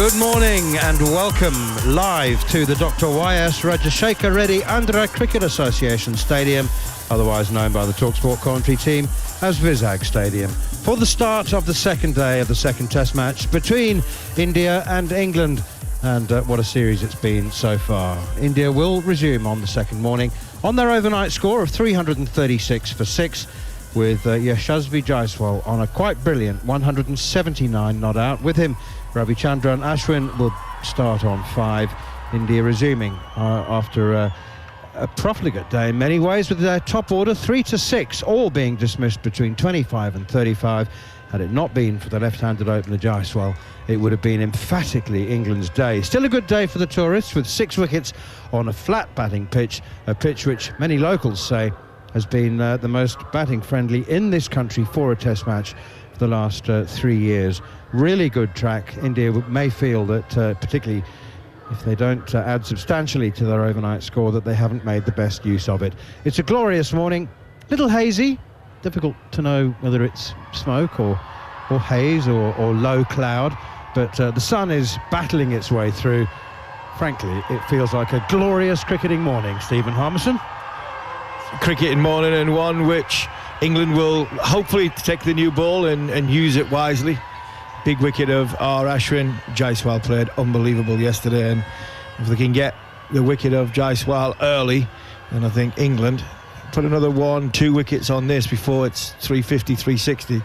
Good morning and welcome live to the Dr. Y.S. Rajashekar Reddy Andhra Cricket Association Stadium, otherwise known by the TalkSport commentary team as Vizag Stadium, for the start of the second day of the second Test match between India and England. And what a series it's been so far. India will resume on the second morning on their overnight score of 336 for 6, with Yashasvi Jaiswal on a quite brilliant 179 not out. With him, Ravichandran Ashwin will start on 5. India resuming after a profligate day in many ways, with their top order 3 to 6, all being dismissed between 25 and 35. Had it not been for the left-handed opener Jaiswal, it would have been emphatically England's day. Still a good day for the tourists, with 6 wickets on a flat batting pitch, a pitch which many locals say has been the most batting friendly in this country for a Test match for the last 3 years. Really good track. India may feel that, particularly if they don't add substantially to their overnight score, that they haven't made the best use of it. It's a glorious morning, little hazy, difficult to know whether it's smoke or haze or low cloud, but the sun is battling its way through. Frankly, it feels like a glorious cricketing morning, Stephen Harmison. Cricketing morning, and one which England will hopefully take the new ball and use it wisely. Big wicket of R. Ashwin. Jaiswal played unbelievable yesterday, and if they can get the wicket of Jaiswal early, then I think England put another 1-2 wickets on this before it's 350, 360,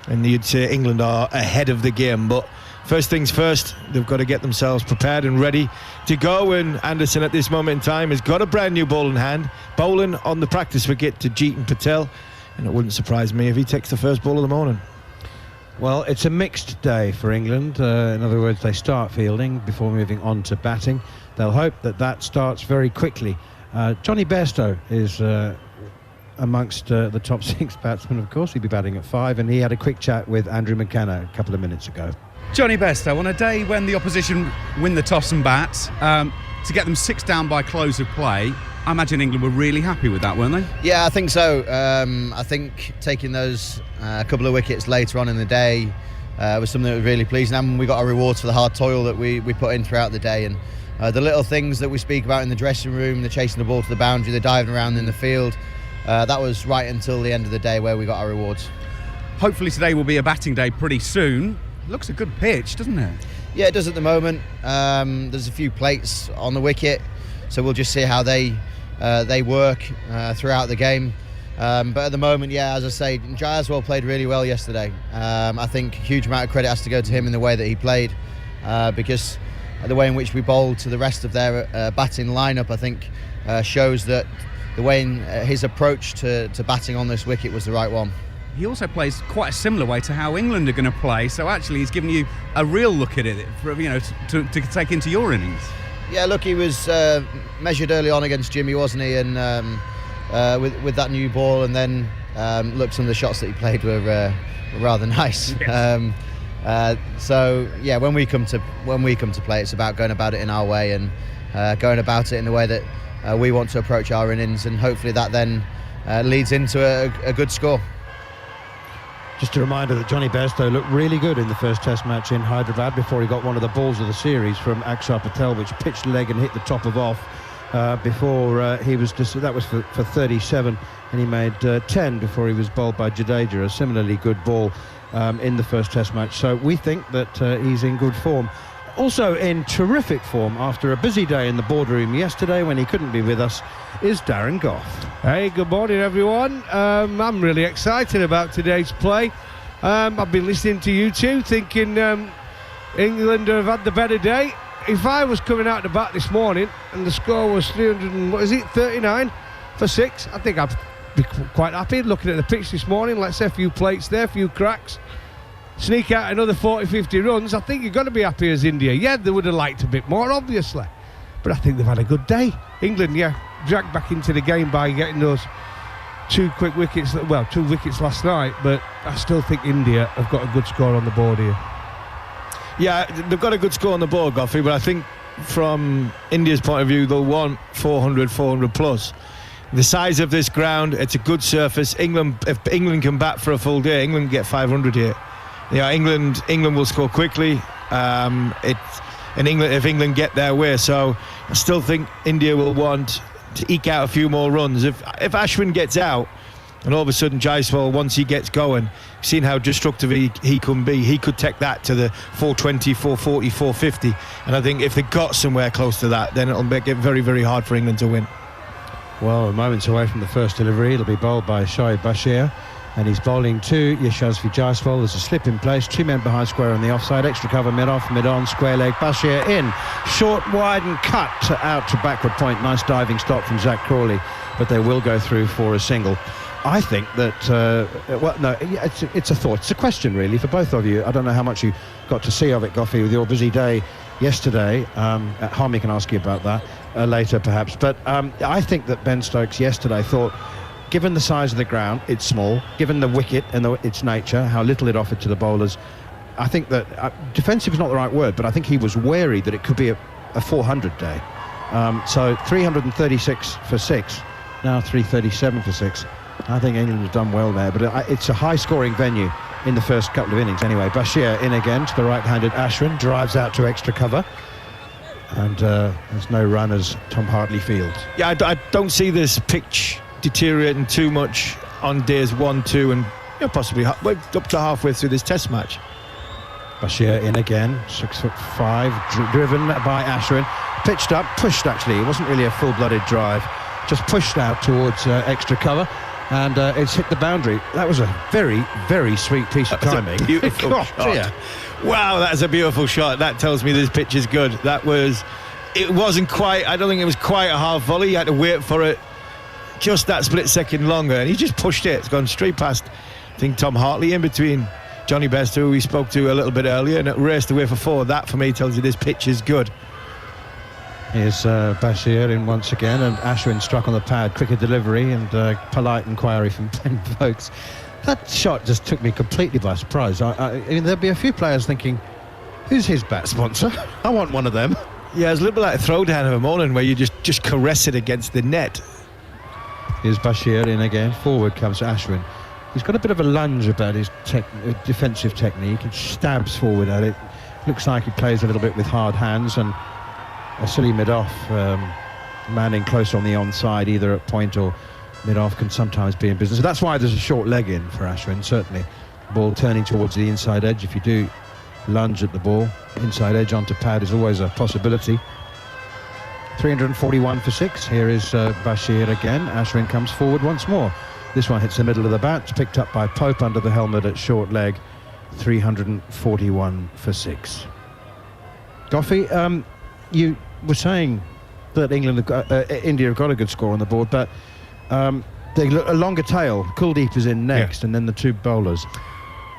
and you'd say England are ahead of the game. But first things first, they've got to get themselves prepared and ready to go, and Anderson at this moment in time has got a brand new ball in hand, bowling on the practice wicket to Jeetan Patel, and it wouldn't surprise me if he takes the first ball of the morning. Well, it's a mixed day for England. In other words, they start fielding before moving on to batting. They'll hope that starts very quickly. Johnny Bairstow is amongst the top 6 batsmen, of course. He'll be batting at 5, and he had a quick chat with Andrew McKenna a couple of minutes ago. Johnny Bairstow, on a day when the opposition win the toss and bat, to get them 6 down by close of play, I imagine England were really happy with that, weren't they? Yeah, I think so. I think taking those couple of wickets later on in the day was something that was really pleasing, and we got our rewards for the hard toil that we put in throughout the day. And the little things that we speak about in the dressing room, the chasing the ball to the boundary, the diving around in the field, that was right until the end of the day where we got our rewards. Hopefully today will be a batting day pretty soon. Looks a good pitch, doesn't it? Yeah, it does at the moment. There's a few plates on the wicket, so we'll just see how they work throughout the game. But at the moment, yeah, as I say, Jaiswal played really well yesterday. I think a huge amount of credit has to go to him in the way that he played, because the way in which we bowled to the rest of their batting lineup, I think, shows that the way in his approach to batting on this wicket was the right one. He also plays quite a similar way to how England are going to play, so actually he's giving you a real look at it for, to take into your innings. Yeah, look, he was measured early on against Jimmy, wasn't he? And with that new ball, and then look, some of the shots that he played were rather nice. Yes. So yeah, when we come to play, it's about going about it in our way and going about it in the way that we want to approach our innings, and hopefully that then leads into a good score. Just a reminder that Johnny Bairstow looked really good in the first Test match in Hyderabad before he got one of the balls of the series from Akshar Patel, which pitched leg and hit the top of off before he was that was for 37, and he made 10 before he was bowled by Jadeja, a similarly good ball in the first Test match. So we think that he's in good form. Also in terrific form after a busy day in the boardroom yesterday when he couldn't be with us is Darren Gough. Hey, good morning everyone. I'm really excited about today's play. I've been listening to you two thinking England have had the better day. If I was coming out to bat this morning and the score was 39 for 6, I think I'd be quite happy looking at the pitch this morning. Let's say a few plates there, a few cracks, sneak out another 40-50 runs. I think you've got to be happy as India. Yeah, they would have liked a bit more, obviously, but I think they've had a good day. England, yeah, dragged back into the game by getting those 2 quick wickets, 2 wickets last night, but I still think India have got a good score on the board here. Yeah, they've got a good score on the board, Goffey, but I think from India's point of view, they'll want 400 plus. The size of this ground, it's a good surface. If England can bat for a full day, England can get 500 here. Yeah, England will score quickly. If England get their way. So I still think India will want to eke out a few more runs. If Ashwin gets out, and all of a sudden Jaiswal, once he gets going, seen how destructive he can be, he could take that to the 420, 440, 450. And I think if they got somewhere close to that, then it'll make it very, very hard for England to win. Well, moments away from the first delivery. It'll be bowled by Shoaib Bashir, and he's bowling to Yashasvi Jaiswal. There's a slip in place, 2 men behind square on the offside, extra cover mid-off, mid-on, square leg, Bashir in, short, wide and cut out to backward point. Nice diving stop from Zach Crawley, but they will go through for a single. I think that, it's a thought. It's a question, really, for both of you. I don't know how much you got to see of it, Goffey, with your busy day yesterday. Harmy can ask you about that later, perhaps. But I think that Ben Stokes yesterday thought, given the size of the ground, it's small, given the wicket and its nature, how little it offered to the bowlers, I think that defensive is not the right word, but I think he was wary that it could be a 400 day. So 336 for 6, now 337 for 6. I think England has done well there, but it's a high-scoring venue in the first couple of innings anyway. Bashir in again to the right-handed Ashwin, drives out to extra cover, and there's no run as Tom Hartley fields. Yeah, I don't see this pitch deteriorating too much on days 1, 2 and possibly up to halfway through this test match. Bashir in again, 6'5", driven by Ashwin, pitched up, pushed actually, it wasn't really a full-blooded drive, just pushed out towards extra cover, and it's hit the boundary. That was a very, very sweet piece of timing. Beautiful shot. Wow, that is a beautiful shot. That tells me this pitch is good. It wasn't quite, I don't think it was quite a half volley. You had to wait for it just that split second longer, and he just pushed it. It's gone straight past, I think, Tom Hartley in between Johnny Best, who we spoke to a little bit earlier, and it raced away for 4. That for me tells you this pitch is good. Here's Bashir in once again, and Ashwin struck on the pad. Quicker delivery and polite inquiry from Ben Stokes. That shot just took me completely by surprise. I mean, there'll be a few players thinking, who's his bat sponsor? I want one of them. Yeah, it's a little bit like a throwdown of a morning where you just caress it against the net. Here's Bashir in again. Forward comes Ashwin. He's got a bit of a lunge about his defensive technique and stabs forward at it. Looks like he plays a little bit with hard hands, and a silly mid-off, manning close on the onside, either at point or mid-off, can sometimes be in business. So that's why there's a short leg in for Ashwin, certainly. Ball turning towards the inside edge. If you do lunge at the ball, inside edge onto pad is always a possibility. 341 for 6. Here is Bashir again. Ashwin comes forward once more. This one hits the middle of the bat. It's picked up by Pope under the helmet at short leg. 341 for 6. Goffey, you were saying that India have got a good score on the board, but they look a longer tail. Kuldeep is in next, and then the 2 bowlers.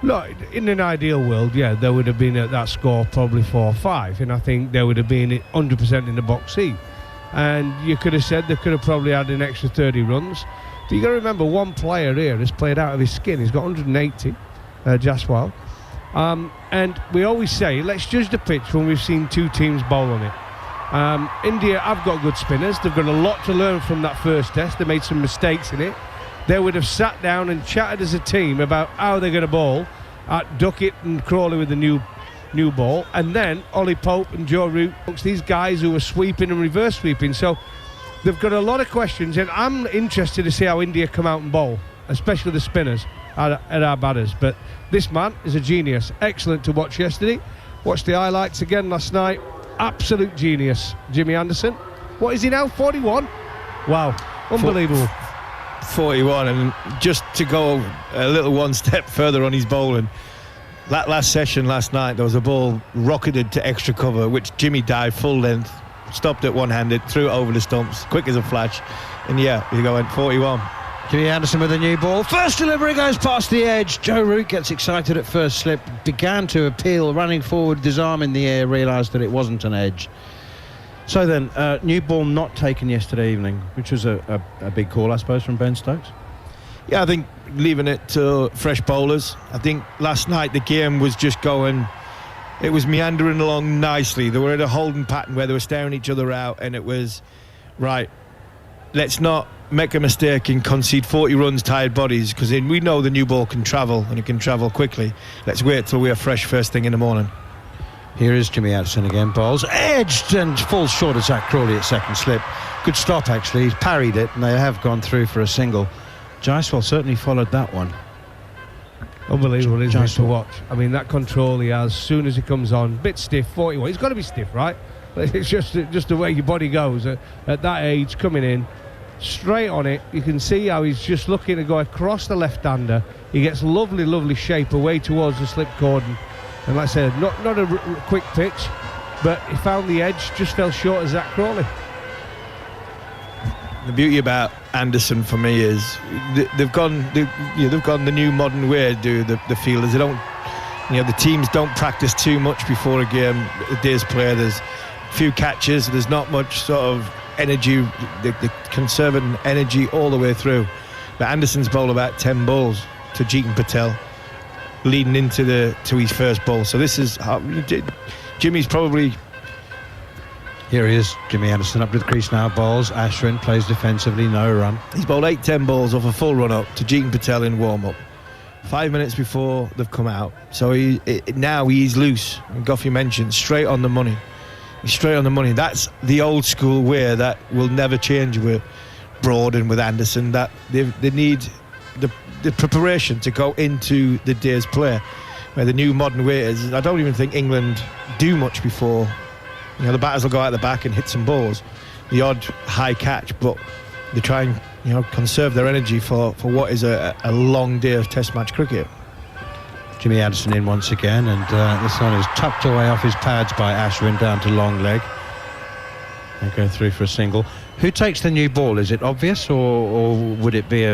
Look, in an ideal world, they would have been at that score probably 4-5, and I think they would have been 100% in the box C. And you could have said they could have probably had an extra 30 runs. But you got to remember, one player here has played out of his skin. He's got 180, Jaiswal. And we always say, let's judge the pitch when we've seen 2 teams bowl on it. India have got good spinners. They've got a lot to learn from that first test. They made some mistakes in it. They would have sat down and chatted as a team about how they're going to bowl at Duckett and Crawley with the new ball, and then Ollie Pope and Joe Root, these guys who are sweeping and reverse sweeping. So they've got a lot of questions, and I'm interested to see how India come out and bowl, especially the spinners at our batters. But this man is a genius. Excellent to watch yesterday. Watched the highlights again last night. Absolute genius, Jimmy Anderson. What is he now, 41? Wow, unbelievable. 41, and just to go a little one step further on his bowling, that last session last night, there was a ball rocketed to extra cover, which Jimmy dived full length, stopped it one-handed, threw it over the stumps, quick as a flash, and he went 41. Jimmy Anderson with a new ball. First delivery goes past the edge. Joe Root gets excited at first slip, began to appeal, running forward, his arm in the air, realised that it wasn't an edge. So then, new ball not taken yesterday evening, which was a big call, I suppose, from Ben Stokes. Yeah, I think leaving it to fresh bowlers. I think last night the game was just going, it was meandering along nicely. They were in a holding pattern where they were staring each other out, and it was, right, let's not make a mistake and concede 40 runs, tired bodies, because we know the new ball can travel, and it can travel quickly. Let's wait till we're fresh first thing in the morning. Here is Jimmy Anderson again. Bowls edged and falls short of Zach Crawley at second slip. Good stop, actually. He's parried it, and they have gone through for a single. Jaiswal certainly followed that one. Unbelievable, isn't it, to watch? I mean, that control he has, as soon as he comes on, bit stiff, 41. He's got to be stiff, right? It's just the way your body goes at that age, coming in straight on it. You can see how he's just looking to go across the left-hander. He gets lovely shape away towards the slip cordon, and like I said, not a quick pitch, but he found the edge, just fell short of Zach Crawley. The beauty about Anderson for me is they've gone the new modern way to do the fielders. They don't, the teams don't practice too much before a game, a day's play. There's a few catches. There's not much sort of energy. They're conserving energy all the way through. But Anderson's bowled about 10 balls to Jeetan Patel, leading into his first ball. So this is Jimmy's probably. Here he is, Jimmy Anderson up to the crease now. Bowls. Ashwin plays defensively, no run. He's bowled 8-10 balls off a full run up to Jeetan Patel in warm up. 5 minutes before they've come out. So now he's loose. And Goffey mentioned straight on the money. He's straight on the money. That's the old school way that will never change with Broad and with Anderson. That they need the preparation to go into the day's play. Where the new modern way is, I don't even think England do much before. The batters will go out the back and hit some balls, the odd high catch, but they try and conserve their energy for what is a long day of Test match cricket. Jimmy Anderson in once again, and this one is tucked away off his pads by Ashwin down to long leg. They go through for a single. Who takes the new ball? Is it obvious, or would it be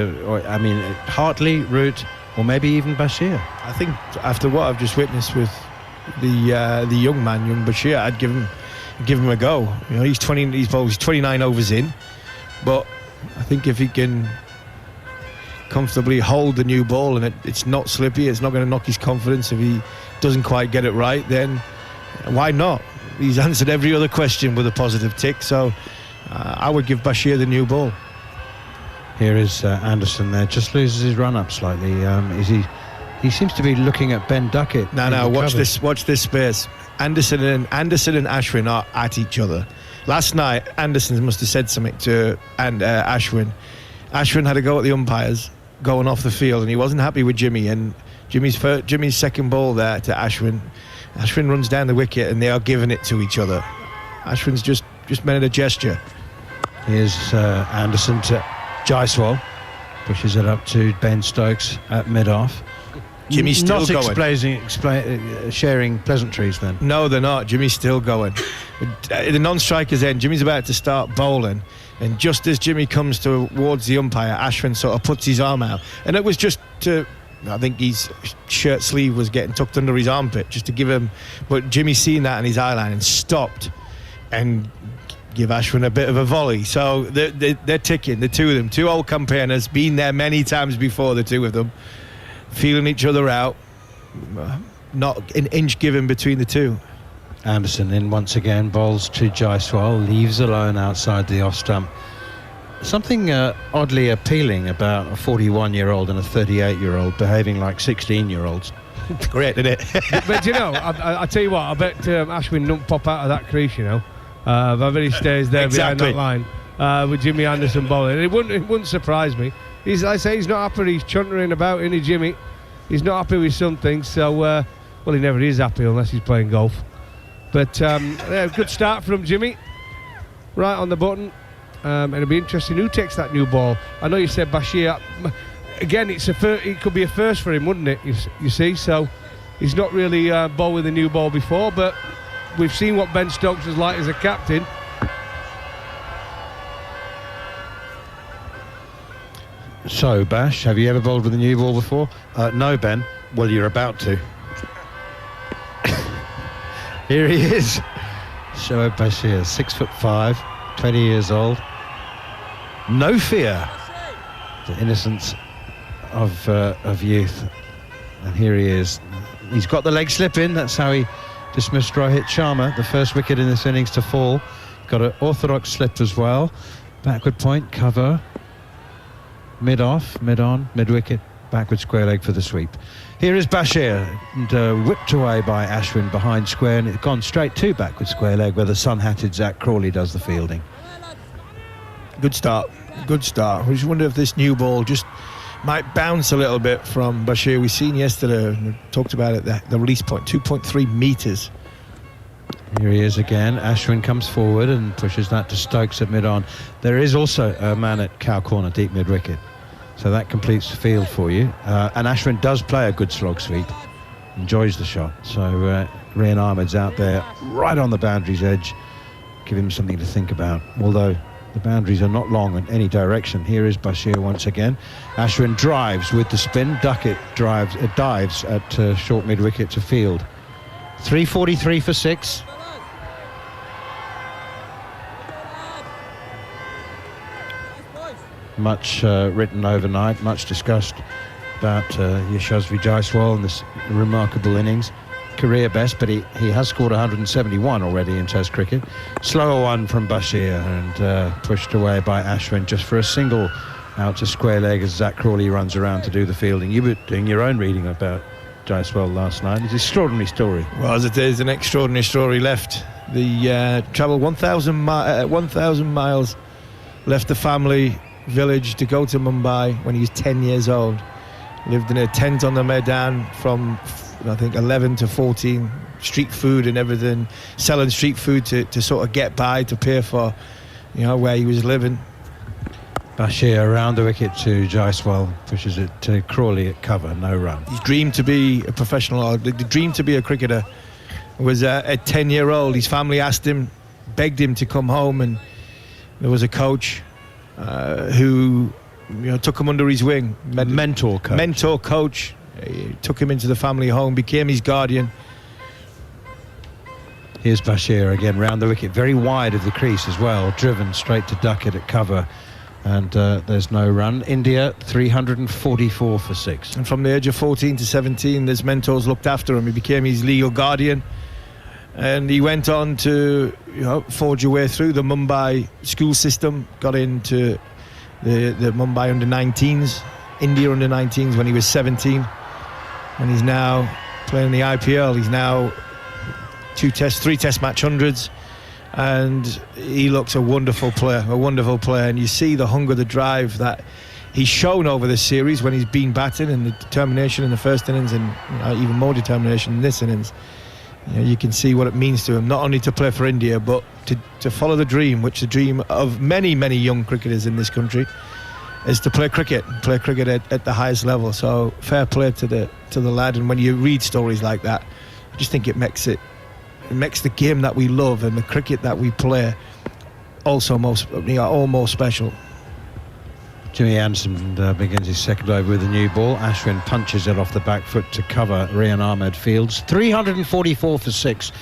Hartley, Root, or maybe even Bashir? I think after what I've just witnessed with the young Bashir, I'd give him a go. He's 29 overs in, but I think if he can comfortably hold the new ball and it's not slippy, it's not going to knock his confidence. If he doesn't quite get it right, then why not? He's answered every other question with a positive tick, so I would give Bashir the new ball. Here is Anderson there, just loses his run up slightly. He seems to be looking at Ben Duckett. No, watch this space. Anderson and Ashwin are at each other. Last night, Anderson must have said something to Ashwin. Ashwin had a go at the umpires going off the field, and he wasn't happy with Jimmy. And Jimmy's second ball there to Ashwin. Ashwin runs down the wicket, and they are giving it to each other. Ashwin's just made a gesture. Here's Anderson to Jaiswal, pushes it up to Ben Stokes at mid-off. Jimmy's still going. Sharing pleasantries then. No, they're not. Jimmy's still going. The non-striker's end, Jimmy's about to start bowling, and just as Jimmy comes towards the umpire, Ashwin sort of puts his arm out, and it was just to, I think his shirt sleeve was getting tucked under his armpit, just to give him, but Jimmy's seen that in his eye line and stopped and give Ashwin a bit of a volley. So they're ticking, the two of them, two old campaigners, been there many times before, the two of them, feeling each other out, not an inch given between the two. Anderson in once again, bowls to Jaiswal, leaves alone outside the off stump. Something oddly appealing about a 41-year-old and a 38-year-old behaving like 16-year-olds. Great, isn't it? But I tell you what, I bet Ashwin don't pop out of that crease, I bet he stays there exactly behind that line with Jimmy Anderson bowling. It wouldn't surprise me. He's not happy. He's chuntering about, isn't he, Jimmy? He's not happy with something, so he never is happy unless he's playing golf. But good start from Jimmy, right on the button. It'll be interesting who takes that new ball. I know you said Bashir. Again, it could be a first for him, wouldn't it? You see, so he's not really bowled with a new ball before, but we've seen what Ben Stokes was like as a captain. So, Bash, have you ever bowled with a new ball before? No, Ben. Well, you're about to. Here he is, Shoaib Bashir, 6'5", 20 years old. No fear, the innocence of youth. And here he is. He's got the leg slip in. That's how he dismissed Rohit Sharma, the first wicket in this innings to fall. Got an orthodox slip as well. Backward point, cover. Mid-off, mid-on, mid-wicket. backward square leg for the sweep. Here is Bashir, and whipped away by Ashwin behind square, and it's gone straight to backward square leg where the sun-hatted Zach Crawley does the fielding. Good start. We just wonder if this new ball just might bounce a little bit from Bashir. We've seen yesterday, we talked about it, the release point, 2.3 metres. Here he is again. Ashwin comes forward and pushes that to Stokes at mid-on. There is also a man at cow corner, deep mid-wicket. So that completes the field for you. And Ashwin does play a good slog sweep. Enjoys the shot. So Rian Ahmed's out there right on the boundary's edge. Give him something to think about. Although the boundaries are not long in any direction. Here is Bashir once again. Ashwin drives with the spin. Duckett dives at short mid-wicket to field. 3:43 for 6. Much written overnight, much discussed about Yashasvi Jaiswal and this remarkable innings. Career best, but he has scored 171 already in Test cricket. Slower one from Bashir and pushed away by Ashwin just for a single out to square leg as Zach Crawley runs around to do the fielding. You were doing your own reading about Jaiswal last night. It's an extraordinary story. Well, as it is, an extraordinary story left. The travelled 1,000 miles, left the family village to go to Mumbai when he was 10 years old. Lived in a tent on the Maidan from, I think, 11 to 14. Street food and everything, selling street food to sort of get by, to pay for, where he was living. Bashir around the wicket to Jaiswal, pushes it to Crawley at cover, no run. His dream to be a professional, or the dream to be a cricketer, was a 10-year-old. His family asked him, begged him to come home, and there was a coach who took him under his wing. Mentor coach. He took him into the family home, became his guardian. Here's Bashir again round the wicket, very wide of the crease as well, driven straight to Duckett at cover, and there's no run. India 344 for 6. And from the age of 14 to 17, his mentors looked after him. He became his legal guardian, and he went on to forge a way through the Mumbai school system, got into the Mumbai under-19s, India under-19s when he was 17, and he's now playing in the IPL. He's now 3 test match hundreds, and he looks a wonderful player, and you see the hunger, the drive that he's shown over this series when he's been batting, and the determination in the first innings, and even more determination in this innings. You can see what it means to him, not only to play for India, but to follow the dream, which the dream of many, many young cricketers in this country is to play cricket at the highest level. So fair play to the lad. And when you read stories like that, I just think it makes the game that we love and the cricket that we play also all more special. Jimmy Anderson begins his second over with a new ball. Ashwin punches it off the back foot to cover. Rian Ahmed fields. 344 for 6.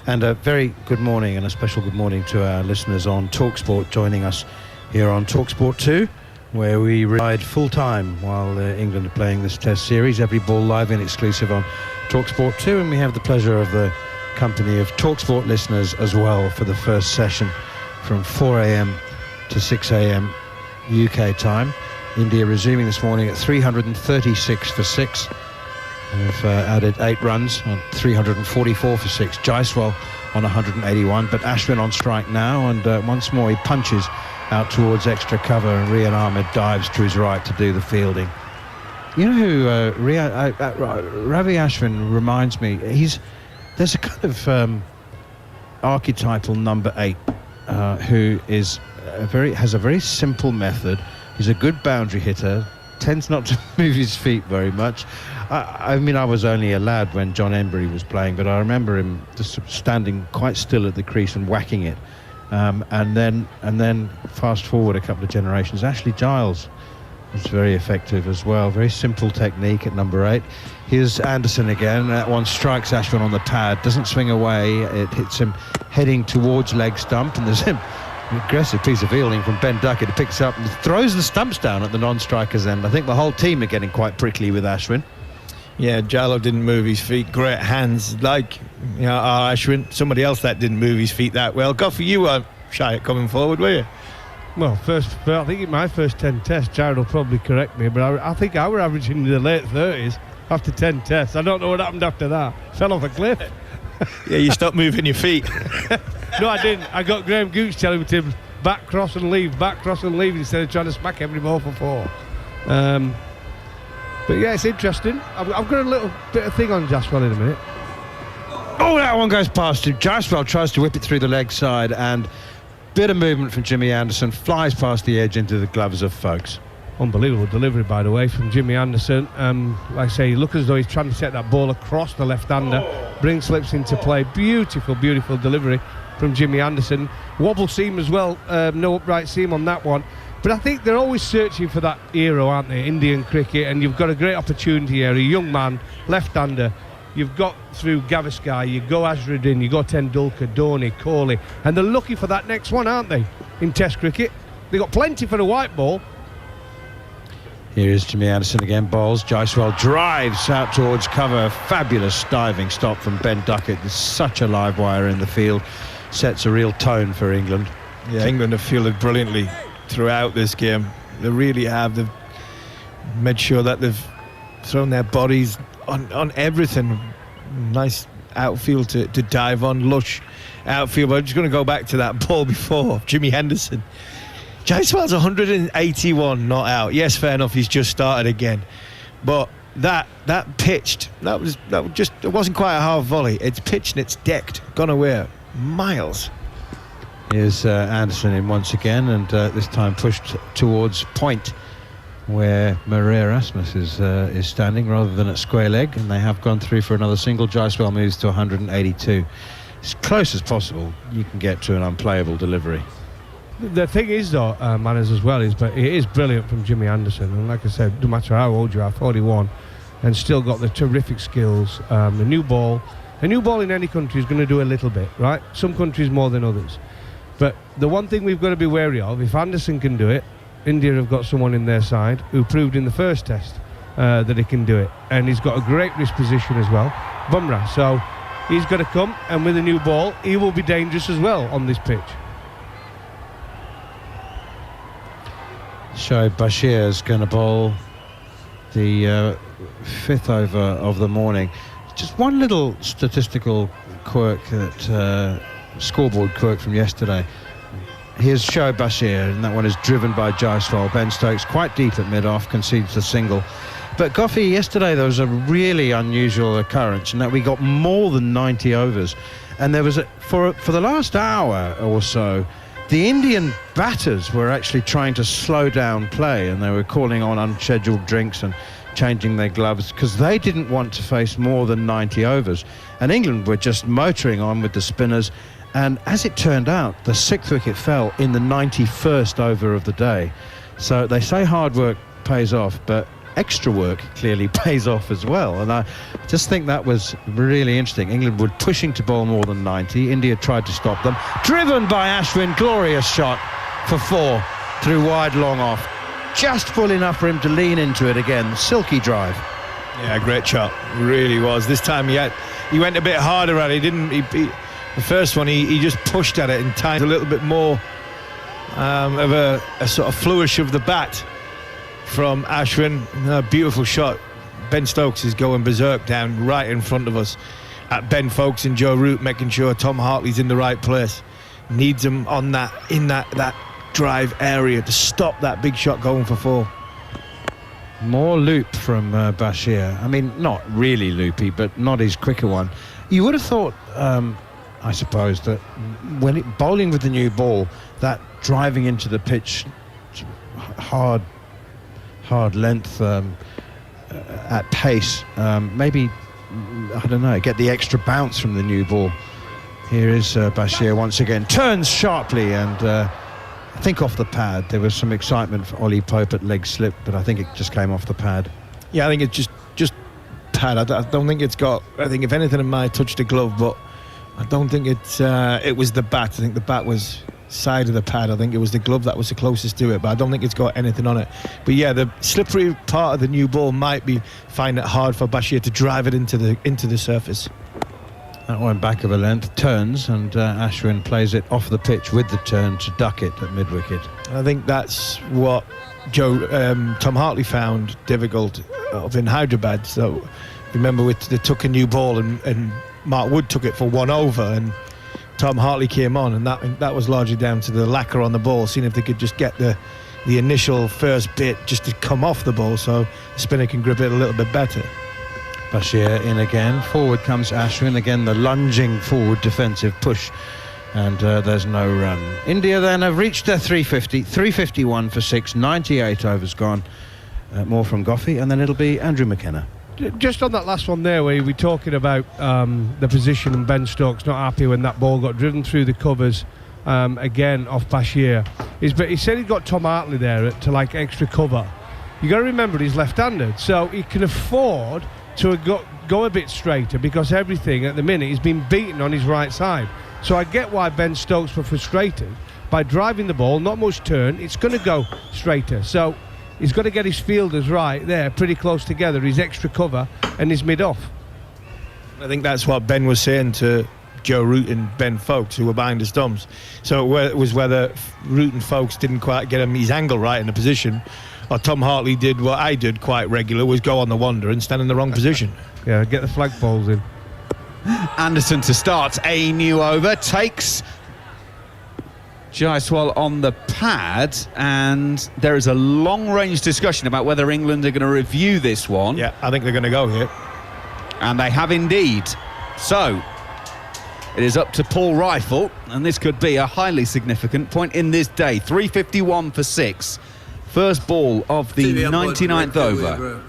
And a very good morning, and a special good morning to our listeners on TalkSport, joining us here on TalkSport 2, where we ride full-time while England are playing this Test series. Every ball live and exclusive on TalkSport 2, and we have the pleasure of the company of TalkSport listeners as well for the first session from 4 a.m. to 6 a.m. UK time. India resuming this morning at 336 for 6. They've added 8 runs on 344 for 6. Jaiswal on 181, but Ashwin on strike now, and once more he punches out towards extra cover, and Rian Ahmed dives to his right to do the fielding. You know who Ravi Ashwin reminds me? There's a kind of archetypal number 8 who is has a very simple method. He's a good boundary hitter, tends not to move his feet very much. I mean, I was only a lad when John Embury was playing, but I remember him just standing quite still at the crease and whacking it. And then fast forward a couple of generations, Ashley Giles was very effective as well. Very simple technique at number 8. Here's Anderson again. That one strikes Ashwin on the pad, doesn't swing away. It hits him heading towards leg stump, and there's an aggressive piece of fielding from Ben Duckett. He picks up and throws the stumps down at the non-striker's end. I think the whole team are getting quite prickly with Ashwin. Yeah, Jallo didn't move his feet. Great hands, like Ashwin. Somebody else that didn't move his feet that well. Go for you, Shayat, coming forward, will you? Well, I think in my first 10 tests, Jared will probably correct me, but I think I were averaging in the late 30s after 10 tests. I don't know what happened after that. Fell off a cliff. Yeah, you stopped moving your feet. No, I didn't. I got Graham Gooch telling me to back, cross and leave, instead of trying to smack every ball for 4. But yeah, it's interesting. I've got a little bit of thing on Jaswell in a minute. Oh, that one goes past him. Jaswell tries to whip it through the leg side, and bit of movement from Jimmy Anderson, flies past the edge into the gloves of Folkes. Unbelievable delivery, by the way, from Jimmy Anderson. Like I say, he looks as though he's trying to set that ball across the left-hander. Bring slips into play. Beautiful, beautiful delivery from Jimmy Anderson. Wobble seam as well. No upright seam on that one. But I think they're always searching for that hero, aren't they? Indian cricket, and you've got a great opportunity here. A young man, left-hander. You've got through Gavaskar, you go Azharuddin, you go Tendulkar, Dhoni, Kohli, and they're looking for that next one, aren't they, in Test cricket? They've got plenty for the white ball. Here is Jimmy Anderson again, bowls. Jaiswal drives out towards cover. Fabulous diving stop from Ben Duckett. There's such a live wire in the field. Sets a real tone for England. Yeah, England have fielded brilliantly throughout this game. They really have. They've made sure that they've thrown their bodies on everything. Nice outfield to dive on, lush outfield. But I'm just going to go back to that ball before, Jimmy Henderson. Jaiswal's 181 not out. Yes, fair enough, he's just started again. But that pitched, it wasn't quite a half volley. It's pitched and it's decked, gone away miles. Here's Anderson in once again, and this time pushed towards point, where Maria Erasmus is standing rather than at square leg, and they have gone through for another single. Jaiswal moves to 182. As close as possible you can get to an unplayable delivery. The thing is, though, Manners as well, but it is brilliant from Jimmy Anderson, and like I said, no matter how old you are, 41, and still got the terrific skills. A new ball in any country is going to do a little bit, right? Some countries more than others. But the one thing we've got to be wary of, if Anderson can do it, India have got someone in their side who proved in the first test that he can do it, and he's got a great wrist position as well, Bumrah. So he's got to come, and with a new ball, he will be dangerous as well on this pitch. Shoaib Bashir is going to bowl the 5th over of the morning. Just one little statistical quirk, scoreboard quirk from yesterday. Here's Shoaib Bashir, and that one is driven by Jaiswal. Ben Stokes quite deep at mid-off, concedes the single. But Goffey, yesterday there was a really unusual occurrence, in that we got more than 90 overs, and there was for the last hour or so, the Indian batters were actually trying to slow down play, and they were calling on unscheduled drinks and changing their gloves because they didn't want to face more than 90 overs. And England were just motoring on with the spinners, and as it turned out, the 6th wicket fell in the 91st over of the day. So they say hard work pays off, but extra work clearly pays off as well, and I just think that was really interesting. England were pushing to bowl more than 90. India tried to stop them. Driven by Ashwin, glorious shot for 4 through wide long off, just full enough for him to lean into it again. Silky drive. Yeah, great shot, really was. This time he went a bit harder at it, didn't he? The first one he just pushed at it in time, a little bit more of a sort of flourish of the bat from Ashwin. A beautiful shot. Ben Stokes is going berserk down right in front of us at Ben Folkes and Joe Root, making sure Tom Hartley's in the right place. Needs him on that, in that drive area to stop that big shot going for 4. More loop from Bashir. I mean, not really loopy, but not his quicker one. You would have thought, I suppose, that when bowling with the new ball, that driving into the pitch, hard length at pace, maybe, I don't know, get the extra bounce from the new ball. Here is Bashir once again, turns sharply, and I think off the pad. There was some excitement for Ollie Pope at leg slip, but I think it just came off the pad. Yeah, I think it's just pad. I don't think it's got, I think if anything it might have touched the glove, but I don't think it was the bat. I think the bat was side of the pad. I think it was the glove that was the closest to it, but I don't think it's got anything on it. But yeah, the slippery part of the new ball might be finding it hard for Bashir to drive it into the surface. That one back of a length, turns, and Ashwin plays it off the pitch with the turn to duck it at mid-wicket. I think that's what Tom Hartley found difficult in Hyderabad. So remember, they took a new ball and Mark Wood took it for 1 over, and Tom Hartley came on, and that was largely down to the lacquer on the ball, seeing if they could just get the initial first bit just to come off the ball so the spinner can grip it a little bit better. Bashir in again, forward comes Ashwin, again the lunging forward defensive push, and there's no run. India then have reached their 350, 351 for 6, 98 overs gone. More from Goffey, and then it'll be Andrew McKenna. Just on that last one there, where we're talking about the position and Ben Stokes not happy when that ball got driven through the covers again off Bashir. But he said he got Tom Hartley there to like extra cover. You got to remember he's left-handed, so he can afford to go a bit straighter, because everything at the minute he's been beaten on his right side. So I get why Ben Stokes were frustrated by driving the ball, not much turn, it's going to go straighter. So he's got to get his fielders right there, pretty close together, his extra cover and his mid-off. I think that's what Ben was saying to Joe Root and Ben Folkes, who were behind the stumps. So it was whether Root and Folkes didn't quite get him his angle right in the position, or Tom Hartley did what I did quite regular, was go on the wander and stand in the wrong position. Yeah, get the flag poles in. Anderson to start a new over, takes Jaiswal on the pad, and there is a long-range discussion about whether England are going to review this one. Yeah, I think they're going to go here. And they have indeed. So it is up to Paul Rifle, and this could be a highly significant point in this day. 351 for 6. First ball of the 99th over.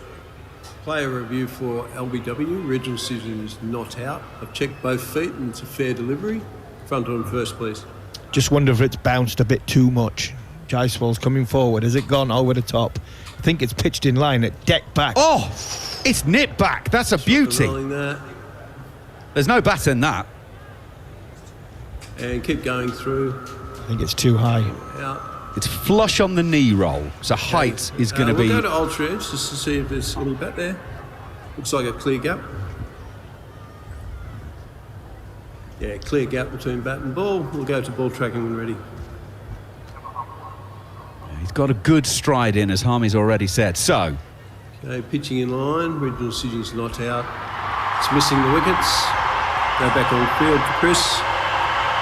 Player review for LBW. Regional decision is not out. I've checked both feet and it's a fair delivery. Front on first, please. Just wonder if it's bounced a bit too much. Jaiswal's coming forward. Has it gone over the top? I think it's pitched in line at deck back. Oh, it's nipped back. That's a beauty. That. There's no batter in that. And keep going through. I think it's too high. Out. It's flush on the knee roll, so height is going to be... We'll go to ultra edge just to see if there's any bat there. Looks like a clear gap. Yeah, clear gap between bat and ball. We'll go to ball tracking when ready. He's got a good stride in, as Harmy's already said. So, Okay, pitching in line. Regional decision's not out. It's missing the wickets. Go back on field for Chris.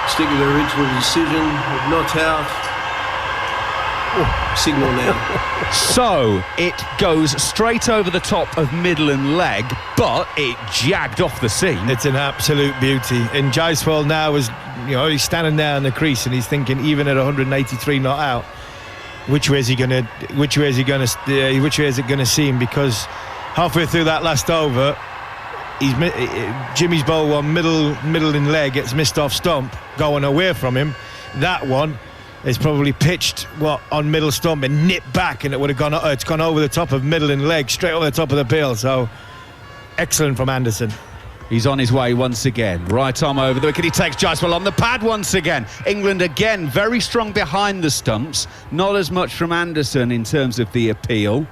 Stick with the original decision. Not out. Oh, signal now. so it goes straight over the top of middle and leg, but it jagged off the seam. It's an absolute beauty. And Jaiswal now is, he's standing there in the crease and he's thinking, even at 183 not out, which way is it going to seem? Because halfway through that last over, Jimmy's ball one middle in leg gets missed off stump, going away from him. That one is probably pitched on middle stump and nipped back, and it would have gone. It's gone over the top of middle and leg, straight over the top of the bill. So excellent from Anderson. He's on his way once again. Right arm over the wicket. He takes Jaiswal on the pad once again. England again very strong behind the stumps. Not as much from Anderson in terms of the appeal.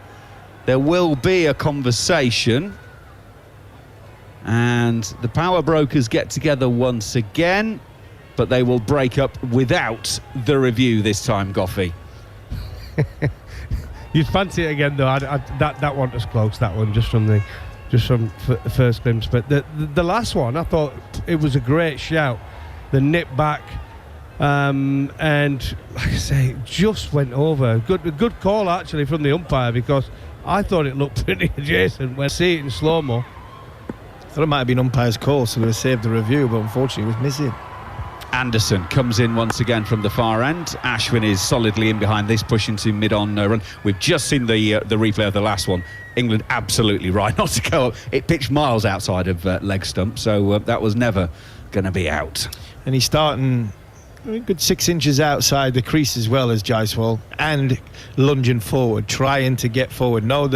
There will be a conversation, and the power brokers get together once again, but they will break up without the review this time, Goffey. You'd fancy it again, though. That one was close. That one, just from first glimpse. But the last one, I thought it was a great shout. The nip back, and like I say, it just went over. Good call actually from the umpire, because I thought it looked pretty adjacent when I see it in slow-mo. I thought it might have been umpire's call, so they saved the review, but unfortunately it was missing. Anderson comes in once again from the far end. Ashwin is solidly in behind this, pushing to mid-on run. We've just seen the replay of the last one. England absolutely right not to go up. It pitched miles outside of leg stump, so that was never going to be out. And he's starting a good 6 inches outside the crease as well as Jaiswal, and lunging forward, trying to get forward. Knowing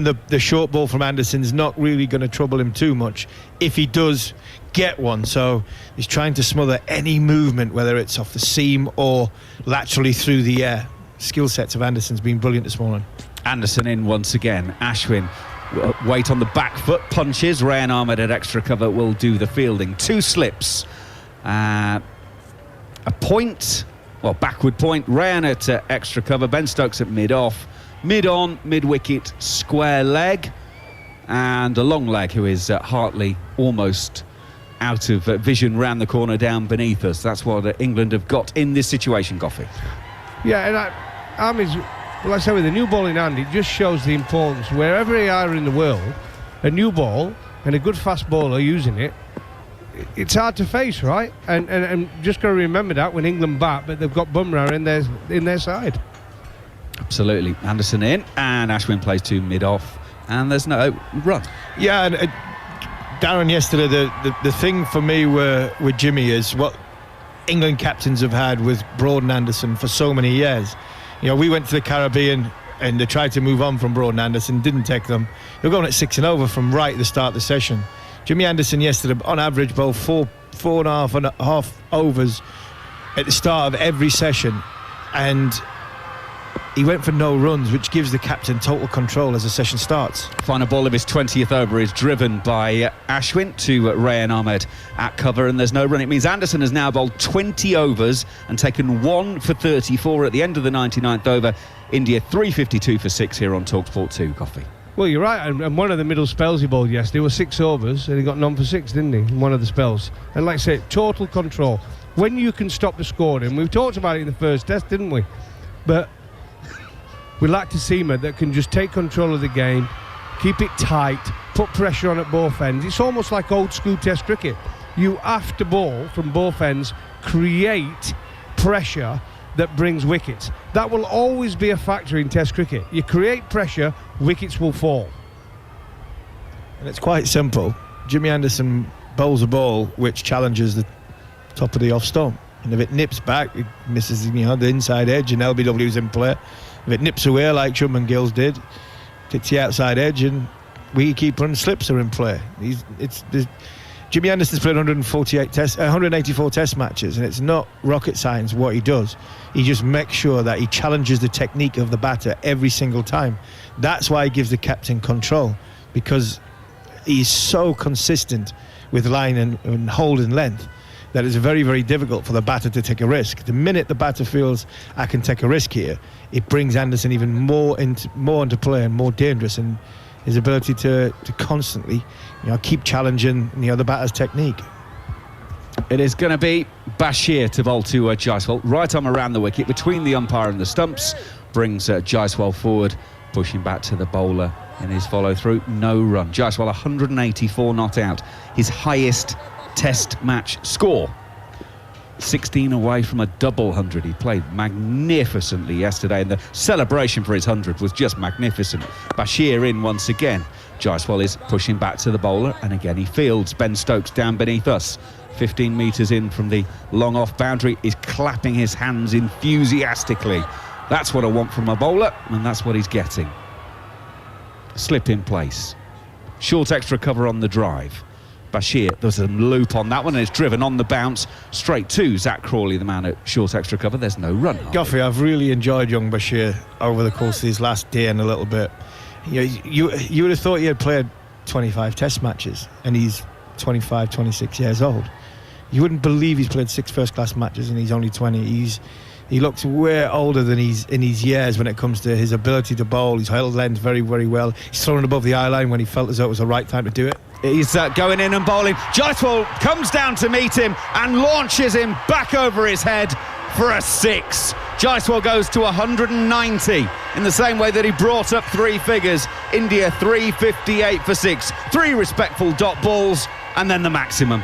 the short ball from Anderson's not really going to trouble him too much if he does get one. So he's trying to smother any movement, whether it's off the seam or laterally through the air. Skill sets of Anderson's been brilliant this morning. Anderson in once again. Ashwin weight on the back foot, punches. Rayan Ahmed at extra cover will do the fielding. 2 slips. A point, well, backward point. Rayan at extra cover. Ben Stokes at mid-off. Mid-on, mid-wicket, square leg. And a long leg, who is Hartley, almost out of vision round the corner down beneath us. That's what England have got in this situation, Goffey. Yeah, and Ahmed's, like I say, with the new ball in hand, it just shows the importance. Wherever they are in the world, a new ball and a good fast bowler using it, it's hard to face, right? And just got to remember that when England bat, but they've got Bumrah in their side. Absolutely. Anderson in, and Ashwin plays to mid-off, and there's no run. Yeah, and Darren, yesterday, the thing for me with Jimmy is what England captains have had with Broad and Anderson for so many years. You know, we went to the Caribbean and they tried to move on from Broad and Anderson, didn't take them. They were going at 6 and over from right at the start of the session. Jimmy Anderson yesterday, on average, bowled four and a half overs at the start of every session, and he went for no runs, which gives the captain total control as the session starts. Final ball of his 20th over is driven by Ashwin to Rayan Ahmed at cover, and there's no run. It means Anderson has now bowled 20 overs and taken 1 for 34 at the end of the 99th over. India 352 for 6 here on TalkSport 2. Coffee. Well, you're right, and one of the middle spells he bowled yesterday was 6 overs, and he got none for 6, didn't he, in one of the spells? And like I say, total control. When you can stop the scoring, we've talked about it in the first test, didn't we? But we like to see men that can just take control of the game, keep it tight, put pressure on at both ends. It's almost like old school test cricket. You have to bowl from both ends, create pressure that brings wickets. That will always be a factor in test cricket. You create pressure, wickets will fall. And it's quite simple. Jimmy Anderson bowls a ball which challenges the top of the off stump, and if it nips back, it misses the inside edge, and LBW's in play. If it nips away like Shubman Gills did, hits the outside edge, and wicketkeeper and slips are in play. Jimmy Anderson's played 184 test matches, and it's not rocket science what he does. He just makes sure that he challenges the technique of the batter every single time. That's why he gives the captain control, because he's so consistent with line and hold and length that it's very, very difficult for the batter to take a risk. The minute the batter feels, I can take a risk here, it brings Anderson even more into play and more dangerous, and his ability to constantly keep challenging the batter's technique. It is going to be Bashir to bowl to Jaiswal. Right arm around the wicket, between the umpire and the stumps, brings Jaiswal forward, pushing back to the bowler in his follow-through. No run. Jaiswal 184 not out. His highest test match score. 16 away from a double 100. He played magnificently yesterday, and the celebration for his 100 was just magnificent. Bashir in once again. Jaiswal is pushing back to the bowler, and again he fields. Ben Stokes down beneath us, 15 metres in from the long off boundary, is clapping his hands enthusiastically. That's what I want from a bowler, and that's what he's getting. Slip in place. Short extra cover on the drive. Bashir, there's a loop on that one, and it's driven on the bounce straight to Zach Crawley, the man at short extra cover. There's no run. Goffey, I've really enjoyed young Bashir over the course of his last day and a little bit. You would have thought he had played 25 test matches, and he's 25, 26 years old. You wouldn't believe he's played 6 first-class matches and he's only 20. He looks way older than he's in his years when it comes to his ability to bowl. He's held length very, very well. He's thrown above the eye line when he felt as though it was the right time to do it. He's going in and bowling. Jaiswal comes down to meet him and launches him back over his head for a 6. Jaiswal goes to 190 in the same way that he brought up 3 figures. India 358 for 6. 3 respectful dot balls, and then the maximum.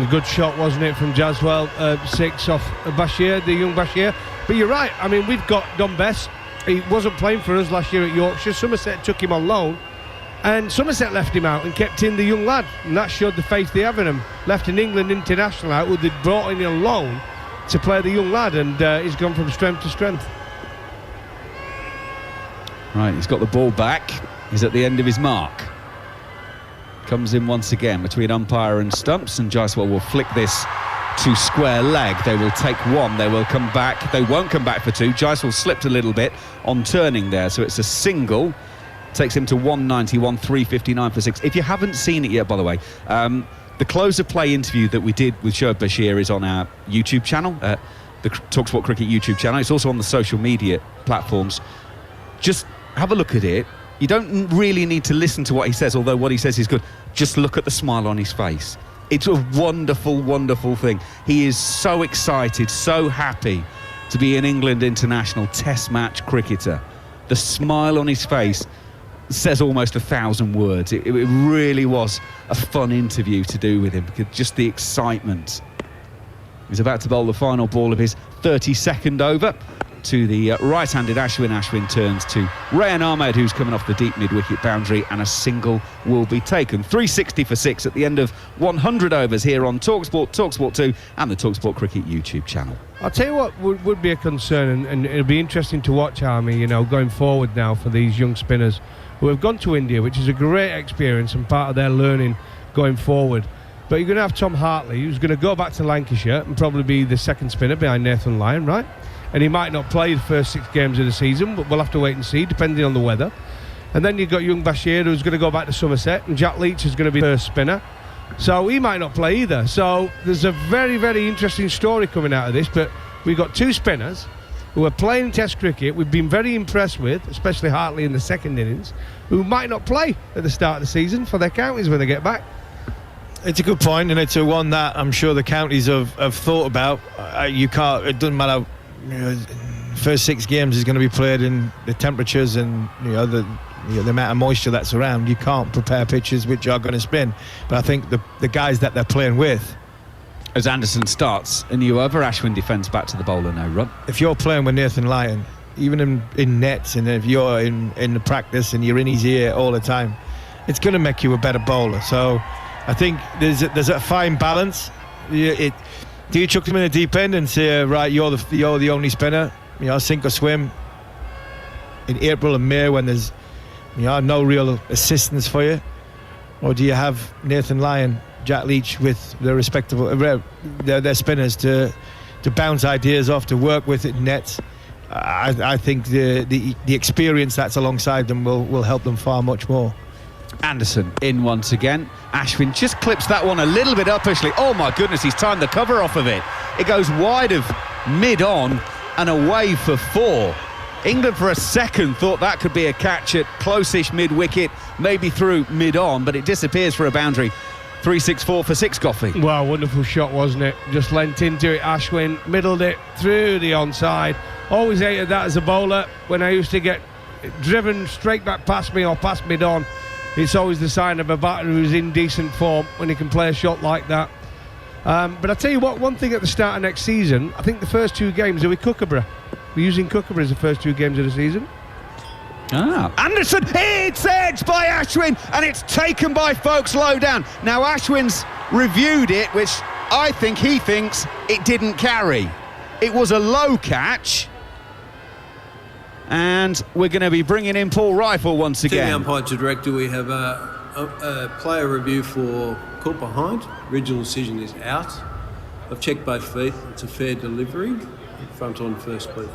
Good shot, wasn't it, from Jaiswal? 6 off Bashir, the young Bashir. But you're right, I mean, we've got Don Bess. He wasn't playing for us last year at Yorkshire. Somerset took him on loan, and Somerset left him out and kept in the young lad, and that showed the faith they have in him. Left an England international out who they'd brought in on loan to play the young lad, and he's gone from strength to strength. Right, he's got the ball back. He's at the end of his mark. Comes in once again between umpire and stumps, and Jaiswal will flick this to square leg. They will take 1. They will come back. They won't come back for 2. Jaiswal slipped a little bit on turning there, so it's a single takes him to 191, 359 for 6. If you haven't seen it yet, by the way, the close of play interview that we did with Shoaib Bashir is on our YouTube channel, the TalkSport Cricket YouTube channel. It's also on the social media platforms. Just have a look at it. You don't really need to listen to what he says, although what he says is good. Just look at the smile on his face. It's a wonderful, wonderful thing. He is so excited, so happy to be an England international test match cricketer. The smile on his face says almost 1,000 words. It really was a fun interview to do with him, because just the excitement. He's about to bowl the final ball of his 32nd over to the right-handed Ashwin. Ashwin turns to Rayan Ahmed, who's coming off the deep mid-wicket boundary, and a single will be taken. 360 for 6 at the end of 100 overs here on TalkSport, TalkSport 2 and the TalkSport Cricket YouTube channel. I'll tell you what would be a concern, and it'll be interesting to watch, Army, going forward now for these young spinners who have gone to India, which is a great experience and part of their learning going forward. But you're going to have Tom Hartley, who's going to go back to Lancashire and probably be the second spinner behind Nathan Lyon, right? And he might not play the first 6 games of the season, but we'll have to wait and see, depending on the weather. And then you've got young Bashir, who's going to go back to Somerset, and Jack Leach is going to be the first spinner. So he might not play either. So there's a very, very interesting story coming out of this. But we've got 2 spinners who are playing Test cricket, we've been very impressed with, especially Hartley in the second innings, who might not play at the start of the season for their counties when they get back. It's a good point, and it's a one that I'm sure the counties have thought about. You can't. It doesn't matter. First 6 games is going to be played in the temperatures and the amount of moisture that's around. You can't prepare pitches which are going to spin. But I think the guys that they're playing with. As Anderson starts a new over, Ashwin defends back to the bowler, no run. If you're playing with Nathan Lyon, even in nets, and if you're in the practice and you're in his ear all the time, it's going to make you a better bowler. So I think there's a fine balance. Do you chuck him in the deep end and say, right, you're the only spinner, sink or swim in April and May when there's no real assistance for you? Or do you have Nathan Lyon, Jack Leach with their respectable their spinners to bounce ideas off, to work with it in nets? I think the experience that's alongside them will help them far much more. Anderson in once again. Ashwin just clips that one a little bit uppishly. Oh my goodness, he's timed the cover off of it. It goes wide of mid-on and away for 4. England for a second thought that could be a catch at close-ish mid-wicket, maybe through mid-on, but it disappears for a boundary. 364 for 6, Goffey. Wow, wonderful shot, wasn't it? Just leant into it, Ashwin, middled it through the onside. Always hated that as a bowler. When I used to get driven straight back past me or past mid-on, it's always the sign of a batter who's in decent form when he can play a shot like that. But I tell you what, one thing at the start of next season, I think the first 2 games are with Kookaburra. We're using Kookaburra as the first 2 games of the season. Anderson, it's edged by Ashwin, and it's taken by folks low down. Now Ashwin's reviewed it, which I think he thinks it didn't carry. It was a low catch. And we're going to be bringing in Paul Rifle once again. The umpire to director, we have a player review for caught behind. Original decision is out. I've checked both feet. It's a fair delivery. Front on first, please.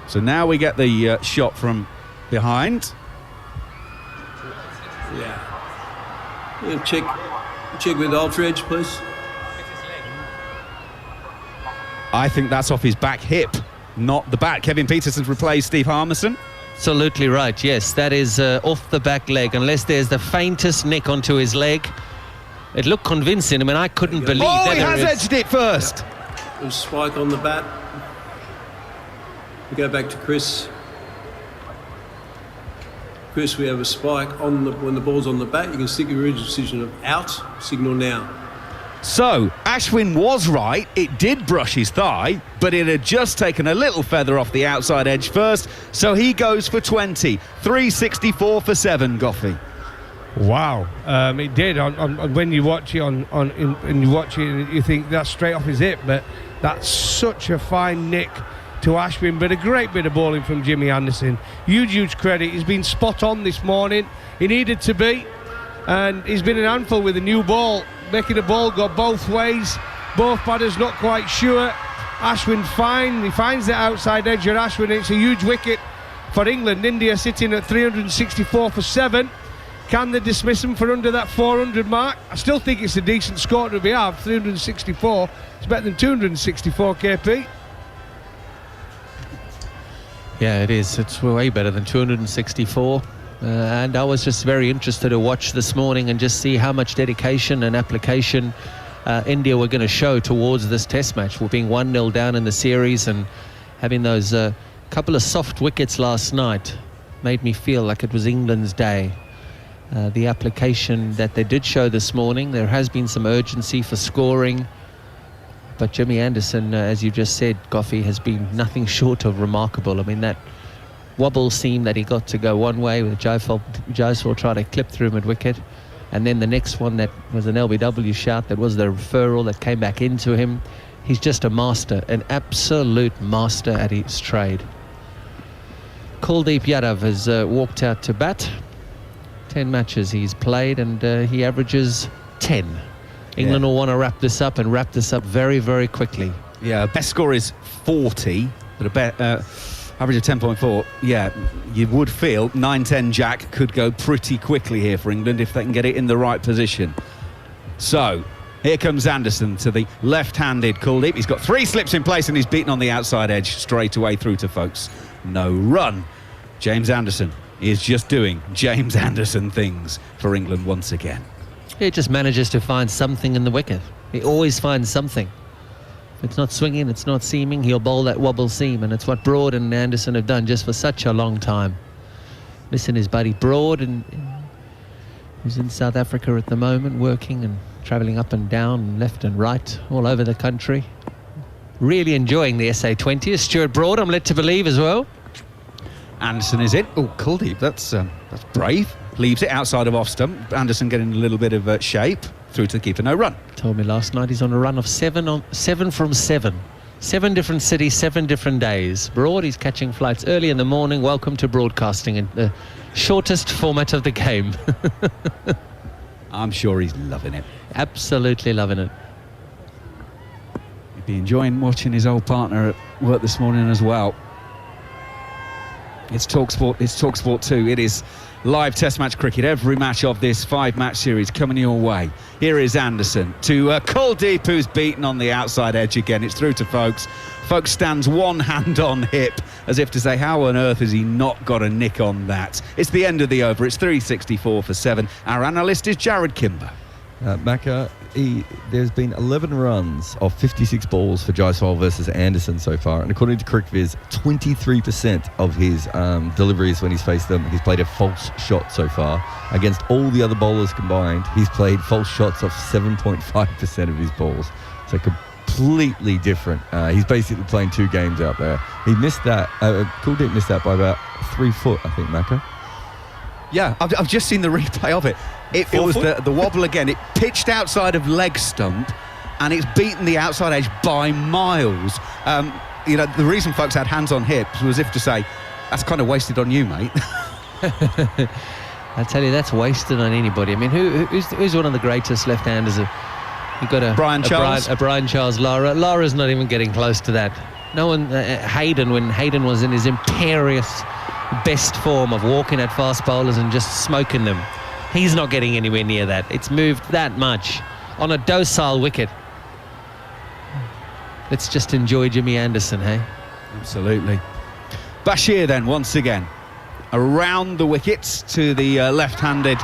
So now we get the shot from behind. Yeah, check with Aldridge, please. I think that's off his back hip, not the bat. Kevin Peterson's replaced Steve Harmison. Absolutely right, yes. That is off the back leg, unless there's the faintest nick onto his leg. It looked convincing. I mean, I couldn't believe that. Oh, he has edged it first. Yeah. There's a spike on the bat. We go back to Chris. Chris, we have a spike on when the ball's on the bat. You can stick your original decision of out, signal now. So, Ashwin was right. It did brush his thigh, but it had just taken a little feather off the outside edge first. So he goes for 20. 364 for 7, Goffey. Wow, it did. On when you watch it and you watch it, and you think that's straight off his hip, but that's such a fine nick to Ashwin. But a great bit of bowling from Jimmy Anderson. Huge credit. He's been spot on this morning. He needed to be, and he's been an handful with a new ball, making the ball go both ways. Both batters not quite sure. Ashwin fine. He finds the outside edge of Ashwin. It's a huge wicket for England. India sitting at 364 for 7. Can they dismiss him for under that 400 mark? I still think it's a decent score to be have. 364. It's better than 264, KP. Yeah, it is. It's way better than 264. And I was just very interested to watch this morning and just see how much dedication and application India were going to show towards this test match. We're being 1-0 down in the series and having those couple of soft wickets last night made me feel like it was England's day. The application that they did show this morning, there has been some urgency for scoring, but Jimmy Anderson, as you just said, Goffey, has been nothing short of remarkable. I mean, that wobble seam that he got to go one way with Jaiswal trying to clip through mid-wicket, and then the next one that was an LBW shout, that was the referral that came back into him. He's just a master, an absolute master at his trade. Kuldeep Yadav has walked out to bat. 10 matches he's played, and he averages 10. England will want to wrap this up very, very quickly. Yeah, best score is 40, but average of 10.4. Yeah, you would feel 9-10 Jack could go pretty quickly here for England if they can get it in the right position. So here comes Anderson to the left-handed Kuldeep. He's got 3 slips in place and he's beaten on the outside edge straight away through to folks. No run. James Anderson is just doing James Anderson things for England once again. He just manages to find something in the wicket. He always finds something. If it's not swinging, it's not seaming, he'll bowl that wobble seam, and it's what Broad and Anderson have done just for such a long time. Missing his buddy Broad, and who's in South Africa at the moment, working and travelling up and down and left and right all over the country. Really enjoying the SA20. Stuart Broad, I'm led to believe, as well. Anderson is in. Oh, Kuldeep, that's brave. Leaves it outside of off stump. Anderson getting a little bit of shape through to the keeper. No run. Told me last night he's on a run of 7 from 7. 7 different cities, 7 different days. Broad, he's catching flights early in the morning. Welcome to broadcasting in the shortest format of the game. I'm sure he's loving it. Absolutely loving it. He'd be enjoying watching his old partner at work this morning as well. It's TalkSport. It's TalkSport 2. It is live test match cricket. Every match of this 5-match series coming your way. Here is Anderson to Kuldeep, who's beaten on the outside edge again. It's through to Folkes. Folkes stands one hand on hip as if to say, how on earth has he not got a nick on that? It's the end of the over. It's 364 for 7. Our analyst is Jared Kimber. Macca, there's been 11 runs of 56 balls for Jaiswal versus Anderson so far, and according to CricViz, 23% of his deliveries when he's faced them, he's played a false shot so far. Against all the other bowlers combined, he's played false shots of 7.5% of his balls. So completely different. He's basically playing 2 games out there. He missed that. Kuldeep missed that by about 3 foot, I think, Macca. Yeah, I've just seen the replay of it. It was the wobble again. It pitched outside of leg stump, and it's beaten the outside edge by miles. The reason folks had hands on hips was if to say, that's kind of wasted on you, mate. I tell you, that's wasted on anybody. I mean, who's one of the greatest left-handers? You've got Brian Charles. A Brian Charles Lara. Lara's not even getting close to that. No one. Hayden, when Hayden was in his imperious best form of walking at fast bowlers and just smoking them, he's not getting anywhere near that. It's moved that much on a docile wicket. Let's just enjoy Jimmy Anderson, hey? Absolutely. Bashir then once again around the wickets to the left-handed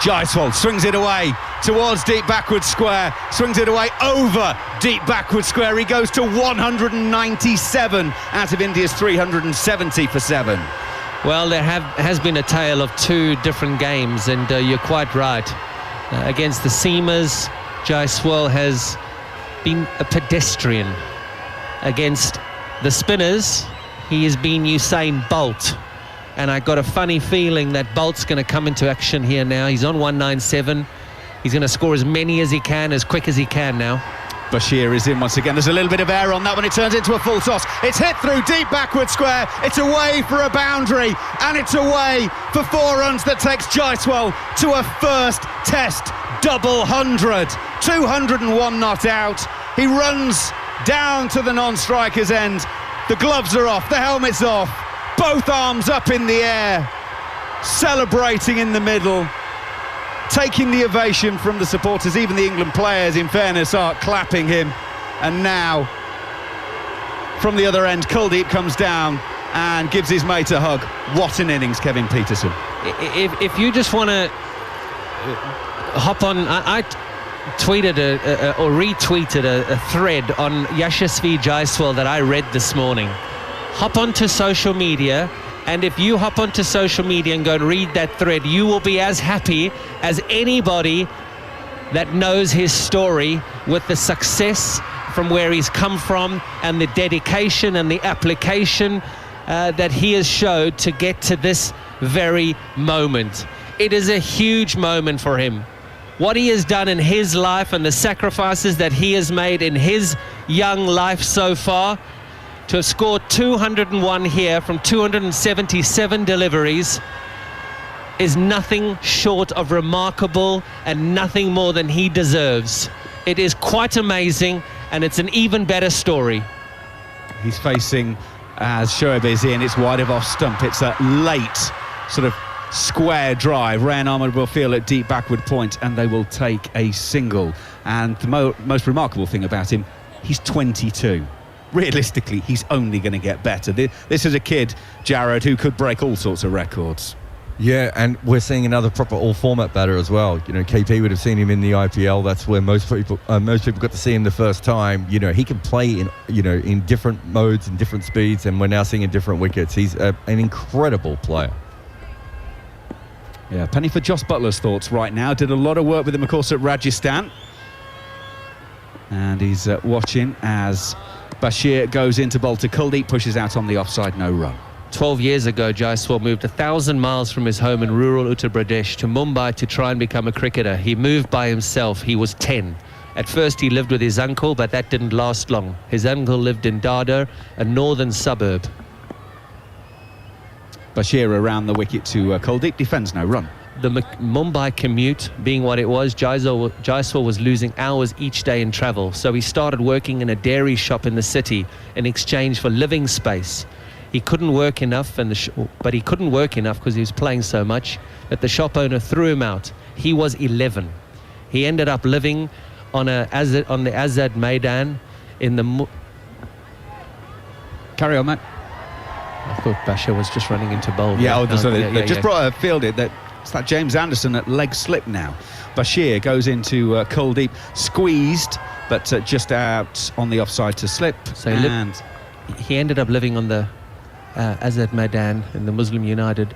Jaiswal, swings it away towards deep backward square, swings it away over deep backward square. He goes to 197 out of India's 370 for 7. Well, there has been a tale of 2 different games, and you're quite right. Against the seamers, Jaiswal has been a pedestrian. Against the spinners, he has been Usain Bolt. And I got a funny feeling that Bolt's going to come into action here now. He's on 197. He's going to score as many as he can, as quick as he can now. Bashir is in once again. There's a little bit of air on that one. It turns into a full toss. It's hit through deep backward square. It's away for a boundary, and it's away for 4 runs. That takes Jaiswal to a first test double 100. 201 not out. He runs down to the non-striker's end. The gloves are off, the helmet's off, both arms up in the air, celebrating in the middle, taking the ovation from the supporters. Even the England players, in fairness, are clapping him. And now, from the other end, Kuldeep comes down and gives his mate a hug. What an innings, Kevin Pietersen. If you just want to hop on, I tweeted or retweeted a thread on Yashasvi Jaiswal that I read this morning. Hop onto social media, and if you hop onto social media and go and read that thread, you will be as happy as anybody that knows his story with the success from where he's come from and the dedication and the application that he has showed to get to this very moment. It is a huge moment for him. What he has done in his life and the sacrifices that he has made in his young life so far, to have scored 201 here from 277 deliveries, is nothing short of remarkable and nothing more than he deserves. It is quite amazing, and it's an even better story. He's facing, as Shoaib is in, it's wide of off stump. It's a late sort of square drive. Rayan Ahmed will feel at deep backward point, and they will take a single. And the most remarkable thing about him, he's 22. Realistically, he's only going to get better. This is a kid, Jared, who could break all sorts of records. Yeah, and we're seeing another proper all-format batter as well. You know, KP would have seen him in the IPL. That's where most people got to see him the first time. You know, he can play in different modes and different speeds, and we're now seeing in different wickets. He's an incredible player. Yeah, penny for Jos Buttler's thoughts right now. Did a lot of work with him, of course, at Rajasthan. And he's watching as Bashir goes into bowl to Kuldeep, pushes out on the offside, no run. 12 years ago, Jaiswal moved 1,000 miles from his home in rural Uttar Pradesh to Mumbai to try and become a cricketer. He moved by himself. He was 10. At first, he lived with his uncle, but that didn't last long. His uncle lived in Dadar, a northern suburb. Bashir around the wicket to Kuldeep, defends no run. The Mumbai commute being what it was, Jaiswal was losing hours each day in travel. So he started working in a dairy shop in the city in exchange for living space. He couldn't work enough, but he couldn't work enough because he was playing so much that the shop owner threw him out. He was 11. He ended up living on the Azad Maidan in the... Carry on, mate. I thought Bashir was just running into bowl. Yeah, they just brought a fielded that. It's that James Anderson at leg slip now. Bashir goes into Kuldeep, squeezed, but just out on the offside to slip. So he ended up living on the Azad Maidan in the Muslim United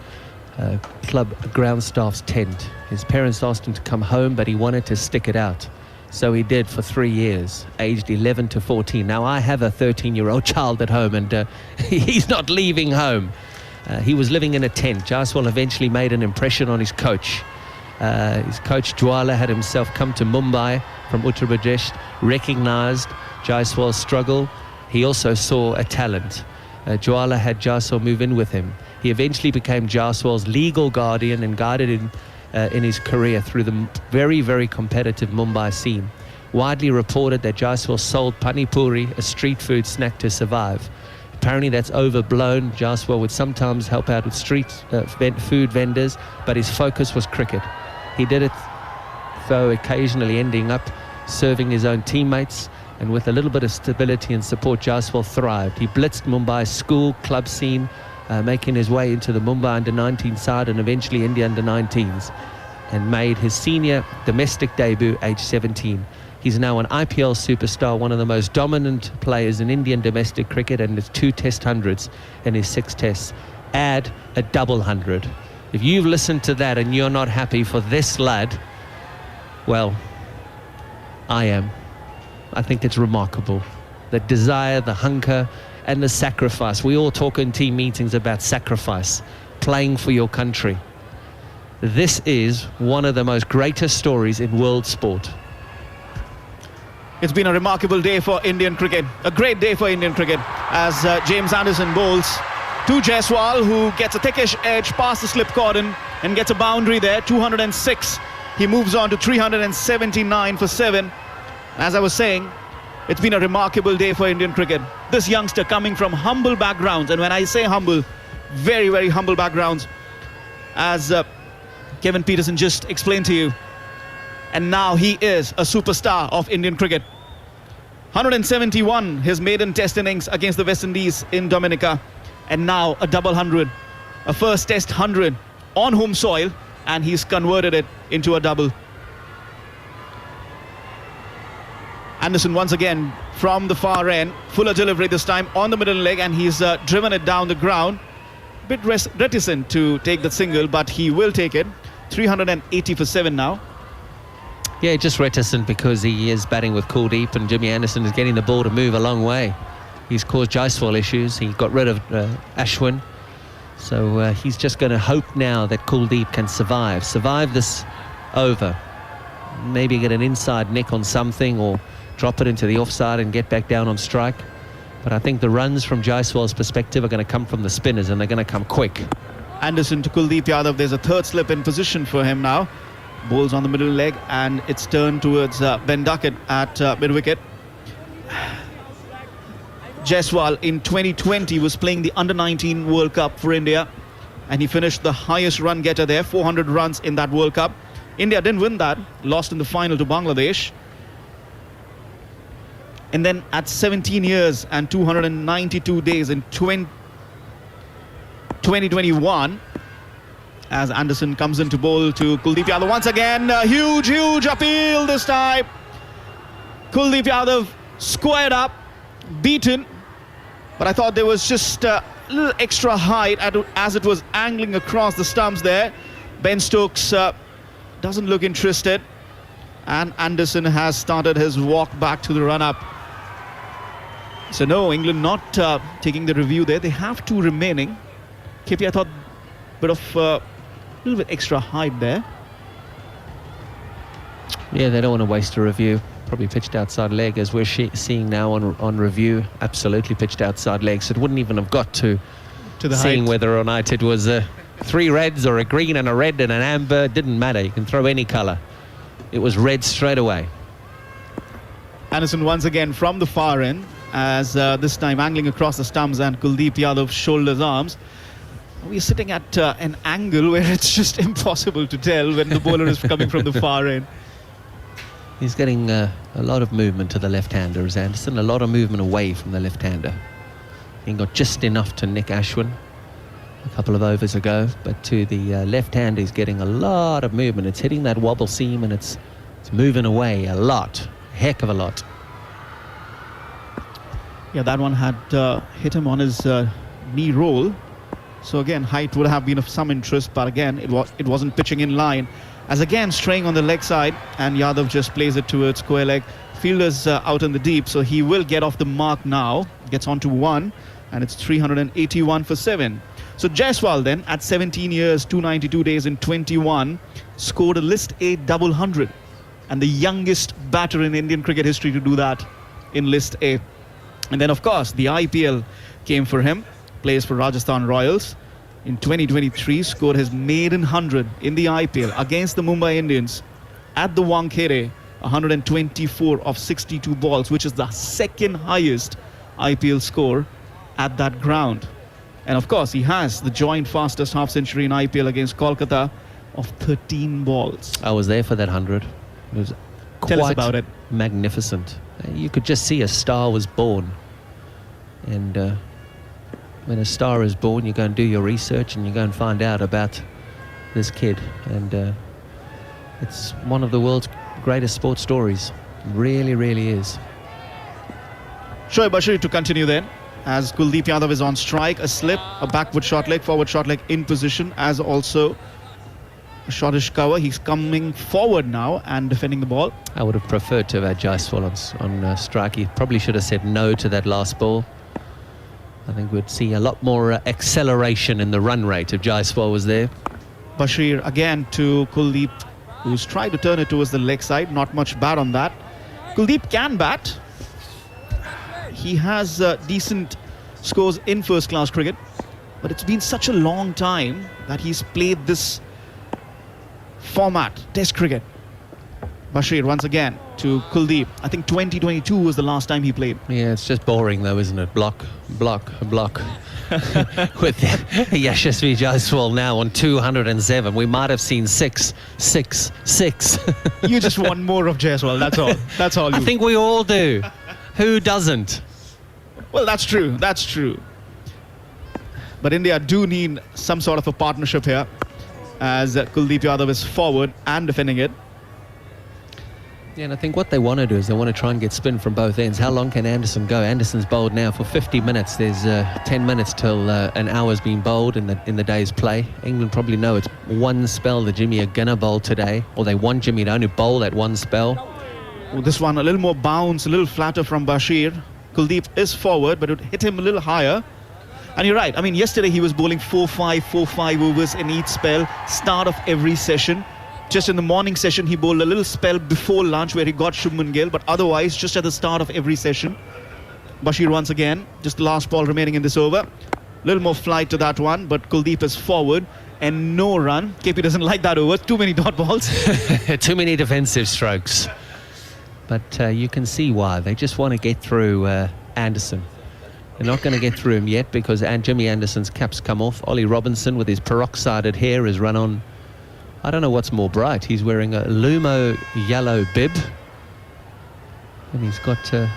club ground staff's tent. His parents asked him to come home, but he wanted to stick it out. So he did for 3 years, aged 11 to 14. Now, I have a 13-year-old child at home, and he's not leaving home. He was living in a tent. Jaiswal eventually made an impression on his coach. His coach, Jwala, had himself come to Mumbai from Uttar Pradesh, recognised Jaiswal's struggle. He also saw a talent. Jwala had Jaiswal move in with him. He eventually became Jaiswal's legal guardian and guided him in his career through the very, very competitive Mumbai scene. Widely reported that Jaiswal sold pani puri, a street food snack, to survive. Apparently that's overblown. Jaiswal would sometimes help out with street food vendors, but his focus was cricket. He did it, though, occasionally ending up serving his own teammates, and with a little bit of stability and support, Jaiswal thrived. He blitzed Mumbai's school club scene, making his way into the Mumbai under-19 side and eventually India under-19s, and made his senior domestic debut aged 17. He's now an IPL superstar, one of the most dominant players in Indian domestic cricket, and his 2 test hundreds in his 6 tests. Add a double 100. If you've listened to that and you're not happy for this lad, well, I am. I think it's remarkable. The desire, the hunger, and the sacrifice. We all talk in team meetings about sacrifice, playing for your country. This is one of the most greatest stories in world sport. It's been a remarkable day for Indian cricket, a great day for Indian cricket, as James Anderson bowls to Jaiswal, who gets a thickish edge past the slip cordon and gets a boundary there, 206. He moves on to 379 for 7. As I was saying, It's been a remarkable day for Indian cricket. This youngster coming from humble backgrounds, and when I say humble, very, very humble backgrounds, as Kevin Peterson just explained to you. And now he is a superstar of Indian cricket. 171, his maiden test innings against the West Indies in Dominica. And now a double 100, a first test 100 on home soil, and he's converted it into a double. Anderson once again from the far end, fuller delivery this time on the middle leg, and he's driven it down the ground. Bit reticent to take the single, but he will take it. 380 for 7 now. Yeah, just reticent because he is batting with Kuldeep, and Jimmy Anderson is getting the ball to move a long way. He's caused Jaiswal issues. He got rid of Ashwin. So he's just going to hope now that Kuldeep can survive this over. Maybe get an inside nick on something or drop it into the offside and get back down on strike. But I think the runs from Jaiswal's perspective are going to come from the spinners, and they're going to come quick. Anderson to Kuldeep Yadav. There's a third slip in position for him now. Bowls on the middle leg, and it's turned towards Ben Duckett at mid-wicket. Jaiswal in 2020 was playing the Under-19 World Cup for India, and he finished the highest run getter there, 400 runs in that World Cup. India didn't win that, lost in the final to Bangladesh. And then at 17 years and 292 days in 2021, as Anderson comes into bowl to Kuldeep Yadav once again, huge appeal this time. Kuldeep Yadav squared up, beaten, but I thought there was just a little extra height as it was angling across the stumps there. Ben Stokes doesn't look interested, and Anderson has started his walk back to the run-up. So no, England not taking the review there. They have 2 remaining. KP, I thought a bit of a little bit extra height there. Yeah, they don't want to waste a review. Probably pitched outside leg, as we're seeing now on review. Absolutely pitched outside leg, so it wouldn't even have got to the seeing height. whether or not it was 3 reds or a green and a red and an amber. It didn't matter. You can throw any colour. It was red straight away. Anderson once again from the far end, as this time angling across the stumps, and Kuldeep Yadav shoulders arms. We're sitting at an angle where it's just impossible to tell when the bowler is coming from the far end. He's getting a lot of movement to the left-hander, is Anderson. A lot of movement away from the left-hander. He got just enough to Nick Ashwin a couple of overs ago, but to the left-hander he's getting a lot of movement. It's hitting that wobble seam, and it's moving away a lot. Heck of a lot. Yeah, that one had hit him on his knee roll. So again, height would have been of some interest, but again, it wasn't pitching in line. As again, straying on the leg side, and Yadav just plays it towards square leg. Fielder's out in the deep, so he will get off the mark now. Gets on to 1, and it's 381 for 7. So Jaiswal then, at 17 years, 292 days in 21, scored a List A double 100. And the youngest batter in Indian cricket history to do that in List A. And then, of course, the IPL came for him. Plays for Rajasthan Royals. In 2023, scored his maiden 100 in the IPL against the Mumbai Indians at the Wankhede, 124 of 62 balls, which is the second highest IPL score at that ground. And of course, he has the joint fastest half century in IPL against Kolkata of 13 balls. I was there for that 100. It was Tell us quite about it. magnificent. You could just see a star was born. And when a star is born, you go and do your research and you go and find out about this kid. And it's one of the world's greatest sports stories. It really, really is. Shoaib Bashir to continue then, as Kuldeep Yadav is on strike. A slip, a backward short leg, forward short leg in position, as also a shortish cover. He's coming forward now and defending the ball. I would have preferred to have had Jaiswal on strike. He probably should have said no to that last ball. I think we'd see a lot more acceleration in the run rate if Jaiswal was there. Bashir again to Kuldeep, who's tried to turn it towards the leg side. Not much bat on that. Kuldeep can bat. He has decent scores in first-class cricket, but it's been such a long time that he's played this format, Test cricket. Bashir once again to Kuldeep. I think 2022 was the last time he played. Yeah, it's just boring though, isn't it? Block, block, block. With Yashasvi Jaiswal now on 207. We might have seen 6, 6, 6. You just want more of Jaiswal, that's all. That's all. I think we all do. Who doesn't? Well, that's true. That's true. But India do need some sort of a partnership here, as Kuldeep Yadav is forward and defending it. Yeah, and I think what they want to do is they want to try and get spin from both ends. How long can Anderson go? Anderson's bowled now for 50 minutes. There's 10 minutes till an hour's been bowled in the day's play. England probably know it's one spell that Jimmy are going to bowl today, or they want Jimmy to only bowl at one spell. Well, this one a little more bounce, a little flatter from Bashir. Kuldeep is forward, but it hit him a little higher. And you're right. I mean, yesterday he was bowling 4-5 overs in each spell, start of every session. Just in the morning session, he bowled a little spell before lunch where he got Shubman Gill, but otherwise, just at the start of every session. Bashir once again, just the last ball remaining in this over. A little more flight to that one, but Kuldeep is forward and no run. KP doesn't like that over. Too many dot balls. Too many defensive strokes. But you can see why. They just want to get through Anderson. They're not going to get through him yet because Jimmy Anderson's cap's come off. Ollie Robinson with his peroxided hair has run on. I don't know what's more bright. He's wearing a Lumo yellow bib. And he's got some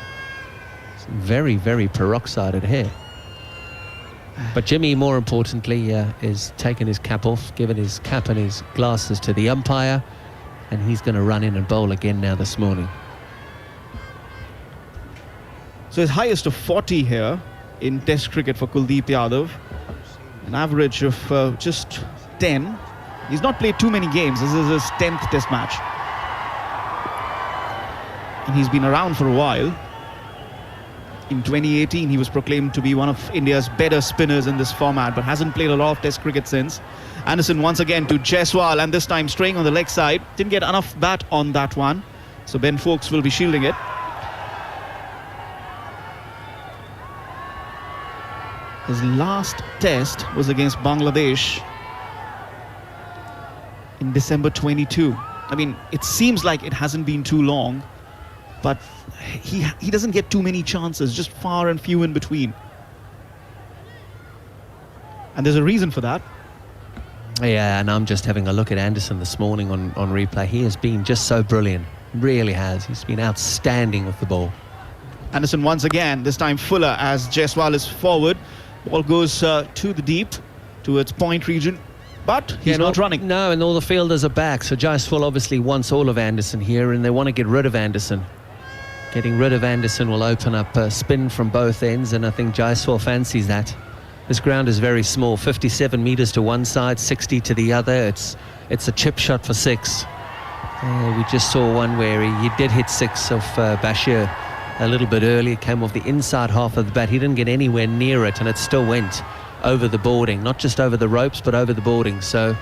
very, very peroxided hair. But Jimmy, more importantly, is taking his cap off, giving his cap and his glasses to the umpire. And he's going to run in and bowl again now this morning. So his highest of 40 here in Test cricket for Kuldeep Yadav. An average of just 10. He's not played too many games. This is his 10th Test match. And he's been around for a while. In 2018, he was proclaimed to be one of India's better spinners in this format, but hasn't played a lot of Test cricket since. Anderson once again to Jaiswal, and this time straying on the leg side. Didn't get enough bat on that one, so Ben Foakes will be shielding it. His last Test was against Bangladesh in December 22. I mean, it seems like it hasn't been too long, but he doesn't get too many chances, just far and few in between. And there's a reason for that. Yeah, and I'm just having a look at Anderson this morning on replay. He has been just so brilliant, really has. He's been outstanding with the ball. Anderson once again, this time Fuller as Jaiswal is forward. Ball goes to the deep, towards point region. But he's not running. No, and all the fielders are back. So Jaiswal obviously wants all of Anderson here, and they want to get rid of Anderson. Getting rid of Anderson will open up spin from both ends, and I think Jaiswal fancies that. This ground is very small, 57 metres to one side, 60 to the other. It's a chip shot for 6. We just saw one where he did hit 6 of Bashir a little bit earlier. Came off the inside half of the bat. He didn't get anywhere near it, and it still went over the boarding, not just over the ropes, but over the boarding. So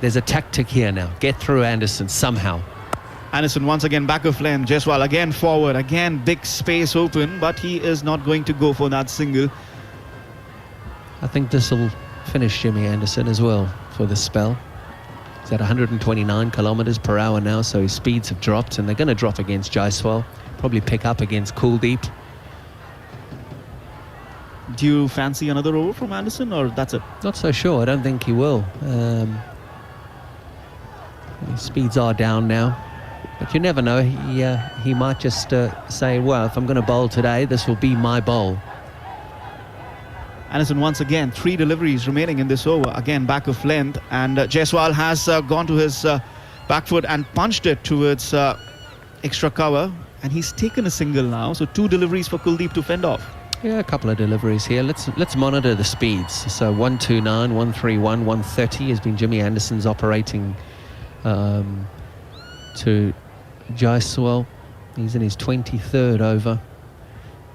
there's a tactic here now. Get through Anderson somehow. Anderson once again back of length. Jaiswal again forward. Again big space open, but he is not going to go for that single. I think this will finish Jimmy Anderson as well for this spell. He's at 129 kilometres per hour now, so his speeds have dropped, and they're going to drop against Jaiswal. Probably pick up against Kuldeep. Do you fancy another over from Anderson, or that's it? Not so sure. I don't think he will. His speeds are down now, but you never know. He might just say, well, if I'm going to bowl today, this will be my bowl. Anderson once again, 3 deliveries remaining in this over. Again back of length, and Jaiswal has gone to his back foot and punched it towards extra cover, and he's taken a single now. So 2 deliveries for Kuldeep to fend off. Yeah, a couple of deliveries here. Let's monitor the speeds. So 129, 131, 130 has been Jimmy Anderson's operating to Jaiswal. He's in his 23rd over.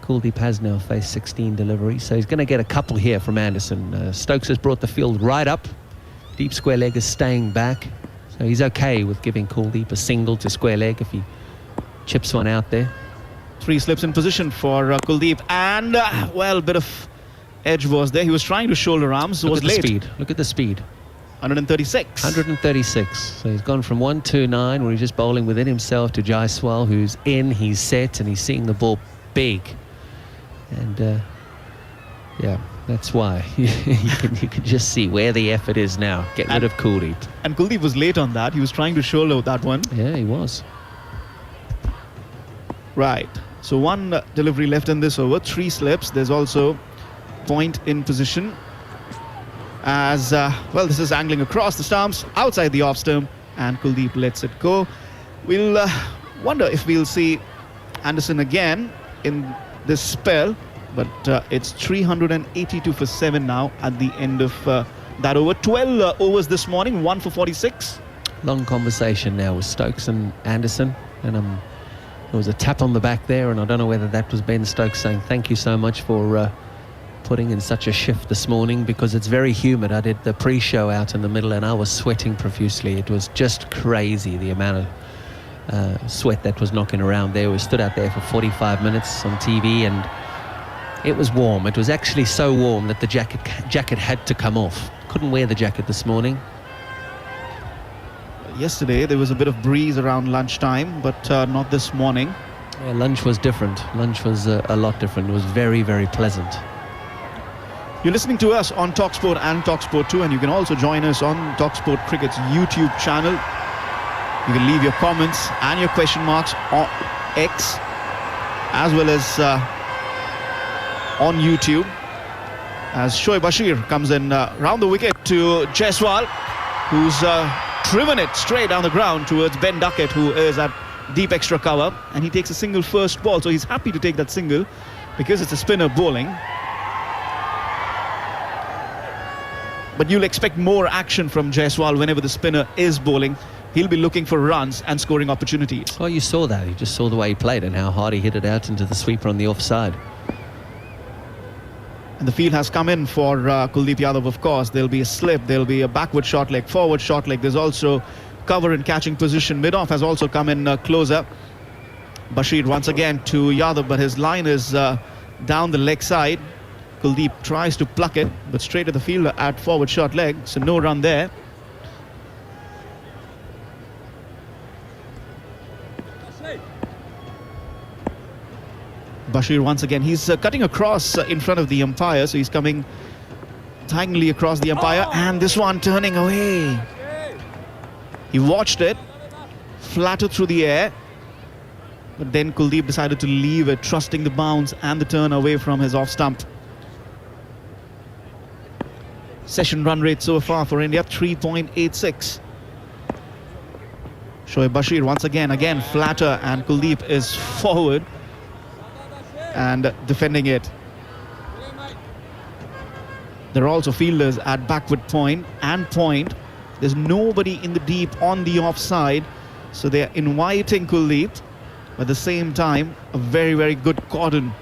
Kuldeep has now faced 16 deliveries, so he's going to get a couple here from Anderson. Stokes has brought the field right up. Deep square leg is staying back, so he's okay with giving Kuldeep a single to square leg if he chips one out there. 3 slips in position for Kuldeep, and well, bit of edge was there. He was trying to shoulder arms. Look was at the late. speed. Look at the speed. 136. 136. So he's gone from 129, where he's just bowling within himself, to Jaiswal, who's in, he's set, and he's seeing the ball big. And yeah, that's why you can just see where the effort is now. Get rid of Kuldeep. And Kuldeep was late on that. He was trying to shoulder that one. Yeah, he was. Right. So one delivery left in this over. 3 slips. There's also point in position. As well, this is angling across the stumps, outside the off stump, and Kuldeep lets it go. We'll wonder if we'll see Anderson again in this spell, but it's 382 for 7 now at the end of that over. 12 overs this morning, 1 for 46. Long conversation now with Stokes and Anderson, and there was a tap on the back there, and I don't know whether that was Ben Stokes saying thank you so much for putting in such a shift this morning, because it's very humid. I did the pre-show out in the middle and I was sweating profusely. It was just crazy, the amount of sweat that was knocking around there. We stood out there for 45 minutes on TV, and it was warm. It was actually so warm that the jacket had to come off. Couldn't wear the jacket this morning. Yesterday there was a bit of breeze around lunchtime, but not this morning. Yeah, lunch was different. Lunch was a lot different. It was very, very pleasant. You're listening to us on TalkSport and TalkSport 2, and you can also join us on TalkSport Cricket's YouTube channel. You can leave your comments and your question marks on X, as well as on YouTube. As Shoaib Bashir comes in round the wicket to Jaiswal, who's driven it straight down the ground towards Ben Duckett, who is at deep extra cover, and he takes a single first ball. So he's happy to take that single because it's a spinner bowling. But you'll expect more action from Jaiswal whenever the spinner is bowling. He'll be looking for runs and scoring opportunities. Well, you saw that. You just saw the way he played and how hard he hit it out into the sweeper on the offside. And the field has come in for Kuldeep Yadav, of course. There'll be a slip, there'll be a backward short leg, forward short leg. There's also cover and catching position. Mid-off has also come in closer. Bashir once again to Yadav, but his line is down the leg side. Kuldeep tries to pluck it, but straight to the fielder at forward short leg, so no run there. Bashir once again, he's cutting across in front of the umpire, so he's coming diagonally across the umpire, and this one turning away. He watched it, flattered through the air, but then Kuldeep decided to leave it, trusting the bounce and the turn away from his off stump. Session run rate so far for India, 3.86. Shoaib Bashir once again flatter, and Kuldeep is forward and defending it. There are also fielders at backward point and point. There's nobody in the deep on the offside, so they're inviting Kuldeep. At the same time, a very, very good cordon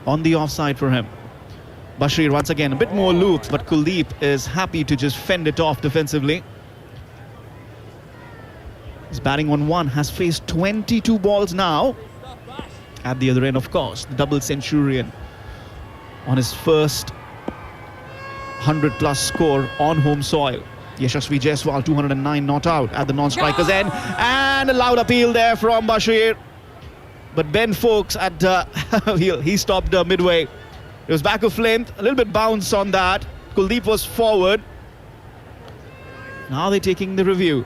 on the offside for him. Bashir once again, a bit more loop, but Kuldeep is happy to just fend it off defensively. He's batting on 1, has faced 22 balls now. At the other end, of course, the double centurion on his first 100+ score on home soil. Yashasvi Jaiswal, 209 not out at the non-striker's end, and a loud appeal there from Bashir. But Ben Foakes at he stopped midway. It was back of length, a little bit bounce on that. Kuldeep was forward. Now they're taking the review.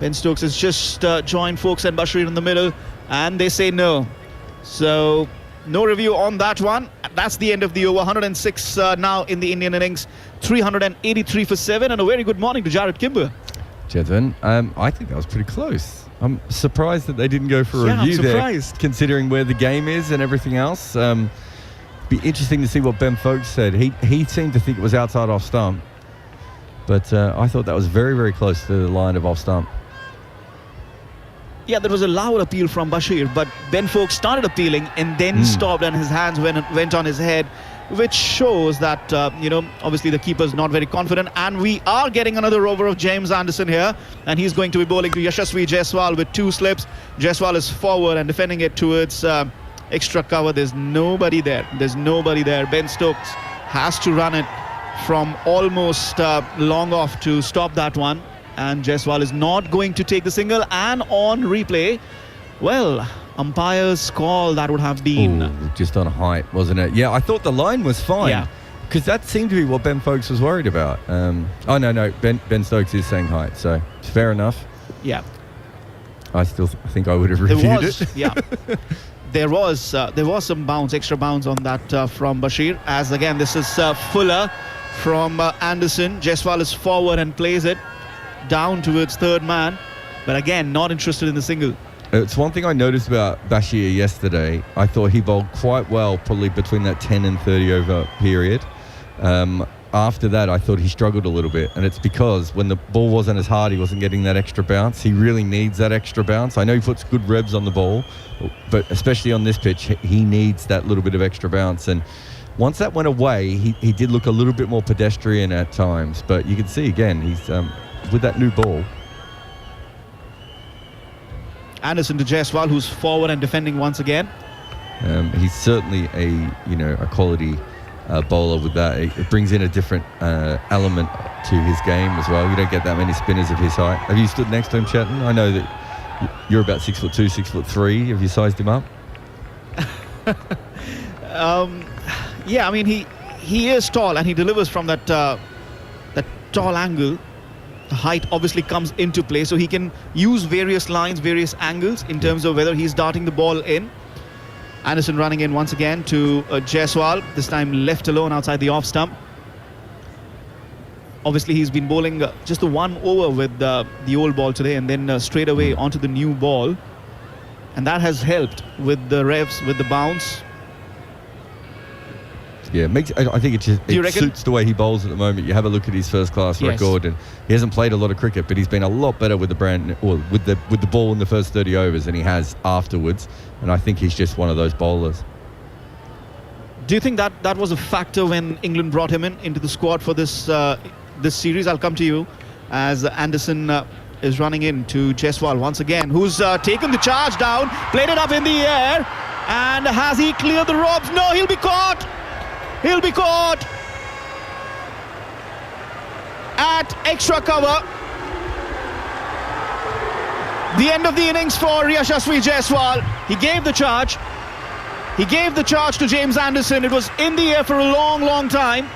Ben Stokes has just joined Foakes and Bashir in the middle, and they say no. So no review on that one. That's the end of the over. 106 now in the Indian innings. 383 for 7, and a very good morning to Jarrod Kimber. Jedvan, I think that was pretty close. I'm surprised that they didn't go for a review there, considering where the game is and everything else. Be interesting to see what Ben Foakes said. He seemed to think it was outside off stump, but I thought that was very, very close to the line of off stump. Yeah, there was a loud appeal from Bashir, but Ben Foakes started appealing and then stopped, and his hands went on his head, which shows that, obviously the keeper's not very confident. And we are getting another over of James Anderson here, and he's going to be bowling to Yashasvi Jaiswal with 2 slips. Jaiswal is forward and defending it towards extra cover. There's nobody there. Ben Stokes has to run it from almost long off to stop that one. And Jaiswal is not going to take the single. And on replay, well, umpire's call that would have been. Ooh, just on height, wasn't it? Yeah, I thought the line was fine. Yeah. Because that seemed to be what Ben Folkes was worried about. No, Ben Stokes is saying height, so it's fair enough. Yeah. I still think I would have reviewed it. Yeah. There was some bounce, extra bounce on that from Bashir. As again, this is Fuller from Anderson. Jaiswal is forward and plays it down towards third man, but again, not interested in the single. It's one thing I noticed about Bashir yesterday. I thought he bowled quite well, probably between that 10 and 30 over period. After that, I thought he struggled a little bit, and it's because when the ball wasn't as hard, he wasn't getting that extra bounce. He really needs that extra bounce. I know he puts good revs on the ball, but especially on this pitch, he needs that little bit of extra bounce. And once that went away, he did look a little bit more pedestrian at times. But you can see again, he's with that new ball. Anderson to Jaiswal, who's forward and defending once again. He's certainly a quality bowler with that. It brings in a different element to his game as well. You don't get that many spinners of his height. Have you stood next to him, Chetan? I know that you're about 6'2", 6'3". Have you sized him up? Yeah, I mean he is tall and he delivers from that tall angle. The height obviously comes into play, so he can use various lines, various angles in terms of whether he's darting the ball in. Anderson running in once again to Jaiswal, this time left alone outside the off stump. Obviously he's been bowling just the one over with the old ball today, and then straight away onto the new ball, and that has helped with the revs, with the bounce. Yeah, I think it suits the way he bowls at the moment. You have a look at his first class record, and he hasn't played a lot of cricket, but he's been a lot better with the ball in the first 30 overs than he has afterwards. And I think he's just one of those bowlers. Do you think that was a factor when England brought him into the squad for this series? I'll come to you as Anderson is running in to Jaiswal once again, who's taken the charge down, played it up in the air, and has he cleared the ropes? No, he'll be caught. He'll be caught at extra cover. The end of the innings for Yashasvi Jaiswal. He gave the charge. He gave the charge to James Anderson. It was in the air for a long, long time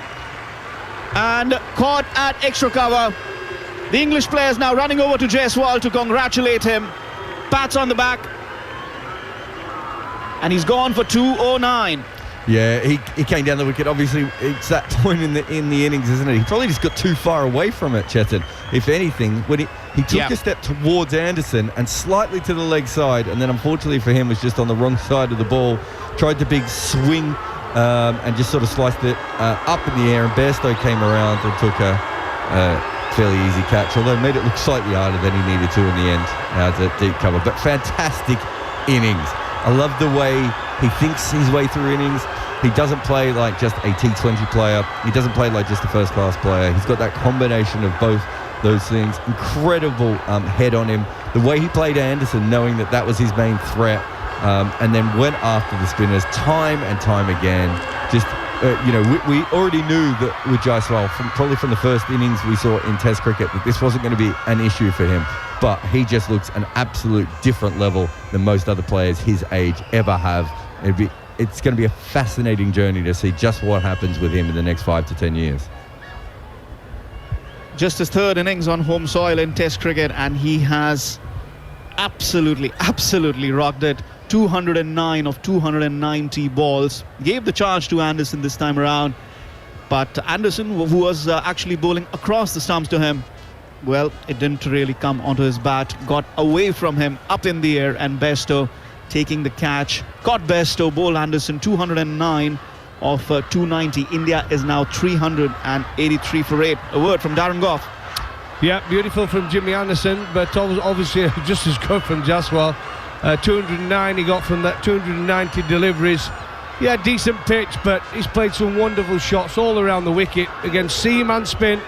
and caught at extra cover. The English players now running over to Jaiswal to congratulate him. Pats on the back. And he's gone for 209. Yeah, he came down the wicket. Obviously, it's that point in the innings, isn't it? He probably just got too far away from it, Chetan. If anything, when he took a step towards Anderson and slightly to the leg side, and then unfortunately for him was just on the wrong side of the ball. Tried the big swing and just sort of sliced it up in the air, and Bairstow came around and took a fairly easy catch, although made it look slightly harder than he needed to in the end as a deep cover. But fantastic innings. I love the way he thinks his way through innings. He doesn't play like just a T20 player. He doesn't play like just a first-class player. He's got that combination of both those things. Incredible head on him. The way he played Anderson, knowing that was his main threat, and then went after the spinners time and time again. Just, we already knew that with Jaiswal, probably from the first innings we saw in Test cricket, that this wasn't going to be an issue for him. But he just looks an absolute different level than most other players his age ever have. It's going to be a fascinating journey to see just what happens with him in the next 5 to 10 years. Just his third innings on home soil in Test cricket, and he has absolutely rocked it. 209 of 290 balls. Gave the charge to Anderson this time around, but Anderson, who was actually bowling across the stumps to him, well, it didn't really come onto his bat. Got away from him, up in the air, and Bairstow taking the catch. Got Bairstow, bowled Anderson. 209 of 290. India is now 383 for 8. A word from Darren Gough. Yeah, beautiful from Jimmy Anderson, but obviously just as good from Jaiswal. 209 he got from that, 290 deliveries. Yeah, decent pitch, but he's played some wonderful shots all around the wicket against seam and spin.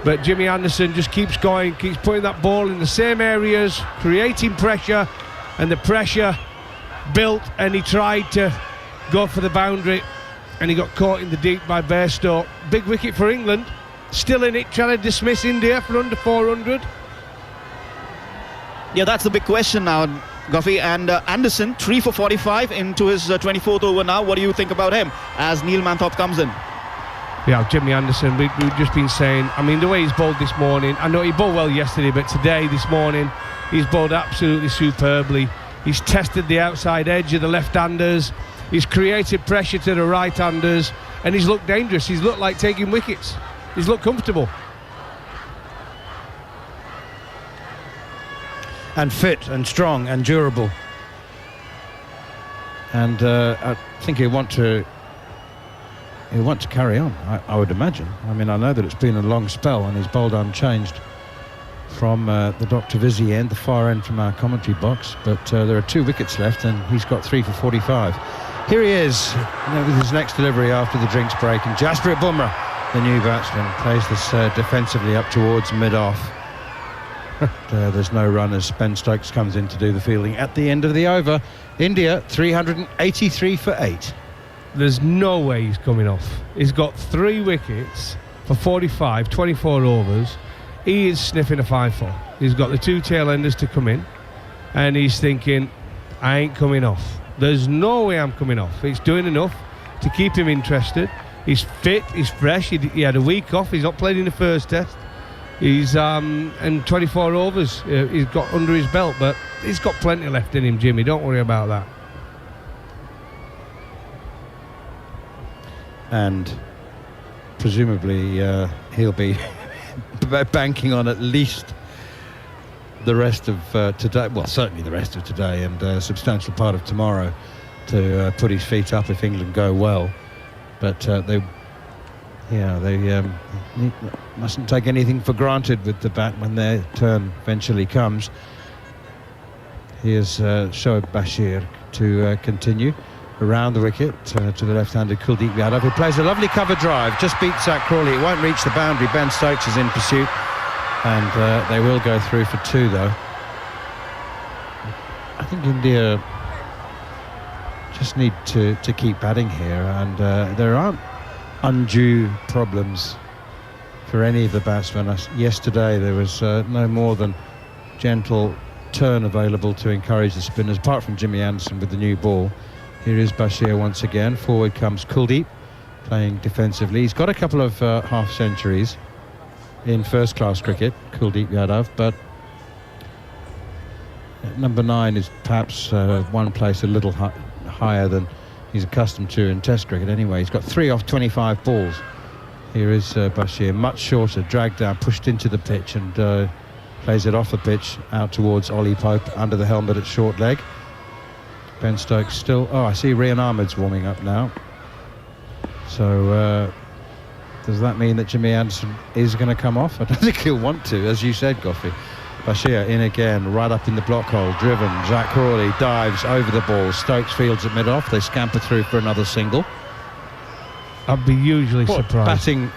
But Jimmy Anderson just keeps going, keeps putting that ball in the same areas, creating pressure, and the pressure built, and he tried to go for the boundary, and he got caught in the deep by Bairstow. Big wicket for England. Still in it, trying to dismiss India for under 400. Yeah, that's the big question now, Guffey. And Anderson, 3 for 45 into his 24th over now. What do you think about him as Neil Manthorpe comes in? Yeah, Jimmy Anderson, we've just been saying, I mean, the way he's bowled this morning, I know he bowled well yesterday, but today, this morning, he's bowled absolutely superbly. He's tested the outside edge of the left-handers, he's created pressure to the right-handers, and he's looked dangerous. He's looked like taking wickets. He's looked comfortable. And fit and strong and durable. And I think he'll want to carry on, I would imagine. I mean, I know that it's been a long spell and he's bowled unchanged from the Dr. Vizzy end, the far end from our commentary box, but there are 2 wickets left and he's got 3 for 45. Here he is with his next delivery after the drinks break, and Jasprit Bumrah, the new batsman, plays this defensively up towards mid-off. There's no run as Ben Stokes comes in to do the fielding at the end of the over. India 383 for 8. There's no way he's coming off. He's got 3 wickets for 45, 24 overs. He is sniffing a 5-4. He's got the 2 tail enders to come in, and he's thinking, I ain't coming off. There's no way I'm coming off. He's doing enough to keep him interested. He's fit, he's fresh. He had a week off. He's not played in the first test. He's and 24 overs he's got under his belt, but he's got plenty left in him, Jimmy. Don't worry about that. And presumably he'll be banking on at least the rest of today, well, certainly the rest of today and a substantial part of tomorrow to put his feet up if England go well. But they mustn't take anything for granted with the bat when their turn eventually comes. Here's Shoaib Bashir to continue around the wicket to the left-handed Kuldeep Yadav, who plays a lovely cover drive, just beats Zach Crawley. It won't reach the boundary. Ben Stokes is in pursuit, and they will go through for 2 though. I think India just need to keep batting here, and there aren't undue problems for any of the batsmen. Yesterday there was no more than gentle turn available to encourage the spinners, apart from Jimmy Anderson with the new ball. Here is Bashir once again. Forward comes Kuldeep, playing defensively. He's got a couple of half centuries in first-class cricket, Kuldeep Yadav, but number 9 is perhaps one place a little higher than he's accustomed to in Test cricket. Anyway, he's got 3 off 25 balls. Here is Bashir, much shorter, dragged down, pushed into the pitch, and plays it off the pitch out towards Ollie Pope under the helmet at short leg. Ben Stokes still... Oh, I see Rian Ahmed's warming up now. So does that mean that Jimmy Anderson is going to come off? I don't think he'll want to, as you said, Goffey. Bashir in again, right up in the block hole, driven. Zach Crawley dives over the ball. Stokes fields at mid-off. They scamper through for another single. I'd be hugely surprised. Batting...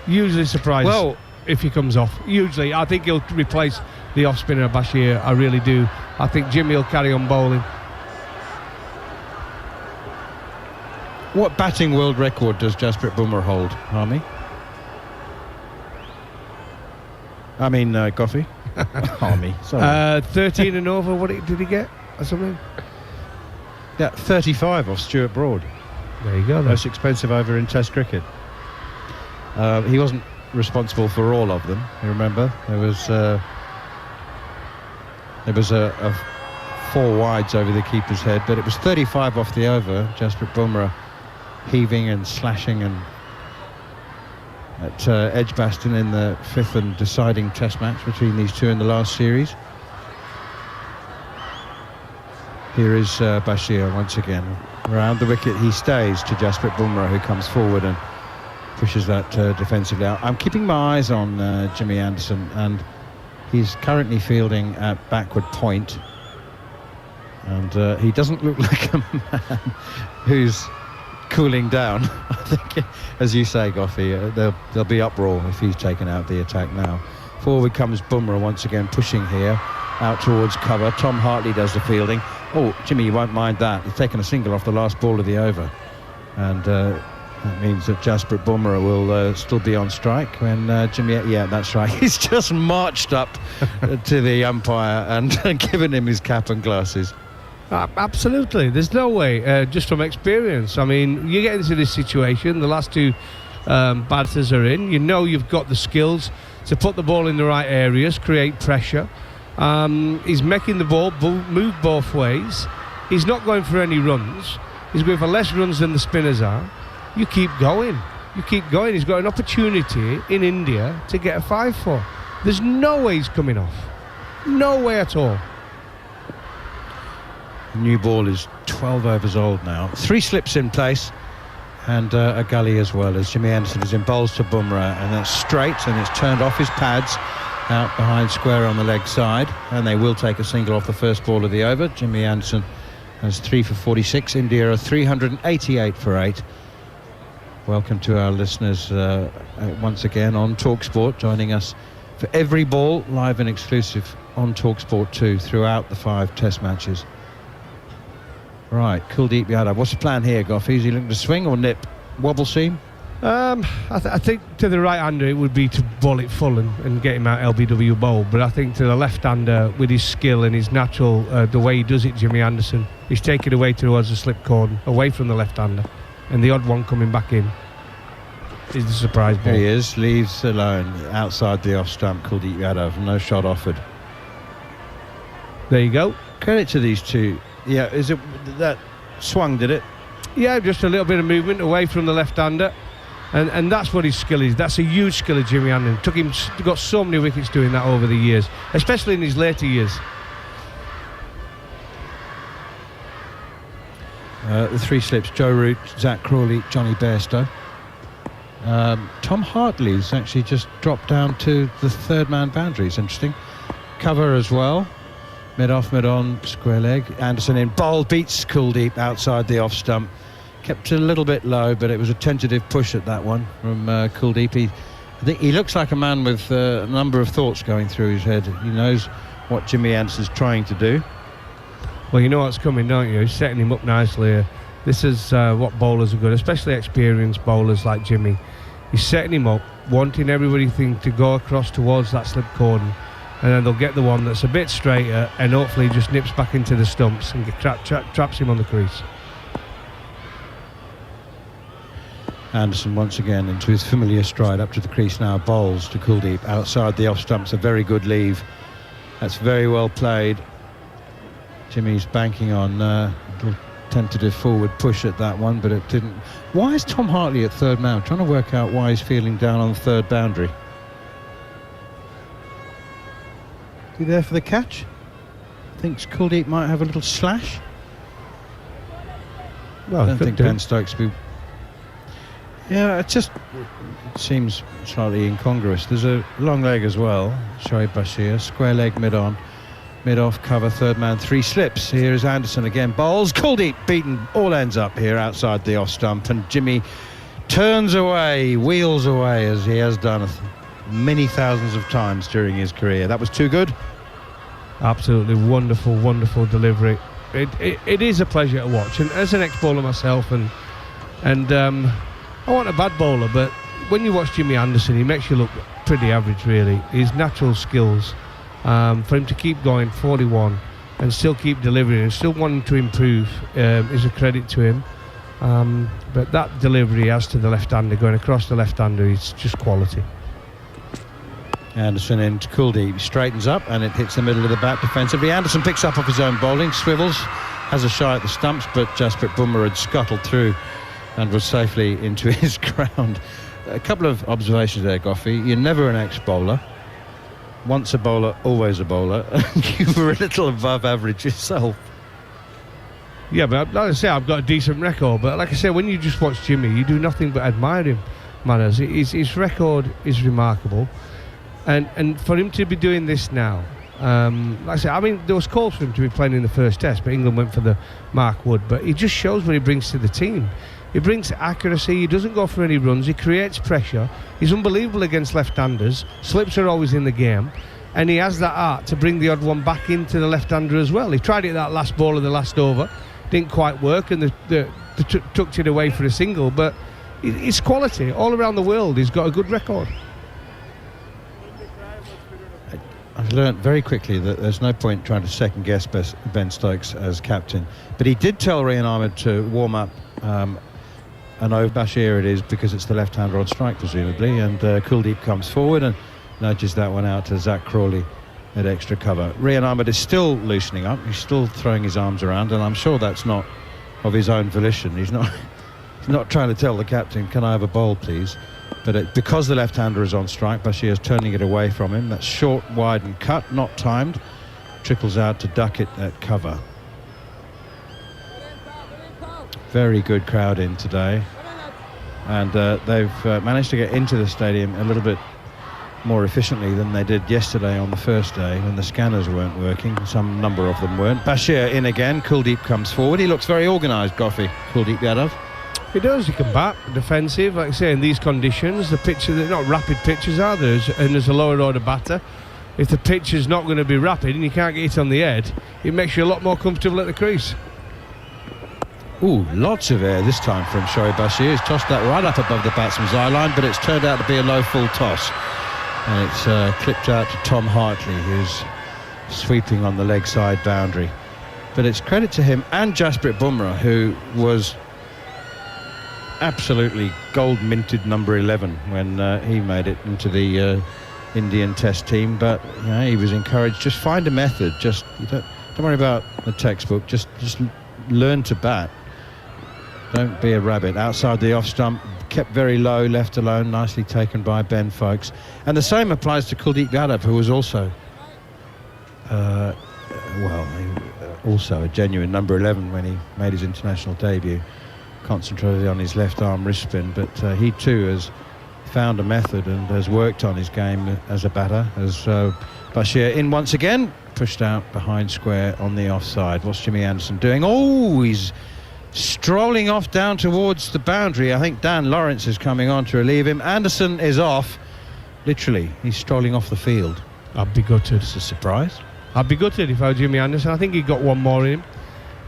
Usually surprised if he comes off. Usually, I think he'll replace the off-spinner Bashir. I really do. I think Jimmy will carry on bowling. What batting world record does Jasprit Bumrah hold, Harmy? I mean, Goffey. Harmy, sorry. 13 and over, what did he get? Or something? Yeah, 35 off Stuart Broad. There you go. Most expensive over in Test cricket. He wasn't responsible for all of them, you remember? There was a 4 wides over the keeper's head, but it was 35 off the over. Jasprit Bumrah heaving and slashing and at Edgbaston in the 5th and deciding Test match between these two in the last series. Here is Bashir once again. Around the wicket he stays to Jasprit Bumrah, who comes forward and pushes that defensively out. I'm keeping my eyes on Jimmy Anderson, and he's currently fielding at backward point, and he doesn't look like a man who's cooling down. I think, as you say, Goffey, there'll be uproar if he's taken out the attack now. Forward comes Bumrah once again, pushing here out towards cover. Tom Hartley does the fielding. Oh, Jimmy, you won't mind that. He's taken a single off the last ball of the over. And that means that Jasprit Bumrah will still be on strike when Jimmy... Yeah, that's right. He's just marched up to the umpire and given him his cap and glasses. Absolutely. There's no way, just from experience. I mean, you get into this situation, the last two batters are in, you know you've got the skills to put the ball in the right areas, create pressure. He's making the ball move both ways. He's not going for any runs. He's going for less runs than the spinners are. You keep going. You keep going. He's got an opportunity in India to get a 5-4. There's no way he's coming off. No way at all. The new ball is 12 overs old now. 3 slips in place and a gully as well, as Jimmy Anderson is in bowls to Bumrah, and that's straight and it's turned off his pads out behind square on the leg side, and they will take a single off the first ball of the over. Jimmy Anderson has 3 for 46. India are 388 for 8. Welcome to our listeners once again on TalkSport, joining us for every ball, live and exclusive on TalkSport 2 throughout the 5 test matches. Right, Kuldeep Yadav. What's the plan here, Goffey? Is he looking to swing or nip? Wobble seam? I think to the right-hander it would be to bowl it full and get him out LBW bowl, but I think to the left-hander, with his skill and his natural, the way he does it, Jimmy Anderson, he's taken away towards the slip cordon, away from the left-hander, and the odd one coming back in is the surprise ball. There he is, leaves alone outside the off-stump. Kuldeep Yadav, no shot offered. There you go. Credit to these two. Yeah, is it that swung, did it? Yeah, just a little bit of movement away from the left-hander. And that's what his skill is. That's a huge skill of Jimmy Anderson. Got so many wickets doing that over the years, especially in his later years. The 3 slips: Joe Root, Zach Crawley, Johnny Bairstow. Tom Hartley's actually just dropped down to the 3rd man boundary. It's interesting. Cover as well. Mid-off, mid-on, square leg. Anderson in bowl, beats Kuldeep outside the off-stump. Kept it a little bit low, but it was a tentative push at that one from Kuldeep. I think he looks like a man with a number of thoughts going through his head. He knows what Jimmy Anderson's trying to do. Well, you know what's coming, don't you? He's setting him up nicely here. This is what bowlers are good, especially experienced bowlers like Jimmy. He's setting him up, wanting everybody to go across towards that slip cordon, and then they'll get the one that's a bit straighter and hopefully just nips back into the stumps and traps him on the crease. Anderson once again into his familiar stride up to the crease now, bowls to Kuldeep outside the off stumps. A very good leave. That's very well played. Jimmy's banking on a little tentative forward push at that one, but it didn't. Why is Tom Hartley at 3rd man? I'm trying to work out why he's feeling down on the 3rd boundary. Is he there for the catch? Thinks Kuldeep might have a little slash. Well, I don't think Ben Stokes will be. Yeah, it seems slightly incongruous. There's a long leg as well. Shoaib Bashir, square leg mid-on, mid-off cover, 3rd man, 3 slips. Here is Anderson again, bowls. Kuldeep beaten, all ends up here outside the off stump, and Jimmy turns away, wheels away, as he has done many thousands of times during his career. That was too good. Absolutely wonderful, wonderful delivery. It is a pleasure to watch, and as an ex-bowler myself, and I want a bad bowler, but when you watch Jimmy Anderson, he makes you look pretty average, really. His natural skills, for him to keep going 41 and still keep delivering and still wanting to improve, is a credit to him. But that delivery as to the left-hander, going across the left-hander, is just quality. Anderson into Kuldeep, straightens up and it hits the middle of the bat defensively. Anderson picks up off his own bowling, swivels, has a shy at the stumps, but Jasprit Bumrah had scuttled through and was safely into his ground. A couple of observations there, Goffey. You're never an ex-bowler. Once a bowler, always a bowler. You were a little above average yourself. Yeah, but like I say, I've got a decent record. But like I say, when you just watch Jimmy, you do nothing but admire him. Manners. His record is remarkable. And for him to be doing this now, like I say, I mean, there was calls for him to be playing in the first test, but England went for the Mark Wood. But he just shows what he brings to the team. He brings accuracy, he doesn't go for any runs, he creates pressure, he's unbelievable against left-handers, slips are always in the game, and he has that art to bring the odd one back into the left-hander as well. He tried it that last ball of the last over, didn't quite work, and the tucked it away for a single, but it's quality. All around the world, he's got a good record. I've learnt very quickly that there's no point trying to second guess Ben Stokes as captain, but he did tell Rian Ahmed to warm up and over Bashir it is, because it's the left-hander on strike presumably, and Kuldeep comes forward and nudges that one out to Zach Crawley at extra cover. Rian Ahmed is still loosening up, he's still throwing his arms around, and I'm sure that's not of his own volition. He's not trying to tell the captain, can I have a bowl please? But because the left-hander is on strike, Bashir's turning it away from him. That's short, wide and cut, not timed. Trickles out to Duckett at cover. Very good crowd in today. And they've managed to get into the stadium a little bit more efficiently than they did yesterday on the first day when the scanners weren't working. Some number of them weren't. Bashir in again. Kuldeep comes forward. He looks very organised, Goffey, Kuldeep Yadav. He does. He can bat defensive, like I say, in these conditions. The pitch, they're not rapid pitches, are there? And there's a lower order batter. If the pitch is not going to be rapid and you can't get it on the head, it makes you a lot more comfortable at the crease. Ooh, lots of air this time from Shoaib Bashir. He's tossed that right up above the batsman's eye line, but it's turned out to be a low full toss. And it's clipped out to Tom Hartley, who's sweeping on the leg side boundary. But it's credit to him and Jasprit Bumrah, who was absolutely gold-minted number 11 when he made it into the Indian Test team. But you know, he was encouraged. Just find a method. Just don't worry about the textbook. Just learn to bat. Don't be a rabbit. Outside the off stump, kept very low, left alone. Nicely taken by Ben Foakes. And the same applies to Kuldeep Yadav, who was also also a genuine number 11 when he made his international debut. Concentrated on his left arm wrist spin, but he too has found a method and has worked on his game as a batter. As Bashir in once again, pushed out behind square on the offside. What's Jimmy Anderson doing? Oh, he's strolling off down towards the boundary. I think Dan Lawrence is coming on to relieve him. Anderson is off. Literally, he's strolling off the field. I'd be gutted. It's a surprise. I'd be gutted if I were Jimmy Anderson. I think he got one more in him.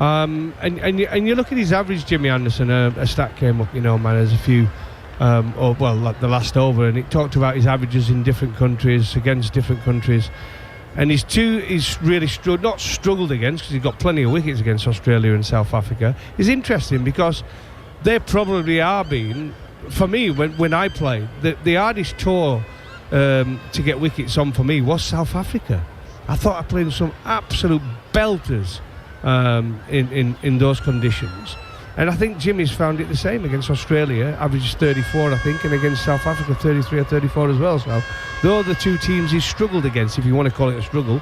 And you look at his average, Jimmy Anderson. A stat came up, man. There's a few, like the last over, and it talked about his averages in different countries against different countries. And he's really not struggled against, because he got plenty of wickets against Australia and South Africa. Is interesting because they probably are being, for me, when I play, the hardest tour to get wickets on for me was South Africa. I thought I played some absolute belters in those conditions, and I think Jimmy's found it the same against Australia. Averages 34, I think, and against South Africa 33 or 34 as well. So those are the two teams he's struggled against, if you want to call it a struggle.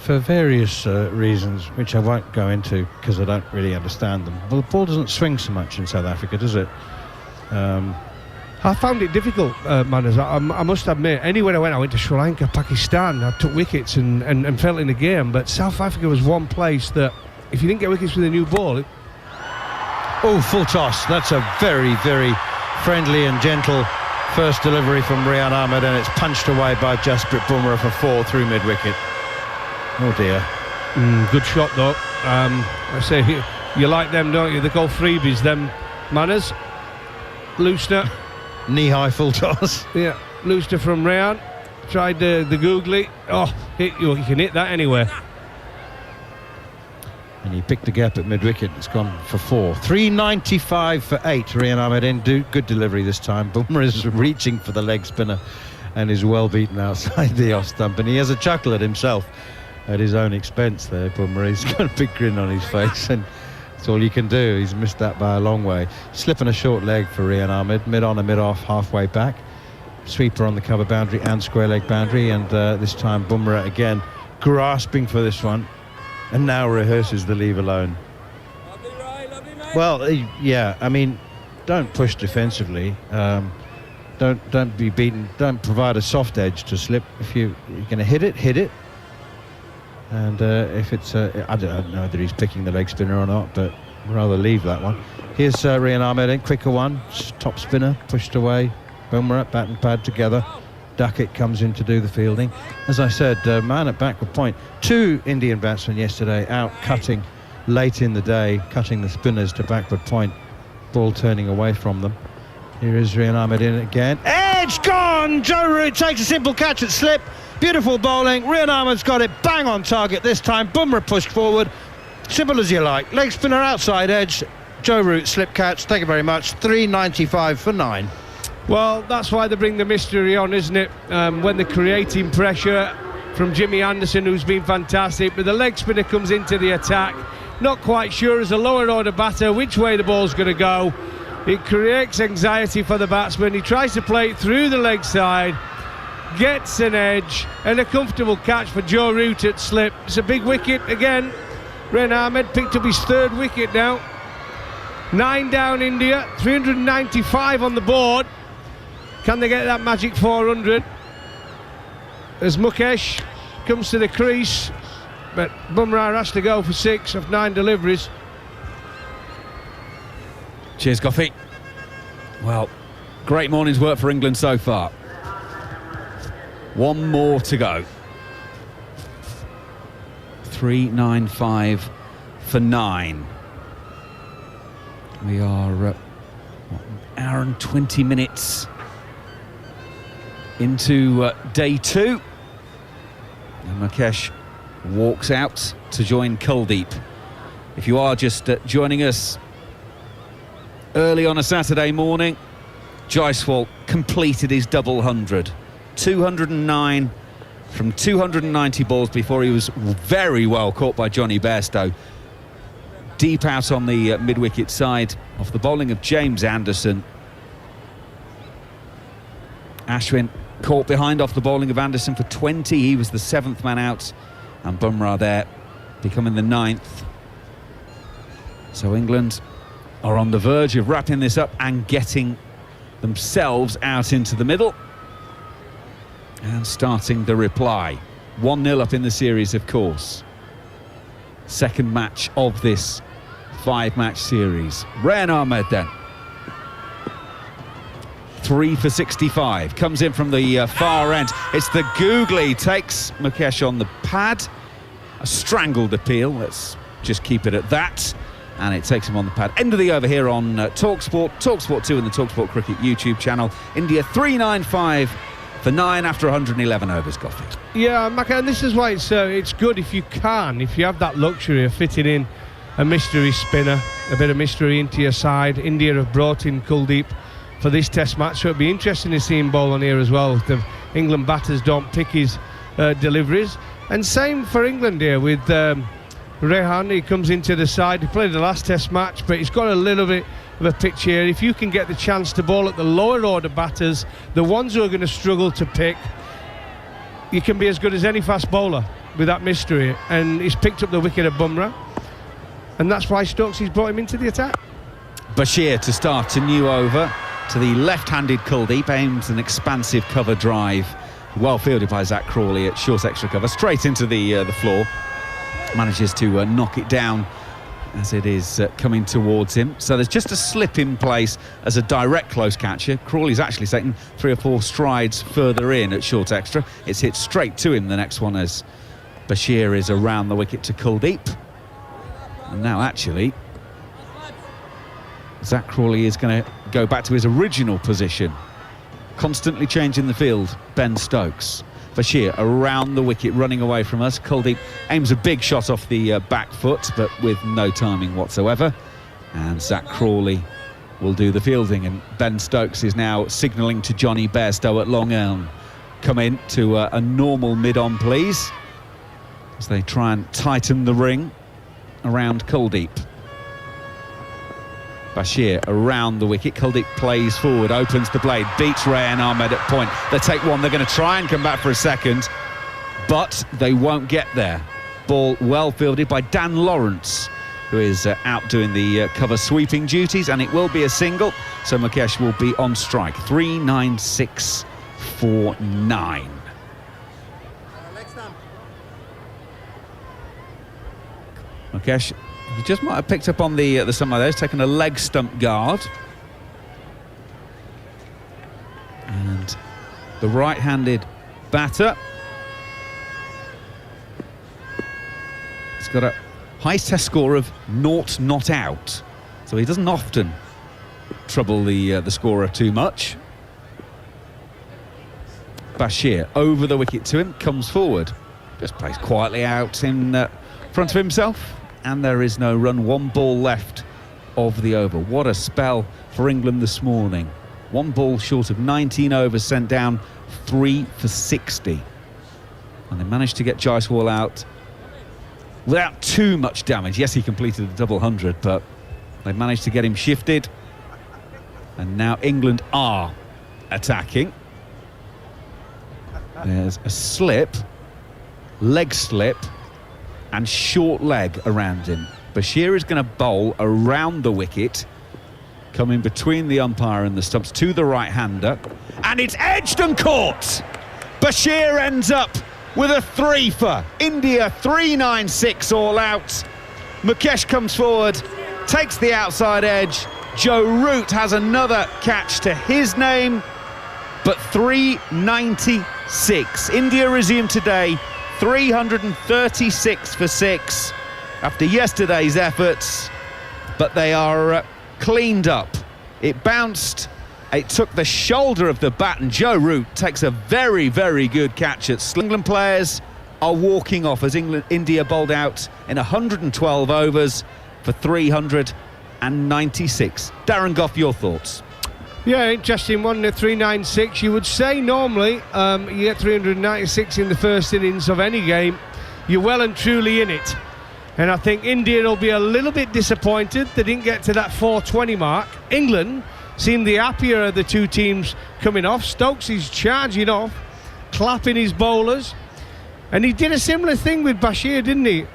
For various reasons, which I won't go into because I don't really understand them. Well, the ball doesn't swing so much in South Africa, does it? I found it difficult, Manners. I must admit. Anywhere I went to Sri Lanka, Pakistan, I took wickets and felt in the game. But South Africa was one place that, if you didn't get wickets with a new ball... Oh, full toss. That's a very, very friendly and gentle first delivery from Rian Ahmed, and it's punched away by Jasprit Bumrah for 4 through mid-wicket. Oh, dear. Good shot, though. I say, you like them, don't you? They call freebies, them, Manners. Loosener. Knee-high full toss. Yeah, Loosener from Rian. Tried the googly. Oh, you can hit that anywhere. And he picked the gap at mid-wicket. It's gone for 4. 395 for 8. Rian Ahmed in. Good delivery this time. Bumrah is reaching for the leg spinner and is well beaten outside the off stump. And he has a chuckle at himself at his own expense there, Bumrah. He's got a big grin on his face, and that's all you can do. He's missed that by a long way. Slipping a short leg for Rian Ahmed. Mid-on and mid-off, halfway back. Sweeper on the cover boundary and square leg boundary. And this time Bumrah again grasping for this one. And now rehearses the leave alone. Well, yeah, I mean, don't push defensively. Don't be beaten. Don't provide a soft edge to slip. If you're going to hit it. And if it's, I don't know whether he's picking the leg spinner or not, but I'd rather leave that one. Here's Rian Ahmed in, quicker one, top spinner, pushed away. Bumrah, bat and pad together. Duckett comes in to do the fielding. As I said, man at backward point. 2 Indian batsmen yesterday out cutting late in the day, cutting the spinners to backward point. Ball turning away from them. Here is Rian Ahmed in again. Edge gone! Joe Root takes a simple catch at slip. Beautiful bowling. Rian Ahmed's got it bang on target this time. Bumrah pushed forward. Simple as you like. Leg spinner outside edge. Joe Root slip catch. Thank you very much. 395 for 9. Well, that's why they bring the mystery on, isn't it? When they're creating pressure from Jimmy Anderson, who's been fantastic, but the leg spinner comes into the attack. Not quite sure as a lower order batter which way the ball's going to go. It creates anxiety for the batsman. He tries to play it through the leg side, gets an edge, and a comfortable catch for Joe Root at slip. It's a big wicket again. Rian Ahmed picked up his 3rd wicket now. 9 down India, 395 on the board. Can they get that magic 400? As Mukesh comes to the crease, but Bumrah has to go for 6 of 9 deliveries. Cheers, Goffey. Well, great morning's work for England so far. 1 more to go. 395 for 9. We are an hour and 20 minutes into day 2. And Mukesh walks out to join Kuldeep. If you are just joining us early on a Saturday morning, Jaiswal completed his double 100. 209 from 290 balls before he was very well caught by Johnny Bairstow. Deep out on the mid-wicket side off the bowling of James Anderson. Ashwin caught behind off the bowling of Anderson for 20. He was the 7th man out, and Bumrah there becoming the 9th. So England are on the verge of wrapping this up and getting themselves out into the middle and starting the reply. 1-0 up in the series, of course. Second match of this 5-match series. Rian Ahmed then. 3 for 65. Comes in from the far end. It's the googly. Takes Mukesh on the pad. A strangled appeal. Let's just keep it at that. And it takes him on the pad. End of the over here on TalkSport. TalkSport 2 and the TalkSport Cricket YouTube channel. India 395 for 9 after 111 overs, Goffey. Yeah, Macca, and this is why it's good if you have that luxury of fitting in a mystery spinner, a bit of mystery into your side. India have brought in Kuldeep for this test match, so it'll be interesting to see him bowl on here as well. The England batters don't pick his deliveries. And same for England here with Rehan. He comes into the side. He played the last test match, but he's got a little bit of a pitch here. If you can get the chance to bowl at the lower order batters, the ones who are going to struggle to pick, you can be as good as any fast bowler with that mystery. And he's picked up the wicket of Bumrah, and that's why Stokesy's brought him into the attack. Bashir to start a new over to the left-handed Kuldeep. Aims an expansive cover drive, well fielded by Zach Crawley at short extra cover, straight into the floor. Manages to knock it down as it is coming towards him. So there's just a slip in place as a direct close catcher. Crawley's actually taken 3 or 4 strides further in at short extra. It's hit straight to him, the next one, as Bashir is around the wicket to Kuldeep. And now actually Zach Crawley is going to go back to his original position, constantly changing the field. Ben Stokes. Bashir around the wicket, running away from us. Kuldeep aims a big shot off the back foot, but with no timing whatsoever. And Zach Crawley will do the fielding, and Ben Stokes is now signalling to Johnny Bairstow at Long Elm. Come in to a normal mid-on, please, as they try and tighten the ring around Kuldeep. Bashir around the wicket. Kuldeep plays forward, opens the blade, beats Rian Ahmed at point. They take one, they're going to try and come back for a second, but they won't get there. Ball well fielded by Dan Lawrence, who is out doing the cover sweeping duties, and it will be a single, so Mukesh will be on strike. 396 for 9. Mukesh, you just might have picked up on the some of those, taking a leg stump guard. And the right-handed batter. He's got a high test score of 0 not out, so he doesn't often trouble the scorer too much. Bashir over the wicket to him, comes forward, just plays quietly out in front of himself, and there is no run. 1 ball left of the over. What a spell for England this morning. 1 ball short of 19 overs sent down, 3 for 60. And they managed to get Jaiswal out without too much damage. Yes, he completed a double 100, but they managed to get him shifted. And now England are attacking. There's a slip, leg slip, and short leg around him. Bashir is going to bowl around the wicket, coming between the umpire and the stumps to the right-hander, and it's edged and caught. Bashir ends up with a 3 for India, 396 all out. Mukesh comes forward, takes the outside edge. Joe Root has another catch to his name, but 396. India resumed today 336 for 6 after yesterday's efforts, but they are cleaned up. It bounced, it took the shoulder of the bat, and Joe Root takes a very, very good catch at England. Players are walking off as India bowled out in 112 overs for 396. Darren Gough, your thoughts? Yeah, interesting one, the 396. You would say normally you get 396 in the first innings of any game, you're well and truly in it. And I think India will be a little bit disappointed they didn't get to that 420 mark. England seemed the happier of the two teams coming off. Stokes is charging off, clapping his bowlers. And he did a similar thing with Bashir, didn't he,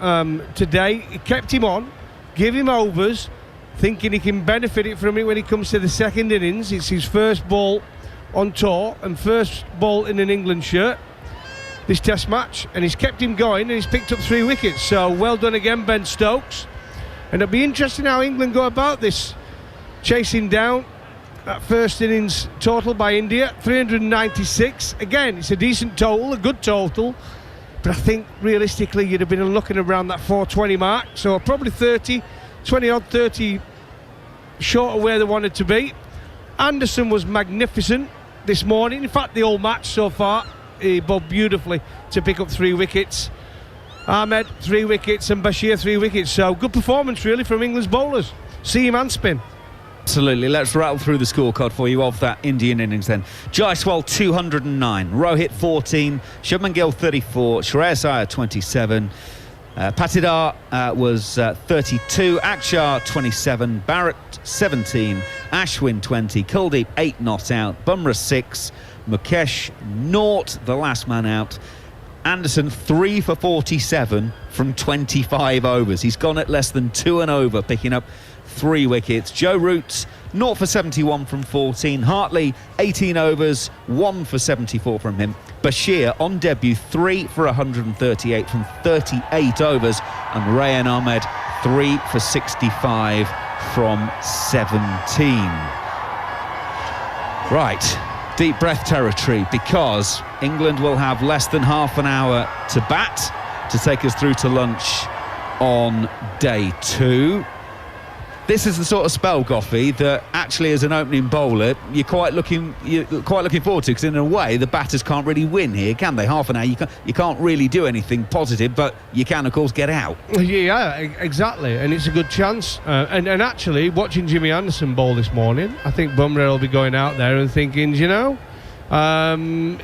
today? He kept him on, gave him overs, thinking he can benefit from it when he comes to the second innings. It's his first ball on tour and first ball in an England shirt this test match, and he's kept him going and he's picked up 3 wickets. So well done again, Ben Stokes. And it'll be interesting how England go about this, chasing down that first innings total by India, 396. Again, it's a decent total, a good total, but I think realistically you'd have been looking around that 420 mark, so probably 30 odd 30 short of where they wanted to be. Anderson was magnificent this morning, in fact the whole match so far. He bowled beautifully to pick up 3 wickets. Ahmed 3 wickets and Bashir 3 wickets, so good performance really from England's bowlers, seam and spin. Absolutely. Let's rattle through the scorecard for you of that Indian innings then. Jaiswal 209, Rohit 14, Shubman Gill 34, Shreyas Iyer 27, Patidar was 32, Akshar 27, Barrett 17, Ashwin 20, Kuldeep 8 not out, Bumrah 6, Mukesh 0, the last man out. Anderson 3 for 47 from 25 overs. He's gone at less than 2 and over, picking up 3 wickets. Joe Root 0 for 71 from 14. Hartley 18 overs, 1 for 74 from him. Bashir on debut 3 for 138 from 38 overs, and Rayan Ahmed 3 for 65 from 17. Right, deep breath territory, because England will have less than half an hour to bat to take us through to lunch on day 2. This is the sort of spell, Goffey, that actually as an opening bowler you're quite looking forward to, because in a way the batters can't really win here, can they? Half an hour you can't really do anything positive, but you can of course get out. Yeah, exactly, and it's a good chance. And actually watching Jimmy Anderson bowl this morning, I think Bumrah will be going out there and thinking, you know,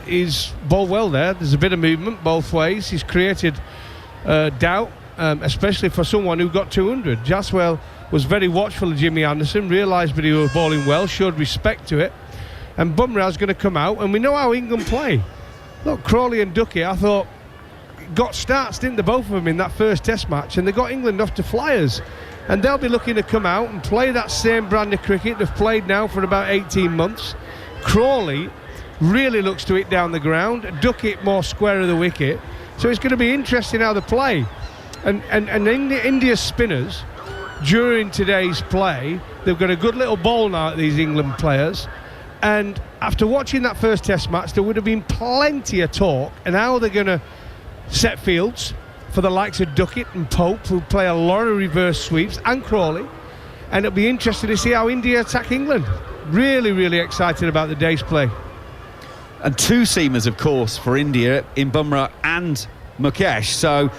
he's bowled well there. There's a bit of movement both ways. He's created doubt, especially for someone who got 200. Jaiswal was very watchful of Jimmy Anderson, realised that he was bowling well, showed respect to it, and Bumrah's going to come out, and we know how England play. Look, Crawley and Duckett, I thought, got starts, didn't they, both of them in that first test match, and they got England off to flyers, and they'll be looking to come out and play that same brand of cricket they've played now for about 18 months. Crawley really looks to hit down the ground, Duckett more square of the wicket, so it's going to be interesting how they play. And India's spinners during today's play, they've got a good little ball now at these England players, And after watching that first test match, there would have been plenty of talk and how they're going to set fields for the likes of Duckett and Pope, who play a lot of reverse sweeps, and Crawley. And it'll be interesting to see how India attack England. Really, really excited about the day's play. And two seamers, of course, for India in Bumrah and Mukesh. So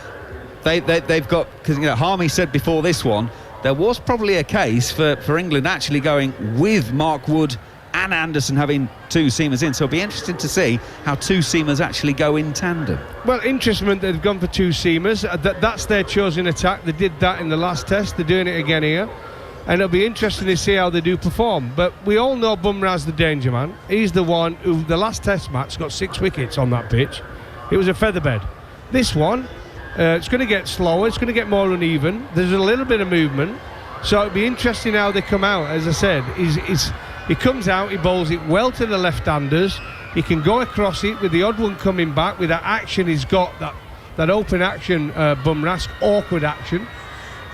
they've got, because Harmy said before this one, there was probably a case for England actually going with Mark Wood and Anderson having two seamers in. So it'll be interesting to see how two seamers actually go in tandem. Well, interesting they've gone for two seamers. That's their chosen attack. They did that in the last test. They're doing it again here. And it'll be interesting to see how they do perform. But we all know Bumrah's the danger man. He's the one who, the last test match, got 6 wickets on that pitch. It was a featherbed. This one, it's going to get slower. It's going to get more uneven. There's a little bit of movement. So it'll be interesting how they come out. As I said, he comes out, he bowls it well to the left-handers. He can go across it with the odd one coming back. With that action, he's got that open action, Bumrah's awkward action.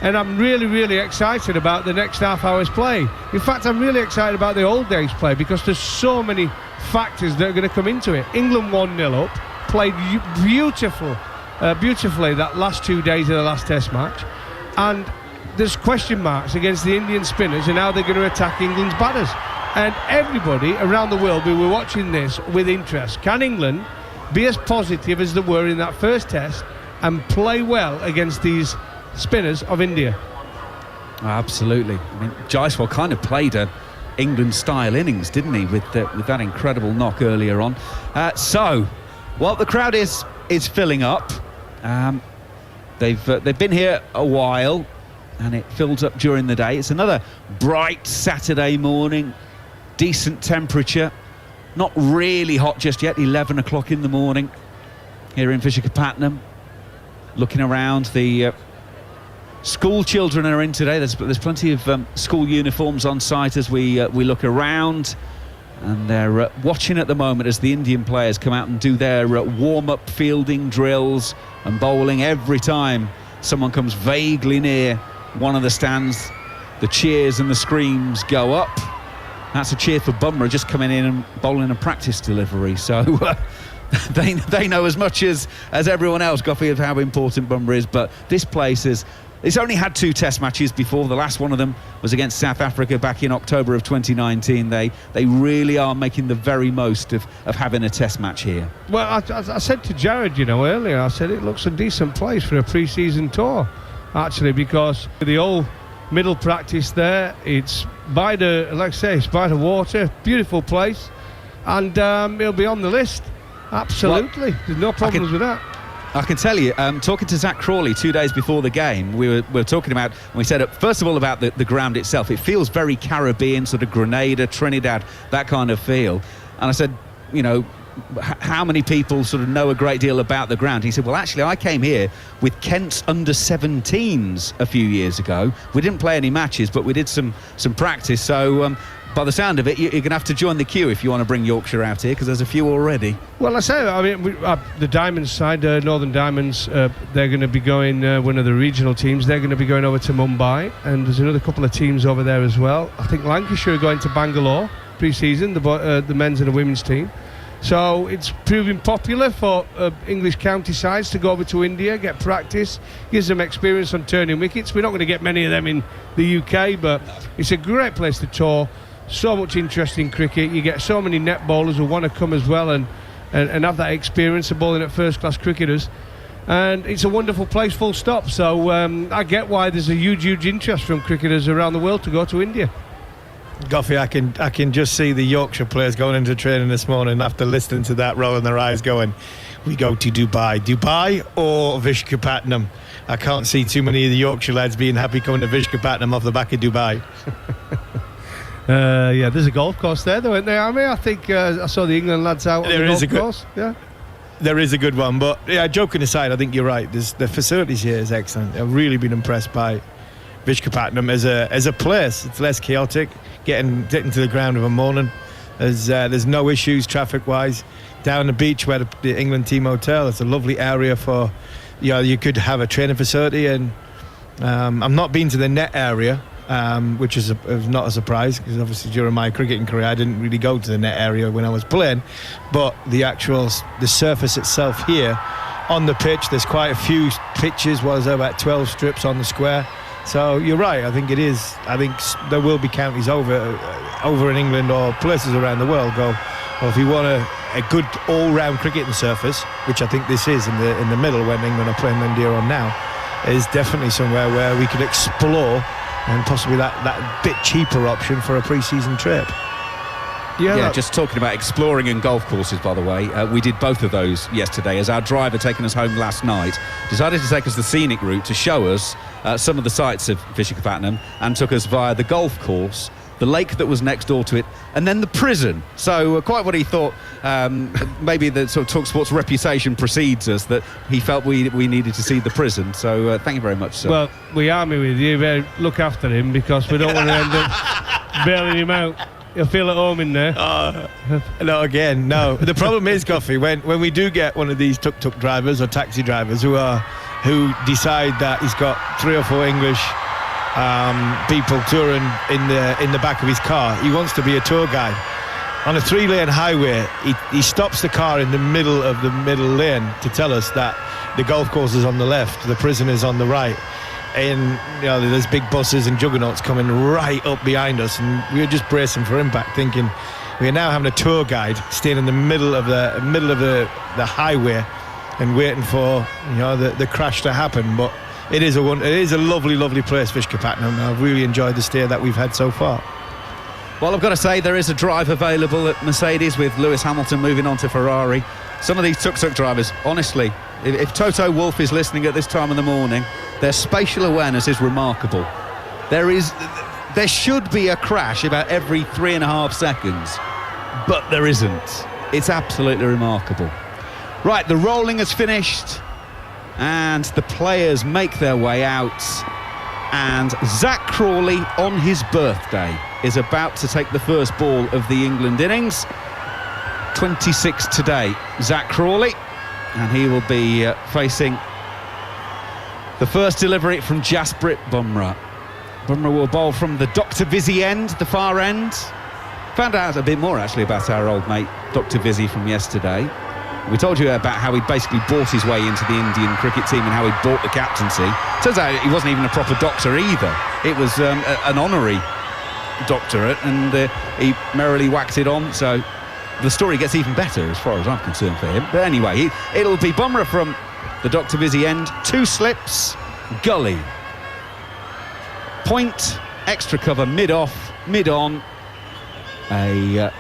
And I'm really, really excited about the next half hour's play. In fact, I'm really excited about the old days play because there's so many factors that are going to come into it. England 1-0 up, played beautifully that last 2 days of the last test match. And there's question marks against the Indian spinners and how they're going to attack England's batters. And everybody around the world will be watching this with interest. Can England be as positive as they were in that first test and play well against these spinners of India? Absolutely. I mean, Jaiswal kind of played a England-style innings, didn't he, with that incredible knock earlier on. So, while the crowd is filling up, they've been here a while, and it fills up during the day. It's another bright Saturday morning, decent temperature, not really hot just yet. 11 o'clock in the morning here in Visakhapatnam. Looking around, the school children are in today. There's plenty of school uniforms on site as we look around, and they're watching at the moment as the Indian players come out and do their warm-up fielding drills and bowling. Every time someone comes vaguely near one of the stands, the cheers and the screams go up. That's a cheer for Bumrah just coming in and bowling a practice delivery. So they know as much as everyone else, Goffey, of how important Bumrah is. But this place it's only had 2 test matches before. The last one of them was against South Africa back in October of 2019. They really are making the very most of having a test match here. Well, I said to Jared, earlier, I said it looks a decent place for a pre-season tour, actually, because the old middle practice there, it's by the water, beautiful place, and it'll be on the list. Absolutely. Well, there's no problems with that. I can tell you, talking to Zach Crawley 2 days before the game, we were talking about, and we said, first of all, about the ground itself. It feels very Caribbean, sort of Grenada, Trinidad, that kind of feel. And I said, how many people sort of know a great deal about the ground? He said, well, actually, I came here with Kent's under-17s a few years ago. We didn't play any matches, but we did some practice. So by the sound of it, you're going to have to join the queue if you want to bring Yorkshire out here, because there's a few already. Well, the Diamonds side, Northern Diamonds, they're going to be going, one of the regional teams, they're going to be going over to Mumbai, and there's another couple of teams over there as well. I think Lancashire are going to Bangalore pre-season, the men's and the women's team. So it's proving popular for English county sides to go over to India, get practice, gives them experience on turning wickets. We're not going to get many of them in the UK, but it's a great place to tour. So much interest in cricket. You get so many net bowlers who want to come as well and have that experience of bowling at first-class cricketers. And it's a wonderful place, full stop. So I get why there's a huge interest from cricketers around the world to go to India. Goffey, I can just see the Yorkshire players going into training this morning after listening to that, rolling their eyes going, we go to Dubai or Visakhapatnam. I can't see too many of the Yorkshire lads being happy coming to Visakhapatnam off the back of Dubai. There's a golf course there, though, isn't there? I think I saw the England lads out on the golf course. Yeah, there is a good one, but joking aside, I think you're right. The facilities here is excellent. I've really been impressed by Visakhapatnam as a place. It's less chaotic. Getting to the ground of a morning, there's no issues traffic-wise. Down the beach where the England team hotel, it's a lovely area for, you could have a training facility. And I'm not been to the net area, which is not a surprise, because obviously during my cricketing career I didn't really go to the net area when I was playing. But the surface itself here on the pitch, there's quite a few pitches. What is there, about 12 strips on the square? So you're right. I think there will be counties over in England or places around the world go, well, if you want a good all-round cricketing surface, which I think this is in the middle when England are playing India on now, is definitely somewhere where we could explore, and possibly that bit cheaper option for a pre-season trip. Yeah, just talking about exploring and golf courses, by the way, we did both of those yesterday, as our driver taking us home last night decided to take us the scenic route to show us some of the sights of Visakhapatnam, and took us via the golf course, the lake that was next door to it, and then the prison. So quite what he thought, maybe the sort of TalkSport's reputation precedes us, that he felt we needed to see the prison. So thank you very much, sir. Well, we army with you. Better look after him, because we don't want to end up bailing him out. You'll feel at home in there. No, again, no. The problem is, Goffey, when we do get one of these tuk-tuk drivers or taxi drivers who decide that he's got 3 or 4 English people touring in the back of his car, he wants to be a tour guide. On a 3-lane highway, he stops the car in the middle of the middle lane to tell us that the golf course is on the left, the prison is on the right. And there's big buses and juggernauts coming right up behind us, and we were just bracing for impact, thinking we are now having a tour guide staying in the middle of the highway and waiting for the crash to happen. But it is a lovely place, Visakhapatnam. I've really enjoyed the stay that we've had so far. Well, I've got to say, there is a drive available at Mercedes, with Lewis Hamilton moving on to Ferrari. Some of these tuk-tuk drivers, honestly, if Toto Wolff is listening at this time of the morning, their spatial awareness is remarkable. There should be a crash about every 3.5 seconds, but there isn't. It's absolutely remarkable. Right, the rolling has finished, and the players make their way out, and Zak Crawley, on his birthday, is about to take the first ball of the England innings. 26 today, Zak Crawley, and he will be facing the first delivery from Jasprit Bumrah. Bumrah will bowl from the Dr. Vizzy end, the far end. Found out a bit more actually about our old mate Dr. Vizzy from yesterday. We told you about how he basically bought his way into the Indian cricket team and how he bought the captaincy. Turns out he wasn't even a proper doctor either. It was an honorary doctorate, and he merrily whacked it on. So the story gets even better as far as I'm concerned for him. But anyway, it'll be Bumrah from the Dr. Vizzy end, 2 slips, gully, point, extra cover, mid-off, mid-on, a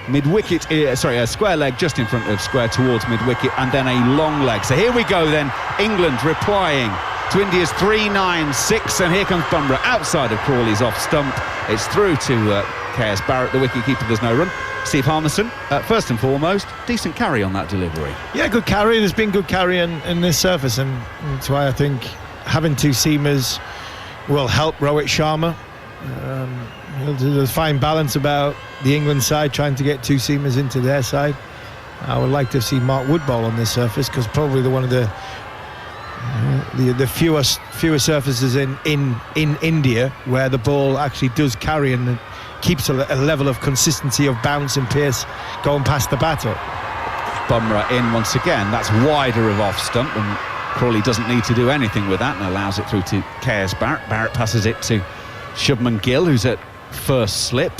mid-wicket, a square leg just in front of square towards mid-wicket, and then a long leg. So here we go then, England replying to India's 3-9-6, and here comes Bumrah outside of Crawley's off stump. It's through to KS Barrett, the wicket-keeper. There's no run. Steve Harmison, first and foremost, decent carry on that delivery. Yeah, good carry. There's been good carry in this surface, and that's why I think having 2 seamers will help Rohit Sharma. There's a fine balance about the England side trying to get 2 seamers into their side. I would like to see Mark Wood bowl on this surface, because probably one of the fewer surfaces in India where the ball actually does carry and keeps a level of consistency of bounce and pace going past the batter. Bumrah in once again. That's wider of off stump, and Crawley doesn't need to do anything with that, and allows it through to KS Barrett. Barrett passes it to Shubman Gill, who's at first slip.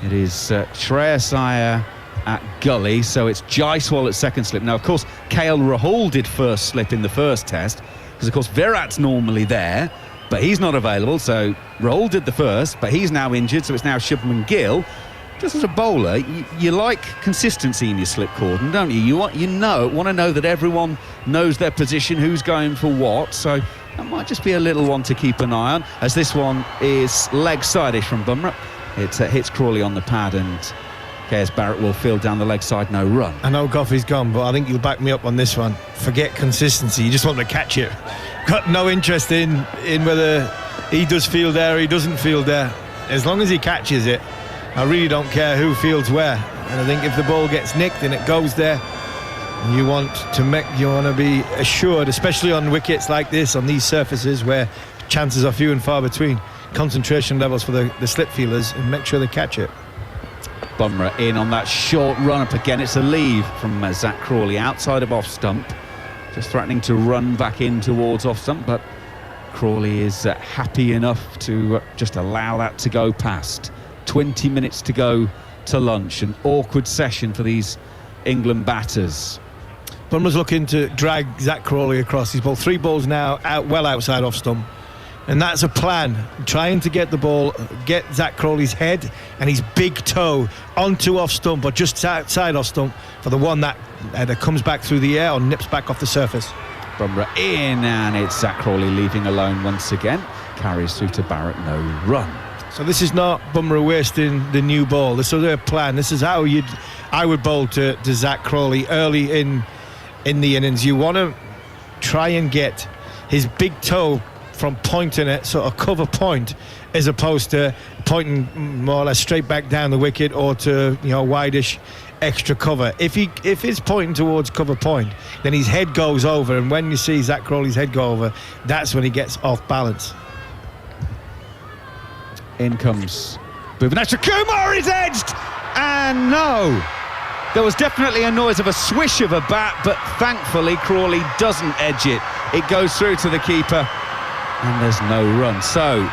It is Shreyas Iyer at gully, so it's Jaiswal at second slip. Now, of course, KL Rahul did first slip in the first test, because of course Virat's normally there, but he's not available. So Rahul did the first, but he's now injured, so it's now Shubman Gill. Just as a bowler, you like consistency in your slip cordon, don't you? You want to know that everyone knows their position, who's going for what. So that might just be a little one to keep an eye on, as this one is leg side-ish from Bumrah. It hits Crawley on the pad, and KS Barrett will field down the leg side, no run. I know Goffey's gone, but I think you'll back me up on this one. Forget consistency, you just want to catch it. Got no interest in whether he does field there or he doesn't field there. As long as he catches it, I really don't care who fields where. And I think if the ball gets nicked and it goes there, you want to be assured, especially on wickets like this, on these surfaces where chances are few and far between. Concentration levels for the slip fielders, and make sure they catch it. Bumrah in on that short run up again. It's a leave from Zach Crawley outside of off stump, just threatening to run back in towards off stump, but Crawley is happy enough to just allow that to go past. 20 minutes to go to lunch. An awkward session for these England batters. Bumrah's looking to drag Zach Crawley across. He's bowled 3 balls now well outside off stump, and that's a plan, trying to get the ball, get Zach Crawley's head and his big toe onto off stump or just outside off stump for the one that comes back through the air or nips back off the surface. Bumrah in, and it's Zach Crawley leaving alone once again. Carries through to Barrett, no run. So this is not Bumrah wasting the new ball. This is their plan. This is how I would bowl to Zach Crawley early in the innings. You want to try and get his big toe from pointing at sort of cover point, as opposed to pointing more or less straight back down the wicket or to wideish extra cover. If it's pointing towards cover point, then his head goes over, and when you see Zach Crawley's head go over, that's when he gets off balance. In comes Bhuvaneshwar Kumar, is edged, and no, there was definitely a noise of a swish of a bat, but thankfully Crawley doesn't edge it. It goes through to the keeper, and there's no run. So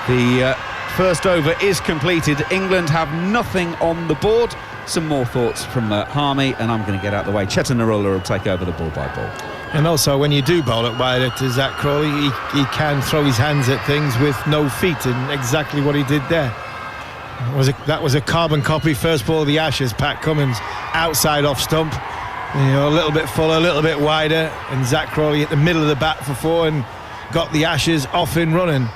the first over is completed. England have nothing on the board. Some more thoughts from Harmy, and I'm going to get out of the way. Chetan Narula will take over the ball by ball. And also, when you do bowl it wide to Zach Crawley, he can throw his hands at things with no feet, and exactly what he did there. That was a carbon copy. First ball of the Ashes, Pat Cummins outside off stump, a little bit fuller, a little bit wider, and Zach Crawley at the middle of the bat for 4 and got the Ashes off and running.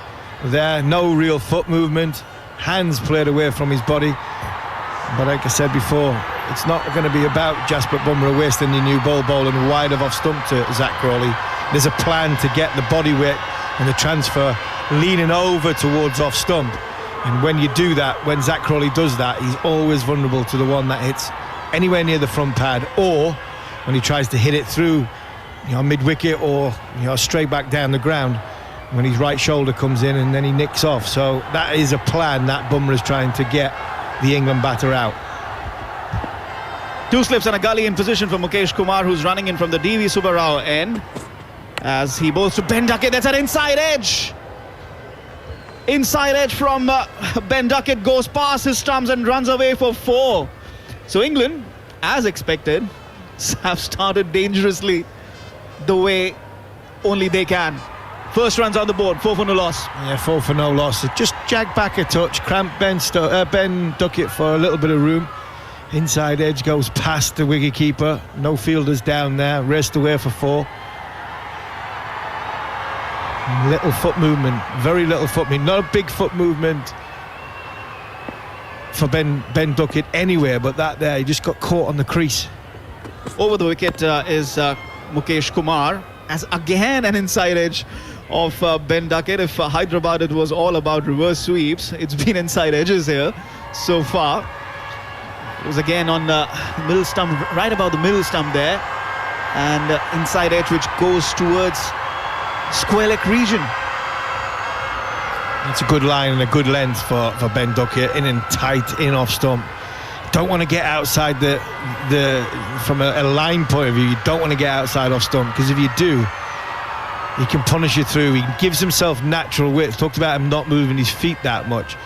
There, no real foot movement, hands played away from his body. But like I said before, it's not going to be about Jasprit Bumrah wasting the new ball bowling wide of off stump to Zach Crawley. There's a plan to get the body weight and the transfer leaning over towards off stump. And when you do that, when Zach Crawley does that, he's always vulnerable to the one that hits anywhere near the front pad, or when he tries to hit it through mid-wicket or straight back down the ground, when his right shoulder comes in and then he nicks off. So that is a plan that Bumrah's trying to get the England batter out. 2 slips and a gully in position for Mukesh Kumar, who's running in from the D.V. Subbarao end as he bowls to Ben Duckett. That's an inside edge. Inside edge from Ben Duckett, goes past his stumps and runs away for 4. So England, as expected, have started dangerously the way only they can. First runs on the board, 4 for no loss. Yeah, 4 for no loss. Just jagged back a touch, cramped Ben Duckett for a little bit of room. Inside edge goes past the wicketkeeper. No fielders down there, raced away for 4. Little foot movement, very little foot movement. Not a big foot movement for Ben Duckett anywhere, but that there, he just got caught on the crease. Over the wicket is Mukesh Kumar, as again an inside edge of Ben Duckett. If Hyderabad it was all about reverse sweeps, it's been inside edges here so far. It was again on the middle stump, right about the middle stump there, and inside edge which goes towards square leg region. It's a good line and a good length for Ben Duckett, in and tight, in off stump. Don't want to get outside from a line point of view, you don't want to get outside off stump, because if you do, he can punish you through. He gives himself natural width. Talked about him not moving his feet that much,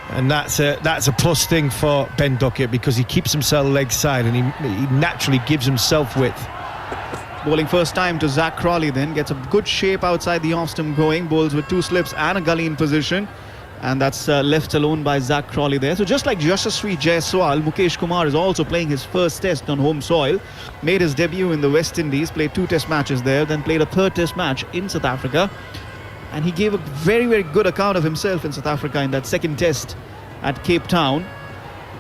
and that's a plus thing for Ben Duckett, because he keeps himself leg side and he naturally gives himself width. Bowling first time to Zach Crawley, then gets a good shape outside the off stump going, bowls with 2 slips and a gully in position, and that's left alone by Zach Crawley there. So just like Yashasvi Jaiswal, Mukesh Kumar is also playing his first test on home soil. Made his debut in the West Indies, played 2 test matches there, then played a 3rd test match in South Africa, and he gave a very, very good account of himself in South Africa in that 2nd test at Cape Town.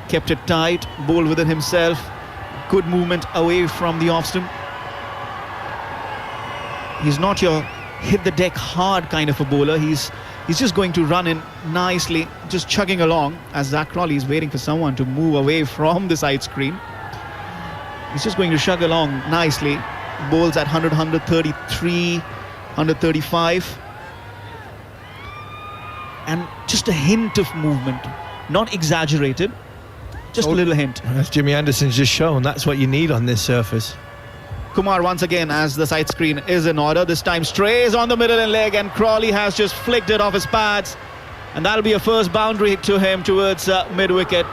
Kept it tight, bowled with it himself, good movement away from the off stump. He's not your hit the deck hard kind of a bowler. He's just going to run in nicely, just chugging along as Zach Crawley is waiting for someone to move away from the side screen. He's just going to chug along nicely. Bowls at 100, 133, 135. and just a hint of movement, not exaggerated, just a little hint. As Jimmy Anderson's just shown, that's what you need on this surface. Kumar once again, as the side screen is in order, this time strays on the middle and leg, and Crawley has just flicked it off his pads, and that'll be a first boundary hit to him towards mid-wicket.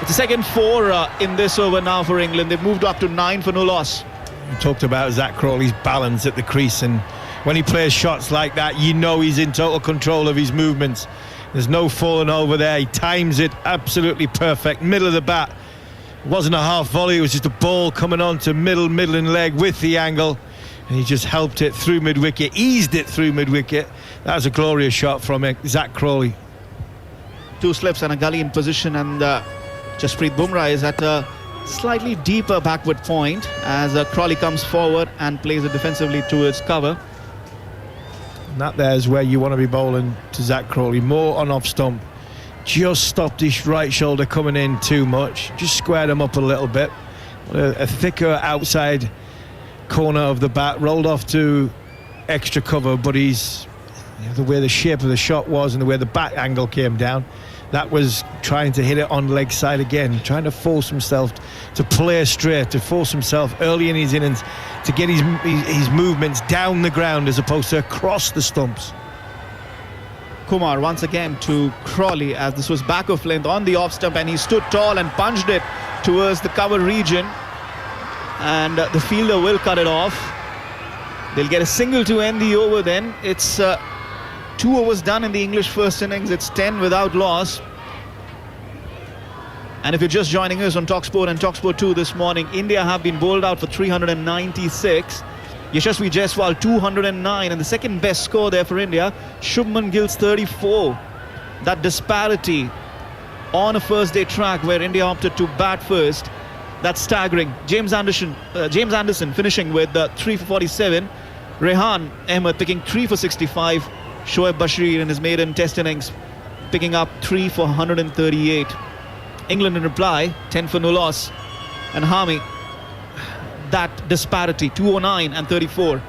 It's the second 4 in this over now for England. They've moved up to 9 for no loss. We talked about Zach Crawley's balance at the crease, and when he plays shots like that, you know he's in total control of his movements. There's no falling over there. He times it absolutely perfect. Middle of the bat. It wasn't a half volley, it was just a ball coming on to middle and leg with the angle, and he just helped it through mid-wicket, eased it through mid-wicket. That was a glorious shot from Zach Crawley. 2 slips and a gully in position, and Jasprit Bumrah is at a slightly deeper backward point as Crawley comes forward and plays it defensively towards cover. And that there's where you want to be bowling to Zach Crawley, more on off stump. Just stopped his right shoulder coming in too much, just squared him up a little bit. A thicker outside corner of the bat, rolled off to extra cover, but he's, the way the shape of the shot was and the way the bat angle came down, that was trying to hit it on leg side again, trying to force himself to play straight, to force himself early in his innings to get his movements down the ground as opposed to across the stumps. Kumar once again to Crawley, as this was back of length on the off stump, and he stood tall and punched it towards the cover region, and the fielder will cut it off. They'll get a single to end the over then. It's 2 overs done in the English first innings. It's 10 without loss. And if you're just joining us on TalkSport and TalkSport 2 this morning, India have been bowled out for 396. Yashasvi Jaiswal 209, and the second best score there for India, Shubman Gill's 34. That disparity on a first day track where India opted to bat first, that's staggering. James Anderson finishing with 3 for 47. Rehan Ahmed picking 3 for 65. Shoaib Bashir in his maiden test innings picking up 3 for 138. England in reply, 10 for no loss. And Harmy, that disparity, 209 and 34.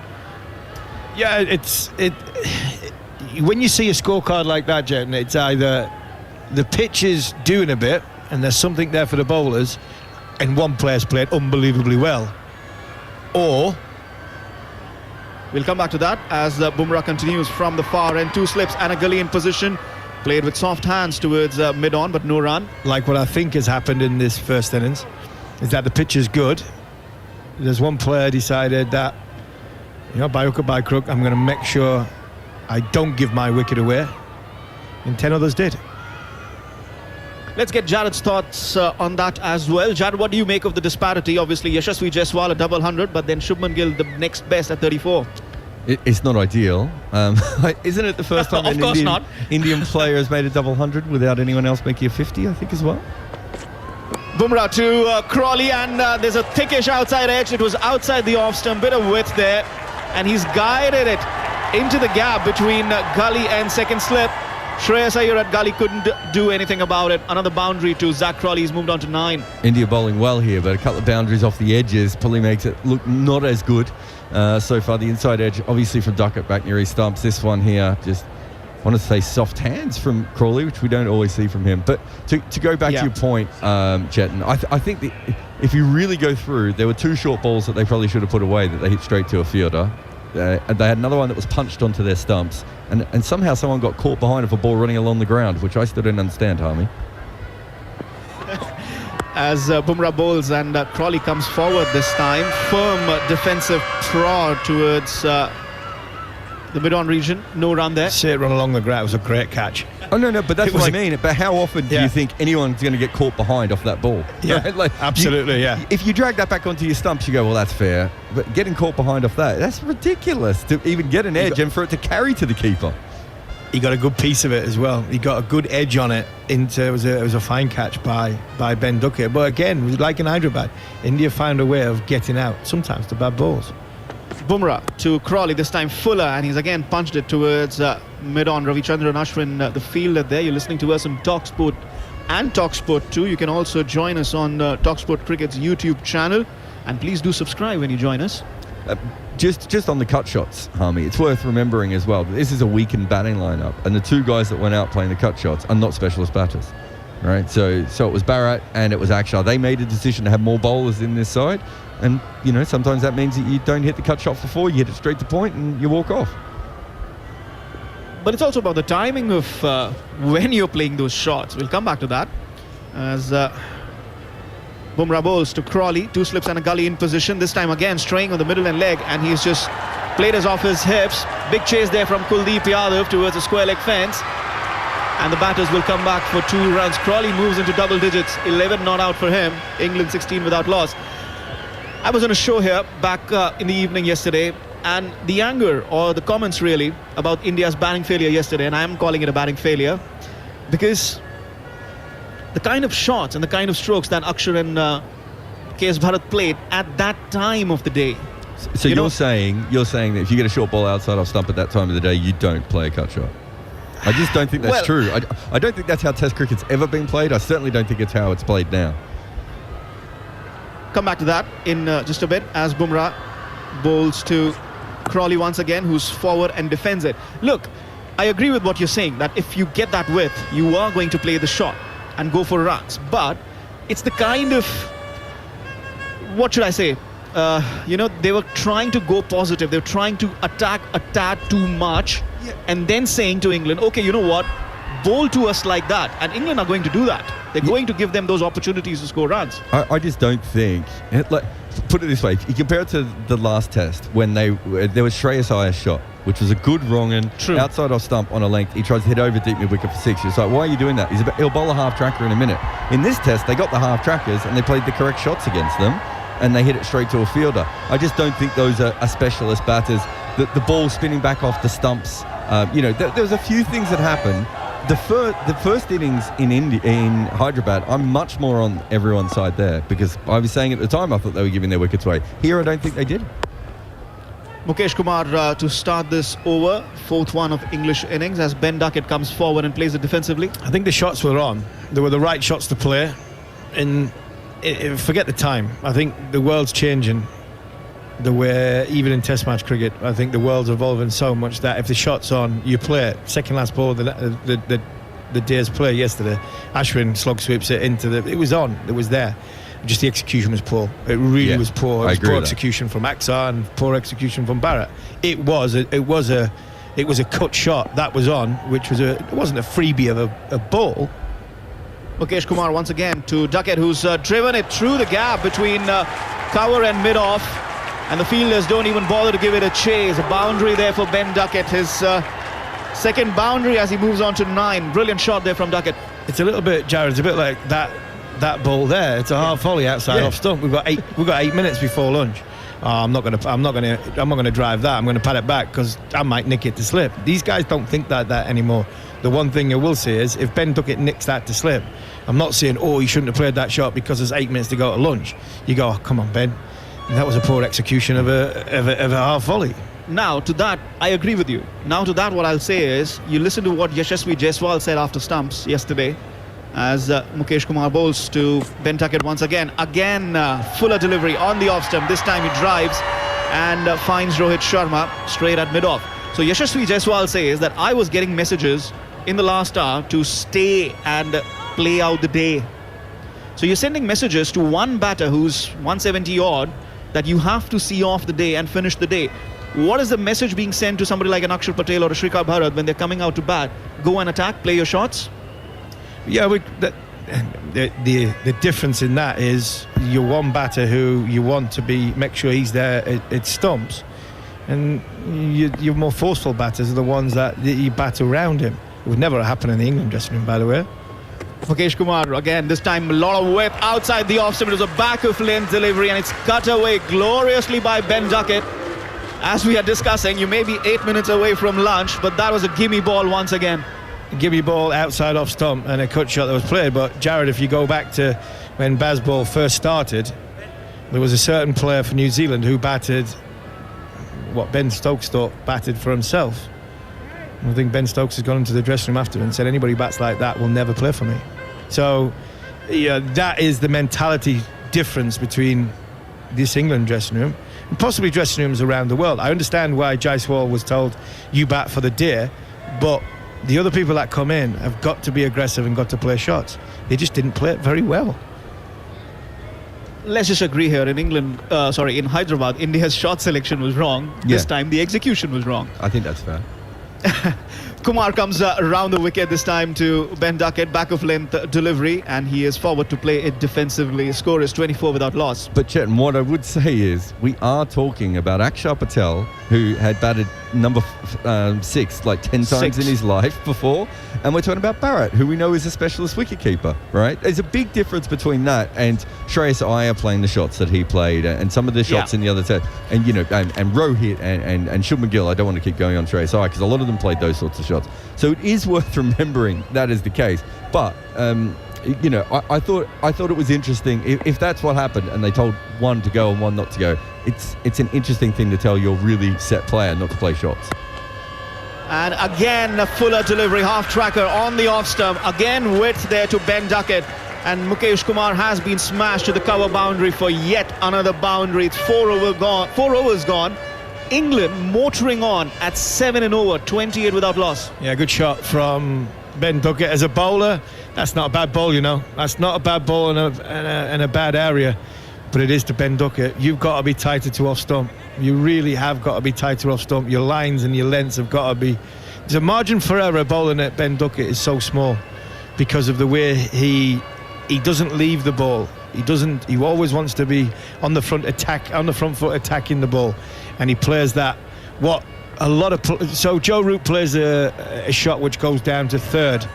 Yeah, when you see a scorecard like that, Jet, it's either the pitch is doing a bit and there's something there for the bowlers and one player's played unbelievably well, or we'll come back to that as Bumrah continues from the far end. 2 slips and a gully in position, played with soft hands towards mid-on, but no run. Like what I think has happened in this first innings is that the pitch is good. There's one player decided that, by hook or by crook, I'm going to make sure I don't give my wicket away, and 10 others did. Let's get Jared's thoughts on that as well. Jared, what do you make of the disparity? Obviously, Yashasvi Jaiswal a double 100, but then Shubman Gill the next best at 34. It's not ideal. Isn't it the first time an Indian player has made a double 100 without anyone else making a 50, I think, as well? Bumrah to Crawley, and there's a thickish outside edge. It was outside the off stump, bit of width there, and he's guided it into the gap between gully and second slip. Shreyas Iyer at gully couldn't do anything about it. Another boundary to Zach Crawley. He's moved on to 9. India bowling well here, but a couple of boundaries off the edges probably makes it look not as good so far. The inside edge, obviously from Duckett back near his stumps. This one here, just want to say soft hands from Crawley, which we don't always see from him. But to go back to your point, Chetan, I think if you really go through, there were 2 short balls that they probably should have put away that they hit straight to a fielder. And they had another one that was punched onto their stumps, and somehow someone got caught behind of a ball running along the ground, which I still didn't understand, Harmy. As Bumrah bowls and Crawley comes forward this time, firm defensive prod towards the mid-on region. No run there. See it run along the ground. It was a great catch. Oh, no, but that's what I mean. But how often do you think anyone's going to get caught behind off that ball? Yeah, right? absolutely, If you drag that back onto your stumps, you go, well, that's fair. But getting caught behind off that's ridiculous to even get an edge and for it to carry to the keeper. He got a good piece of it as well. He got a good edge on it. It was a fine catch by Ben Duckett. But again, like in Hyderabad, India found a way of getting out, sometimes to bad balls. Bumrah to Crawley, this time Fuller, and he's again punched it towards mid-on. Ravichandran Ashwin, the fielder there. You're listening to us on TalkSport and TalkSport 2. You can also join us on TalkSport Cricket's YouTube channel, and please do subscribe when you join us. Just on the cut shots, Harmy, it's worth remembering as well that this is a weakened batting lineup, and the two guys that went out playing the cut shots are not specialist batters, right? So it was Bharat and it was Akshar. They made a decision to have more bowlers in this side, and sometimes that means that you don't hit the cut shot for 4, you hit it straight to point and you walk off. But it's also about the timing of when you're playing those shots. We'll come back to that. As Bumrah bowls to Crawley, 2 slips and a gully in position. This time again straying on the middle and leg, and he's just played us off his hips. Big chase there from Kuldeep Yadav towards a square leg fence, and the batters will come back for 2 runs. Crawley moves into double digits, 11 not out for him. England 16 without loss. I was on a show here back in the evening yesterday, and the anger or the comments really about India's batting failure yesterday, and I am calling it a batting failure because the kind of shots and the kind of strokes that Akshar and KS Bharat played at that time of the day. So you're saying that if you get a short ball outside off stump at that time of the day, you don't play a cut shot? I just don't think that's true. I don't think that's how Test cricket's ever been played. I certainly don't think it's how it's played now. Come back to that in just a bit as Bumrah bowls to Crawley once again, who's forward and defends it. Look, I agree with what you're saying, that if you get that width, you are going to play the shot and go for runs. But it's the kind of, what should I say? They were trying to go positive. They were trying to attack a tad too much, and then saying to England, okay, you know what? Bowl to us like that. And England are going to do that. They're going to give them those opportunities to score runs. I just don't think, put it this way, you compare it to the last test when there was Shreyas Iyer's shot, which was a good wrong and outside off stump on a length. He tries to hit over deep mid wicket for 6. It's like, why are you doing that? He'll bowl a half tracker in a minute. In this test, they got the half trackers and they played the correct shots against them, and they hit it straight to a fielder. I just don't think those are specialist batters. The ball spinning back off the stumps. There was a few things that happened. The first innings in Hyderabad, I'm much more on everyone's side there, because I was saying at the time I thought they were giving their wickets away. Here I don't think they did. Mukesh Kumar to start this over, 4th one of English innings, as Ben Duckett comes forward and plays it defensively. I think the shots were on. They were the right shots to play. And forget the time. I think the world's changing. The way, even in Test match cricket, I think the world's evolving so much that if the shot's on, you play it. Second last ball of the day's play yesterday, Ashwin slog sweeps it into it was on. It was there. Just the execution was poor. It really was poor. It was poor execution from Akshar and poor execution from Bharat. It was a cut shot that was on, which was it wasn't a freebie of a ball. Mukesh Kumar once again to Duckett, who's driven it through the gap between cover and mid-off, and the fielders don't even bother to give it a chase. A boundary there for Ben Duckett, his second boundary as he moves on to 9. Brilliant shot there from Duckett. It's a little bit, Jared, it's a bit like that ball there. It's a half volley outside off stump. We've got 8 minutes before lunch. I'm not going to drive that. I'm going to pat it back because I might nick it to slip. These guys don't think that anymore. The one thing I will say is, if Ben Duckett nicks that to slip, I'm not saying, he shouldn't have played that shot because there's 8 minutes to go to lunch. You go, come on, Ben. And that was a poor execution of a half volley. Now, to that, I agree with you. Now, to that, what I'll say is, you listen to what Yashasvi Jaiswal said after stumps yesterday, as Mukesh Kumar bowls to Ben Duckett once again. Fuller delivery on the off stump. This time he drives and finds Rohit Sharma straight at mid-off. So Yashasvi Jaiswal says that I was getting messages in the last hour to stay and play out the day. So you're sending messages to one batter who's 170 odd that you have to see off the day and finish the day. What is the message being sent to somebody like an Akshar Patel or a Shrikar Bharat when they're coming out to bat? Go and attack, play your shots? Yeah, the difference in that is you're one batter who you want to make sure he's there at stumps, and your more forceful batters are the ones that you bat around him. It would never happen in the England dressing room, by the way. Mukesh Kumar again, this time a lot of width outside the off stump. It was a back of length delivery, and it's cut away gloriously by Ben Duckett. As we are discussing, you may be 8 minutes away from lunch, but that was a gimme ball once again. Gimme ball outside off stump and a cut shot that was played. But Jared, if you go back to when Bazball first started, there was a certain player for New Zealand who batted what Ben Stokes thought batted for himself. I think Ben Stokes has gone into the dressing room after and said, anybody who bats like that will never play for me. So that is the mentality difference between this England dressing room. possibly dressing rooms around the world. I understand why Jaiswal was told, you bat for the deer, but the other people that come in have got to be aggressive and got to play shots. They just didn't play it very well. Let's just agree here. In in Hyderabad, India's shot selection was wrong. This time, the execution was wrong. I think that's fair. Kumar comes around the wicket this time to Ben Duckett, back of length delivery, and he is forward to play it defensively. Score is 24 without loss. But Chetan, what I would say is we are talking about Akshar Patel, who had batted number 6 like 10 times in his life before, and we're talking about Barrett, who we know is a specialist wicketkeeper, right? There's a big difference between that and Shreyas Iyer playing the shots that he played, and some of the shots in the other set, and and Rohit and Shubman Gill. I don't want to keep going on Shreyas Iyer because a lot of them played those sorts of shots. So it is worth remembering that is the case. But I thought it was interesting if that's what happened and they told one to go and one not to go. It's an interesting thing to tell your really set player not to play shots. And again, a Fuller delivery, half tracker on the off stump. Again, width there to Ben Duckett. And Mukesh Kumar has been smashed to the cover boundary for yet another boundary. It's 4 overs gone. England motoring on at 7 and over, 28 without loss. Yeah, good shot from Ben Duckett. As a bowler, that's not a bad ball, That's not a bad ball in a bad area. But it is to Ben Duckett. You've got to be tighter to off stump. You really have got to be tighter off stump. Your lines and your lengths have got to be... There's a margin for error bowling at Ben Duckett is so small because of the way he doesn't leave the ball. He always wants to be on the front foot attacking the ball, and he plays that. So Joe Root plays a shot which goes down to third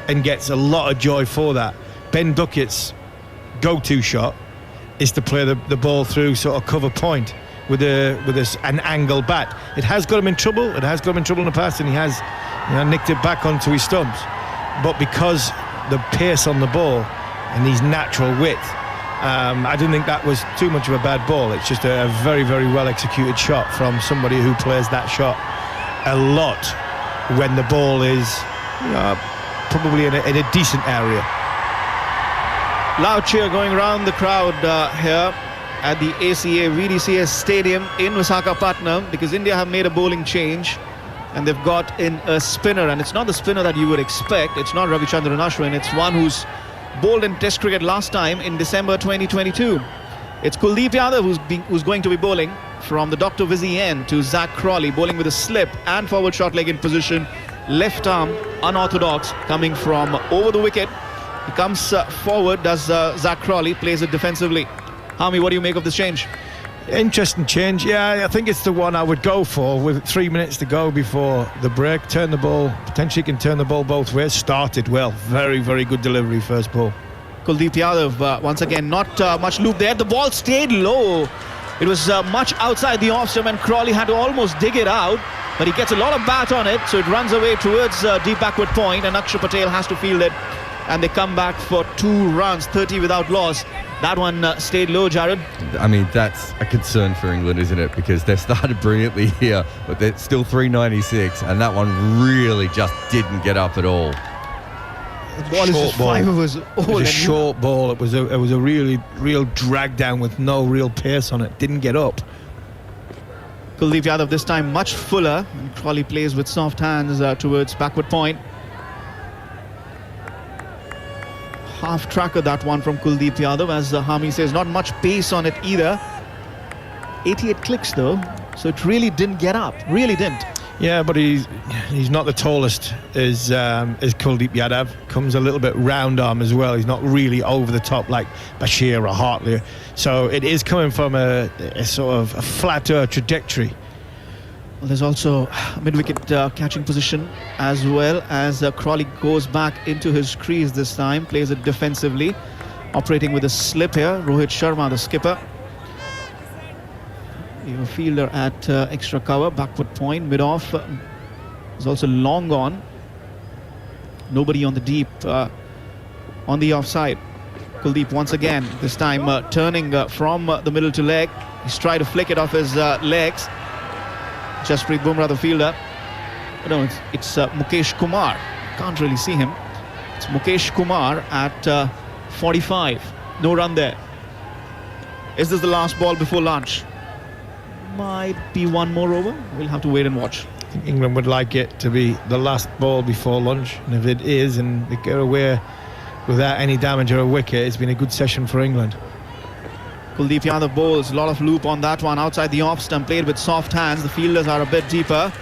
and gets a lot of joy for that. Ben Duckett's go-to shot is to play the ball through sort of cover point with an angle bat. It has got him in trouble. It has got him in trouble in the past, and he has nicked it back onto his stumps. But because the pace on the ball and his natural width, I didn't think that was too much of a bad ball. It's just a very, very well executed shot from somebody who plays that shot a lot when the ball is probably in a decent area. Loud cheer going around the crowd here at the ACA VDCS Stadium in Visakhapatnam because India have made a bowling change and they've got in a spinner, and it's not the spinner that you would expect. It's not Ravichandran Ashwin. It's one who's bowled in Test cricket last time in December 2022. It's Kuldeep Yadav who's going to be bowling from the Dr. Vizzy end to Zach Crawley, bowling with a slip and forward short leg in position. Left arm unorthodox coming from over the wicket. He comes forward, does Zach Crawley, plays it defensively. Hami, what do you make of this change? Interesting change. Yeah, I think it's the one I would go for with 3 minutes to go before the break. Potentially can turn the ball both ways. Started well. Very, very good delivery first ball. Kuldeep Yadav, once again, not much loop there. The ball stayed low. It was much outside the off stump and Crawley had to almost dig it out. But he gets a lot of bat on it, so it runs away towards deep backward point, and Akshar Patel has to field it. And they come back for 2 runs, 30 without loss. That one stayed low, Jared. I mean, that's a concern for England, isn't it? Because they've started brilliantly here, but they're still 396, and that one really just didn't get up at all. The ball is just 5 overs. It was a short ball. It was a real drag down with no real pace on it. Didn't get up. Kuldeep Yadav this time much fuller, and Crawley plays with soft hands towards backward point. Half tracker that one from Kuldeep Yadav, as Hami says, not much pace on it either. 88 clicks though, so it really didn't get up, really didn't. Yeah, but he's not the tallest as Kuldeep Yadav. Comes a little bit round arm as well. He's not really over the top like Bashir or Hartley. So it is coming from a sort of a flatter trajectory. Well, there's also a mid-wicket catching position as well as Crawley goes back into his crease this time, plays it defensively, operating with a slip here. Rohit Sharma, the skipper. You have a fielder at extra cover, backward point, mid-off. Is also long on. Nobody on the deep, on the offside. Kuldeep once again, this time turning from the middle to leg. He's trying to flick it off his legs. Jasprit Bumrah, the fielder. No, it's Mukesh Kumar. Can't really see him. It's Mukesh Kumar at 45. No run there. Is this the last ball before lunch? might be one more over. We'll have to wait and watch. I think England would like it to be the last ball before lunch, and if it is and they get away without any damage or a wicket, it's been a good session for England. Kuldeep Yadav bowls, a lot of loop on that one outside the off stump, played with soft hands. The fielders are a bit deeper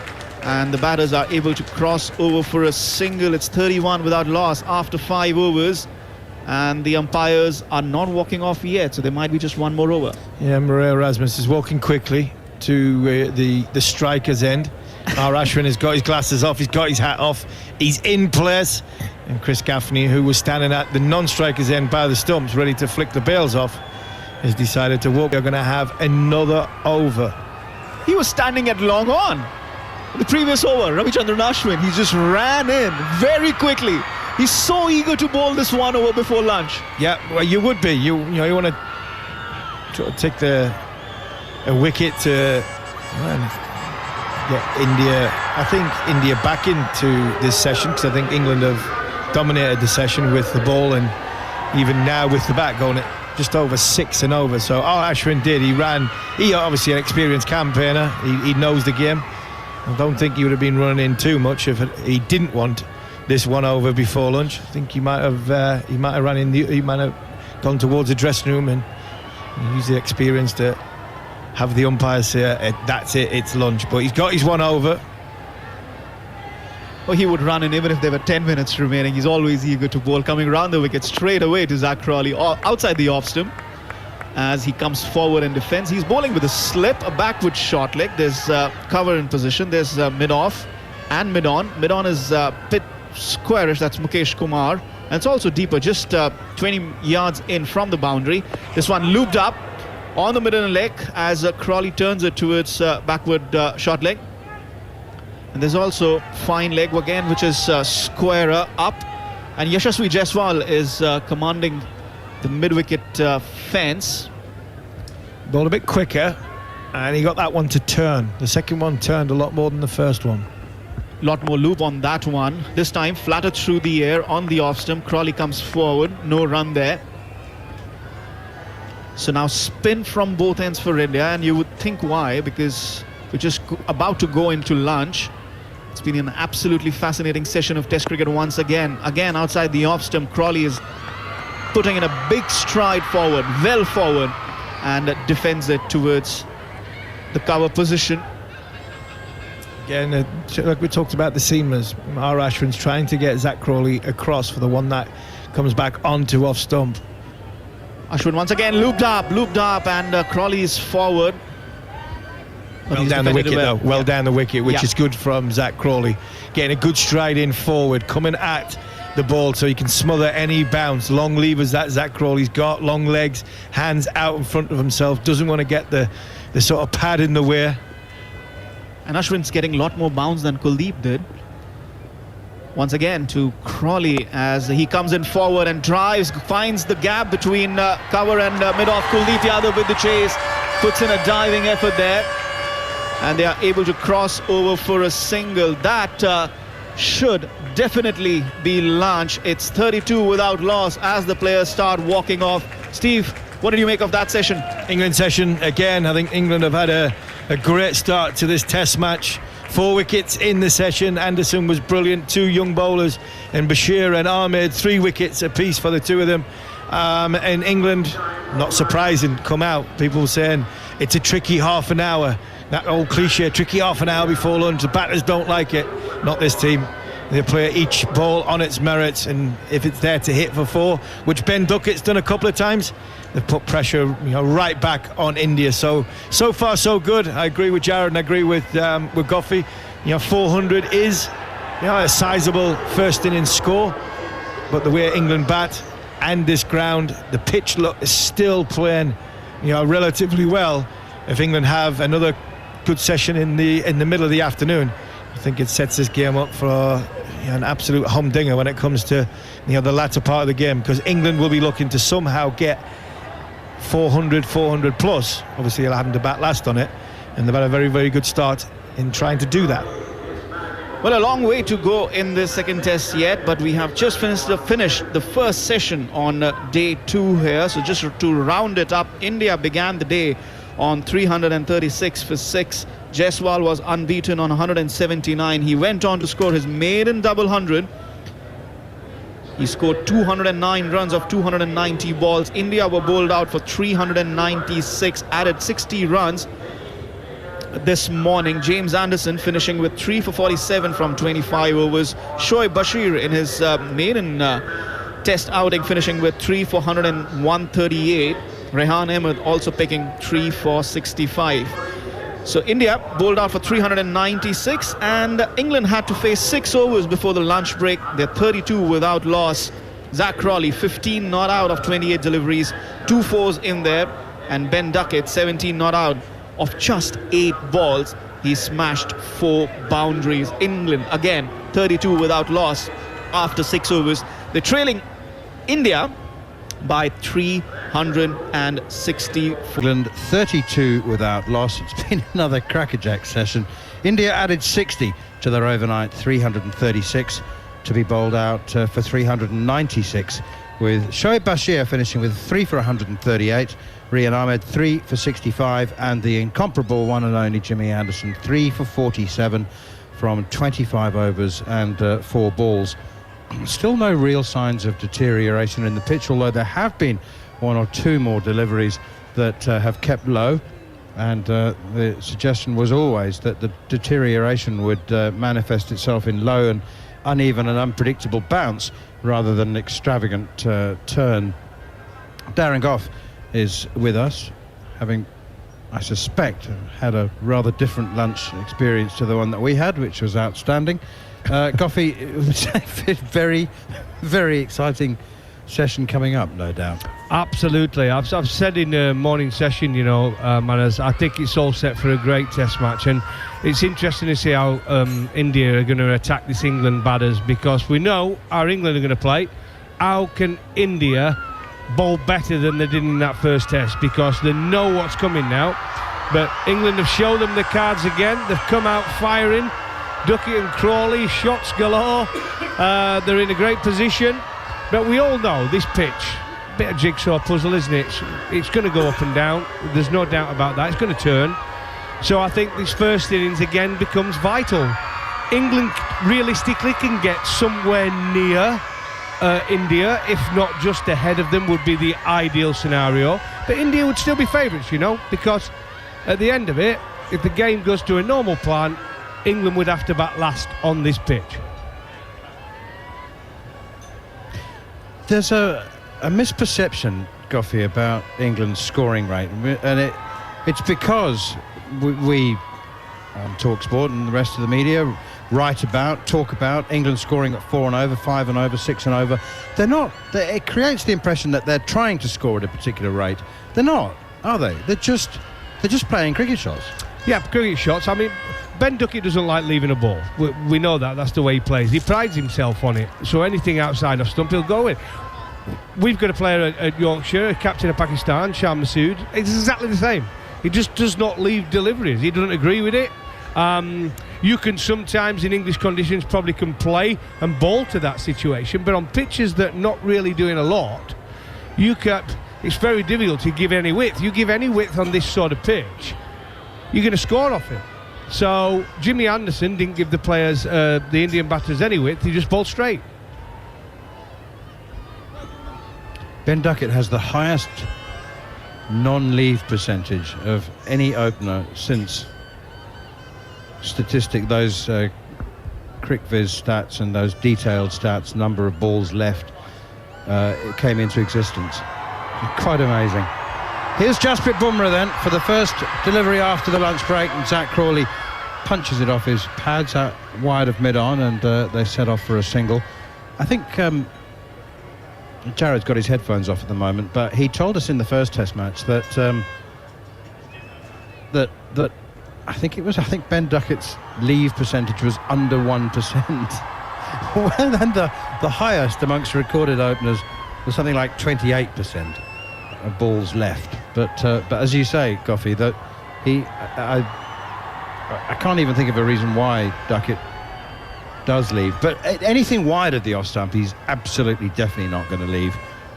and the batters are able to cross over for a single. It's 31 without loss after 5 overs, and the umpires are not walking off yet, so there might be just one more over. Yeah, Marais Erasmus is walking quickly to the striker's end. Ashwin has got his glasses off, he's got his hat off, he's in place, and Chris Gaffney, who was standing at the non-striker's end by the stumps ready to flick the bails off, has decided to walk. They're going to have another over. He was standing at long on the previous over. Ravichandran Ashwin, he just ran in very quickly. He's so eager to bowl this one over before lunch. Yeah, well, you would be. You want to try to take a wicket to get India. I think India back into this session, because I think England have dominated the session with the ball and even now with the bat going at just over 6 and over. So Ashwin did. He ran. He obviously an experienced campaigner. He knows the game. I don't think he would have been running in too much if he didn't want this one over before lunch. I think he might have ran in. He might have gone towards the dressing room and used the experience to have the umpires say, "That's it, it's lunch." But he's got his one over. Well, he would run in even if there were 10 minutes remaining. He's always eager to bowl, coming around the wicket straight away to Zach Crawley outside the off stump as he comes forward and defends. He's bowling with a slip, a backward short leg. There's cover in position. There's mid-off and mid-on. Mid-on is bit squarish. That's Mukesh Kumar. And it's also deeper, just 20 yards in from the boundary. This one looped up on the middle leg as Crawley turns it towards backward short leg. And there's also fine leg again, which is squarer up. And Yashasvi Jaiswal is commanding the mid-wicket fence. Ball a bit quicker, and he got that one to turn. The second one turned a lot more than the first one. Lot more loop on that one. This time flattered through the air on the off stump. Crawley comes forward, no run there. So now spin from both ends for India, and you would think why, because we're just about to go into lunch. It's been an absolutely fascinating session of Test cricket once again. Again, outside the off stump, Crawley is putting in a big stride forward, well forward, and defends it towards the cover position. Again, like we talked about the seamers, Ashwin's trying to get Zach Crawley across for the one that comes back onto off stump. Ashwin once again looped up, and Crawley is forward. Well down the wicket though, well down the wicket, which is good from Zach Crawley. Getting a good stride in forward, coming at the ball so he can smother any bounce. Long levers that Zach Crawley's got, long legs, hands out in front of himself, doesn't want to get the sort of pad in the way. And Ashwin's getting a lot more bounce than Kuldeep did. Once again to Crawley as he comes in forward and drives, finds the gap between cover and mid-off. Kuldeep Yadav with the chase, puts in a diving effort there, and they are able to cross over for a single. That should definitely be lunch. It's 32 without loss as the players start walking off. Steve, what did you make of that session? England session, again, I think England have had a great start to this test match. 4 wickets in the session. Anderson was brilliant. 2 young bowlers, and Bashir and Ahmed, 3 wickets apiece for the 2 of them. And England, not surprising, come out. People saying it's a tricky half an hour. That old cliche, tricky half an hour before lunch. The batters don't like it. Not this team. They play each ball on its merits, and if it's there to hit for 4, which Ben Duckett's done a couple of times, they've put pressure, right back on India. So far so good. I agree with Jared and I agree with Goffey. 400 is a sizable first innings score, but the way England bat and this ground, the pitch is still playing relatively well. If England have another good session in the middle of the afternoon, I think it sets this game up for an absolute humdinger when it comes to the latter part of the game, because England will be looking to somehow get 400 plus. Obviously they'll have to bat last on it, and they've had a very, very good start in trying to do that. Well, a long way to go in this second test yet, but we have just finished the first session on day 2 here. So just to round it up, India began the day on 336 for 6. Jaiswal was unbeaten on 179. He went on to score his maiden double 100. He scored 209 runs of 290 balls. India were bowled out for 396, added 60 runs this morning. James Anderson finishing with 3 for 47 from 25 overs. Shoaib Bashir in his maiden test outing finishing with 3 for 138. Rehan Ahmed also picking 3 for 65. So India bowled out for 396, and England had to face 6 overs before the lunch break. They're 32 without loss. Zach Crawley 15 not out of 28 deliveries, 2 fours in there, and Ben Duckett 17 not out of just 8 balls. He smashed 4 boundaries. England again 32 without loss after 6 overs. They're trailing India by 360. England 32 without loss. It's been another crackerjack session. India added 60 to their overnight 336 to be bowled out for 396, with Shoaib Bashir finishing with 3 for 138, Rehan Ahmed 3 for 65, and the incomparable one and only Jimmy Anderson 3 for 47 from 25 overs and 4 balls. Still no real signs of deterioration in the pitch, although there have been 1 or 2 more deliveries that have kept low, and the suggestion was always that the deterioration would manifest itself in low and uneven and unpredictable bounce rather than an extravagant turn. Darren Gough is with us, having, I suspect, had a rather different lunch experience to the one that we had, which was outstanding. Goughy, very, very exciting session coming up, no doubt. Absolutely. I've said in the morning session, Manners, I think it's all set for a great test match, and it's interesting to see how India are going to attack this England batters, because we know how England are going to play. How can India bowl better than they did in that first test, because they know what's coming now? But England have shown them the cards again. They've come out firing. Duckett and Crawley, shots galore. They're in a great position, but we all know this pitch, bit of jigsaw puzzle, isn't it? It's going to go up and down. There's no doubt about that. It's going to turn. So I think this first innings again becomes vital. England realistically can get somewhere near India, if not just ahead of them, would be the ideal scenario. But India would still be favourites, because at the end of it, if the game goes to a normal plan, England would have to bat last on this pitch. There's a misperception, Goughy, about England's scoring rate, and it's because we on TalkSport and the rest of the media talk about England scoring at 4 and over, 5 and over, 6 and over. They're not. It creates the impression that they're trying to score at a particular rate. They're not, are they? They're just playing cricket shots. Yeah, cricket shots. I mean, Ben Duckett doesn't like leaving a ball. We know that. That's the way he plays. He prides himself on it. So anything outside of stump, he'll go in. We've got a player at Yorkshire, a captain of Pakistan, Shah Masood. It's exactly the same. He just does not leave deliveries. He doesn't agree with it. You can sometimes, in English conditions, probably can play and bowl to that situation. But on pitches that not really doing a lot, it's very difficult to give any width. You give any width on this sort of pitch, you're going to score off it. So Jimmy Anderson didn't give the players, the Indian batters, any width. He just bowled straight. Ben Duckett has the highest non-leave percentage of any opener since those CricViz stats and those detailed stats, number of balls left, came into existence. Quite amazing. Here's Jasprit Bumrah then for the first delivery after the lunch break, and Zach Crawley punches it off his pads out wide of mid-on, and they set off for a single. I think Jared's got his headphones off at the moment, but he told us in the first test match that I think Ben Duckett's leave percentage was under 1%. Well, and the highest amongst recorded openers was something like 28% of balls left. But as you say, Goughy, that I can't even think of a reason why Duckett does leave. But anything wide of the off stump, he's absolutely, definitely not going to leave.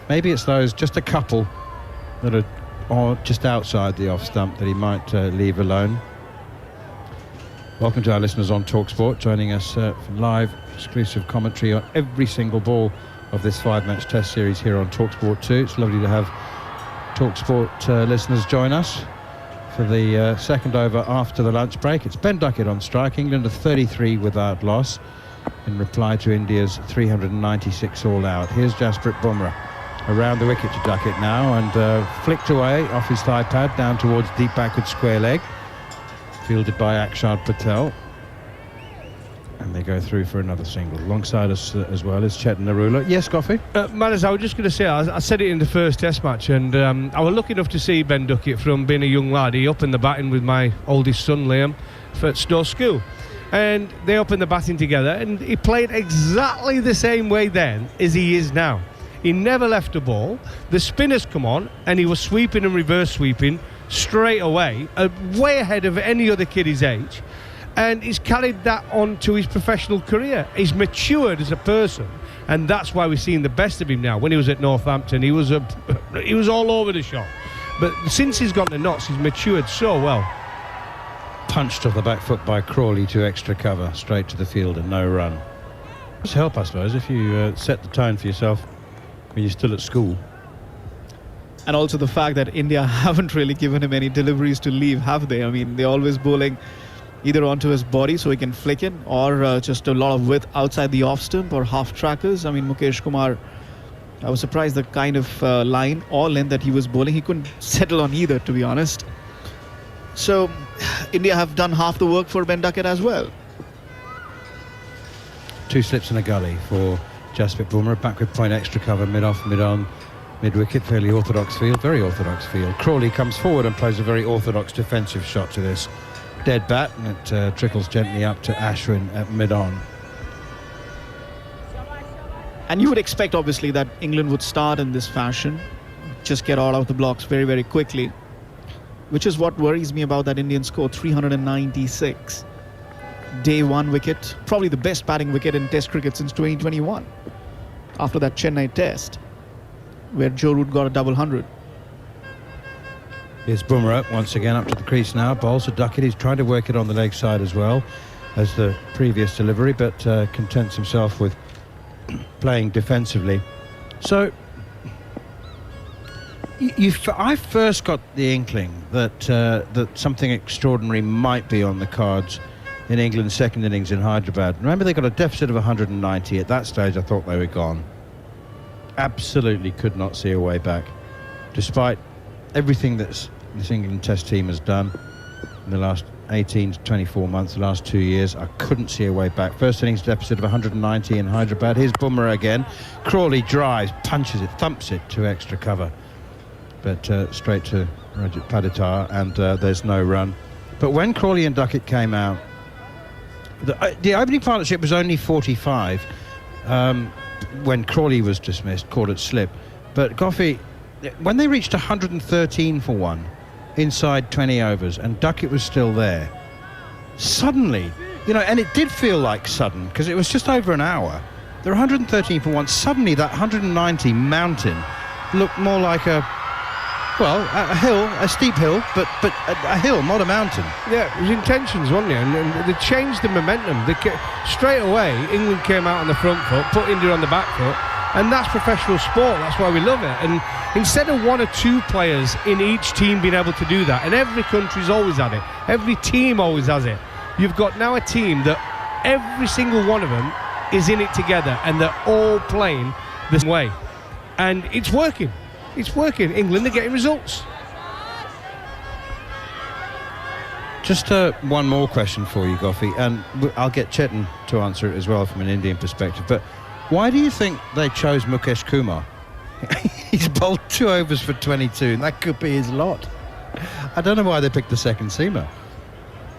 Maybe it's just a couple that are or just outside the off stump that he might leave alone. Welcome to our listeners on TalkSport, joining us for live exclusive commentary on every single ball of this 5-match test series here on TalkSport 2. It's lovely to have TalkSport listeners join us for the second over after the lunch break. It's Ben Duckett on strike. England are 33 without loss in reply to India's 396 all out. Here's Jasprit Bumrah around the wicket to Duckett now, and flicked away off his thigh pad down towards deep backward square leg, fielded by Akshar Patel, and they go through for another single. Alongside us as well is Chetan Narula. Yes, Goffey? Manners, I was just going to say, I said it in the first test match, and I was lucky enough to see Ben Duckett from being a young lad. He opened the batting with my oldest son Liam at Stowe School, and they opened the batting together, and he played exactly the same way then as he is now. He never left the ball. The spinners come on, and he was sweeping and reverse sweeping straight away, way ahead of any other kid his age. And he's carried that on to his professional career. He's matured as a person, and that's why we're seeing the best of him now. When he was at Northampton, he was all over the shop. But since he's gone to Notts, he's matured so well. Punched off the back foot by Crawley to extra cover, straight to the field and no run. Just help, I suppose, if you set the tone for yourself when you're still at school. And also the fact that India haven't really given him any deliveries to leave, have they? I mean, they're always bowling either onto his body so he can flick in, or just a lot of width outside the off stump or half trackers. I mean, Mukesh Kumar, I was surprised the kind of line or length that he was bowling. He couldn't settle on either, to be honest. So India have done half the work for Ben Duckett as well. 2 slips in a gully for Jasprit Bumrah. Backward point, extra cover, mid-off, mid-on, mid-wicket. Fairly orthodox field, very orthodox field. Crawley comes forward and plays a very orthodox defensive shot to this dead bat, and it trickles gently up to Ashwin at mid-on. And you would expect, obviously, that England would start in this fashion, just get all out of the blocks very, very quickly, which is what worries me about that Indian score, 396. Day 1 wicket, probably the best batting wicket in Test cricket since 2021, after that Chennai Test, where Joe Root got a double 100. Here's Bumrah once again up to the crease now. Bowls to Duckett. He's trying to work it on the leg side as well as the previous delivery, but contents himself with playing defensively. So I first got the inkling that that something extraordinary might be on the cards in England's second innings in Hyderabad. Remember, they got a deficit of 190. At that stage, I thought they were gone. Absolutely could not see a way back, despite everything that this England Test team has done in the last 18 to 24 months, the last 2 years. I couldn't see a way back. First innings deficit of 190 in Hyderabad. Here's Bumrah again. Crawley drives, punches it, thumps it to extra cover, but straight to Rajat Paditar, and there's no run. But when Crawley and Duckett came out, the opening partnership was only 45 when Crawley was dismissed, called it slip. But Goffey, when they reached 113 for 1 inside 20 overs and Duckett was still there, suddenly, and it did feel like sudden because it was just over an hour. They're 113 for 1. Suddenly that 190 mountain looked more like a hill, a steep hill, but a hill, not a mountain. Yeah, it was intentions, wasn't it? And they changed the momentum. Straight away, England came out on the front foot, put India on the back foot, and that's professional sport. That's why we love it. And instead of 1 or 2 players in each team being able to do that, and every country's always had it, every team always has it, you've got now a team that every single one of them is in it together, and they're all playing the same way. And it's working. It's working. England are getting results. Just one more question for you, Goffey, and I'll get Chetan to answer it as well from an Indian perspective. But why do you think they chose Mukesh Kumar? He's bowled 2 overs for 22, and that could be his lot. I don't know why they picked the second seamer.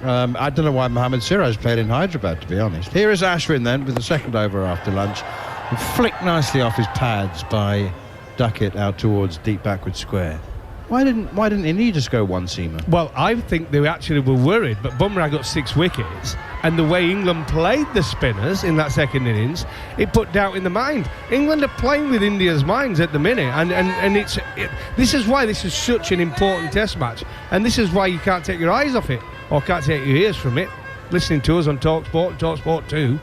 I don't know why Mohammad Siraj played in Hyderabad, to be honest. Here is Ashwin then with the second over after lunch, and flicked nicely off his pads by Duckett out towards deep backward square. Why didn't India just go one seamer? Well, I think they actually were worried, but Bumrah got 6 wickets, and the way England played the spinners in that second innings, it put doubt in the mind. England are playing with India's minds at the minute, and this is why this is such an important Test match, and this is why you can't take your eyes off it, or can't take your ears from it, listening to us on TalkSport and TalkSport 2.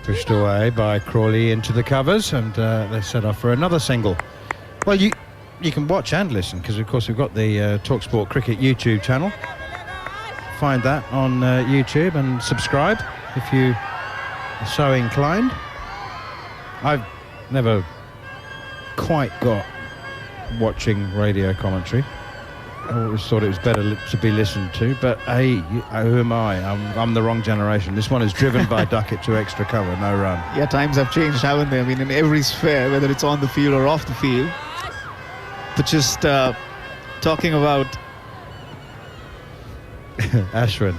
Pushed away by Crawley into the covers, and they set off for another single. Well, you can watch and listen, because of course we've got the TalkSport Cricket YouTube channel. Find that on YouTube and subscribe if you are so inclined. I've never quite got watching radio commentary. I always thought it was better to be listened to, but hey, who am I? I'm the wrong generation. This one is driven by Duckett to extra cover, no run. Yeah, times have changed, haven't they? I mean, in every sphere, whether it's on the field or off the field. But just talking about Ashwin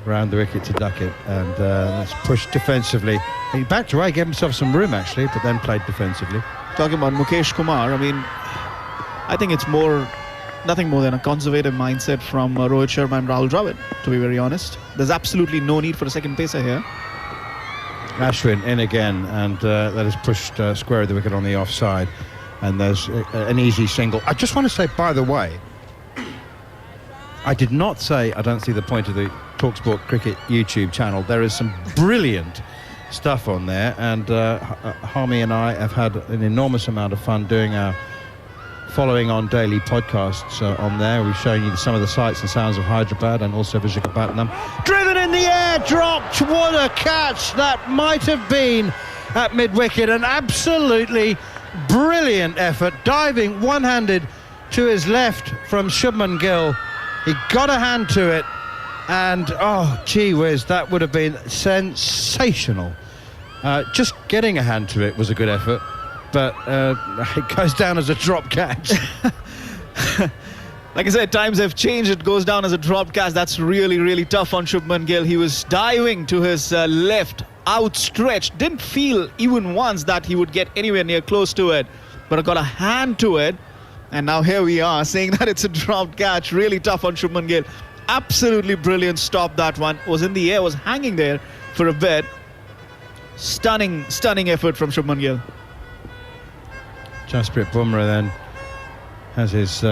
round the wicket to Duckett, and that's pushed defensively. He backed away, gave himself some room actually, but then played defensively. Talking about Mukesh Kumar, I mean, I think it's nothing more than a conservative mindset from Rohit Sharma and Rahul Dravid, to be very honest. There's absolutely no need for a second pacer here. Ashwin in again, and that has pushed square of the wicket on the offside. And there's an easy single. I just want to say, by the way, I did not say I don't see the point of the TalkSport Cricket YouTube channel. There is some brilliant stuff on there, and Harmy and I have had an enormous amount of fun doing our following on daily podcasts on there. We've shown you some of the sights and sounds of Hyderabad and also Visakhapatnam. Driven in the air, dropped. What a catch that might have been at mid-wicket. An absolutely brilliant effort, diving one-handed to his left from Shubman Gill. He got a hand to it, and oh gee whiz, that would have been sensational. Just getting a hand to it was a good effort, but it goes down as a drop catch. Like I said, times have changed. It goes down as a drop catch. That's really, really tough on Shubman Gill. He was diving to his left, outstretched. Didn't feel even once that he would get anywhere near close to it, but I got a hand to it, and now here we are saying that it's a dropped catch. Really tough on Shubman Gill. Absolutely brilliant stop. That one was in the air, was hanging there for a bit. Stunning effort from Shubman Gill. Jasprit Bumrah then has his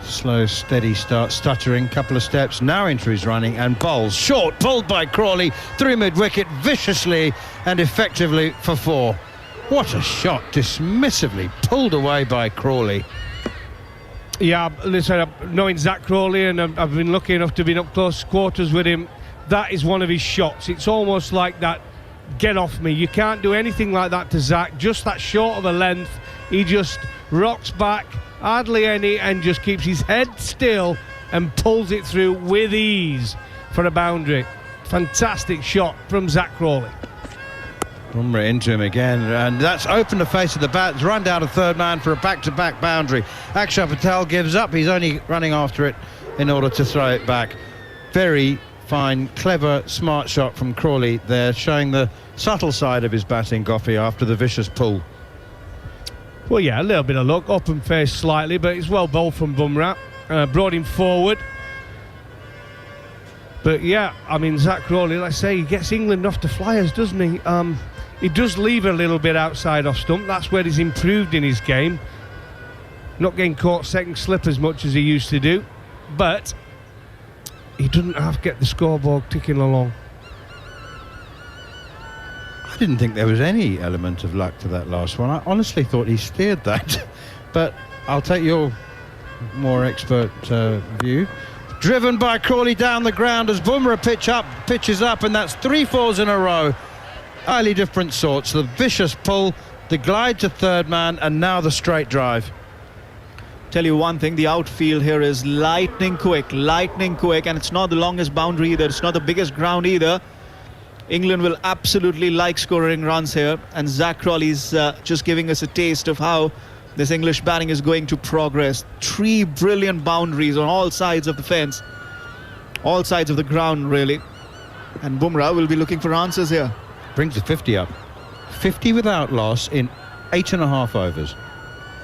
slow, steady start, stuttering, couple of steps, now into his running and bowls. Short, pulled by Crawley through mid-wicket viciously and effectively for 4. What a shot, dismissively pulled away by Crawley. Yeah, listen, knowing Zach Crawley, and I've been lucky enough to be up close quarters with him, that is one of his shots. It's almost like that, get off me. You can't do anything like that to Zach, just that short of a length. He just rocks back, hardly any, and just keeps his head still and pulls it through with ease for a boundary. Fantastic shot from Zach Crawley. Bumrah into him again, and that's opened the face of the bat. It's run down a third man for a back-to-back boundary. Akshar Patel gives up. He's only running after it in order to throw it back. Very fine, clever, smart shot from Crawley there, showing the subtle side of his batting, Goffey, after the vicious pull. Well, yeah, a little bit of luck, open face slightly, but it's well bowled from Bumrah. Brought him forward. But yeah, I mean, Zach Crawley, like I say, he gets England off the flyers, doesn't he? He does leave a little bit outside off stump. That's where he's improved in his game. Not getting caught second slip as much as he used to do. But he doesn't have to get the scoreboard ticking along. I didn't think there was any element of luck to that last one. I honestly thought he steered that. But I'll take your more expert view. Driven by Crawley down the ground as Bumrah pitches up, and that's 3 fours in a row. Highly different sorts. The vicious pull, the glide to third man, and now the straight drive. Tell you one thing, the outfield here is lightning quick, and it's not the longest boundary either, it's not the biggest ground either. England will absolutely like scoring runs here, and Zach Crawley's just giving us a taste of how this English batting is going to progress. 3 brilliant boundaries on all sides of the fence, all sides of the ground really, and Bumrah will be looking for answers here. Brings the 50 up. 50 without loss in 8.5 overs.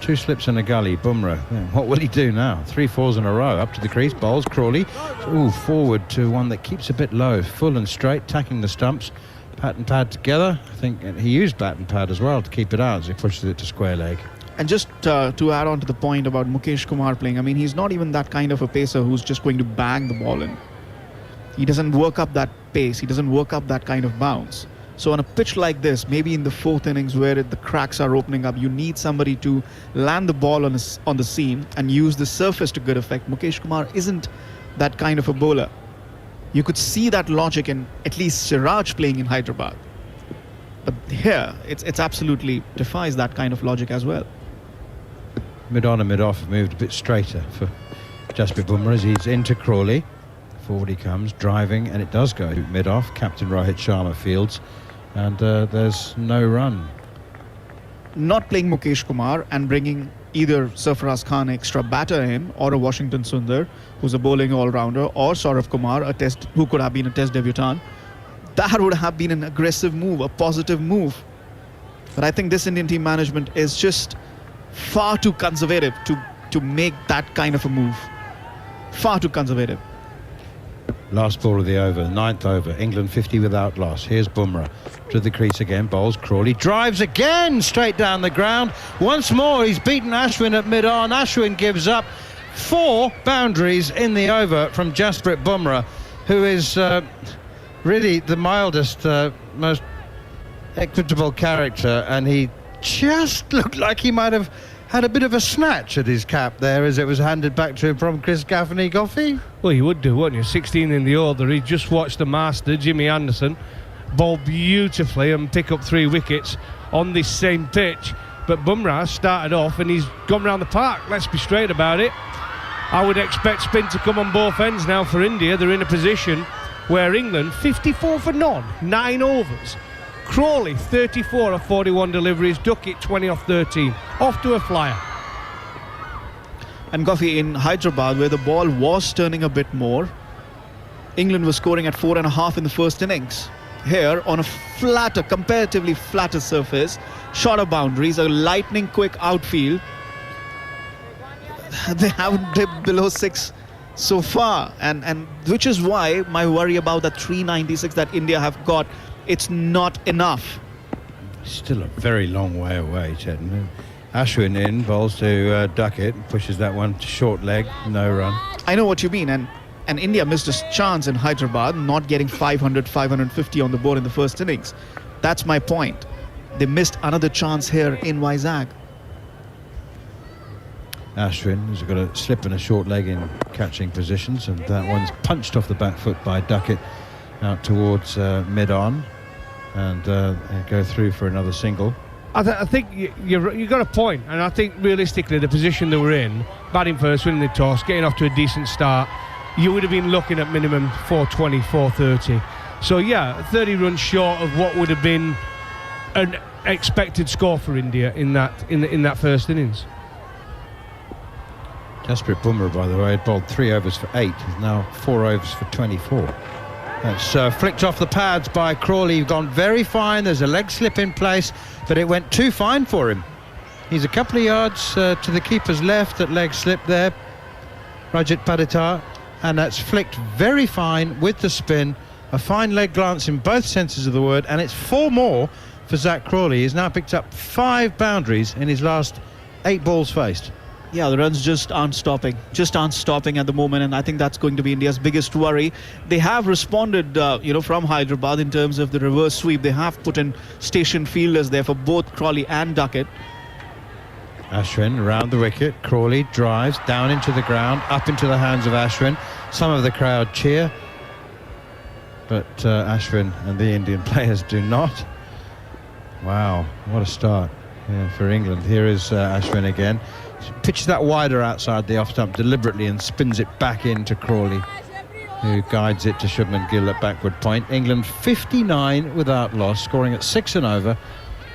2 slips in a gully. Bumrah, what will he do now? 3 fours in a row. Up to the crease, bowls Crawley. Ooh, forward to one that keeps a bit low. Full and straight, tacking the stumps. Bat and pad together. I think he used bat and pad as well to keep it out as he pushes it to square leg. And just to add on to the point about Mukesh Kumar playing, I mean, he's not even that kind of a pacer who's just going to bang the ball in. He doesn't work up that pace. He doesn't work up that kind of bounce. So on a pitch like this, maybe in the 4th innings where the cracks are opening up, you need somebody to land the ball on the seam and use the surface to good effect. Mukesh Kumar isn't that kind of a bowler. You could see that logic in at least Siraj playing in Hyderabad. But here, it's absolutely defies that kind of logic as well. Mid-on and mid-off have moved a bit straighter for Jasprit Bumrah as he's into Crawley. Forward he comes, driving, and it does go mid-off. Captain Rohit Sharma fields, and there's no run. Not playing Mukesh Kumar and bringing either Sarfaraz Khan, extra batter in, or a Washington Sundar, who's a bowling all-rounder, or Saurav Kumar, who could have been a test debutant, that would have been an aggressive move, a positive move. But I think this Indian team management is just far too conservative to make that kind of a move. Far too conservative. Last ball of the over, 9th over. England 50 without loss. Here's Bumrah to the crease again. Bowls Crawley. Drives again straight down the ground. Once more, he's beaten Ashwin at mid-on. Ashwin gives up 4 boundaries in the over from Jasprit Bumrah, who is really the mildest, most equitable character, and he just looked like he might have had a bit of a snatch at his cap there as it was handed back to him from Chris Gaffney. Goffey? Well, you would do, wouldn't you? 16 in the order. He just watched the master, Jimmy Anderson, bowl beautifully and pick up 3 wickets on this same pitch. But Bumrah started off and he's gone round the park. Let's be straight about it. I would expect spin to come on both ends now for India. They're in a position where England, 54 for none, 9 overs. Crawley, 34 of 41 deliveries. Duckett, 20 off 13. Off to a flyer. And Goffey, in Hyderabad, where the ball was turning a bit more, England was scoring at 4.5 in the first innings. Here, on a flatter, comparatively flatter surface, shorter boundaries, a lightning quick outfield, they haven't dipped below 6 so far. And which is why my worry about that 396 that India have got, it's not enough. Still a very long way away, Chetan. Ashwin in, bowls to Duckett, pushes that one to short leg, no run. I know what you mean, and India missed a chance in Hyderabad, not getting 500, 550 on the board in the first innings. That's my point. They missed another chance here in Vizag. Ashwin has got a slip and a short leg in catching positions, and that one's punched off the back foot by Duckett out towards mid-on, and go through for another single. I think you've got a point, and I think realistically the position they were in, batting first, winning the toss, getting off to a decent start, you would have been looking at minimum 420, 430. So yeah, 30 runs short of what would have been an expected score for India in that first innings. Jasprit Bumrah, by the way, had bowled 3 overs for 8, is now 4 overs for 24. That's flicked off the pads by Crawley. Gone very fine. There's a leg slip in place, but it went too fine for him. He's a couple of yards to the keeper's left. That leg slip there, Rajat Paditar, and that's flicked very fine with the spin. A fine leg glance in both senses of the word, and it's 4 more for Zach Crawley. He's now picked up 5 boundaries in his last 8 balls faced. Yeah, the runs just aren't stopping at the moment, and I think that's going to be India's biggest worry. They have responded, from Hyderabad in terms of the reverse sweep. They have put in station fielders there for both Crawley and Duckett. Ashwin around the wicket. Crawley drives down into the ground, up into the hands of Ashwin. Some of the crowd cheer, but Ashwin and the Indian players do not. Wow, what a start for England. Here is Ashwin again. Pitches that wider outside the off stump deliberately and spins it back into Crawley, who guides it to Shubman Gill at backward point. England 59 without loss, scoring at 6 and over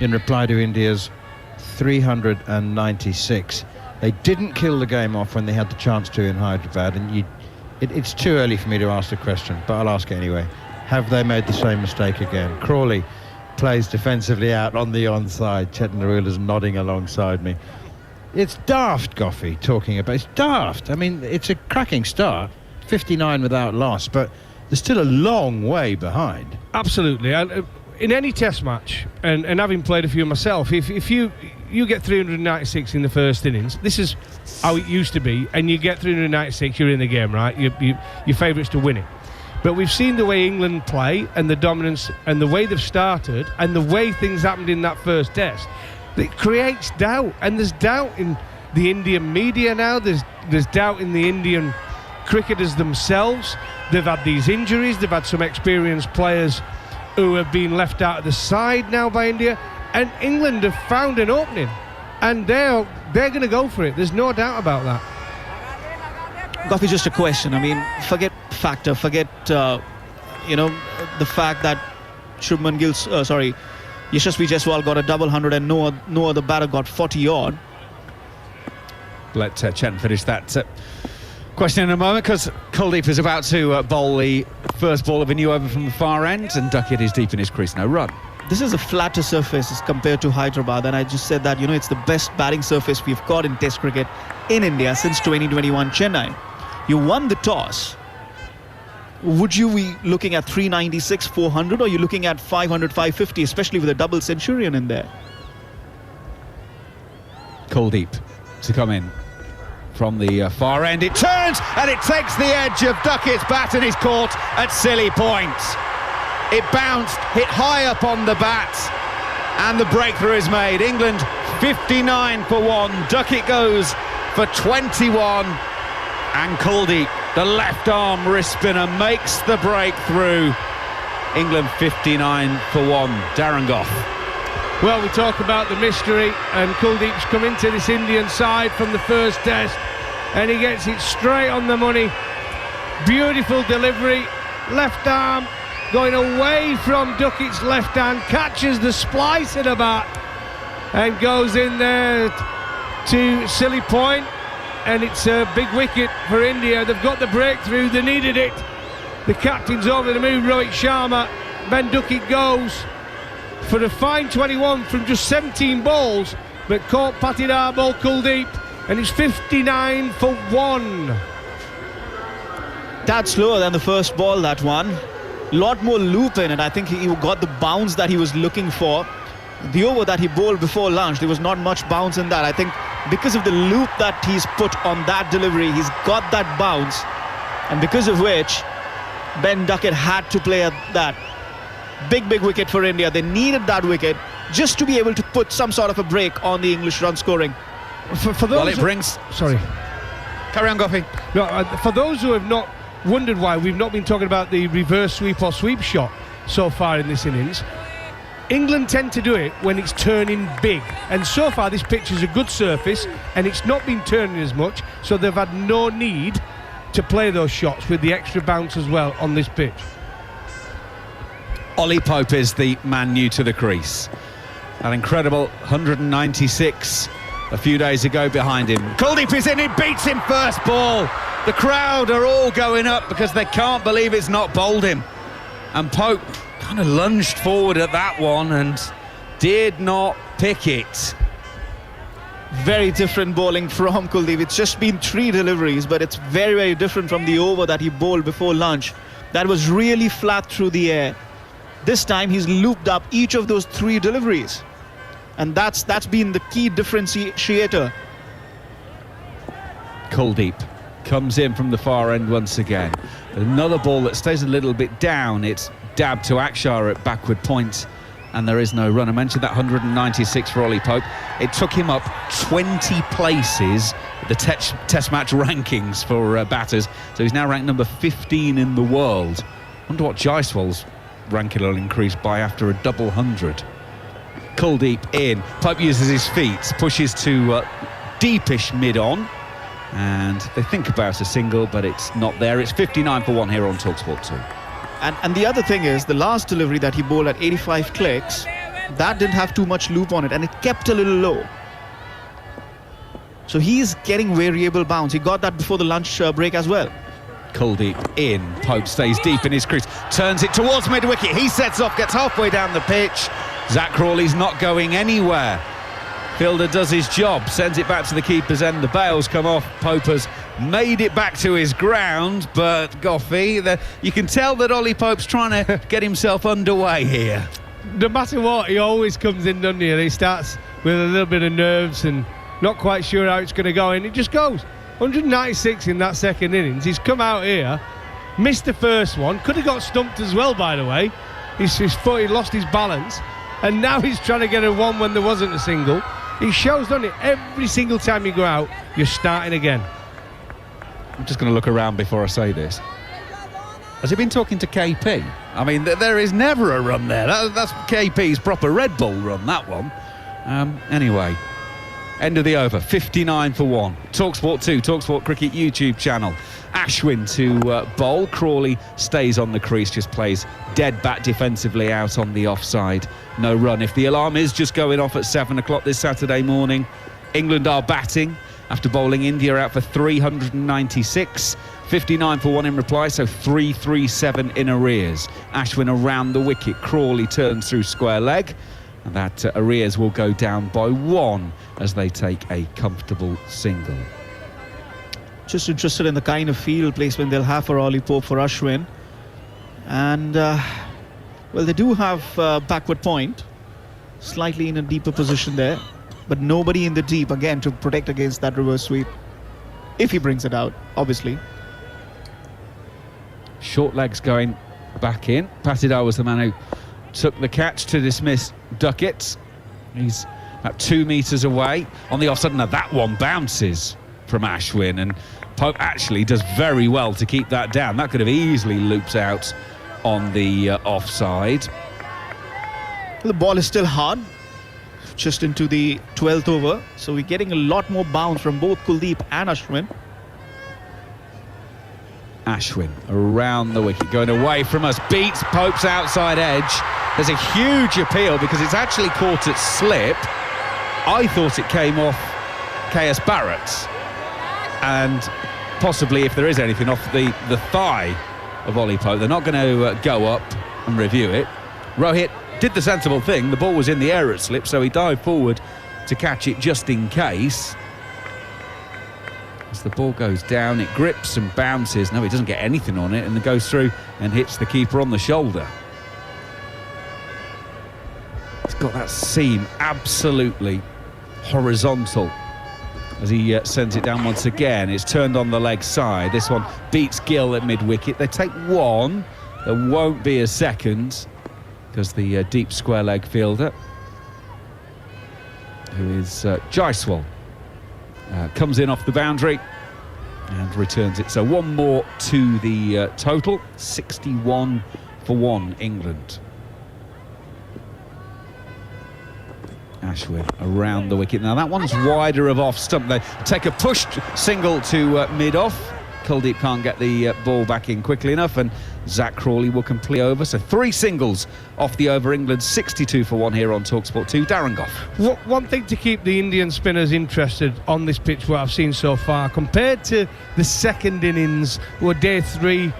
in reply to India's 396. They didn't kill the game off when they had the chance to in Hyderabad, and it's too early for me to ask the question, but I'll ask it anyway. Have they made the same mistake again? Crawley plays defensively out on the onside. Chetan Narula's nodding alongside me. It's daft, Goffey, talking about. It's daft. I mean, it's a cracking start. 59 without loss, but there's still a long way behind. Absolutely. And in any test match, and having played a few myself, if you get 396 in the first innings, this is how it used to be, and you get 396, you're in the game, right? Your favourites to win it. But we've seen the way England play and the dominance and the way they've started and the way things happened in that first test. It creates doubt, and there's doubt in the Indian media now. There's doubt in the Indian cricketers themselves. They've had these injuries. They've had some experienced players who have been left out of the side now by India, and England have found an opening, and they're going to go for it. There's no doubt about that. Goffey, just a question. I mean, forget factor, forget the fact that Yashasvi Jaiswal got a double 100 and no other batter got 40 odd. Let Chen finish that question in a moment, because Kuldeep is about to bowl the first ball of a new over from the far end, and Duckett is deep in his crease, no run. This is a flatter surface as compared to Hyderabad, and I just said that, it's the best batting surface we've got in Test cricket in India since 2021 Chennai. You won the toss. Would you be looking at 396, 400, or are you looking at 500, 550, especially with a double centurion in there? Kuldeep to come in from the far end. It turns and it takes the edge of Duckett's bat and is caught at silly point. It bounced, hit high up on the bat, and the breakthrough is made. England 59 for 1. Duckett goes for 21, and Kuldeep, the left arm wrist spinner, makes the breakthrough. England 59 for 1. Darren Gough. Well, we talk about the mystery, and Kuldeep's come into this Indian side from the first test, and he gets it straight on the money. Beautiful delivery, left arm going away from Duckett's left hand, catches the splice of the bat and goes in there to silly point, and it's a big wicket for India. They've got the breakthrough, they needed it. The captain's over the moon, Rohit Sharma. Ben Duckett goes for a fine 21 from just 17 balls, but caught Patidar ball Kuldeep, and it's 59 for 1. That's slower than the first ball, that one. Lot more loop in it. I think he got the bounce that he was looking for. The over that he bowled before lunch, there was not much bounce in that. I think because of the loop that he's put on that delivery, he's got that bounce, and because of which Ben Duckett had to play at that. Big wicket for India. They needed that wicket just to be able to put some sort of a break on the English run scoring. For those Well, it brings... Sorry. Carry on, Goffey. No, for those who have not wondered why we've not been talking about the reverse sweep or sweep shot so far in this innings, England tend to do it when it's turning big, and so far this pitch is a good surface and it's not been turning as much, so they've had no need to play those shots with the extra bounce as well on this pitch. Ollie Pope is the man new to the crease. An incredible 196 a few days ago behind him. Kuldeep is in, he beats him first ball. The crowd are all going up because they can't believe it's not bowled him. And Pope kind of lunged forward at that one and did not pick it. Very different bowling from Kuldeep. It's just been 3 deliveries, but it's very different from the over that he bowled before lunch. That was really flat through the air. This time he's looped up each of those 3 deliveries, and that's been the key differentiator. Kuldeep comes in from the far end once again. Another ball that stays a little bit down. It's dabbed to Akshar at backward point, and there is no run. I mentioned that 196 for Ollie Pope. It took him up 20 places the test match rankings for batters, so he's now ranked number 15 in the world. I wonder what Jaiswal's ranking will increase by after a double 100. Kuldeep in. Pope uses his feet, pushes to deepish mid-on, and they think about a single, but it's not there. It's 59 for 1 here on TalkSport 2. And the other thing is, the last delivery that he bowled at 85 clicks, that didn't have too much loop on it, and it kept a little low. So he's getting variable bounce. He got that before the lunch break as well. Kuldeep in. Pope stays deep in his crease, turns it towards mid-wicket. He sets off, gets halfway down the pitch. Zach Crawley's not going anywhere. Fielder does his job, sends it back to the keeper's end. The bails come off. Poper's made it back to his ground, but Goffey, you can tell that Ollie Pope's trying to get himself underway here. No matter what, he always comes in, doesn't he? And he starts with a little bit of nerves and not quite sure how it's going to go, and it just goes. 196 in that second innings. He's come out here, missed the first one, could have got stumped as well, by the way. His foot, he lost his balance, and now he's trying to get a one when there wasn't a single. He shows, doesn't it? Every single time you go out, you're starting again. I'm just going to look around before I say this. Has he been talking to KP? I mean, there is never a run there. That's KP's proper Red Bull run, that one. Anyway, end of the over, 59 for 1. TalkSport 2, TalkSport Cricket YouTube channel. Ashwin to bowl. Crawley stays on the crease, just plays dead bat defensively out on the offside. No run. If the alarm is just going off at 7 o'clock this Saturday morning, England are batting after bowling India out for 396. 59 for 1 in reply, so 337 in arrears. Ashwin around the wicket. Crawley turns through square leg, and that arrears will go down by 1 as they take a comfortable single. Just interested in the kind of field placement they'll have for Ollie Pope, for Ashwin. And, well, they do have backward point, slightly in a deeper position there, but nobody in the deep, again, to protect against that reverse sweep, if he brings it out, obviously. Short legs going back in. Patidar was the man who took the catch to dismiss Duckett. He's about 2 metres away on the offside. Now that one bounces from Ashwin, and Pope actually does very well to keep that down. That could have easily looped out on the offside. The ball is still hard, just into the 12th over, so we're getting a lot more bounce from both Kuldeep and Ashwin. Ashwin around the wicket, going away from us, beats Pope's outside edge. There's a huge appeal because it's actually caught at slip. I thought it came off KS Barrett, and possibly, if there is anything, off the thigh of Ollie Pope. They're not going to go up and review it. Rohit did the sensible thing. The ball was in the air at slip, so he dived forward to catch it just in case. As the ball goes down, it grips and bounces. No, it doesn't get anything on it, and it goes through and hits the keeper on the shoulder. It's got that seam absolutely horizontal as he sends it down once again. It's turned on the leg side. This one beats Gill at mid-wicket. They take 1. There won't be a second because the deep square leg fielder, who is Jaiswal, comes in off the boundary and returns it. So 1 more to the total. 61 for 1 England. Ashwin around the wicket. Now that one's wider of off stump. They take a push single to mid-off. Kuldeep can't get the ball back in quickly enough, and Zach Crawley will complete over. So 3 singles off the over. England 62 for 1 here on TalkSport 2. Darren Goff. One thing to keep the Indian spinners interested on this pitch, what I've seen so far, compared to the second innings, or day 3,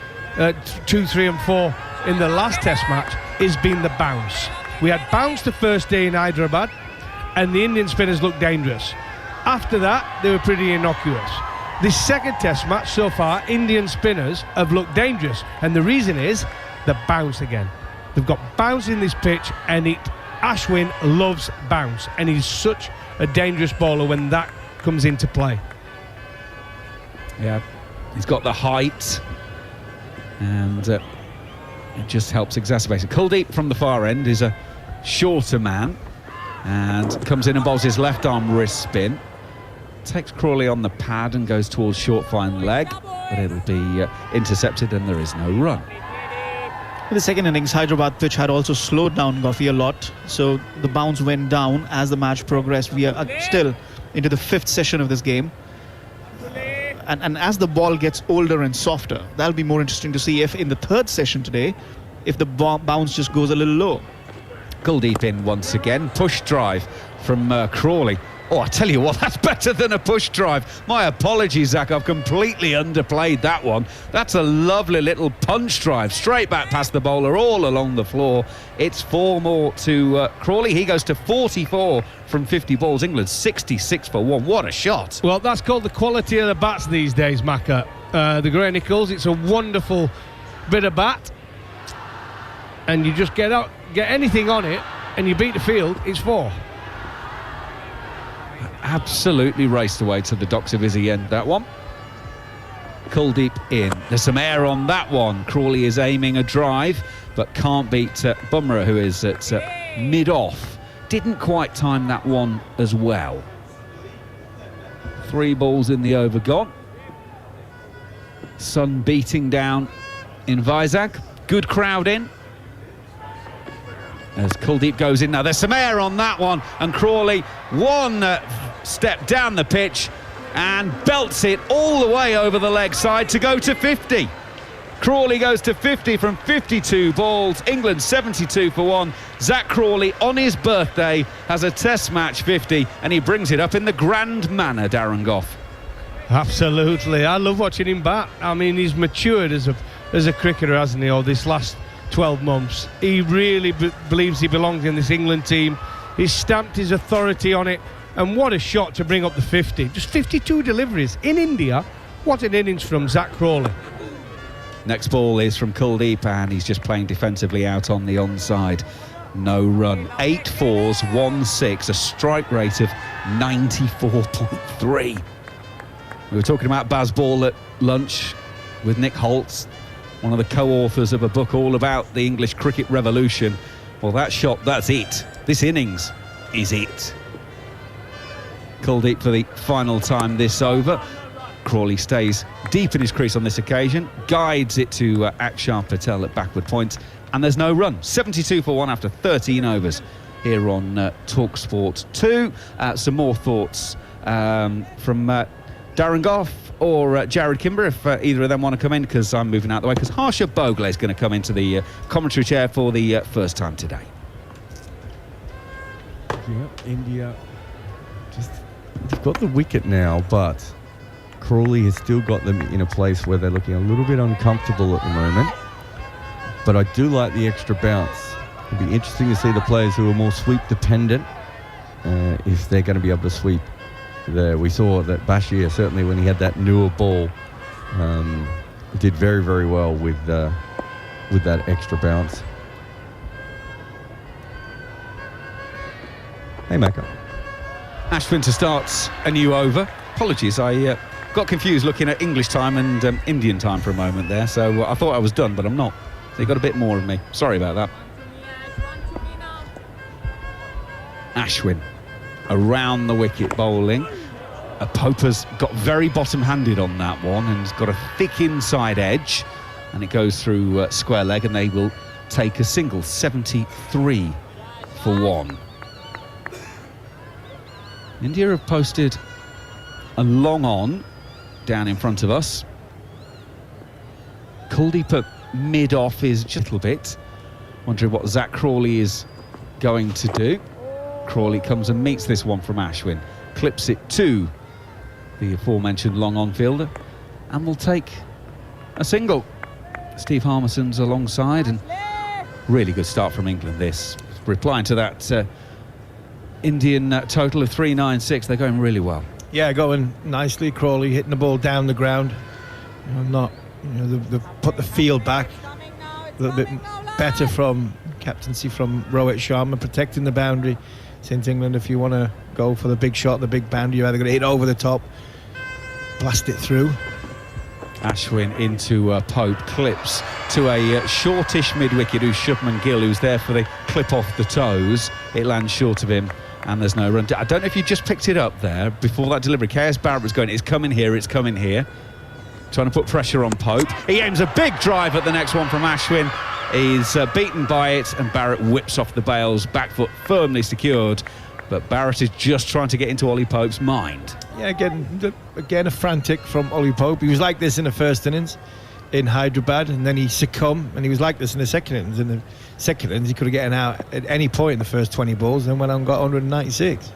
2, 3 and 4 in the last test match, has been the bounce. We had bounce the first day in Hyderabad, and the Indian spinners looked dangerous. After that, they were pretty innocuous. This second test match so far, Indian spinners have looked dangerous, and the reason is the bounce again. They've got bounce in this pitch, and Ashwin loves bounce, and he's such a dangerous bowler when that comes into play. Yeah, he's got the height, and it just helps exacerbate it. Kuldeep from the far end is a shorter man and comes in and bowls his left arm wrist spin. Takes Crawley on the pad and goes towards short fine leg, but it'll be intercepted and there is no run. In the second innings, Hyderabad pitch had also slowed down Goffey a lot, so the bounce went down as the match progressed. We are still into the 5th session of this game, and as the ball gets older and softer, that'll be more interesting to see if in the 3rd session today, if the bounce just goes a little low. Kuldeep in once again, push drive from Crawley. Oh, I tell you what, that's better than a push drive. My apologies, Zach, I've completely underplayed that one. That's a lovely little punch drive, straight back past the bowler, all along the floor. It's 4 more to Crawley. He goes to 44 from 50 balls. England 66 for 1. What a shot. Well, that's called the quality of the bats these days, Macca. The Gray Nichols, it's a wonderful bit of bat. And you just get anything on it, and you beat the field, it's 4. Absolutely raced away to the docks of Izzy end, that one. Kuldeep in. There's some air on that one. Crawley is aiming a drive, but can't beat Bumrah, who is at mid-off. Didn't quite time that one as well. 3 balls in the over gone. Sun beating down in Vizag. Good crowd in. As Kuldeep goes in now, there's some air on that one, and Crawley one step down the pitch and belts it all the way over the leg side to go to 50. Crawley goes to 50 from 52 balls. England 72 for 1. Zach Crawley on his birthday has a test match 50, and he brings it up in the grand manner, Darren Gough. Absolutely, I love watching him bat. I mean, he's matured as a cricketer, hasn't he, all this last 12 months. He really believes he belongs in this England team. He's stamped his authority on it, and what a shot to bring up the 50. Just 52 deliveries in India. What an innings from Zach Crawley. Next ball is from Kuldeep, and he's just playing defensively out on the onside. No run. 8 fours, 1 6, a strike rate of 94.3. We were talking about Bazball at lunch with Nick Holtz, one of the co-authors of a book all about the English cricket revolution. Well, that shot, that's it. This innings is it. Kuldeep for the final time this over. Crawley stays deep in his crease on this occasion, guides it to Akshar Patel at backward point, and there's no run. 72 for 1 after 13 overs here on TalkSport 2. Some more thoughts from Darren Gough or Jared Kimber, if either of them want to come in, because I'm moving out the way, because Harsha Bhogle is going to come into the commentary chair for the first time today. Yeah, India they've got the wicket now, but Crawley has still got them in a place where they're looking a little bit uncomfortable at the moment. But I do like the extra bounce. It'll be interesting to see the players who are more sweep dependent, if they're going to be able to sweep there. We saw that Bashir, certainly when he had that newer ball, did very, very well with that extra bounce. Hey, Macca. Ashwin to start a new over. Apologies, I got confused looking at English time and Indian time for a moment there, so I thought I was done, but I'm not. So you got a bit more of me. Sorry about that. Ashwin around the wicket bowling. Pope has got very bottom-handed on that one and has got a thick inside edge, and it goes through square leg, and they will take a single. 73 for 1. India have posted a long on down in front of us. Kuldeep at mid-off is just a little bit. Wondering what Zach Crawley is going to do. Crawley comes and meets this one from Ashwin. Clips it to the aforementioned long on fielder, and will take a single. Steve Harmison's alongside, and really good start from England this. Replying to that Indian total of 396, they're going really well. Yeah, going nicely. Crawley hitting the ball down the ground. They've put the field back a little bit better from captaincy from Rohit Sharma, protecting the boundary. Since England, if you want to go for the big shot, the big boundary, you're either going to hit over the top, blast it through. Ashwin into Pope, clips to a shortish mid-wicket who's Shubman Gill, who's there for the clip off the toes. It lands short of him, and there's no run. I don't know if you just picked it up there before that delivery. KS Barrett was going, it's coming here, it's coming here. Trying to put pressure on Pope. He aims a big drive at the next one from Ashwin. He's beaten by it, and Barrett whips off the bails, back foot firmly secured. But Barrett is just trying to get into Ollie Pope's mind. Yeah, again a frantic from Ollie Pope. He was like this in the first innings. in Hyderabad, and then he succumbed, and he was like this in the second innings. In the second innings, he could have gotten out at any point in the first 20 balls, and went on and got 196.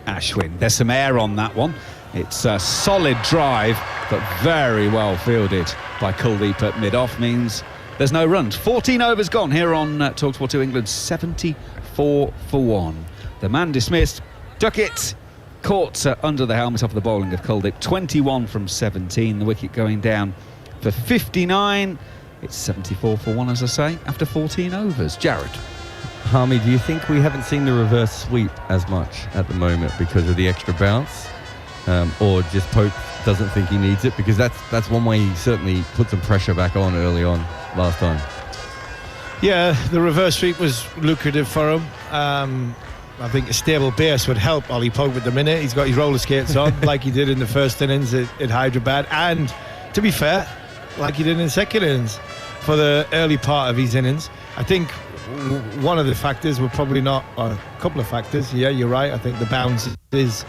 Ashwin, there's some air on that one. It's a solid drive, but very well fielded by Kuldeep at mid-off, means there's no runs. 14 overs gone here on TalkSport 2 England, 74 for 1. The man dismissed, Duckett caught under the helmet off the bowling of Kuldeep. 21 from 17, the wicket going down for 59. It's 74 for 1, as I say, after 14 overs. Jared. Harmy, do you think we haven't seen the reverse sweep as much at the moment because of the extra bounce? Or just Pope doesn't think he needs it? Because that's one way he certainly put some pressure back on early on last time. Yeah, the reverse sweep was lucrative for him. I think a stable base would help Ollie Pope at the minute. He's got his roller skates on like he did in the first innings at Hyderabad, and to be fair, like he did in the second innings for the early part of his innings. I think one of the factors were probably not, or a couple of factors. Yeah, you're right. I think the bounce is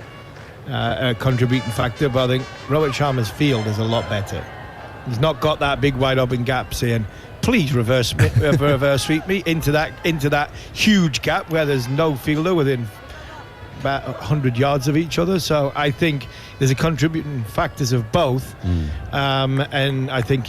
a contributing factor, but I think Rohit Sharma's field is a lot better. He's not got that big wide open gap saying, please reverse sweep me into that huge gap where there's no fielder within about 100 yards of each other. So I think there's a contributing factors of both. And I think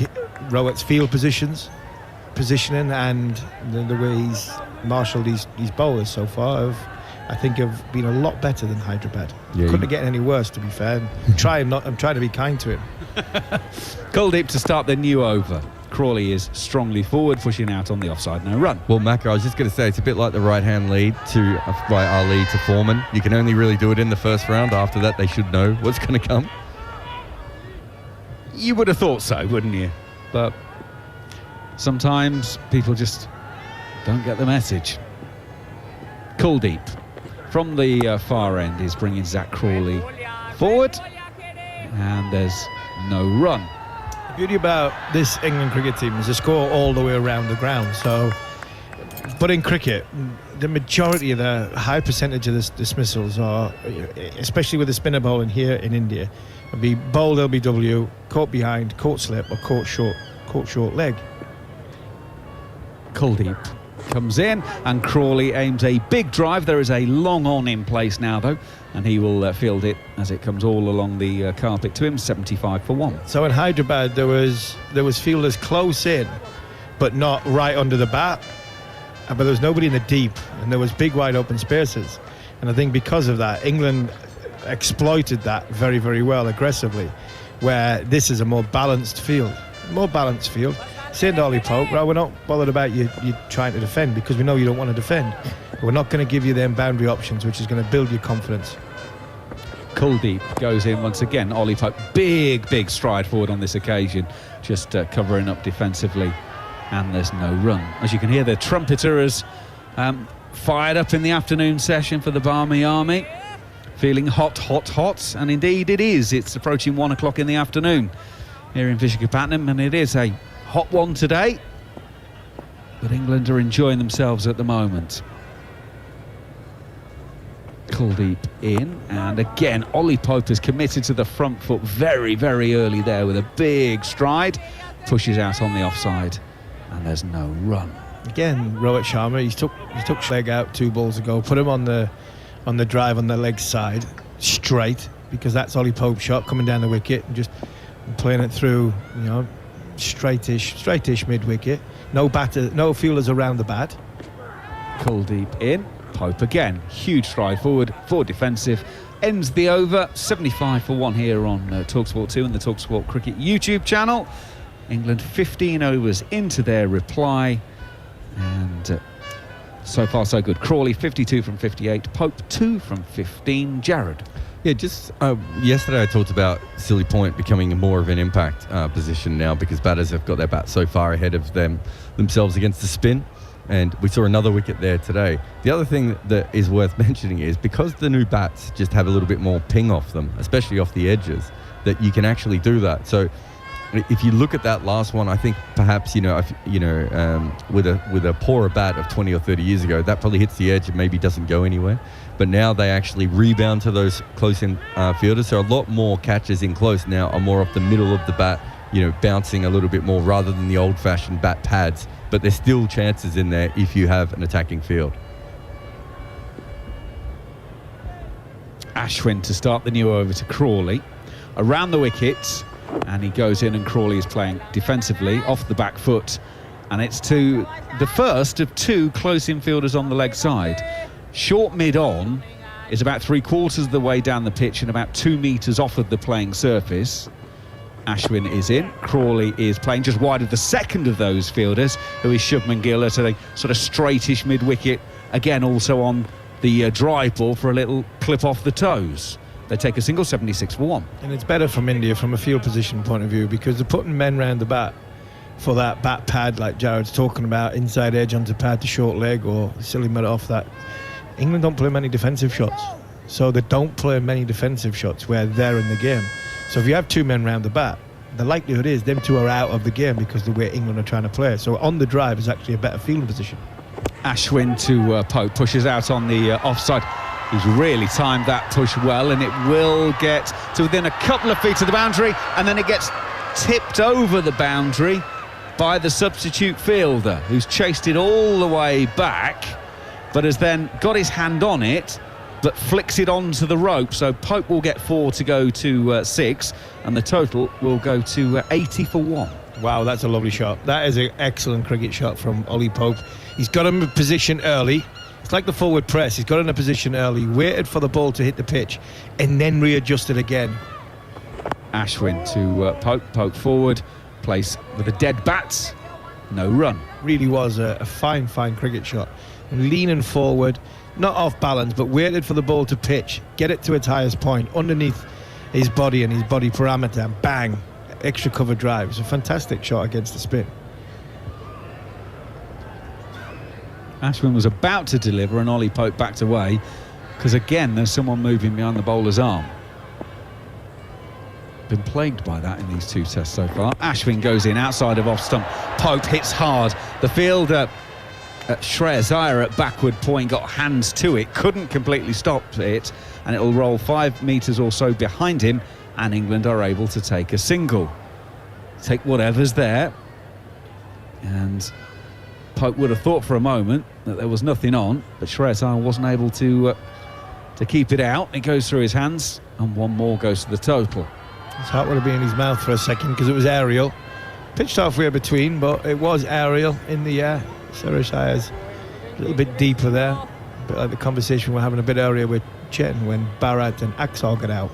Rohit's field positioning and the way he's marshalled his bowlers so far have been a lot better than Hyderabad. Yeah, Couldn't have gotten any worse, to be fair. I'm trying to be kind to him. Kuldeep to start the new over. Crawley is strongly forward, pushing out on the offside, no run. Well, Macca, I was just going to say, it's a bit like the right-hand lead by Ali to Foreman. You can only really do it in the first round. After that, they should know what's going to come. You would have thought so, wouldn't you? But sometimes people just don't get the message. Kuldeep from the far end is bringing Zach Crawley forward, and there's no run. The beauty about this England cricket team is they score all the way around the ground. But in cricket, the majority of the high percentage of the dismissals are, especially with the spinner bowling here in India, will be bowled LBW, caught behind, caught slip, or caught short leg. Kuldeep comes in, and Crawley aims a big drive. There is a long on in place now, though, and he will field it as it comes all along the carpet to him. 75 for 1. So in Hyderabad, there was fielders close in, but not right under the bat. But there was nobody in the deep, and there was big wide open spaces. And I think because of that, England exploited that very, very well, aggressively, where this is a more balanced field. Saying to Ollie Pope, right, we're not bothered about you trying to defend, because we know you don't want to defend. But we're not going to give you them boundary options, which is going to build your confidence. Kuldeep goes in once again. Ollie Pope, big stride forward on this occasion, just covering up defensively, and there's no run. As you can hear, the trumpeter has fired up in the afternoon session for the Barmy Army, feeling hot, and indeed it is. It's approaching 1 o'clock in the afternoon here in Visakhapatnam, and it is a hot one today, but England are enjoying themselves at the moment. Kuldeep in, and again Ollie Pope is committed to the front foot very, very early there with a big stride, pushes out on the offside, and there's no run. Again, Rohit Sharma, he took leg out 2 balls ago, put him on the drive on the leg side straight, because that's Ollie Pope's shot coming down the wicket, and just playing it through, straightish mid-wicket. No fielders around the bat. Kuldeep in. Pope again. Huge stride forward defensive. Ends the over. 75 for 1 here on TalkSport 2 and the TalkSport Cricket YouTube channel. England 15 overs into their reply. And so far so good. Crawley 52 from 58. Pope 2 from 15. Jared. Yeah, just yesterday I talked about Silly Point becoming more of an impact position now, because batters have got their bats so far ahead of themselves against the spin, and we saw another wicket there today. The other thing that is worth mentioning is, because the new bats just have a little bit more ping off them, especially off the edges, that you can actually do that. So if you look at that last one, I think perhaps with a poorer bat of 20 or 30 years ago, that probably hits the edge and maybe doesn't go anywhere. But now they actually rebound to those close-in fielders. So a lot more catches in close now are more off the middle of the bat bouncing a little bit more rather than the old-fashioned bat pads. But there's still chances in there if you have an attacking field. Ashwin to start the new over to Crawley. Around the wickets, and he goes in, and Crawley is playing defensively off the back foot. And it's to the first of two close infielders on the leg side. Short mid-on is about 3/4 of the way down the pitch and about 2 metres off of the playing surface. Ashwin is in. Crawley is playing just wide of the second of those fielders, who is Shubman Gill at a sort of straightish mid-wicket. Again, also on the drive ball for a little clip off the toes. They take a single, 76 for 1. And it's better from India from a field position point of view, because they're putting men round the bat for that bat pad like Jared's talking about, inside edge onto pad to short leg or silly mid off that. England don't play many defensive shots, so they don't play many defensive shots where they're in the game. So if you have 2 men round the bat, the likelihood is them 2 are out of the game because of the way England are trying to play. So on the drive is actually a better fielding position. Ashwin to Pope, pushes out on the offside. He's really timed that push well, and it will get to within a couple of feet of the boundary, and then it gets tipped over the boundary by the substitute fielder, who's chased it all the way back, but has then got his hand on it, but flicks it onto the rope. So Pope will get 4 to go to 6, and the total will go to 80 for 1. Wow, that's a lovely shot. That is an excellent cricket shot from Ollie Pope. He's got him in position early. It's like the forward press. He's got in a position early, waited for the ball to hit the pitch, and then readjusted again. Ashwin to Pope. Pope forward, place with a dead bat, no run. Really was a fine cricket shot. And leaning forward, not off balance, but waited for the ball to pitch, get it to its highest point, underneath his body and his body parameter, and bang, extra cover drive. It's a fantastic shot against the spin. Ashwin was about to deliver, and Ollie Pope backed away, because again there's someone moving behind the bowler's arm. Been plagued by that in these 2 tests so far. Ashwin goes in outside of off stump. Pope hits hard. The fielder Shreyas Iyer at backward point got hands to it, couldn't completely stop it, and it'll roll 5 metres or so behind him, and England are able to take a single. Take whatever's there, and Pope would have thought for a moment that there was nothing on, but Shreyas Iyer wasn't able to keep it out. It goes through his hands, and 1 more goes to the total. His heart would have been in his mouth for a second because it was aerial. Pitched halfway between, but it was aerial in the air. Shreyas Iyer's a little bit deeper there. A bit like the conversation we're having a bit earlier with Chetan when Bharat and Axar got out.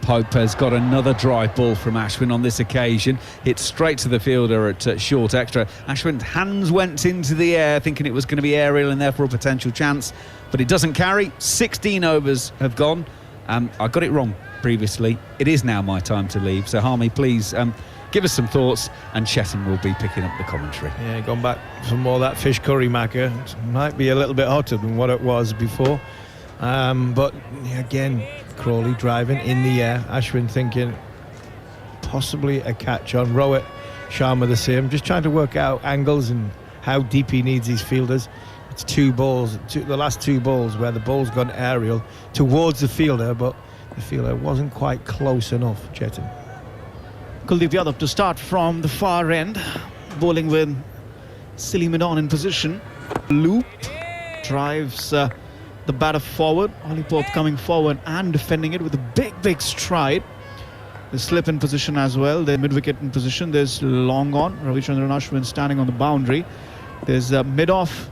Pope has got another drive ball from Ashwin on this occasion. Hits straight to the fielder at short extra. Ashwin's hands went into the air thinking it was going to be aerial and therefore a potential chance, but it doesn't carry. 16 overs have gone. I got it wrong previously. It is now my time to leave. So Harmy, please give us some thoughts, and Chetan will be picking up the commentary. Yeah, gone back for more of that fish curry macca. It might be a little bit hotter than what it was before. But again, Crawley driving in the air. Ashwin thinking possibly a catch on. Rohit Sharma the same. Just trying to work out angles and how deep he needs these fielders. It's 2 balls, the last 2 balls where the ball's gone aerial towards the fielder, but the fielder wasn't quite close enough, Chetan. Kuldeep Yadav to start from the far end, bowling with Silly Midon in position. Loop drives the batter forward. Ollie Pope coming forward and defending it with a big stride. The slip in position as well. The mid-wicket in position. There's long on. Ravichandran Ashwin standing on the boundary. There's mid-off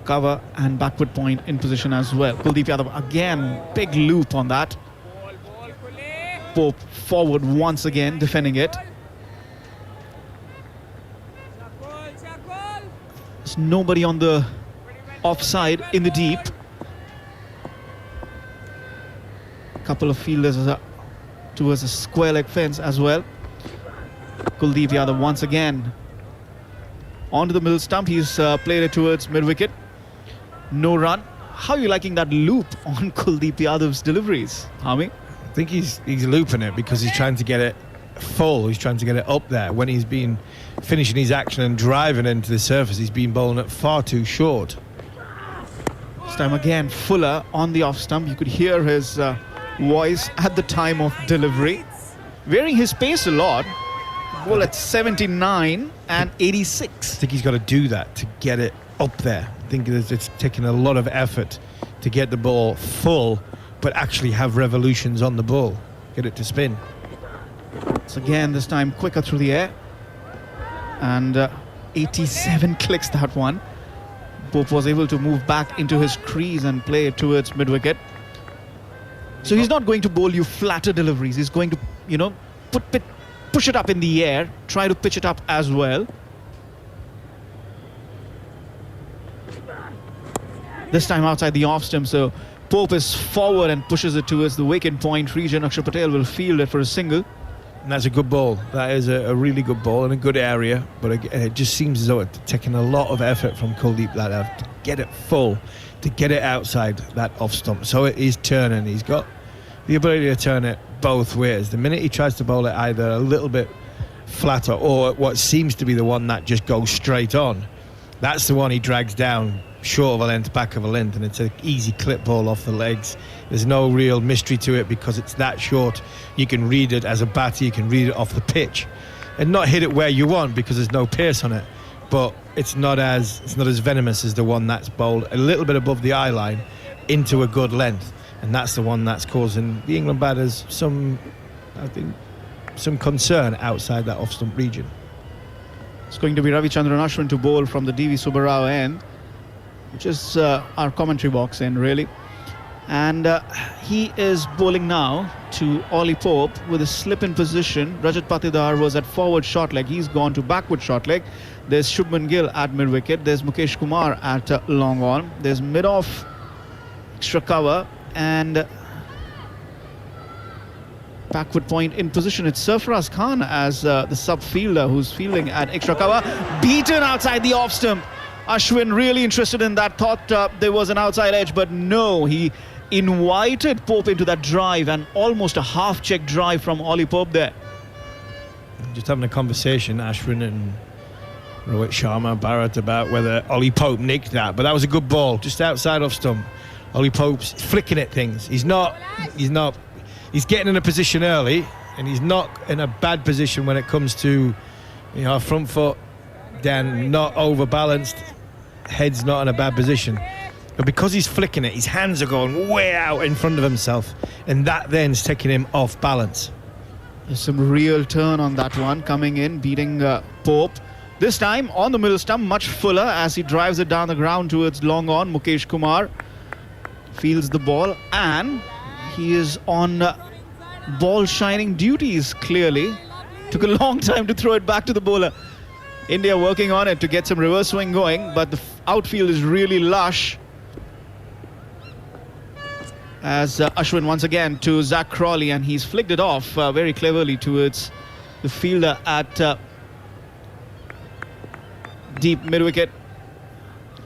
cover and backward point in position as well. Kuldeep Yadav again, big loop on that. Pope forward once again, defending it. There's nobody on the offside in the deep. A couple of fielders towards a square leg fence as well. Kuldeep Yadav once again onto the middle stump. He's played it towards mid-wicket. No run. How are you liking that loop on Kuldeep Yadav's deliveries, Harmy? I think he's looping it because he's trying to get it full. He's trying to get it up there. When he's been finishing his action and driving into the surface, he's been bowling it far too short. This time again, Fuller on the off stump. You could hear his voice at the time of delivery. varying his pace a lot. Ball at 79 and 86. I think he's got to do that to get it up there. I think it's taking a lot of effort to get the ball full, but actually have revolutions on the ball, get it to spin. So again, this time quicker through the air. And 87 clicks that one. Pope was able to move back into his crease and play it towards mid-wicket. So he's not going to bowl you flatter deliveries. He's going to, you know, push it up in the air, try to pitch it up as well. This time outside the off stump, so Pope is forward and pushes it towards the wicket point region. Akshar Patel will field it for a single. And that's a good ball. That is a really good ball in a good area. But again, it just seems as though it's taking a lot of effort from Kuldeep Yadav to get it full, to get it outside that off stump. So it is turning. He's got the ability to turn it both ways. The minute he tries to bowl it either a little bit flatter or what seems to be the one that just goes straight on, that's the one he drags down short of a length, back of a length, and it's an easy clip ball off the legs. There's no real mystery to it because it's that short. You can read it as a batter, you can read it off the pitch and not hit it where you want because there's no pace on it, but it's not as venomous as the one that's bowled a little bit above the eye line into a good length, and that's the one that's causing the England batters some concern outside that off stump region. It's going to be Ravichandran Ashwin to bowl from the DV Subbarao end, which is our commentary box end really. And he is bowling now to Ollie Pope with a slip in position. Rajat Patidar was at forward short leg. He's gone to backward short leg. There's Shubman Gill at mid wicket. There's Mukesh Kumar at long on. There's mid off extra cover and backward point in position. It's Sarfaraz Khan as the sub fielder who's fielding at extra cover. Beaten outside the off stump. Ashwin really interested in that, thought there was an outside edge, but no, he invited Pope into that drive and almost a half-check drive from Ollie Pope there. Just having a conversation, Ashwin and Rohit Sharma, Bharat, about whether Ollie Pope nicked that, but that was a good ball, just outside off stump. Ollie Pope's flicking at things. He's getting in a position early, and he's not in a bad position when it comes to, you know, front foot, then not overbalanced, head's not in a bad position. But because he's flicking it, his hands are going way out in front of himself, and that then's taking him off balance. There's some real turn on that one, coming in, beating Pope. This time on the middle stump, much fuller as he drives it down the ground towards long on. Mukesh Kumar fields the ball, and he is on ball shining duties clearly. Took a long time to throw it back to the bowler. India working on it to get some reverse swing going, but the outfield is really lush. As Ashwin once again to Zach Crawley, and he's flicked it off very cleverly towards the fielder at deep mid-wicket.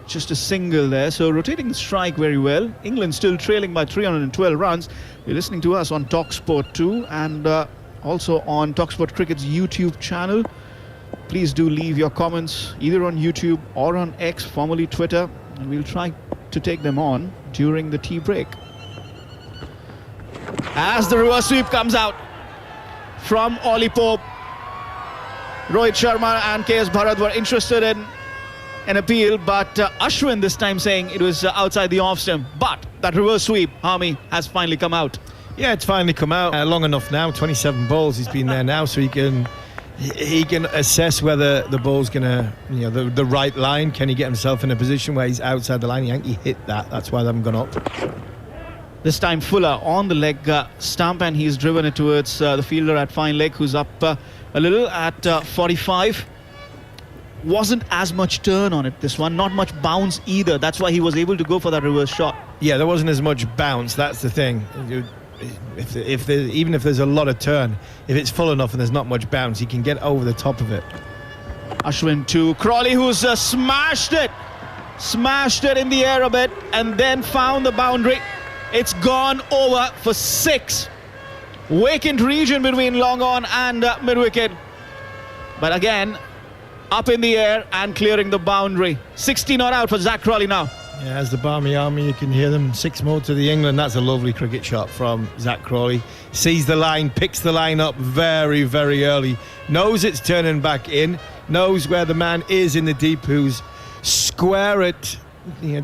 Just a single there, so rotating the strike very well. England still trailing by 312 runs. You're listening to us on TalkSport 2 and also on TalkSport Cricket's YouTube channel. Please do leave your comments either on YouTube or on X, formerly Twitter, and we'll try to take them on during the tea break. As the reverse sweep comes out from Ollie Pope, Rohit Sharma and KS Bharat were interested in an appeal, but Ashwin this time saying it was outside the off stump. But that reverse sweep, Harmy, has finally come out. Yeah, it's finally come out long enough now. 27 balls he's been there now, so he can assess whether the ball's gonna, you know, the right line. Can he get himself in a position where he's outside the line? He hit that. That's why they haven't gone up. This time Fuller on the leg stump, and he's driven it towards the fielder at fine leg, who's up a little at 45. Wasn't as much turn on it, this one. Not much bounce either. That's why he was able to go for that reverse shot. Yeah, there wasn't as much bounce. That's the thing. Even if there's a lot of turn, if it's full enough and there's not much bounce, he can get over the top of it. Ashwin to Crawley, who's smashed it in the air a bit and then found the boundary. It's gone over for 6. Vacant region between long on and mid-wicket, but again up in the air and clearing the boundary. 60 not out for Zach Crawley now. Yeah, as the Barmy Army, you can hear them. 6 more to the England. That's a lovely cricket shot from Zach Crawley. Sees the line, picks the line up very, very early. Knows it's turning back in. Knows where the man is in the deep, who's square at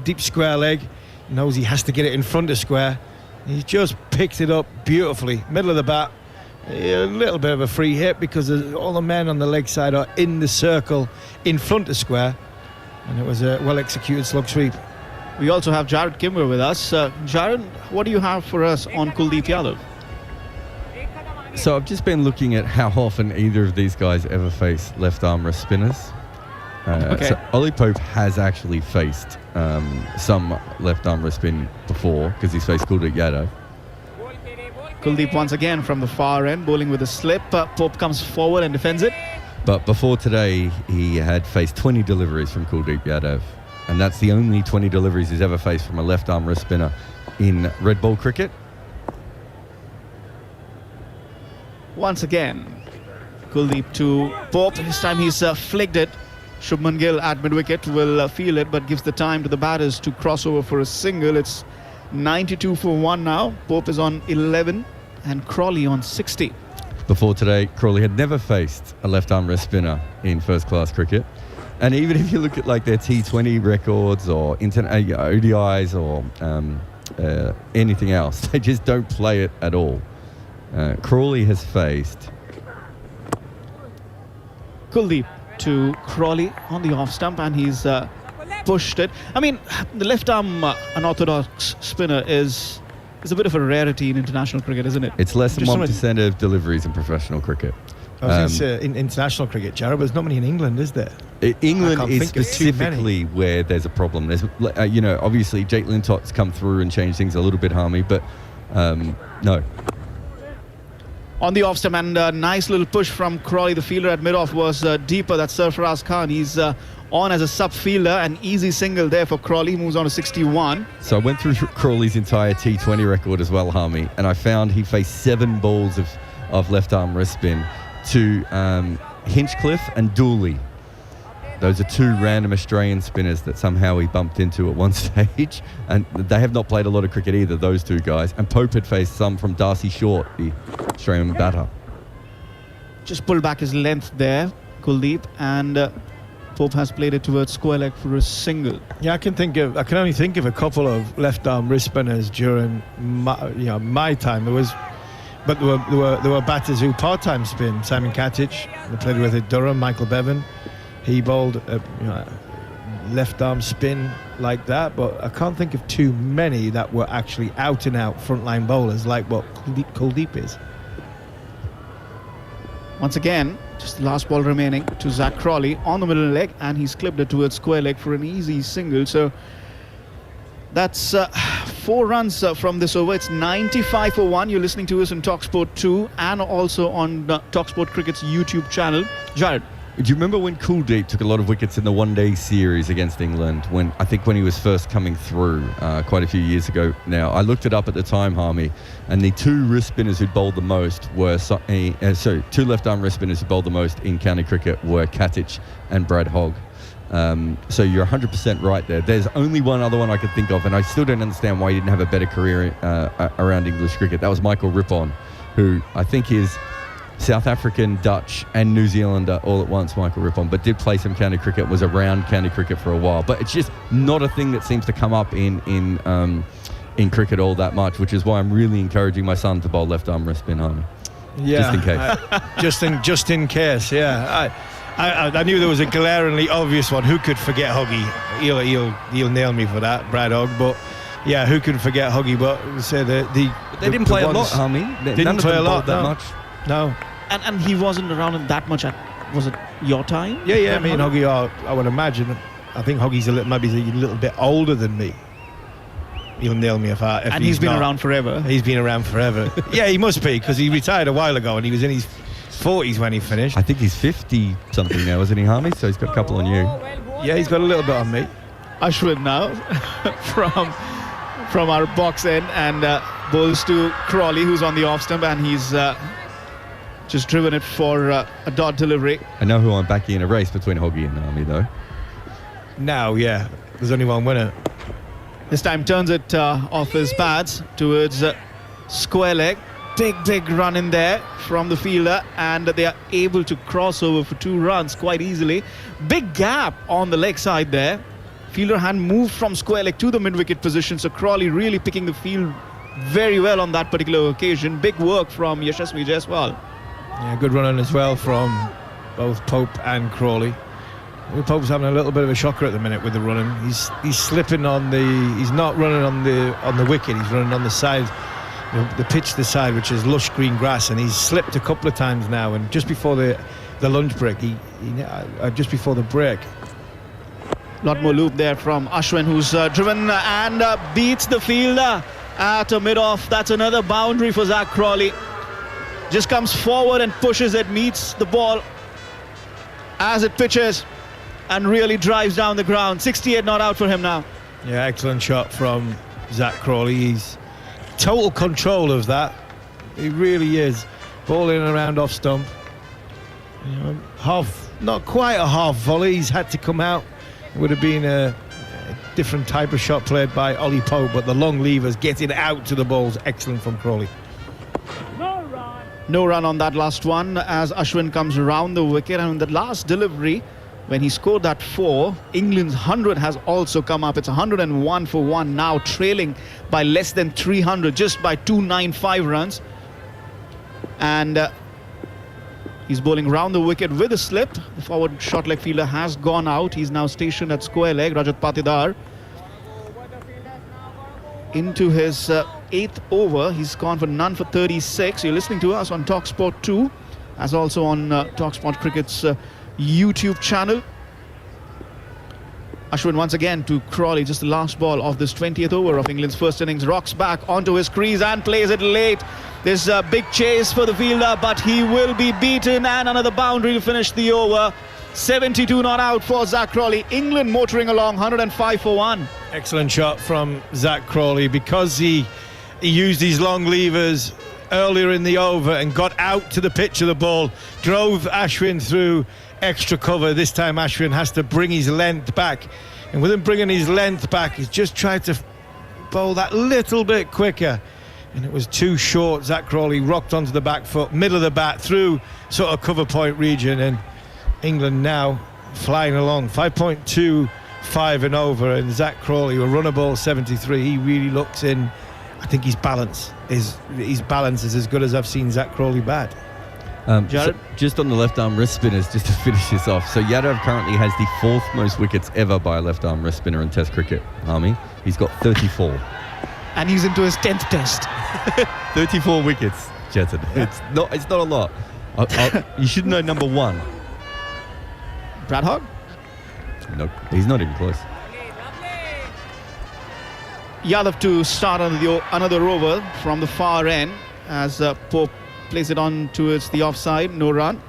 deep square leg. Knows he has to get it in front of square. He's just picked it up beautifully. Middle of the bat. A little bit of a free hit because all the men on the leg side are in the circle in front of square. And it was a well-executed slug sweep. We also have Jared Kimber with us. Jared, what do you have for us on Kuldeep Yadav? So I've just been looking at how often either of these guys ever face left arm wrist spinners. Okay. So Ollie Pope has actually faced some left arm wrist spin before because he's faced Kuldeep Yadav. Kuldeep once again from the far end, bowling with a slip. Pope comes forward and defends it. But before today, he had faced 20 deliveries from Kuldeep Yadav. And that's the only 20 deliveries he's ever faced from a left arm wrist spinner in red ball cricket. Once again, Kuldeep to Pope. This time he's flicked it. Shubman Gill at mid-wicket will feel it, but gives the time to the batters to cross over for a single. It's 92 for 1 now. Pope is on 11 and Crawley on 60. Before today, Crawley had never faced a left arm wrist spinner in first class cricket. And even if you look at like their T20 records or ODIs or anything else, they just don't play it at all. Crawley has faced Kuldeep to Crawley on the off stump, and he's pushed it. I mean, the left arm unorthodox spinner is a bit of a rarity in international cricket, isn't it? It's less than 1% of deliveries in professional cricket. In international cricket, Jared, but there's not many in England, is there? England is specifically where there's a problem. There's, obviously Jake Lintott's come through and changed things a little bit, Harmy, but no. On the off stump, and a nice little push from Crawley. The fielder at mid-off was deeper. That's Sarfaraz Khan. He's on as a sub-fielder. An easy single there for Crawley. Moves on to 61. So I went through Crawley's entire T20 record as well, Harmy, and I found he faced 7 balls of left-arm wrist spin to Hinchcliffe and Dooley. Those are 2 random Australian spinners that somehow he bumped into at one stage, and they have not played a lot of cricket either, those 2 guys. And Pope had faced some from Darcy Short, the Australian batter. Just pulled back his length there, Kuldeep, and Pope has played it towards square leg for a single. Yeah, I can only think of a couple of left arm wrist spinners during my time. There were batters who part-time spin. Simon Katich, they played with it. Durham, Michael Bevan. He bowled a left arm spin like that, but I can't think of too many that were actually out and out frontline bowlers like what Kuldeep is. Once again, just the last ball remaining to Zach Crawley on the middle leg, and he's clipped it towards square leg for an easy single. So that's 4 runs from this over. It's 95 for 1. You're listening to us on TalkSport 2 and also on TalkSport Cricket's YouTube channel. Jared. Do you remember when Kuldeep took a lot of wickets in the one-day series against England? When he was first coming through quite a few years ago now. I looked it up at the time, Harmy, and the 2 wrist spinners who bowled the most were 2 left-arm wrist spinners who bowled the most in county cricket were Katich and Brad Hogg. So you're 100% right there. There's only one other one I could think of, and I still don't understand why he didn't have a better career around English cricket. That was Michael Rippon, who I think is South African, Dutch and New Zealander all at once, Michael Rippon, but did play some county cricket, was around county cricket for a while. But it's just not a thing that seems to come up in cricket all that much, which is why I'm really encouraging my son to bowl left-arm wrist spin, Harmy. Yeah, just in case. just in case, yeah. I knew there was a glaringly obvious one. Who could forget Hoggy? He'll nail me for that, Brad Hogg. But yeah, who could forget Hoggy? But say they didn't play a lot, Harmy. Didn't play a lot that much. No. And he wasn't around that much was it your time? Yeah. Me and Hoggy are, I would imagine. I think Hoggy's a little bit older than me. He'll nail me if he's been around forever. He's been around forever. Yeah, he must be, because he retired a while ago and he was in his 40s when he finished. I think he's 50 something now, isn't he, Harmy? So he's got a couple on you. Yeah, he's got a little bit on me. Ashwin now from our box end, and bowls to Crawley, who's on the off stump, and he's just driven it for a dot delivery. I know who I'm backing in a race between Hoggy and Harmy, though. Now, yeah, there's only one winner. This time turns it off his pads towards square leg. Big run in there from the fielder, and they are able to cross over for 2 runs quite easily. Big gap on the leg side there. Fielder had moved from square leg to the mid-wicket position, so Crawley really picking the field very well on that particular occasion. Big work from Yashasvi Jaiswal. Yeah, good running as well from both Pope and Crawley. Pope's having a little bit of a shocker at the minute with the running. He's slipping on the. He's not running on the wicket. He's running on the side, the pitch the side, which is lush green grass, and he's slipped a couple of times now. And just before the lunch break, just before the break. A lot more loop there from Ashwin, who's driven and beats the fielder at a mid-off. That's another boundary for Zach Crawley. Just comes forward and pushes it, meets the ball as it pitches, and really drives down the ground. 68 not out for him now. Yeah, excellent shot from Zach Crawley. He's total control of that. He really is. Ball in and around off stump. Not quite a half volley. He's had to come out. It would have been a different type of shot played by Ollie Pope, but the long levers getting out to the balls, excellent from Crawley. No run on that last one as Ashwin comes around the wicket, and the last delivery when he scored that 4, England's 100 has also come up. It's 101 for 1 now, trailing by less than 300, just by 295 runs. And he's bowling round the wicket with a slip. The forward short leg fielder has gone out. He's now stationed at square leg. Rajat Patidar into his 8th over. He's gone for none for 36. You're listening to us on TalkSport 2, as also on TalkSport Cricket's YouTube channel. Ashwin once again to Crawley, just the last ball of this 20th over of England's first innings. Rocks back onto his crease and plays it late. There's a big chase for the fielder, but he will be beaten, and another boundary to finish the over. 72 not out for Zach Crawley. England motoring along, 105 for 1. Excellent shot from Zach Crawley, because he used his long levers earlier in the over and got out to the pitch of the ball, drove Ashwin through extra cover. This time Ashwin has to bring his length back, and with him bringing his length back, he's just tried to bowl that little bit quicker, and it was too short. Zach Crawley rocked onto the back foot, middle of the bat, through sort of cover point region, and England now flying along 5.25 and over. And Zach Crawley will run a ball 73. He really looks in. I think his balance is as good as I've seen Zach Crawley bat. So just on the left arm wrist spinners, just to finish this off. So Yadav currently has the 4th most wickets ever by a left arm wrist spinner in Test cricket. Army, he's got 34. And he's into his 10th test. 34 wickets, Jetson. Yeah. It's not a lot. You should know number 1. Brad Hogg? No, he's not even close. Yadav to start on another over from the far end as Pope plays it on towards the offside. No run.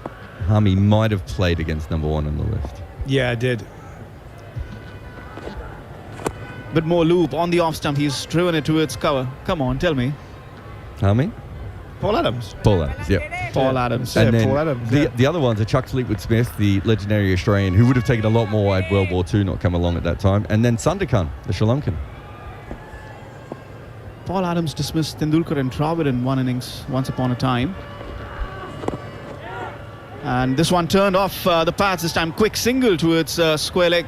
Harmy might have played against number 1 on the left. Yeah, I did. Bit more loop on the off stump. He's driven it towards cover. Come on, tell me. Harmy? Paul Adams. Paul Adams, yeah. Paul Adams. And then Paul Adams. The other ones are Chuck Fleetwood Smith, the legendary Australian, who would have taken a lot more had World War II not come along at that time. And then Sandakan, the Sri Lankan. Paul Adams dismissed Tendulkar and Dravid in one innings once upon a time. And this one turned off the pads this time. Quick single towards square leg.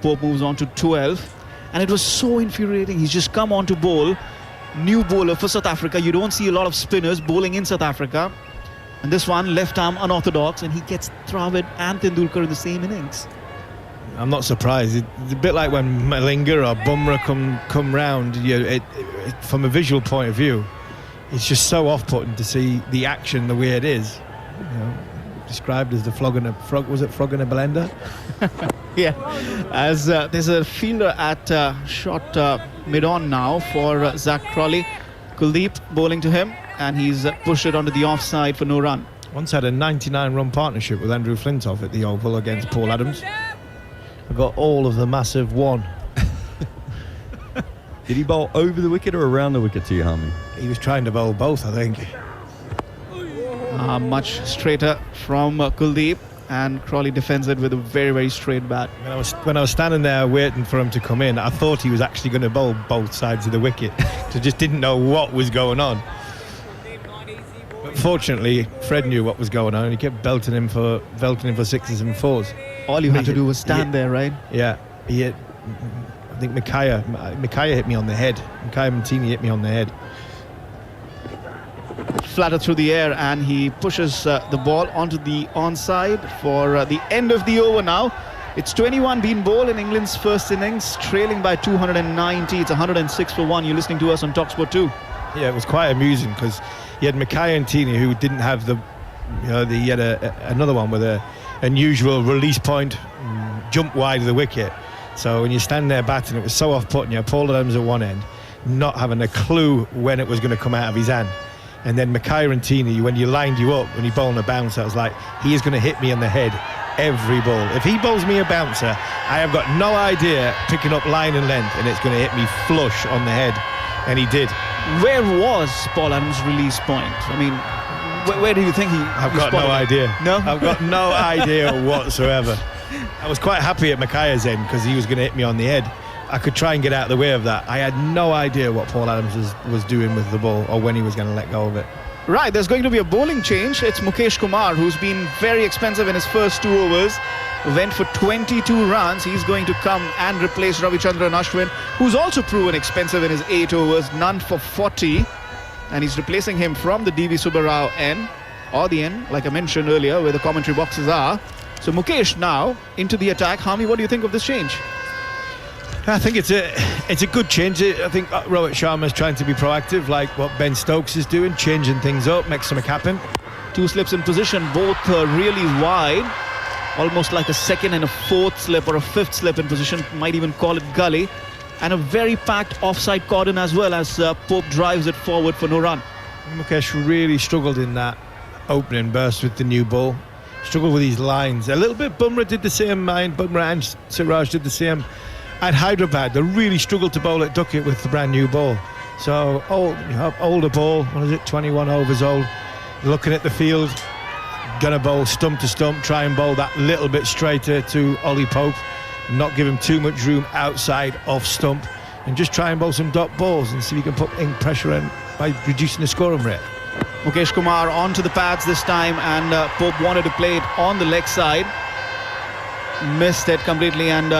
Pope moves on to 12. And it was so infuriating. He's just come on to bowl. New bowler for South Africa. You don't see a lot of spinners bowling in South Africa. And this one, left arm unorthodox, and he gets Dravid and Tendulkar in the same innings. I'm not surprised. It's a bit like when Malinga or Bumrah come round. From a visual point of view, it's just so off-putting to see the action the way it is. Described as the frog in a blender? Yeah, as there's a fielder at shot mid-on now for Zach Crawley. Kuldeep bowling to him, and he's pushed it onto the offside for no run. Once had a 99-run partnership with Andrew Flintoff at the Oval against Paul Adams. I got all of the massive one. Did he bowl over the wicket or around the wicket to you, Harmy? He was trying to bowl both, I think. Much straighter from Kuldeep. and Crawley defends it with a very, very straight bat. When I was standing there waiting for him to come in, I thought he was actually going to bowl both sides of the wicket. So just didn't know what was going on. But fortunately, Fred knew what was going on, and he kept belting him for sixes and fours. All you had to do was stand there, right? Yeah, he hit. I think Mikhail hit me on the head. Mikhail Montini hit me on the head. Flatter through the air, and he pushes the ball onto the onside for the end of the over now. It's 21 been bowled in England's first innings, trailing by 290. It's 106 for 1. You're listening to us on TalkSport 2. Yeah, it was quite amusing because you had Mikhail Montini, who didn't have the, he had another one with a unusual release point, jump wide of the wicket. So when you stand there batting, it was so off-putting. You had Paul Adams at one end, not having a clue when it was going to come out of his hand. And then Mikhail Montini, when you lined you up, when he bowled a bouncer, I was like, he is going to hit me in the head every ball. If he bowls me a bouncer, I have got no idea picking up line and length, and it's going to hit me flush on the head. And he did. Where was Paul Adams' release point? I mean, where do you think I've got no idea. No? I've got no idea whatsoever. I was quite happy at Mikhail's end because he was going to hit me on the head. I could try and get out of the way of that. I had no idea what Paul Adams was doing with the ball or when he was going to let go of it. Right, there's going to be a bowling change. It's Mukesh Kumar, who's been very expensive in his first 2 overs. Went for 22 runs. He's going to come and replace Ravichandran Ashwin, who's also proven expensive in his 8 overs, none for 40. And he's replacing him from the D.V. Subbarao end, or the end, like I mentioned earlier, where the commentary boxes are. So Mukesh now into the attack. Harmy, what do you think of this change? I think it's a good change. I think Rohit Sharma is trying to be proactive, like what Ben Stokes is doing, changing things up, make something happen. 2 slips in position, both really wide, almost like a second and a fourth slip or a fifth slip in position, might even call it gully, and a very packed offside cordon as well as Pope drives it forward for no run. Mukesh really struggled in that opening burst with the new ball, struggled with these lines. A little bit Bumrah did the same, Bumrah and Siraj did the same. At Hyderabad, they really struggled to bowl at Duckett with the brand new ball. So, older ball, 21 overs old, looking at the field, gonna bowl stump to stump, try and bowl that little bit straighter to Ollie Pope, not give him too much room outside off stump, and just try and bowl some dot balls and see if you can put in pressure in by reducing the scoring rate. Mukesh Kumar onto the pads this time, and Pope wanted to play it on the leg side. Missed it completely, and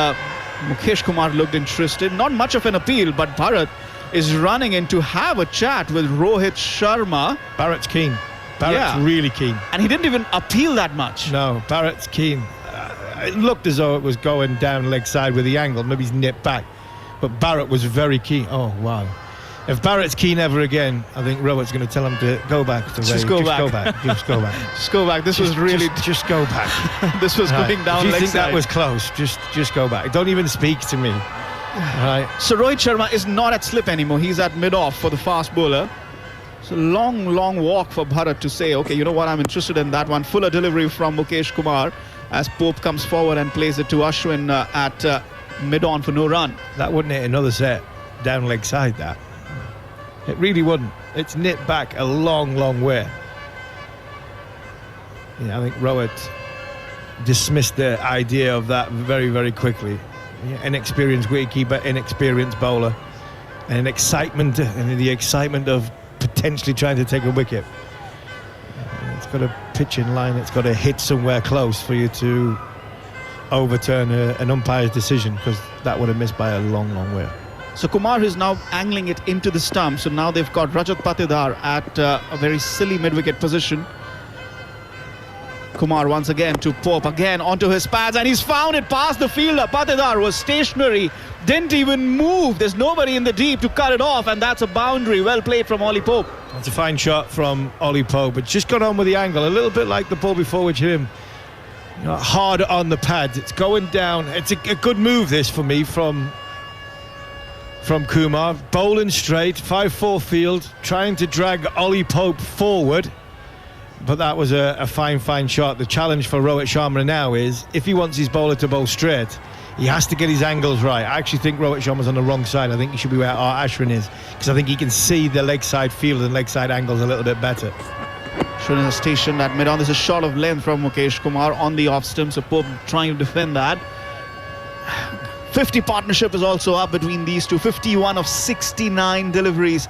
Mukesh Kumar looked interested. Not much of an appeal, but Bharat is running in to have a chat with Rohit Sharma. Bharat's keen. Bharat's really keen. And he didn't even appeal that much. No, Bharat's keen. It looked as though it was going down leg side with the angle. Maybe he's nipped back. But Bharat was very keen. Oh, wow. If Barrett's keen ever again, I think Robert's going to tell him to go back. Just go back. Just go back. Just go back. This was really... Just go back. This was going down leg side. If you think that was close, just go back. Don't even speak to me. Right. So Rohit Sharma is not at slip anymore. He's at mid-off for the fast bowler. It's a long walk for Bharat to say, okay, you know what, I'm interested in that one. Fuller delivery from Mukesh Kumar as Pope comes forward and plays it to Ashwin at mid-on for no run. That wouldn't hit another set down leg side, that. It really wouldn't. It's nipped back a long way. Yeah, I think Rohit dismissed the idea of that very quickly. Inexperienced wicketkeeper, inexperienced bowler, and the excitement of potentially trying to take a wicket. It's got to pitch in line, it's got to hit somewhere close for you to overturn an umpire's decision, because that would have missed by a long way. So Kumar is now angling it into the stump. So now they've got Rajat Patidar at a very silly mid-wicket position. Kumar once again to Pope, again onto his pads, and he's found it past the fielder. Patidar was stationary, didn't even move. There's nobody in the deep to cut it off, and that's a boundary. Well played from Ollie Pope. That's a fine shot from Ollie Pope. It's just got on with the angle, a little bit like the ball before, which hit him hard on the pads. It's going down. It's a good move, this, for me, from Kumar. Bowling straight, 5-4 field, trying to drag Ollie Pope forward. But that was a fine shot. The challenge for Rohit Sharma now is, if he wants his bowler to bowl straight, he has to get his angles right. I actually think Rohit Sharma's on the wrong side. I think he should be where Ashwin is, because I think he can see the leg side field and leg side angles a little bit better. Ashwin is stationed at mid-on. This is short of length from Mukesh Kumar on the off-stump, so Pope trying to defend that. 50 partnership is also up between these two. 51 of 69 deliveries.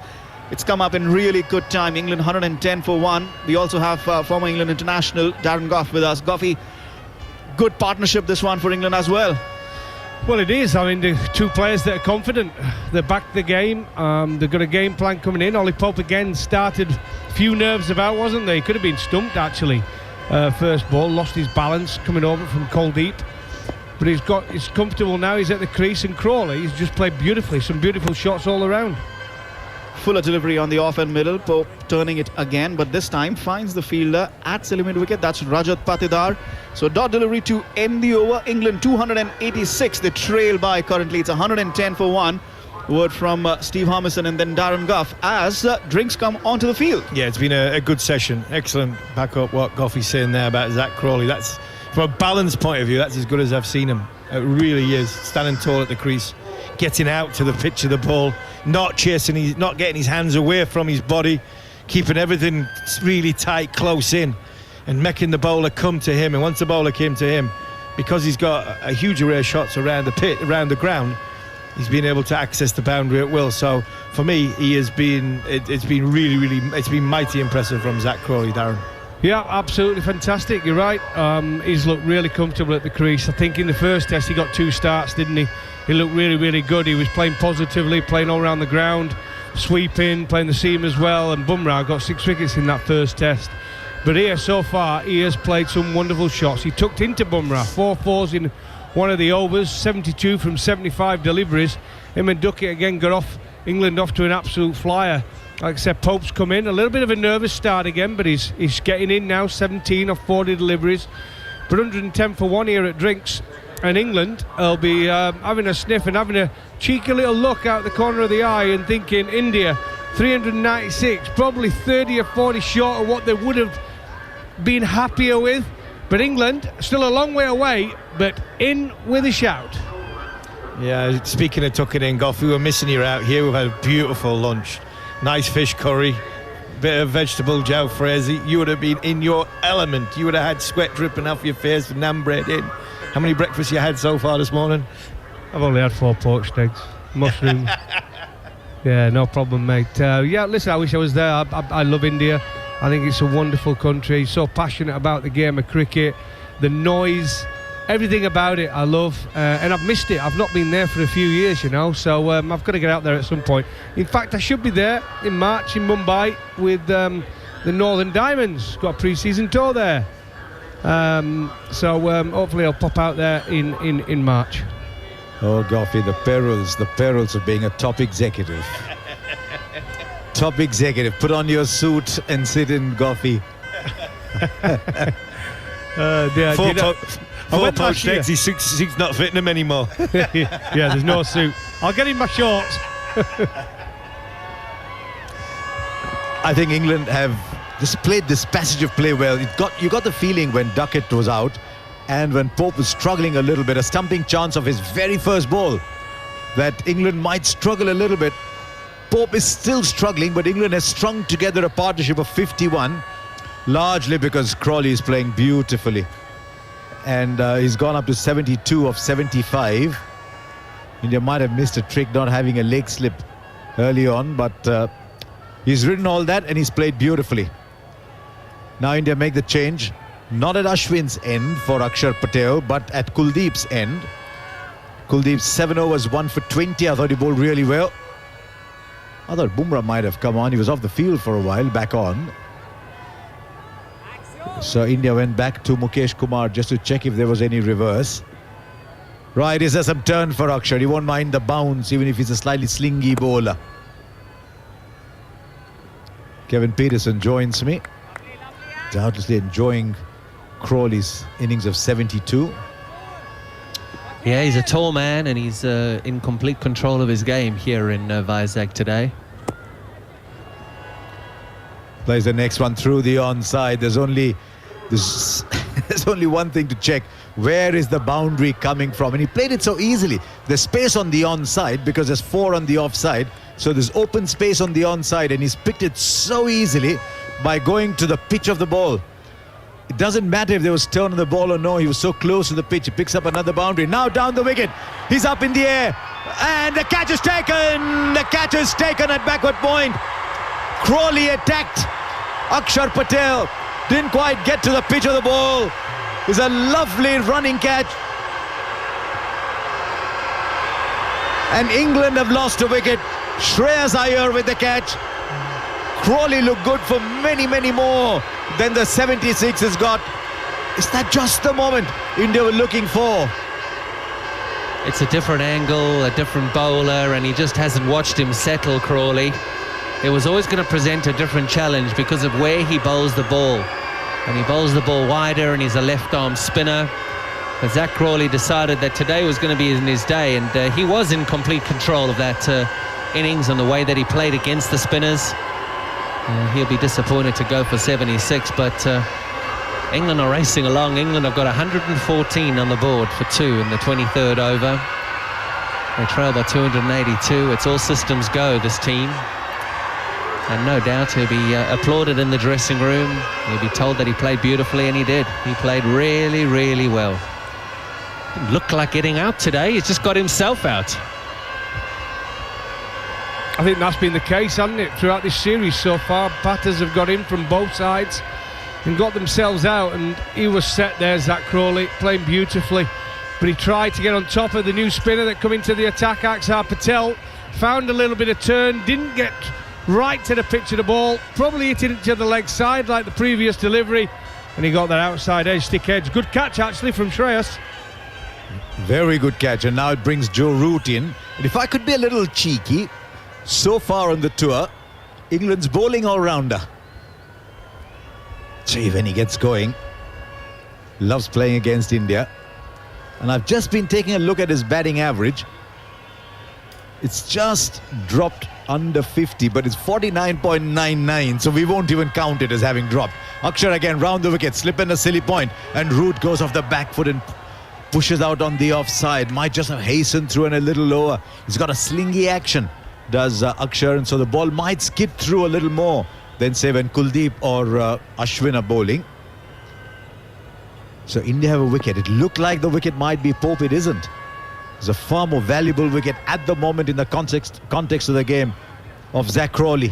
It's come up in really good time. England 110 for 1. We also have former England international Darren Gough with us. Goughy, good partnership this one for England as well. Well, it is. I mean, the two players that are confident. They're back the game. They've got a game plan coming in. Ollie Pope again started a few nerves about, wasn't they? He could have been stumped, actually. First ball, lost his balance coming over from Kuldeep. But he's comfortable now. He's at the crease, and Crawley, he's just played beautifully. Some beautiful shots all around. Fuller delivery on the off-end middle. Pope turning it again, but this time finds the fielder at silly mid-wicket. That's Rajat Patidar. So dot delivery to end the over. England 286. They trail by currently. It's 110 for 1. Word from Steve Harmison and then Darren Gough as drinks come onto the field. Yeah, it's been a good session. Excellent back up what Goughy's saying there about Zach Crawley. That's, from a balance point of view, that's as good as I've seen him. It really is. Standing tall at the crease, getting out to the pitch of the ball, not chasing, not getting his hands away from his body, keeping everything really tight, close in, and making the bowler come to him. And once the bowler came to him, because he's got a huge array of shots around the pit, around the ground, he's been able to access the boundary at will. So for me, it's been mighty impressive from Zach Crawley, Darren. Yeah, absolutely fantastic. You're right. He's looked really comfortable at the crease. I think in the first test he got 2 starts, didn't he? He looked really, really good. He was playing positively, playing all around the ground, sweeping, playing the seam as well. And Bumrah got 6 wickets in that first test. But here, so far, he has played some wonderful shots. He tucked into Bumrah, 4 fours in one of the overs, 72 from 75 deliveries. Him and Duckett again got England off to an absolute flyer. Like I said, Pope's come in, a little bit of a nervous start again, but he's getting in now, 17 of 40 deliveries. But 110 for 1 here at Drinks. And England will be having a sniff and having a cheeky little look out the corner of the eye and thinking, India, 396, probably 30 or 40 short of what they would have been happier with. But England, still a long way away, but in with a shout. Yeah, speaking of tucking in, Gough, we were missing you out here. We've had a beautiful lunch. Nice fish curry, bit of vegetable jalfrezi. You would have been in your element. You would have had sweat dripping off your face with naan bread in. How many breakfasts you had so far this morning? I've only had 4 poached eggs, mushrooms. Yeah, no problem, mate. Yeah, listen, I wish I was there. I love India. I think it's a wonderful country. So passionate about the game of cricket, the noise, everything about it I love. And I've missed it. I've not been there for a few years, you know. So I've got to get out there at some point. In fact, I should be there in March in Mumbai with the Northern Diamonds. Got a pre-season tour there. So hopefully I'll pop out there in March. Oh, Goughy, the perils of being a top executive. Top executive. Put on your suit and sit in, Goughy. 4 poached eggs, his suit's not fitting him anymore. Yeah, there's no suit. I'll get in my shorts. I think England have displayed this passage of play well. You got the feeling when Duckett was out and when Pope was struggling a little bit, a stumping chance of his very first ball, that England might struggle a little bit. Pope is still struggling, but England has strung together a partnership of 51, largely because Crawley is playing beautifully. And he's gone up to 72 of 75. India might have missed a trick not having a leg slip early on, but he's ridden all that and he's played beautifully. Now India make the change, not at Ashwin's end for Akshar Patel, but at Kuldeep's end. Kuldeep 7 overs, 1 for 20. I thought he bowled really well. I thought Bumrah might have come on. He was off the field for a while, back on. So India went back to Mukesh Kumar just to check if there was any reverse. Right, is there some turn for Akshar? He won't mind the bounce, even if he's a slightly slingy bowler. Kevin Peterson joins me. Doubtlessly enjoying Crawley's innings of 72. Yeah, he's a tall man and he's in complete control of his game here in Vizag today. Plays the next one through the onside. There's only one thing to check. Where is the boundary coming from? And he played it so easily. There's space on the onside because there's 4 on the offside. So there's open space on the onside and he's picked it so easily. by going to the pitch of the ball. It doesn't matter if there was turn on the ball or no. He was so close to the pitch. He picks up another boundary. Now down the wicket. He's up in the air. And the catch is taken. The catch is taken at backward point. Crawley attacked Akshar Patel. Didn't quite get to the pitch of the ball. It's a lovely running catch. And England have lost a wicket. Shreyas Iyer with the catch. Crawley looked good for many, many more than the 76 has got. Is that just the moment India were looking for? It's a different angle, a different bowler, and he just hasn't watched him settle, Crawley. It was always going to present a different challenge because of where he bowls the ball. And he bowls the ball wider, and he's a left-arm spinner. But Zach Crawley decided that today was going to be in his day, and he was in complete control of that innings and the way that he played against the spinners. He'll be disappointed to go for 76, but England are racing along. England have got 114 on the board for 2 in the 23rd over. They trail by 282. It's all systems go, this team. And no doubt he'll be applauded in the dressing room. He'll be told that he played beautifully, and he did. He played really, really well. Didn't look like getting out today. He's just got himself out. I think that's been the case, hasn't it, throughout this series so far. Batters have got in from both sides and got themselves out, and he was set there, Zach Crawley, playing beautifully. But he tried to get on top of the new spinner that come into the attack, Akshar Patel. Found a little bit of turn, didn't get right to the pitch of the ball, probably hit it to the leg side like the previous delivery, and he got that outside edge, stick edge. Good catch, actually, from Shreyas. Very good catch, and now it brings Joe Root in. And if I could be a little cheeky, so far on the tour, England's bowling all-rounder. Gee, when he gets going, loves playing against India. And I've just been taking a look at his batting average. It's just dropped under 50, but it's 49.99, so we won't even count it as having dropped. Akshar again round the wicket, slip in a silly point, and Root goes off the back foot and pushes out on the offside. Might just have hastened through and a little lower. He's got a slingy action, does Akshar, and so the ball might skip through a little more than say when Kuldeep or Ashwin are bowling. So India have a wicket. It looked like the wicket might be Pope. It isn't. It's a far more valuable wicket at the moment in the context of the game of Zach Crawley.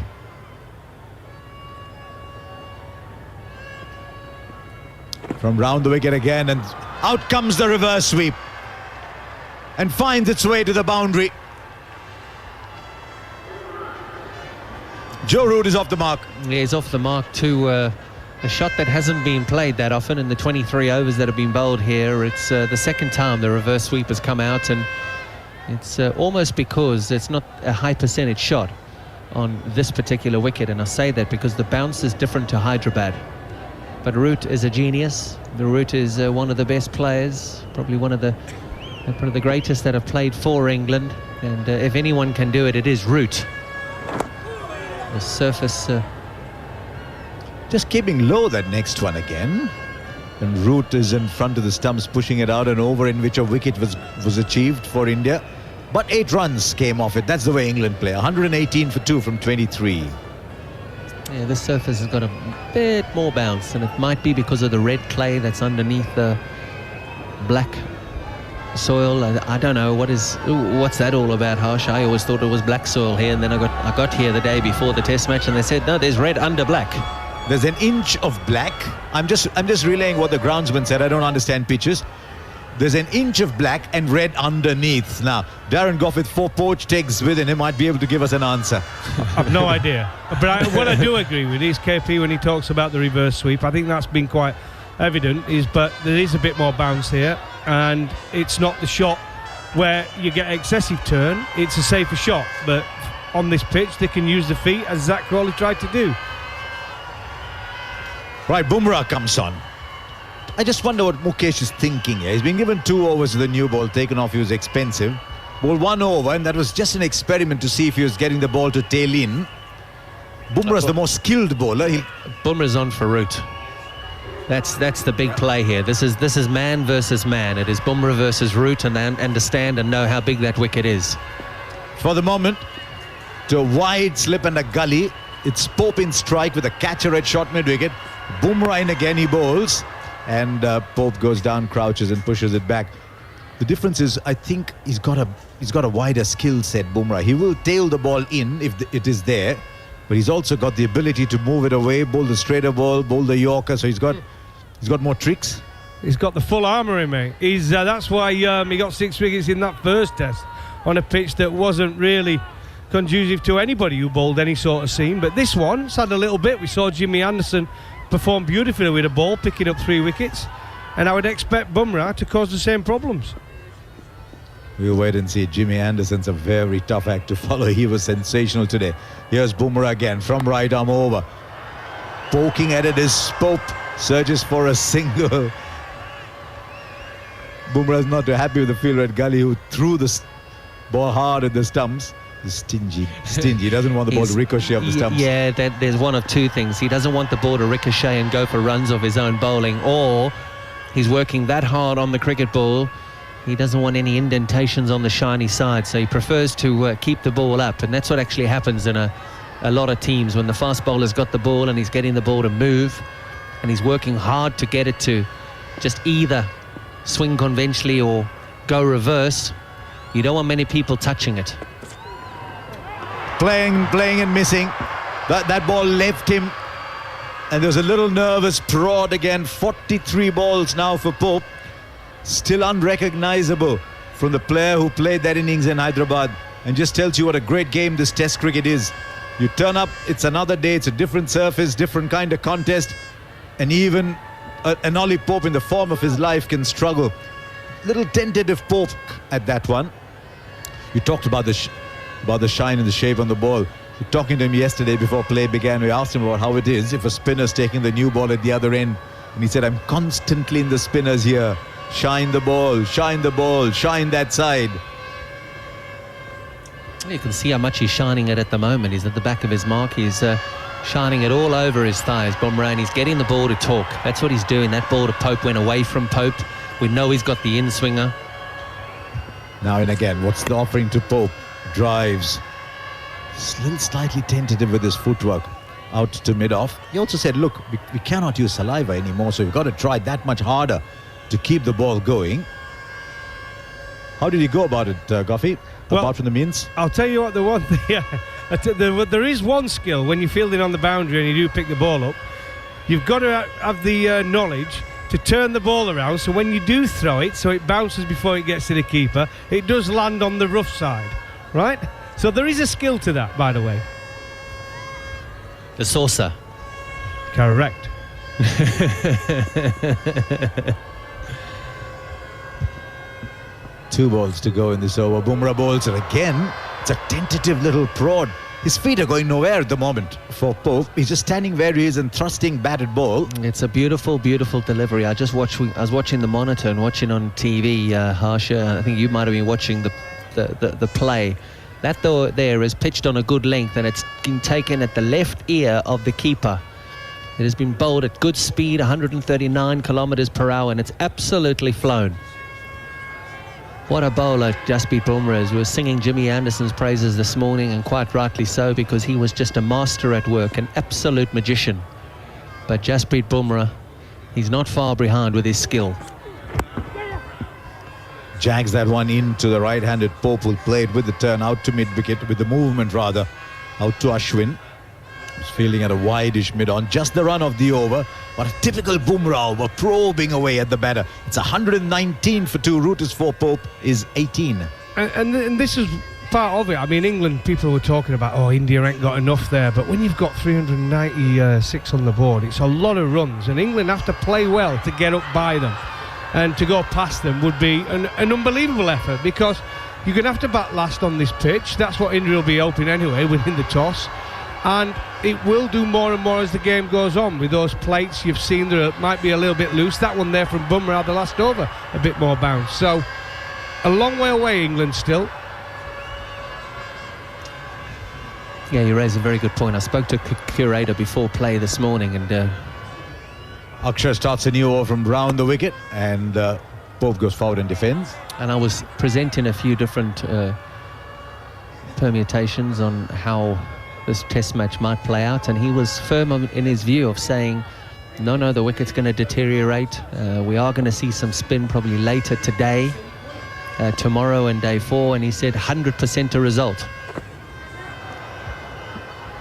From round the wicket again, and out comes the reverse sweep and finds its way to the boundary. Joe Root is off the mark. Yeah, he's off the mark to a shot that hasn't been played that often in the 23 overs that have been bowled here. It's the second time the reverse sweep has come out, and it's almost because it's not a high percentage shot on this particular wicket, and I say that because the bounce is different to Hyderabad. But Root is a genius. The Root is one of the best players, probably one of the greatest that have played for England, and if anyone can do it, it is Root. The surface just keeping low, that next one again, and Root is in front of the stumps, pushing it out, and over in which a wicket was achieved for India, but 8 runs came off it. That's the way England play. 118 for 2 from 23. Yeah, this surface has got a bit more bounce, and it might be because of the red clay that's underneath the black soil. I don't know what's that all about, Harsh. I always thought it was black soil here, and then I got here the day before the test match, and they said no, there's red under black. There's an inch of black. I'm just relaying what the groundsman said. I don't understand pitches. There's an inch of black and red underneath. Now, Darren Gough with 4 poached eggs within him might be able to give us an answer. I've no idea. But what I do agree with is KP when he talks about the reverse sweep. I think that's been quite evident. But there is a bit more bounce here, and it's not the shot where you get excessive turn. It's a safer shot. But on this pitch, they can use the feet, as Zach Crawley tried to do. Right, Bumrah comes on. I just wonder what Mukesh is thinking here. He's been given 2 overs to the new ball, taken off. He was expensive. Ball 1 over, and that was just an experiment to see if he was getting the ball to tail in. Bumrah's the more skilled bowler. Bumrah's on for Root. That's the big play here. This is man versus man. It is Bumrah versus Root, and they understand and know how big that wicket is. For the moment, to a wide slip and a gully, It's Pope in strike with a catcher at short mid-wicket. Bumrah in again, he bowls. And Pope goes down, crouches and pushes it back. The difference is, I think he's got a wider skill set, Bumrah. He will tail the ball in if it is there, but he's also got the ability to move it away, bowl the straighter ball, bowl the Yorker. So he's got more tricks. He's got the full armoury, mate. That's why he got 6 wickets in that first test on a pitch that wasn't really conducive to anybody who bowled any sort of seam. But this one's had a little bit. We saw Jimmy Anderson perform beautifully with a ball, picking up 3 wickets. And I would expect Bumrah to cause the same problems. We'll wait and see. Jimmy Anderson's a very tough act to follow. He was sensational today. Here's Bumrah again from right arm over. Poking at it is Pope. Searches for a single. Bumrah's not too happy with the fielder at Gully, who threw the ball hard at the stumps. He's stingy. He doesn't want the ball to ricochet off the stumps. Yeah, there's one of two things. He doesn't want the ball to ricochet and go for runs of his own bowling, or he's working that hard on the cricket ball, he doesn't want any indentations on the shiny side, so he prefers to keep the ball up. And that's what actually happens in a lot of teams when the fast bowler's got the ball and he's getting the ball to move and he's working hard to get it to just either swing conventionally or go reverse. You don't want many people touching it. Playing and missing. That ball left him. And there's a little nervous prod again. 43 balls now for Pope. Still unrecognizable from the player who played that innings in Hyderabad. And just tells you what a great game this Test cricket is. You turn up, it's another day, it's a different surface, different kind of contest. And even an Ollie Pope in the form of his life can struggle. Little tentative Pope at that one. You talked about the shine and the shape on the ball. We're talking to him yesterday before play began. We asked him about how it is if a spinner's taking the new ball at the other end. And he said, I'm constantly in the spinners here. Shine the ball, shine that side. You can see how much he's shining it at the moment. He's at the back of his mark. He's shining it all over his thighs, Bumrah, and he's getting the ball to talk. That's what he's doing. That ball to Pope went away from Pope. We know he's got the in-swinger. Now and again, what's the offering to Pope? Drives. Still slightly tentative with his footwork out to mid-off. He also said, look, we cannot use saliva anymore, so we've got to try that much harder to keep the ball going. How did he go about it, Goffey, apart from the means? I'll tell you what, the one thing, there is one skill when you're fielding on the boundary and you do pick the ball up. You've got to have the knowledge to turn the ball around, so when you do throw it, so it bounces before it gets to the keeper, it does land on the rough side, right? So there is a skill to that, by the way. The saucer. Correct. 2 balls to go in this over. Bumrah bowls it again. It's a tentative little prod. His feet are going nowhere at the moment for Pope. He's just standing where he is and thrusting batted ball. It's a beautiful, beautiful delivery. I was watching the monitor and watching on TV, Harsha. I think you might have been watching the play. That though there is pitched on a good length and it's been taken at the left ear of the keeper. It has been bowled at good speed, 139 kilometers per hour, and it's absolutely flown. What a bowler Jasprit Bumrah is. We were singing Jimmy Anderson's praises this morning, and quite rightly so, because he was just a master at work, an absolute magician. But Jasprit Bumrah, he's not far behind with his skill. Jags that one into the right-handed Pope, will play it with the turn out to mid-wicket, with the movement rather, out to Ashwin. He's fielding at a wide-ish mid-on, just the run of the over. But a typical Bumrah over, probing away at the batter. It's 119 for 2. Root is for Pope is 18. And this is part of it. I mean, England, people were talking about, oh, India ain't got enough there. But when you've got 396 on the board, it's a lot of runs. And England have to play well to get up by them. And to go past them would be an unbelievable effort, because you're going to have to bat last on this pitch. That's what India will be hoping anyway, winning the toss. And it will do more and more as the game goes on. With those plates you've seen, there might be a little bit loose. That one there from Bumrah had the last over a bit more bounce. So a long way away, England still. Yeah, you raise a very good point. I spoke to Curator before play this morning, and Akshar starts a new over from round the wicket, and Pope goes forward and defends. And I was presenting a few different permutations on how this test match might play out, and he was firm in his view of saying, no, the wicket's going to deteriorate. We are going to see some spin probably later today, tomorrow and day 4, and he said 100% a result.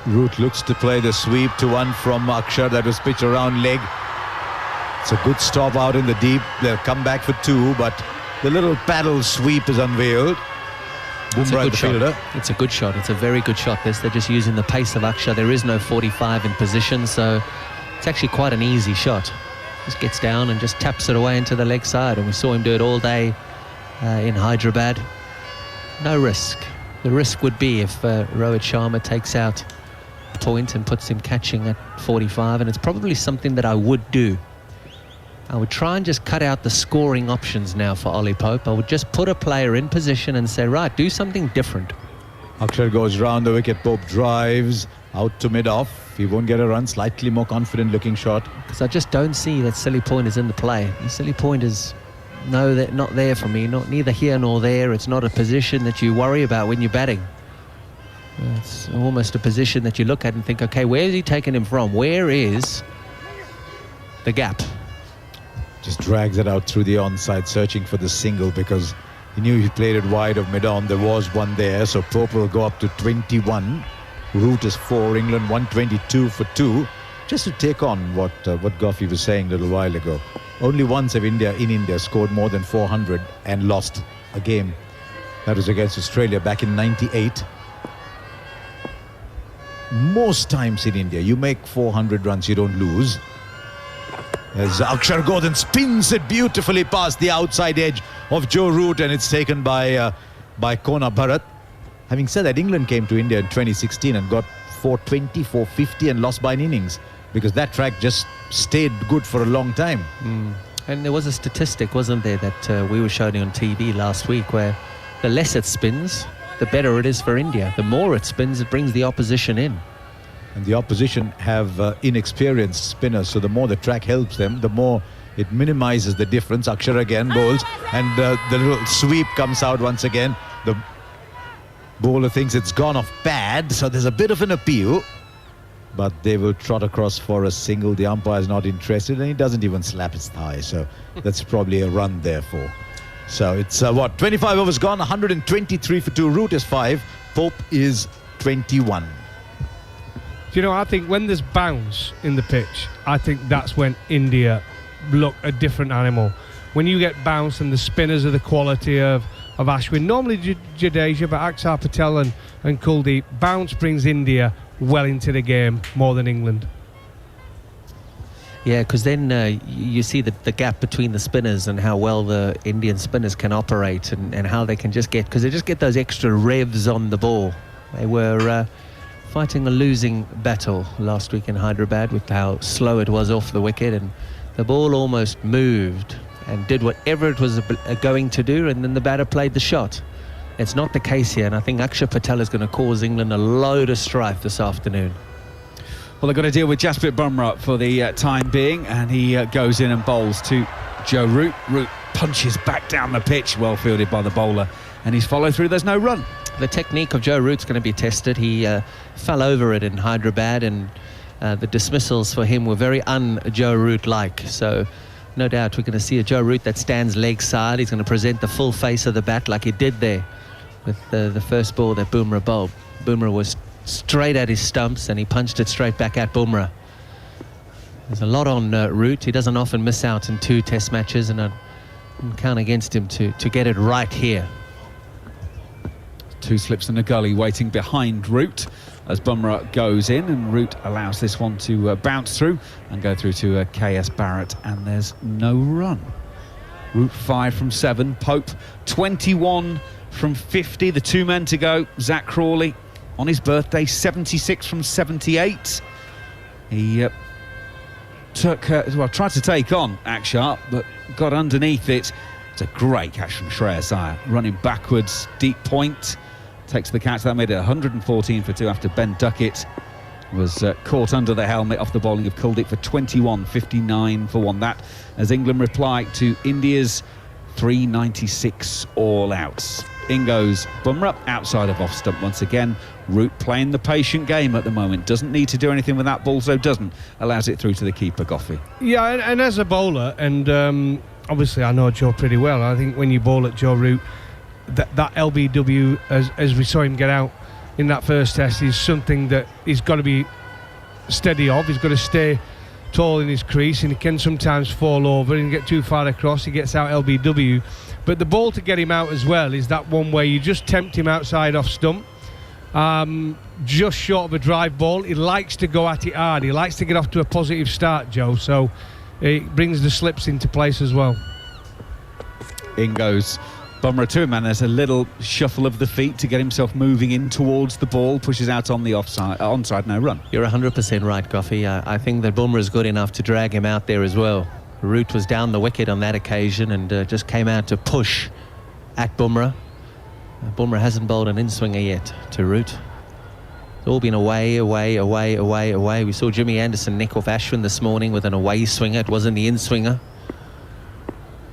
Root looks to play the sweep to one from Akshar. That was pitched around leg. It's a good stop out in the deep. They'll come back for 2, but the little paddle sweep is unveiled. Bumrah, the fielder. It's a good shot. It's a very good shot. They're just using the pace of Akshar. There is no 45 in position, so it's actually quite an easy shot. Just gets down and just taps it away into the leg side, and we saw him do it all day in Hyderabad. No risk. The risk would be if Rohit Sharma takes out point and puts him catching at 45, and it's probably something that I would do. I would try and just cut out the scoring options now for Ollie Pope. I would just put a player in position and say, right, do something different. Akshar goes round the wicket. Pope drives out to mid-off. He won't get a run. Slightly more confident looking shot. Because I just don't see that silly point is in the play. The silly point is not there for me. Neither here nor there. It's not a position that you worry about when you're batting. It's almost a position that you look at and think, okay, where is he taking him from? Where is the gap? Just drags it out through the onside, searching for the single, because he knew he played it wide of mid-on. There was one there, so Pope will go up to 21. Root is 4, England 122 for 2. Just to take on what Goffey was saying a little while ago. Only once have India scored more than 400 and lost a game. That was against Australia back in '98. Most times in India, you make 400 runs, you don't lose. As Akshar goes and spins it beautifully past the outside edge of Joe Root, and it's taken by Kona Bharat. Having said that, England came to India in 2016 and got 420, 450 and lost by an innings, because that track just stayed good for a long time. And there was a statistic, wasn't there, that we were showing on TV last week, where the less it spins, the better it is for India. The more it spins, it brings the opposition in. And the opposition have inexperienced spinners, so the more the track helps them, the more it minimizes the difference. Akshar again bowls, and the little sweep comes out once again. The bowler thinks it's gone off bad, so there's a bit of an appeal, but they will trot across for a single. The umpire's not interested, and he doesn't even slap his thigh, so that's probably a run therefore. So it's 25 overs gone, 123 for 2. Root is 5, Pope is 21. Do you know, I think when there's bounce in the pitch, I think that's when India look a different animal. When you get bounce and the spinners are the quality of Ashwin, normally Jadeja, but Akshar Patel and Kuldeep, bounce brings India well into the game more than England. Yeah, because then you see the gap between the spinners and how well the Indian spinners can operate, and how they can just get, because they just get those extra revs on the ball. They were fighting a losing battle last week in Hyderabad with how slow it was off the wicket, and the ball almost moved and did whatever it was going to do, and then the batter played the shot. It's not the case here, and I think Akshar Patel is going to cause England a load of strife this afternoon. Well, they've got to deal with Jasprit Bumrah for the time being, and he goes in and bowls to Joe Root. Root punches back down the pitch, well fielded by the bowler, and he's followed through. There's no run. The technique of Joe Root's going to be tested. He fell over it in Hyderabad, and the dismissals for him were very un-Joe Root-like. So no doubt we're going to see a Joe Root that stands leg side. He's going to present the full face of the bat like he did there with the first ball that Bumrah bowled. Bumrah was straight at his stumps, and he punched it straight back at Bumrah. There's a lot on Root. He doesn't often miss out in 2 test matches, and I count against him to get it right here. 2 slips in the gully waiting behind Root as Bumrah goes in, and Root allows this one to bounce through and go through to KS Barrett, and there's no run. Root 5 from 7, Pope 21 from 50. The 2 men to go. Zach Crawley on his birthday, 76 from 78. He tried to take on Akshar, but got underneath it. It's a great catch from Shreyas Iyer, running backwards, deep point, takes the catch. That made it 114 for 2 after Ben Duckett was caught under the helmet off the bowling of Kuldeep for 21, 59 for 1. That as England reply to India's 396 all outs. In goes Bumrah, outside of off stump once again. Root playing the patient game at the moment. Doesn't need to do anything with that ball, so doesn't. Allows it through to the keeper, Goffey. Yeah, and as a bowler, and obviously I know Joe pretty well. I think when you bowl at Joe Root, that LBW, as we saw him get out in that first test, is something that he's got to be steady of. He's got to stay tall in his crease, and he can sometimes fall over and get too far across. He gets out LBW. But the ball to get him out as well is that one where you just tempt him outside off stump, just short of a drive ball. He likes to go at it hard. He likes to get off to a positive start, Joe, so it brings the slips into place as well. In goes Bumrah to him, and there's a little shuffle of the feet to get himself moving in towards the ball, pushes out on the onside, no run. You're 100% right, Goffey. I think that Bumrah is good enough to drag him out there as well. Root was down the wicket on that occasion and just came out to push at Bumrah. Bumrah hasn't bowled an in-swinger yet to Root. It's all been away. We saw Jimmy Anderson nick off Ashwin this morning with an away swinger. It wasn't the in-swinger.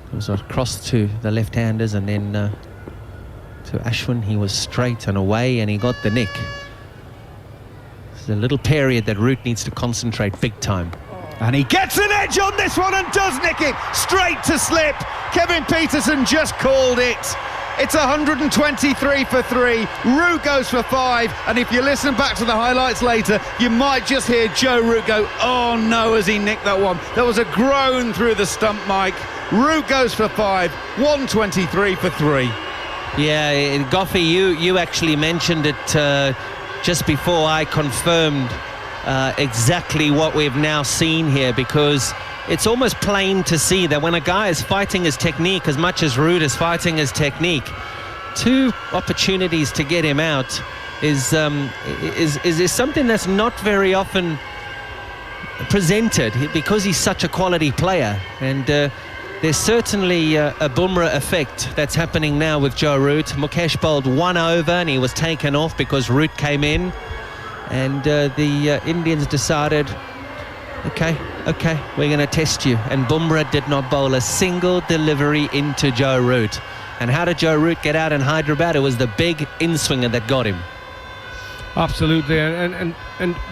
It was across to the left-handers and then to Ashwin. He was straight and away and he got the nick. There's a little period that Root needs to concentrate big time. And he gets an edge on this one and does nick it straight to slip. Kevin Peterson just called it. It's 123 for 3. Root goes for 5. And if you listen back to the highlights later, you might just hear Joe Root go, oh no, as he nicked that one. There was a groan through the stump, Mike. Root goes for 5. 123 for 3. Yeah, Goffey, you actually mentioned it just before I confirmed exactly what we've now seen here, because it's almost plain to see that when a guy is fighting his technique as much as Root is fighting his technique, 2 opportunities to get him out is something that's not very often presented, because he's such a quality player. And there's certainly a Bumrah effect that's happening now with Joe Root. Mukesh bowled 1 over and he was taken off because Root came in. And the Indians decided, okay, we're going to test you. And Bumrah did not bowl a single delivery into Joe Root. And how did Joe Root get out in Hyderabad? It was the big in-swinger that got him. Absolutely, and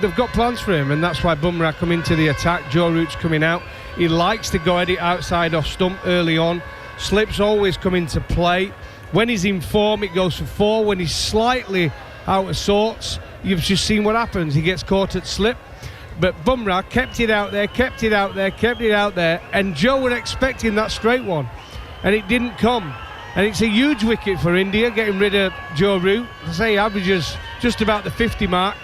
they've got plans for him, and that's why Bumrah come into the attack. Joe Root's coming out. He likes to go at it outside off stump early on. Slips always come into play. When he's in form, it goes for 4. When he's slightly out of sorts, you've just seen what happens. He gets caught at slip. But Bumrah kept it out there, and Joe was expecting that straight one, and it didn't come. And it's a huge wicket for India, getting rid of Joe Root. I say he averages just about the 50 mark.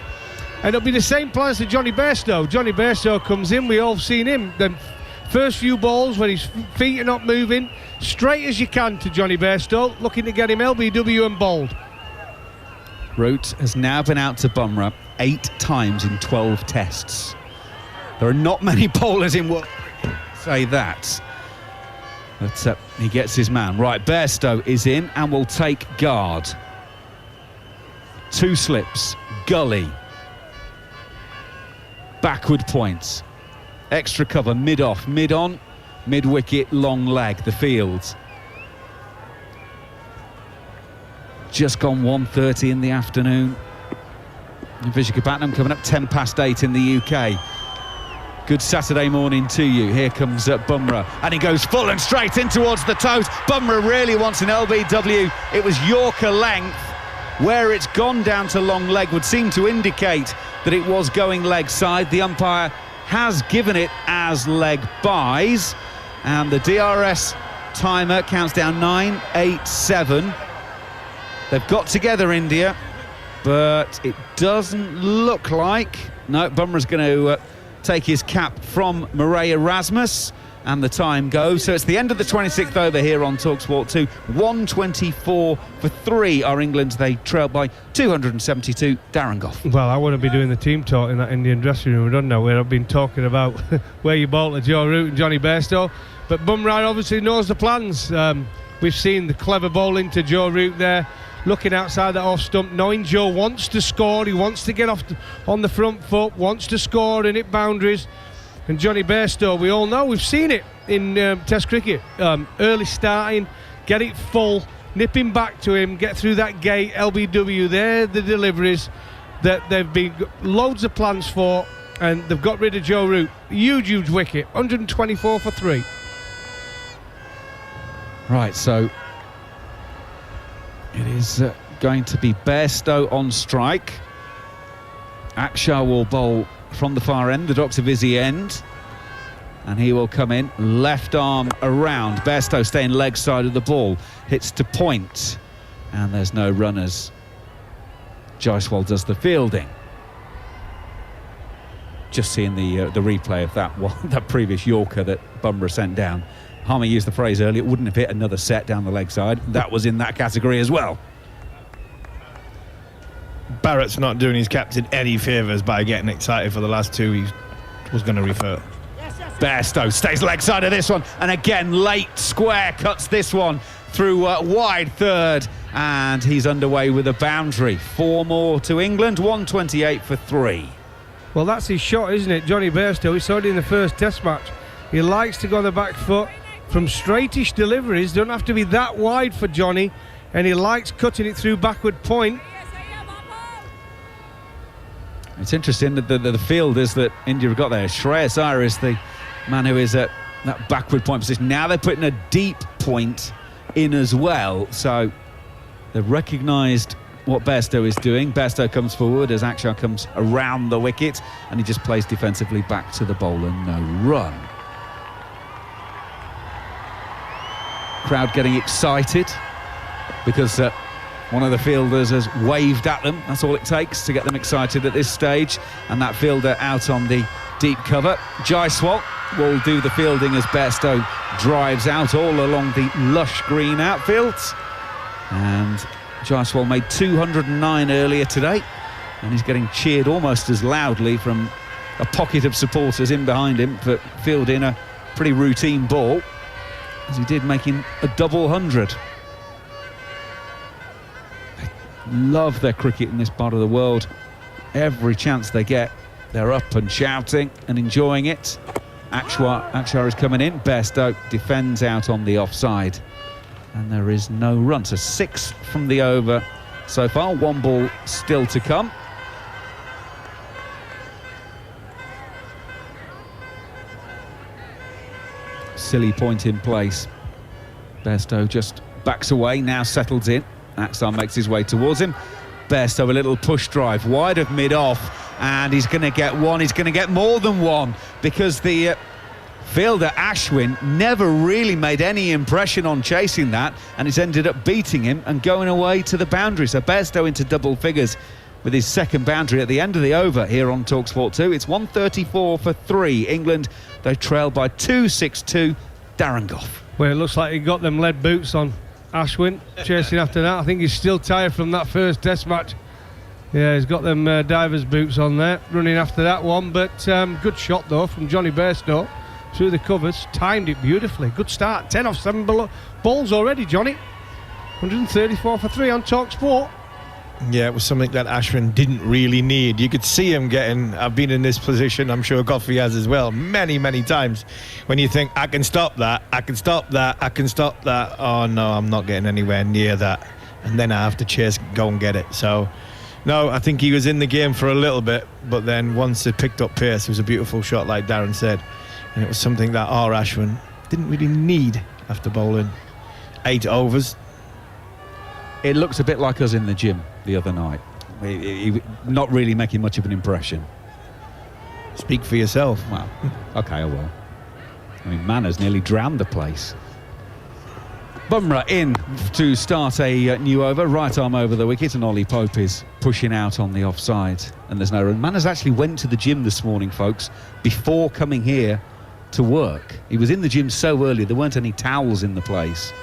And it'll be the same plans to Johnny Bairstow. Johnny Bairstow comes in, we all seen him. The first few balls when his feet are not moving, straight as you can to Johnny Bairstow, looking to get him LBW and bowled. Root has now been out to Bumrah 8 times in 12 tests. There are not many bowlers in what say that. But he gets his man. Right, Bairstow is in and will take guard. 2 slips, gully. Backward points. Extra cover, mid-off, mid-on, mid-wicket, long leg, the fields. Just gone 1:30 in the afternoon. Visakhapatnam coming up 10 past 8 in the UK. Good Saturday morning to you. Here comes Bumrah, and he goes full and straight in towards the toes. Bumrah really wants an LBW. It was Yorker length. Where it's gone down to long leg would seem to indicate that it was going leg side. The umpire has given it as leg byes, and the DRS timer counts down 9, 8, 7. They've got together, India, but it doesn't look like... No, Bumrah's going to take his cap from Murray Erasmus, and the time goes. So it's the end of the 26th over here on TalkSport 2. 124 for 3 are England. They trail by 272. Darren Gough. Well, I wouldn't be doing the team talk in that Indian dressing room, I don't know, where I've been talking about where you bowl to Joe Root and Johnny Bairstow. But Bumrah obviously knows the plans. We've seen the clever bowling to Joe Root there, looking outside the off stump, knowing Joe wants to score. He wants to get off on the front foot, wants to score and hit boundaries. And Johnny Bairstow, we all know, we've seen it in Test cricket. Early starting, get it full, nipping back to him, get through that gate, LBW. They're the deliveries that they've been loads of plans for, and they've got rid of Joe Root. Huge wicket, 124 for 3. Right, so it is going to be Bairstow on strike. Akshar will bowl from the far end, the Dr. Vizzy end, and he will come in, left arm around. Bairstow staying leg side of the ball, hits to point, and there's no runners. Jaiswal does the fielding. Just seeing the replay of that previous Yorker that Bumrah sent down. Harmy used the phrase earlier, it wouldn't have hit another set down the leg side. That was in that category as well. Barrett's not doing his captain any favours by getting excited for the last 2 he was going to refer. Bairstow stays leg side of this one, and again late square cuts this one through wide third, and he's underway with a boundary. 4 more to England, 128 for 3. Well, that's his shot, isn't it, Johnny Bairstow? We saw it in the first Test match. He likes to go on the back foot from straightish deliveries. Don't have to be that wide for Johnny, and he likes cutting it through backward point. It's interesting that the fielders that India have got there, Shreyas Iyer is the man who is at that backward point position. Now they're putting a deep point in as well, so they've recognised what Bairstow is doing. Bairstow comes forward as Akshar comes around the wicket, and he just plays defensively back to the bowler, no run. Crowd getting excited because one of the fielders has waved at them. That's all it takes to get them excited at this stage. And that fielder out on the deep cover. Jaiswal will do the fielding as Bairstow drives out all along the lush green outfield. And Jaiswal made 209 earlier today, and he's getting cheered almost as loudly from a pocket of supporters in behind him for fielding a pretty routine ball, as he did, making a double 100. They love their cricket in this part of the world. Every chance they get, they're up and shouting and enjoying it. Akshar is coming in. Bairstow defends out on the offside, and there is no run. So 6 from the over so far. 1 ball still to come. Silly point in place. Bairstow just backs away, now settles in. Akshar makes his way towards him. Bairstow a little push drive wide of mid-off, and he's going to get one. He's going to get more than one, because the fielder Ashwin never really made any impression on chasing that, and it's ended up beating him and going away to the boundary. So Bairstow into double figures with his second boundary at the end of the over here on TalkSport 2. It's 134 for 3. England, they trail by 262. Darren Gough. Well, it looks like he got them lead boots on, Ashwin, chasing after that. I think he's still tired from that first Test match. Yeah, he's got them divers boots on there, running after that one. But good shot, though, from Johnny Bairstow through the covers. Timed it beautifully. Good start. 10 off 7 balls already, Johnny. 134 for 3 on TalkSport. Yeah, it was something that Ashwin didn't really need. You could see him getting, I've been in this position, I'm sure Godfrey has as well, many times, when you think, I can stop that, I can stop that, I can stop that. Oh no, I'm not getting anywhere near that. And then I have to chase, go and get it. So, no, I think he was in the game for a little bit, but then once it picked up pace, it was a beautiful shot, like Darren said. And it was something that R. Ashwin didn't really need after bowling 8 overs. It looks a bit like us in the gym the other night. He not really making much of an impression. Speak for yourself. Well, okay, I will. I mean, Manners nearly drowned the place. Bumrah in to start a new over, right arm over the wicket, and Ollie Pope is pushing out on the offside, and there's no run. Manners actually went to the gym this morning, folks, before coming here to work. He was in the gym so early, there weren't any towels in the place.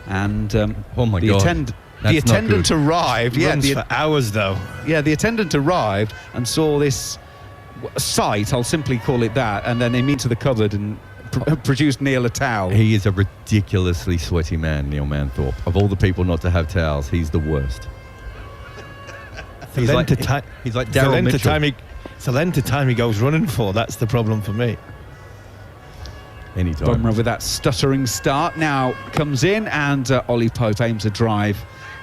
And oh my God. The attendant arrived. Yeah, for hours though. Yeah, the attendant arrived and saw this sight, I'll simply call it that, and then they went to the cupboard and produced Neil a towel. He is a ridiculously sweaty man, Neil Manthorpe. Of all the people not to have towels, he's the worst. He's like Daryl Mitchell. It's the length of time he goes running for. That's the problem for me. Anytime. Bumrah with that stuttering start now comes in, and Ollie Pope aims a drive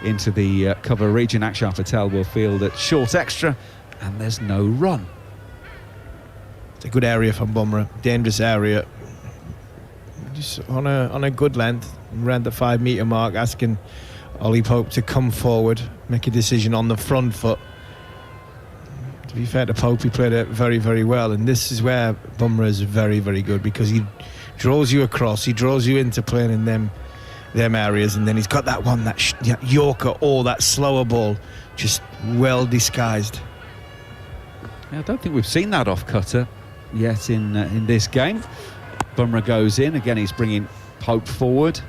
into the cover region. Akshar Patel will field at short extra, and there's no run. It's a good area from Bumrah, dangerous area. Just on a good length, around the 5 metre mark, asking Ollie Pope to come forward, make a decision on the front foot. To be fair to Pope, he played it very, very well, and this is where Bumrah is very, very good, because he draws you across, he draws you into playing in them areas, and then he's got that one, that Yorker or that slower ball, just well disguised. I don't think we've seen that off cutter yet in this game. Bumrah goes in again. He's bringing Pope forward,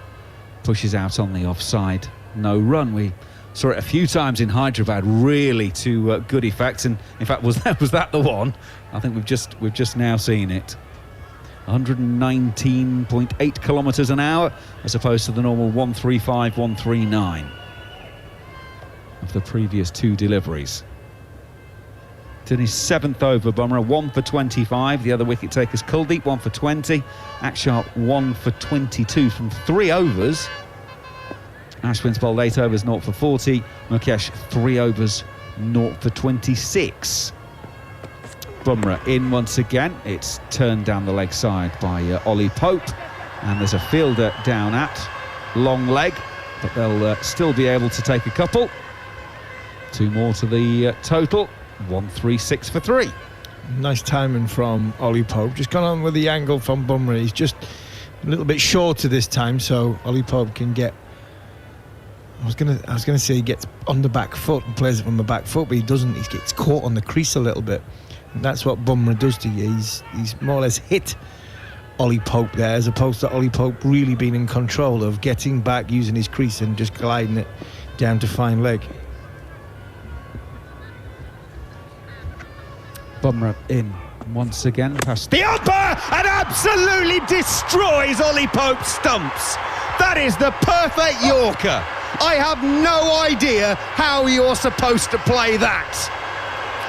pushes out on the offside. No run. We saw it a few times in Hyderabad, really to good effect. And in fact, was that the one? I think we've just now seen it. 119.8 kilometres an hour, as opposed to the normal 135, 139 of the previous 2 deliveries. In his 7th over, Bumrah 1 for 25. The other wicket takers, Kuldeep 1 for 20. Akshar 1 for 22 from 3 overs. Ashwin's bowled 8 overs, 0 for 40. Mukesh 3 overs, 0 for 26. Bumrah in once again. It's turned down the leg side by Ollie Pope, and there's a fielder down at long leg, but they'll still be able to take a couple. 2 more to the total. 136 for 3. Nice timing from Ollie Pope. Just gone on with the angle from Bumrah. He's just a little bit shorter this time, so Ollie Pope can get. I was gonna say he gets on the back foot and plays it from the back foot, but he doesn't. He gets caught on the crease a little bit, and that's what Bumrah does to you. He's more or less hit Ollie Pope there, as opposed to Ollie Pope really being in control of getting back, using his crease and just gliding it down to fine leg. Bumrah in once again, past the upper, and absolutely destroys Ollie Pope's stumps. That is the perfect Yorker. I have no idea how you're supposed to play that.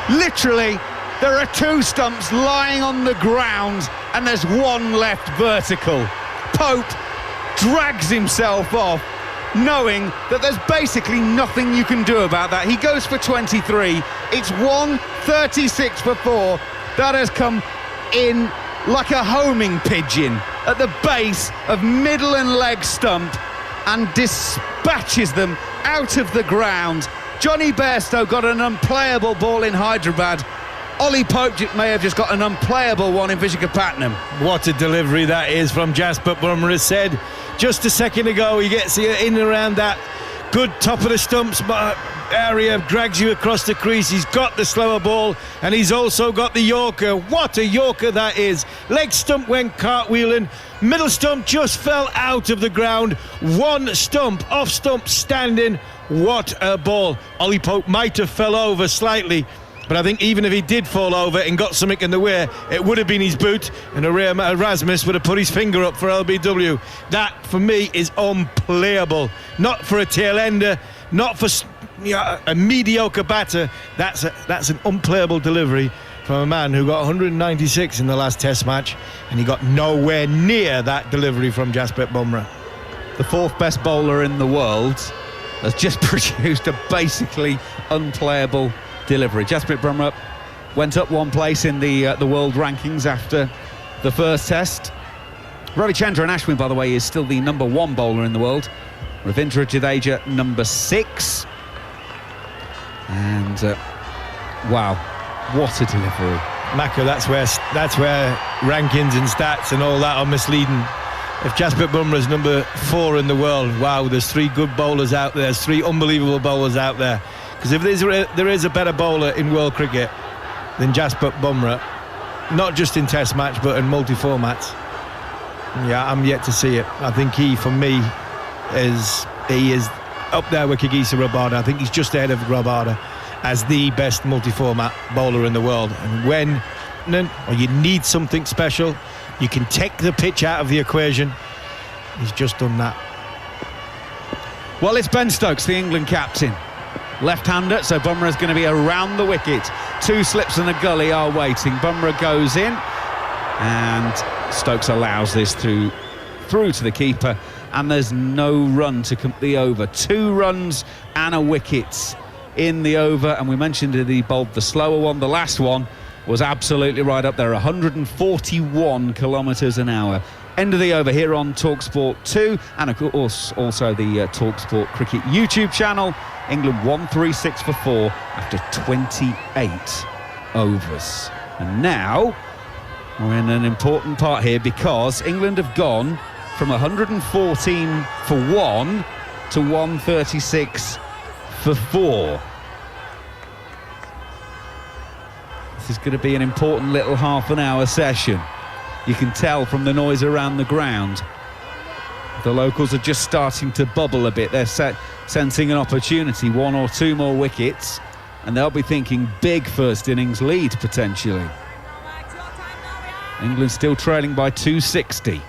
Literally, there are 2 stumps lying on the ground, and there's 1 left vertical. Pope drags himself off, knowing that there's basically nothing you can do about that. He goes for 23. It's 136 for 4. That has come in like a homing pigeon at the base of middle and leg stump and dispatches them out of the ground. Johnny Bairstow got an unplayable ball in Hyderabad. Ollie Pope may have just got an unplayable one in Visakhapatnam. What a delivery that is from Jasprit Bumrah. Said just a second ago, he gets in around that good top of the stumps area, drags you across the crease. He's got the slower ball, and he's also got the Yorker. What a Yorker that is. Leg stump went cartwheeling, middle stump just fell out of the ground, 1 stump, off stump standing. What a ball. Ollie Pope might have fell over slightly, but I think even if he did fall over and got something in the way, it would have been his boot, and Erasmus would have put his finger up for LBW. That, for me, is unplayable. Not for a tail ender, not for a mediocre batter. That's an unplayable delivery from a man who got 196 in the last Test match, and he got nowhere near that delivery from Jasprit Bumrah. The 4th best bowler in the world has just produced a basically unplayable delivery. Jasprit Bumrah went up 1 place in the world rankings after the first Test. Ravichandran Ashwin, by the way, is still the number 1 bowler in the world. Ravindra Jadeja, number 6. And wow, what a delivery. Maka, that's where rankings and stats and all that are misleading. If Jasprit Bumrah's number 4 in the world, wow, there's 3 good bowlers out there. There's 3 unbelievable bowlers out there. Because if there is a better bowler in world cricket than Jasprit Bumrah, not just in Test match but in multi-formats, yeah, I'm yet to see it. I think he, for me, is up there with Kagisa Rabada. I think he's just ahead of Rabada as the best multi-format bowler in the world. And when you need something special, you can take the pitch out of the equation. He's just done that. Well, it's Ben Stokes, the England captain. Left-hander, so Bumrah's going to be around the wicket. 2 slips and a gully are waiting. Bumrah goes in, and Stokes allows this through to the keeper, and there's no run to complete the over. 2 runs and a wicket in the over, and we mentioned that he bowled the slower one. The last one was absolutely right up there, 141 kilometres an hour. End of the over here on TalkSport 2, and of course also the TalkSport Cricket YouTube channel. England 136 for 4 after 28 overs. And now we're in an important part here, because England have gone from 114 for 1 to 136 for 4. This is going to be an important little half an hour session. You can tell from the noise around the ground. The locals are just starting to bubble a bit. They're sensing an opportunity, 1 or 2 more wickets, and they'll be thinking big first innings lead potentially. England still trailing by 260.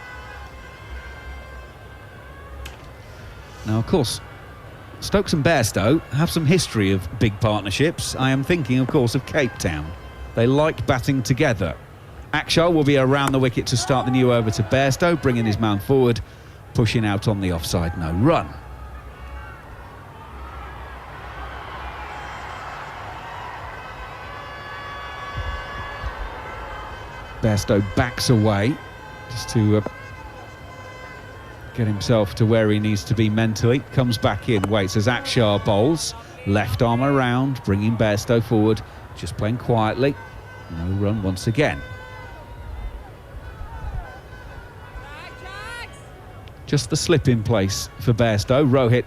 Now, of course, Stokes and Bairstow have some history of big partnerships. I am thinking, of course, of Cape Town. They like batting together. Akshar will be around the wicket to start the new over to Bairstow, bringing his man forward, pushing out on the offside no run. Bairstow backs away just to get himself to where he needs to be mentally. Comes back in, waits as Akshar bowls. Left arm around, bringing Bairstow forward. Just playing quietly. No run once again. Just the slip in place for Bairstow. Rohit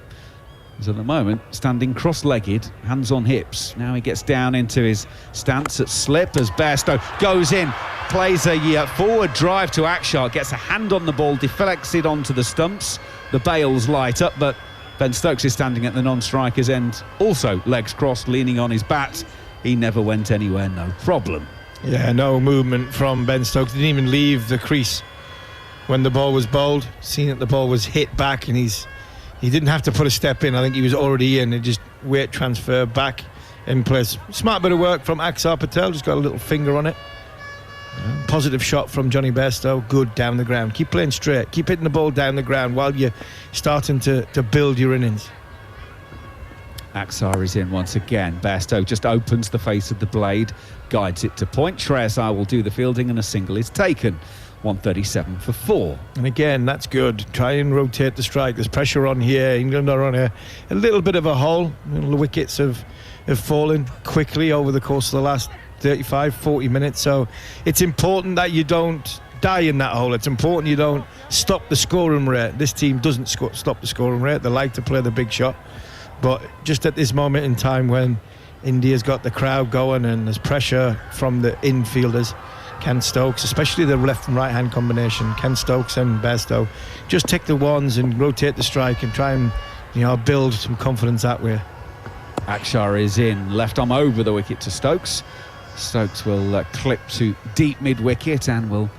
is at the moment standing cross-legged, hands on hips. Now he gets down into his stance at slip as Bairstow goes in, plays a forward drive to Akshar, gets a hand on the ball, deflects it onto the stumps. The bails light up, but Ben Stokes is standing at the non-striker's end, also legs crossed, leaning on his bat. He never went anywhere, no problem. Yeah, no movement from Ben Stokes. Didn't even leave the crease when the ball was bowled. Seen that the ball was hit back, and he didn't have to put a step in. I think he was already in. It just weight transfer back in place. Smart bit of work from Axar Patel. Just got a little finger on it. Positive shot from Johnny Bairstow. Good down the ground. Keep playing straight. Keep hitting the ball down the ground while you're starting to build your innings. Axar is in once again. Bairstow just opens the face of the blade, guides it to point. Shreyas Iyer will do the fielding, and a single is taken. 137 for 4. And again, that's good. Try and rotate the strike. There's pressure on here. England are on a little bit of a hole. The wickets have fallen quickly over the course of the last 35-40 minutes, so it's important that you don't die in that hole. It's important you don't stop the scoring rate. This team doesn't stop the scoring rate. They like to play the big shot, but just at this moment in time when India's got the crowd going and there's pressure from the infielders, Ken Stokes, especially the left and right hand combination, Ken Stokes and Bairstow, just take the ones and rotate the strike and try and build some confidence that way. Akshar is in, left arm over the wicket to Stokes. Stokes will clip to deep mid-wicket and will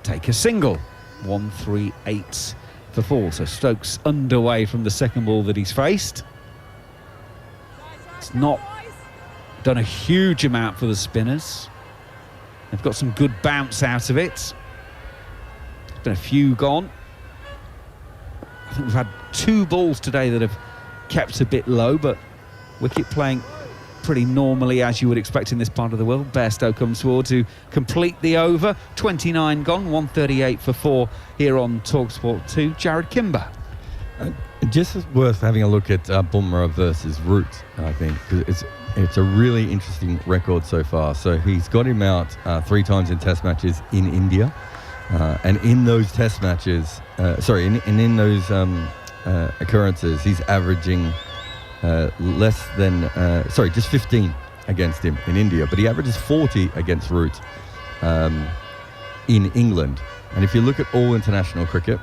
take a single. 138 for 4. So Stokes underway from the second ball that he's faced. It's not done a huge amount for the spinners. They've got some good bounce out of it. There's been a few gone. I think we've had 2 balls today that have kept a bit low, but wicket playing pretty normally as you would expect in this part of the world. Bairstow comes forward to complete the over. 29 gone, 138 for 4 here on TalkSport 2. Jared Kimber. Just worth having a look at Bumrah versus Root, I think, because it's a really interesting record so far. So he's got him out 3 times in test matches in India, and in those test matches, in those occurrences, he's averaging just 15 against him in India, but he averages 40 against Root in England. And if you look at all international cricket,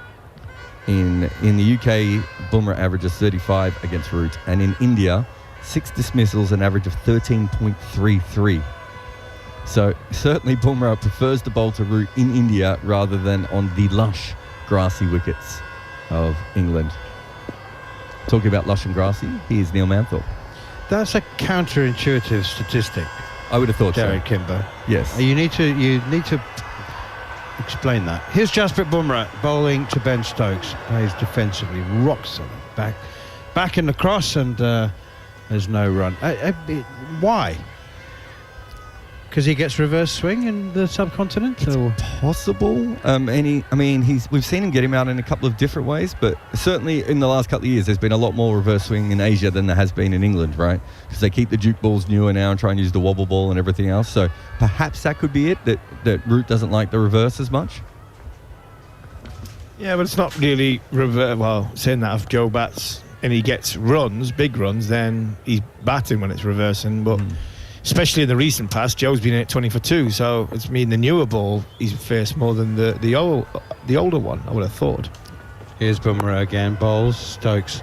in the UK, Bumrah averages 35 against Root, and in India, 6 dismissals, an average of 13.33. So certainly Bumrah prefers to bowl to Root in India rather than on the lush, grassy wickets of England. Talking about lush and grassy, here's Neil Manthorpe. That's a counterintuitive statistic. I would have thought Jared so. Kimber. Yes. You need to Explain that. Here's Jasprit Bumrah bowling to Ben Stokes. Plays defensively, rock solid. Back in the cross, and there's no run. Why? Because he gets reverse swing in the subcontinent? Or? Possible. We've seen him get him out in a couple of different ways, but certainly in the last couple of years, there's been a lot more reverse swing in Asia than there has been in England, right? Because they keep the Duke balls newer now and try and use the wobble ball and everything else. So perhaps that could be it, that Root doesn't like the reverse as much. Yeah, but it's not really reverse. Well, saying that if Joe bats and he gets runs, big runs, then he's batting when it's reversing, but especially in the recent past, Joe's been at 20 for 2, so it's mean the newer ball he's faced more than the older one, I would have thought. Here's Bumrah again, bowls. Stokes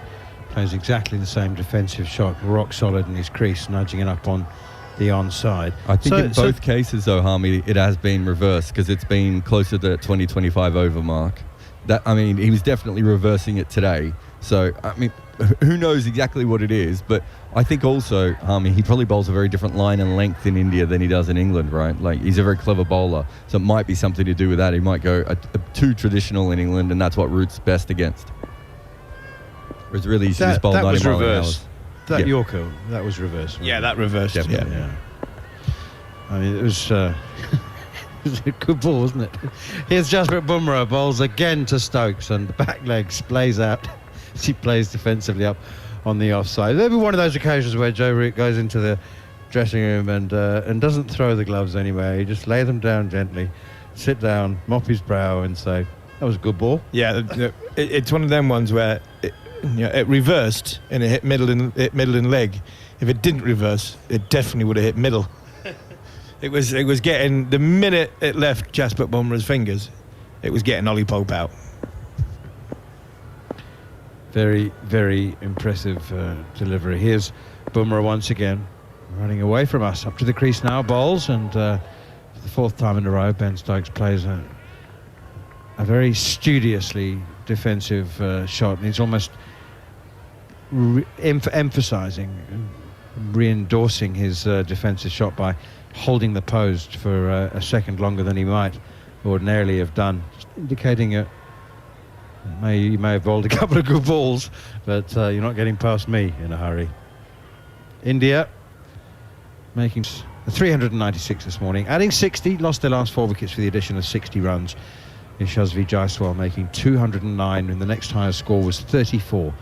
plays exactly the same defensive shot, rock solid in his crease, nudging it up on the onside. I think in both cases, though, Harmy, it has been reversed because it's been closer to that 20-25 over mark. He was definitely reversing it today. So, who knows exactly what it is, but I think also, he probably bowls a very different line and length in India than he does in England, right? Like, he's a very clever bowler, so it might be something to do with that. He might go too traditional in England, and that's what Root's best against. Whereas really, he should just bowl 90 mile an hour. That Yorker, that was reversed. Yeah, that reversed. Definitely. Yeah. It was... it was a good ball, wasn't it? Here's Jasprit Bumrah, bowls again to Stokes, and the back leg splays out. He plays defensively up on the offside. There'll be one of those occasions where Joe Root goes into the dressing room and doesn't throw the gloves anywhere. He just lay them down gently, sit down, mop his brow, and say, "That was a good ball." Yeah, it's one of them ones where it reversed and it hit middle and leg. If it didn't reverse, it definitely would have hit middle. It was getting, the minute it left Jasprit Bumrah's fingers, it was getting Ollie Pope out. Very, very impressive delivery. Here's Bumrah once again, running away from us. Up to the crease now, bowls, and for the fourth time in a row, Ben Stokes plays a very studiously defensive shot, and he's almost emphasising, re-endorsing his defensive shot by holding the post for a second longer than he might ordinarily have done, just indicating you may have bowled a couple of good balls, but you're not getting past me in a hurry. India making 396 this morning, adding 60, lost their last 4 wickets for the addition of 60 runs. Yashasvi Jaiswal making 209, and the next highest score was 34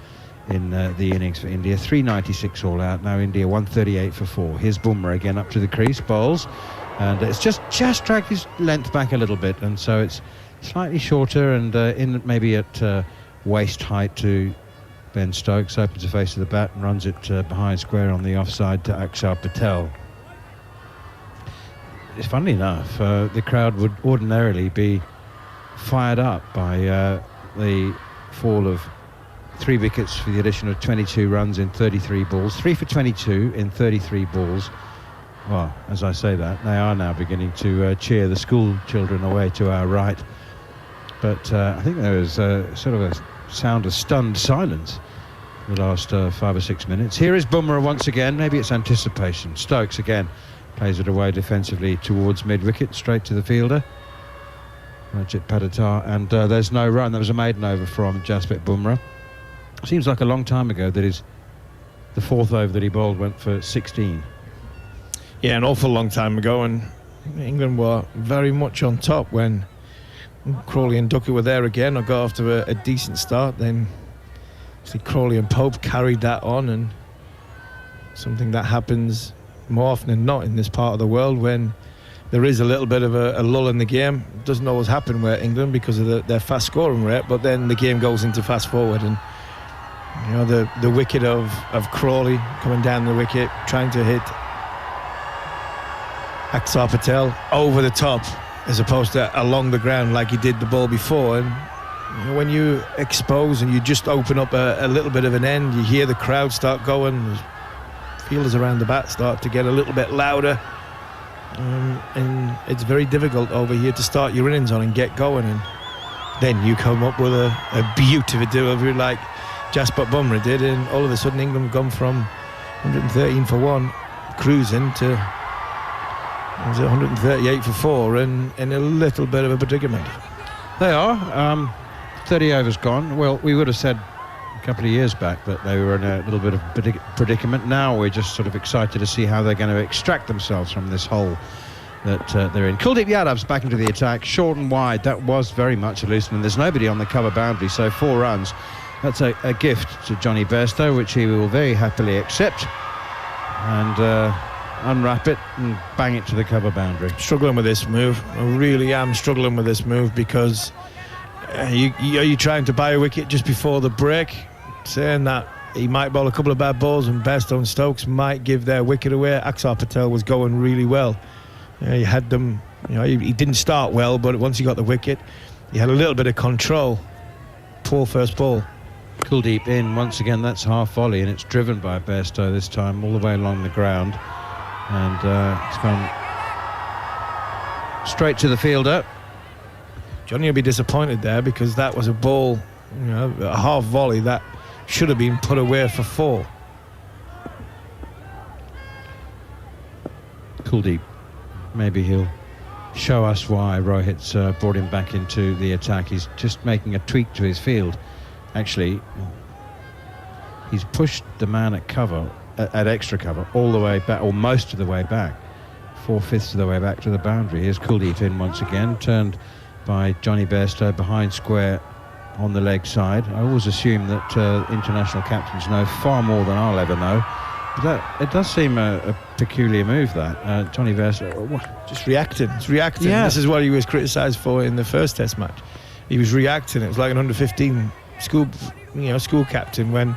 in the innings for India. 396 all out. Now India 138 for 4. Here's Bumrah again up to the crease, bowls, and it's just dragged his length back a little bit, and so it's slightly shorter and in maybe at waist height to Ben Stokes. Opens the face of the bat and runs it behind square on the offside to Akshar Patel. It's funny enough, the crowd would ordinarily be fired up by the fall of 3 wickets for the addition of 22 runs in 33 balls. 3 for 22 in 33 balls. Well, as I say that, they are now beginning to cheer the school children away to our right. But I think there was sort of a sound of stunned silence the last 5 or 6 minutes. Here is Bumrah once again. Maybe it's anticipation. Stokes again plays it away defensively towards mid-wicket, straight to the fielder, Rajat Padatar, and there's no run. That was a maiden over from Jasprit Bumrah. Seems like a long time ago that the 4th over that he bowled went for 16. Yeah, an awful long time ago, and England were very much on top when Crawley and Duckett were there again. I got off to a decent start, then see Crawley and Pope carried that on, and something that happens more often than not in this part of the world when there is a little bit of a lull in the game. It doesn't always happen with England because of their fast scoring rate, but then the game goes into fast forward, and the wicket of Crawley coming down the wicket, trying to hit Akshar Patel over the top as opposed to along the ground like he did the ball before. And when you expose and you just open up a little bit of an end, you hear the crowd start going, fielders around the bat start to get a little bit louder, and it's very difficult over here to start your innings on and get going, and then you come up with a beautiful delivery like Jasprit Bumrah did, and all of a sudden England gone from 113 for 1 cruising to Was it 138 for 4 and in a little bit of a predicament? They are. 30 overs gone. Well, we would have said a couple of years back that they were in a little bit of predicament. Now we're just sort of excited to see how they're going to extract themselves from this hole that they're in. Kuldeep Yadav's back into the attack, short and wide. That was very much a loosening. There's nobody on the cover boundary, so 4 runs. That's a gift to Johnny Bairstow, which he will very happily accept and unwrap it and bang it to the cover boundary. Struggling with this move. I really am struggling with this move because are you trying to buy a wicket just before the break, saying that he might bowl a couple of bad balls and Bairstow and Stokes might give their wicket away. Axar Patel was going really well. He had them, he didn't start well, but once he got the wicket, he had a little bit of control. Poor first ball. Kuldeep in once again. That's half volley, and it's driven by Bairstow this time all the way along the ground, and it's gone straight to the fielder. Johnny will be disappointed there because that was a ball, a half volley that should have been put away for 4. Kuldeep, maybe he'll show us why Rohit's brought him back into the attack. He's just making a tweak to his field. Actually, he's pushed the man at cover, at extra cover, all the way back, or most of the way back, 4/5 of the way back to the boundary. Here's Kuldeep in once again, turned by Johnny Bairstow behind square on the leg side. I always assume that international captains know far more than I'll ever know. But it does seem a peculiar move, that. Johnny Bairstow just reacting. It's reacting. Yeah. This is what he was criticised for in the first Test match. He was reacting. It was like an under-15 school captain when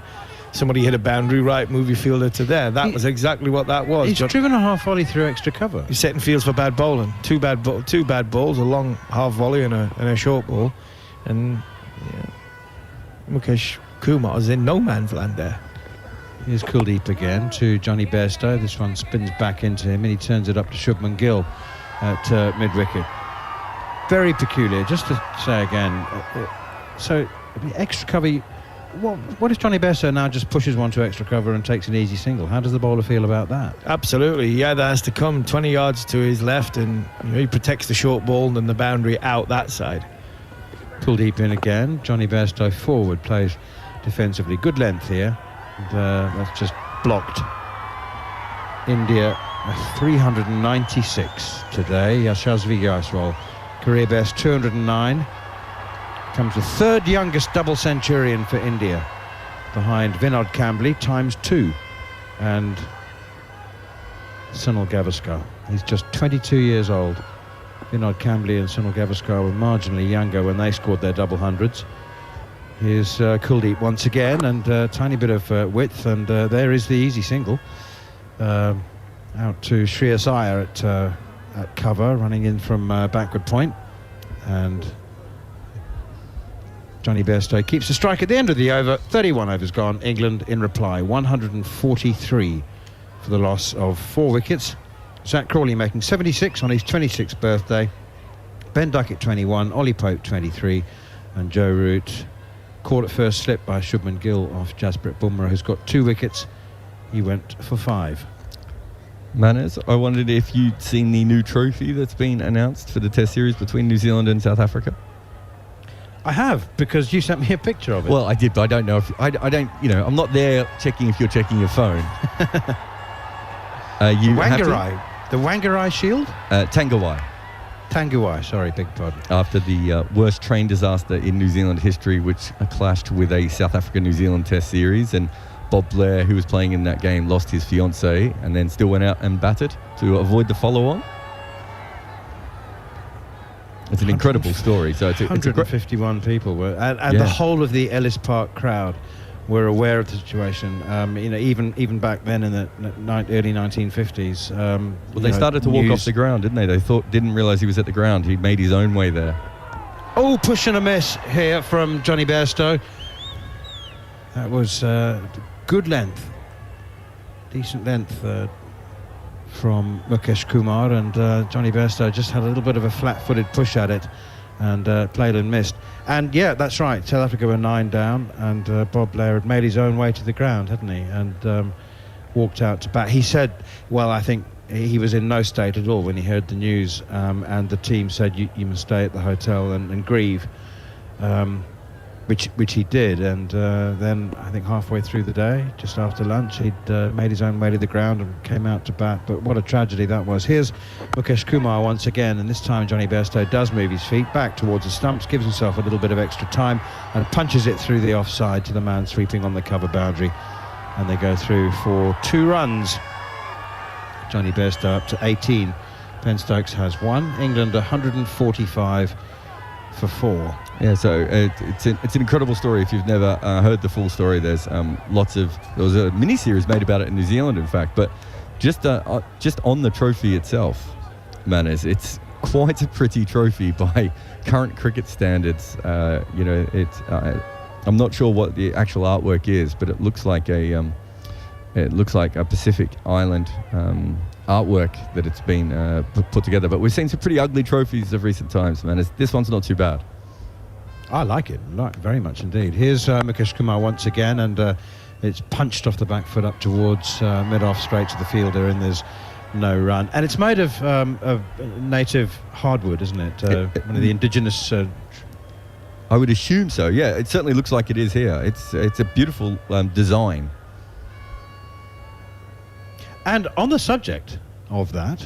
somebody hit a boundary, right, move your fielder to there. That was exactly what that was. He's driven a half volley through extra cover. He's setting fields for bad bowling. Two bad balls, a long half volley and a short ball, and Mukesh Kumar's in no man's land there. Here's Kuldeep again to Johnny Bairstow. This one spins back into him and he turns it up to Shubman Gill at mid-wicket. Very peculiar. Just to say again, so extra cover. What if Johnny Bairstow now just pushes one to extra cover and takes an easy single? How does the bowler feel about that? Absolutely. He either has to come 20 yards to his left and he protects the short ball and the boundary out that side. Kuldeep in again. Johnny Bairstow forward, plays defensively. Good length here. And that's just blocked. India 396 today. Yashasvi Jaiswal, career best 209. Comes the third youngest double centurion for India, behind Vinod Kambli ×2 and Sunil Gavaskar. He's just 22 years old. Vinod Kambli and Sunil Gavaskar were marginally younger when they scored their double hundreds. Here's Kuldeep once again, and a tiny bit of width, and there is the easy single. Out to Shreyas Iyer at cover, running in from backward point, and Johnny Bairstow keeps the strike at the end of the over. 31 overs gone. England in reply, 143 for the loss of 4 wickets. Zach Crawley making 76 on his 26th birthday. Ben Duckett 21, Ollie Pope 23, and Joe Root caught at first slip by Shubman Gill off Jasprit Bumrah, who's got 2 wickets. He went for 5. Manners, I wondered if you'd seen the new trophy that's been announced for the Test series between New Zealand and South Africa. I have, because you sent me a picture of it. Well, I did, but I don't know if I don't. I'm not there checking if you're checking your phone. You the Wangarai Shield? Tanguai, sorry, beg pardon. After the worst train disaster in New Zealand history, which clashed with a South Africa-New Zealand Test series, and Bob Blair, who was playing in that game, lost his fiancée and then still went out and batted to avoid the follow-on. It's an incredible story. So it's 151 people were, and the whole of the Ellis Park crowd were aware of the situation. Even back then in the early 1950s. Well, they started to walk off the ground, didn't they? They didn't realise he was at the ground. He made his own way there. Oh, push and a miss here from Johnny Bairstow. That was good length, decent length from Mukesh Kumar, and Johnny Bairstow just had a little bit of a flat-footed push at it and played and missed. And yeah, that's right, South Africa were 9 down, and Bob Blair had made his own way to the ground, hadn't he, and walked out to bat. He said, well, I think he was in no state at all when he heard the news, and the team said you must stay at the hotel and grieve, which he did. And then I think halfway through the day, just after lunch, he'd made his own way to the ground and came out to bat. But what a tragedy that was. Here's Mukesh Kumar once again, and this time Johnny Bairstow does move his feet back towards the stumps, gives himself a little bit of extra time and punches it through the offside to the man sweeping on the cover boundary, and they go through for 2 runs. Johnny Bairstow up to 18. Ben Stokes has 1. England 145 for 4. Yeah, so it's an incredible story. If you've never heard the full story, there was a mini-series made about it in New Zealand, in fact. But just on the trophy itself, Manners, it's quite a pretty trophy by current cricket standards. I'm not sure what the actual artwork is, but it looks like a Pacific Island artwork that it's been put together. But we've seen some pretty ugly trophies of recent times, man. This one's not too bad. I like it, very much indeed. Here's Mukesh Kumar once again, and it's punched off the back foot up towards mid-off straight to the fielder, and there's no run. And it's made of native hardwood, isn't it? One of the indigenous... I would assume so, yeah. It certainly looks like it is here. It's a beautiful design. And on the subject of that,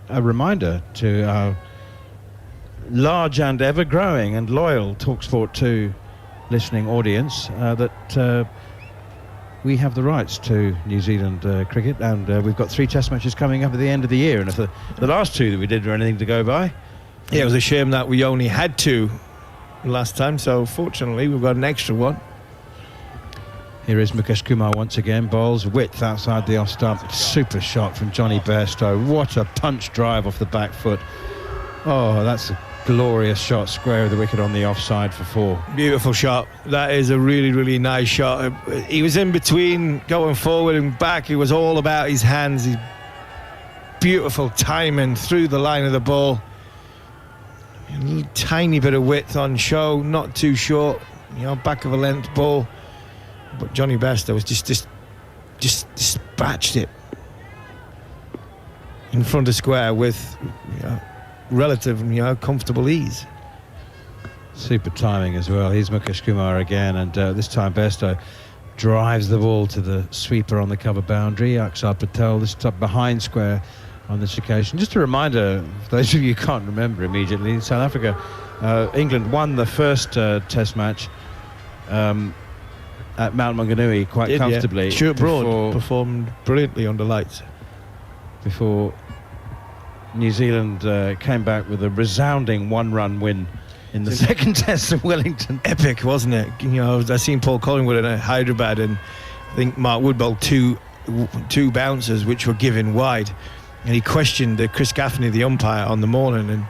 a reminder to our large and ever-growing and loyal TalkSport 2 listening audience that we have the rights to New Zealand cricket, and we've got 3 test matches coming up at the end of the year, and if the last 2 that we did were anything to go by... Yeah, it was a shame that we only had 2 last time, so fortunately we've got an extra one. Here is Mukesh Kumar once again, bowls width outside the off stump. Super shot from Johnny Bairstow. What a punch drive off the back foot. Oh, that's a glorious shot, square of the wicket on the offside for 4. Beautiful shot. That is a really, really nice shot. He was in between going forward and back. It was all about his hands. His beautiful timing through the line of the ball. A little tiny bit of width on show, not too short, back of a length ball. But Johnny Bairstow was just dispatched it in front of square with relative comfortable ease. Super timing as well. Here's Mukesh Kumar again, and this time Bairstow drives the ball to the sweeper on the cover boundary. Akshar Patel, this time behind square on this occasion. Just a reminder, for those of you who can't remember immediately, in South Africa, England won the first test match at Mount Maunganui quite comfortably. Yeah. Stuart Broad performed brilliantly under lights. Before New Zealand came back with a resounding 1-run win in the second test of Wellington. Epic, wasn't it? I seen Paul Collingwood in Hyderabad, and I think Mark Wood bowled two bouncers which were given wide, and he questioned Chris Gaffney, the umpire, on the morning, and